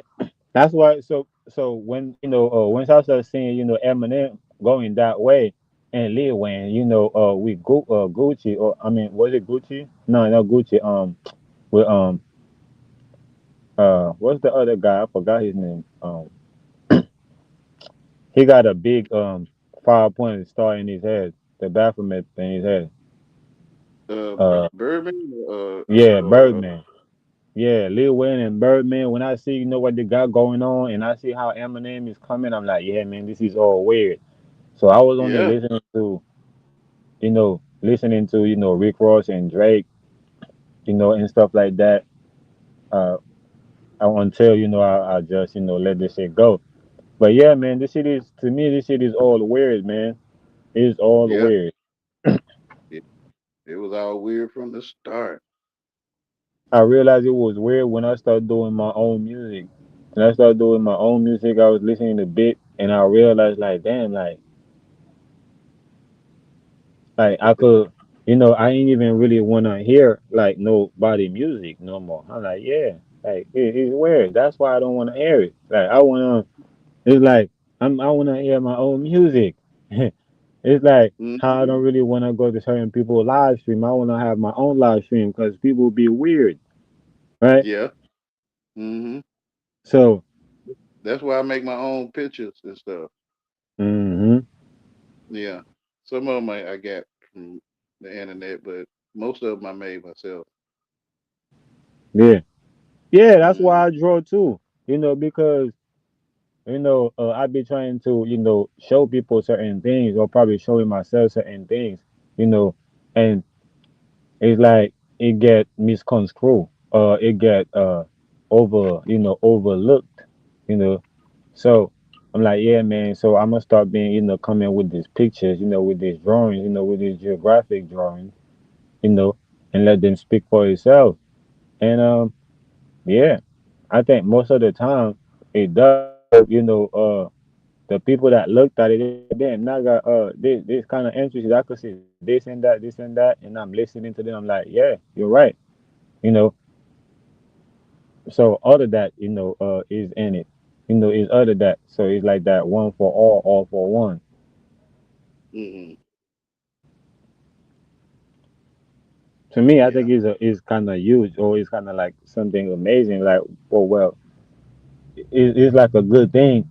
that's why. So when once I started seeing Eminem going that way and Lil Wayne, with Gucci, or I mean, was it Gucci? No, not Gucci. With what's the other guy? I forgot his name. He got a big 5 point star in his head, the Baphomet in his head. Uh, Bourbon. yeah, Or Birdman. Yeah, Lil Wayne and Birdman. When I see what they got going on, and I see how Eminem is coming, I'm like, yeah, man, this is all weird. So I was only yeah. listening to Rick Ross and Drake, and stuff like that. Uh, until I just let this shit go. But yeah, man, this shit is to me, this shit is all weird, man. It's all Yeah, weird. it, it was all weird from the start. I realized it was weird when I started doing my own music. When I started doing my own music, I was listening to bit, and I realized, like, damn, like I could, I ain't even really wanna hear like nobody music no more. I'm like, yeah, like it's weird. That's why I don't wanna hear it. Like I wanna, it's like I wanna hear my own music. It's like how I Hmm. don't really wanna go to certain people live stream. I wanna have my own live stream because people be weird, right? Yeah. Hmm. So. That's why I make my own pictures and stuff. Hmm. Yeah. Some of them I got from the internet, but most of them I made myself. Yeah, yeah, that's Hmm. why I draw too. Because I be trying to show people certain things, or probably showing myself certain things, you know, and it's like it get misconstrued, it get overlooked, you know. So I'm like, yeah, man. So I'm gonna start being coming with these pictures, with these drawings, with these geographic drawings, you know, and let them speak for itself. And yeah, I think most of the time it does because the people that looked at it, they like, damn, now I got this kind of interested. I could see this and that, and I'm listening to them. I'm like, yeah, you're right. You know, so all of that, is in it. Is other that. So it's like that one for all for one. Hmm. To me, I Yeah. think is kind of huge, or it's kind of like something amazing. Like, oh well, it's like a good thing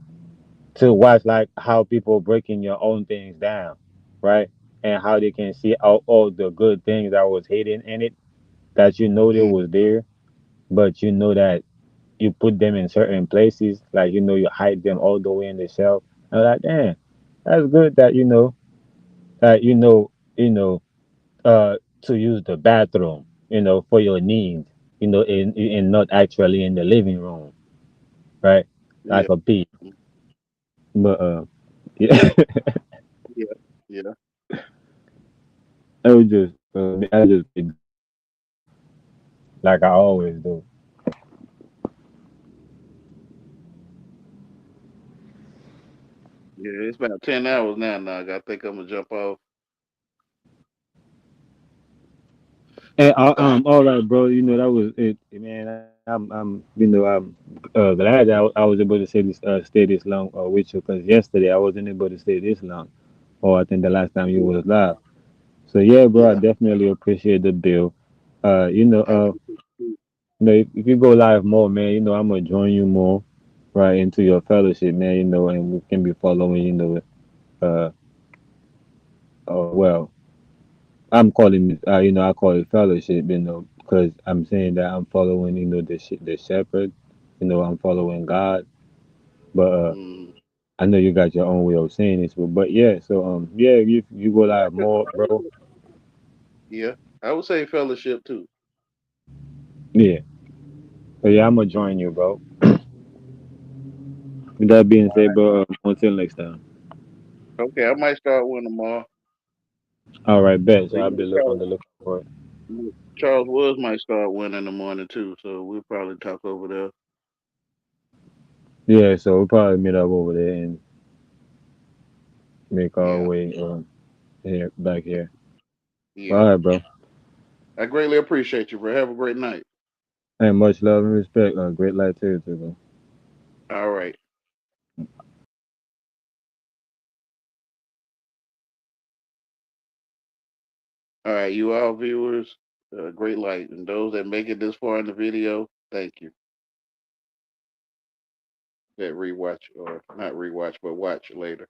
to watch like how people breaking your own things down, right? And how they can see all the good things that was hidden in it that they Mm. was there, but that you put them in certain places, like you hide them all the way in the shelf. I'm like, damn, that's good that that to use the bathroom, for your needs, and not actually in the living room, right? Yeah. Like a pee. Mm. But yeah, Yeah. Yeah. it was just I just be doing my thing like I always do. Yeah. It's about 10 hours now. Now I think I'm gonna jump off. Hey, all right, bro. You know that was it, man. I'm glad that I was able to stay this long with you because yesterday I wasn't able to stay this long. Or I think the last time you Yeah, was live. So yeah, bro, I yeah. definitely appreciate the bill. I appreciate you. If you go live more, man, I'm gonna join you more right into your fellowship, man. And we can be following, uh, well, I'm calling it, I call it fellowship, because I'm saying that I'm following, the shepherd, I'm following God. But Mm. I know you got your own way of saying this, but yeah. So yeah, you go Yeah, live more, bro. yeah, I would say fellowship too. Yeah. So yeah, I'm gonna join you, bro. With that being said, bro, until next time. Okay, I might start one tomorrow. All right, bet. So You I'll know, be on the lookout for it. Charles Woods might start one in the morning too, so we'll probably talk over there. Yeah, so we'll probably meet up over there and make our Yeah, way here back here. yeah. All right, bro. I greatly appreciate you, bro. Have a great night. Hey, much love and respect. Great light to you, too, bro. All right. All right, you all viewers, great light. And those that make it this far in the video, thank you. That rewatch or not rewatch, but watch later.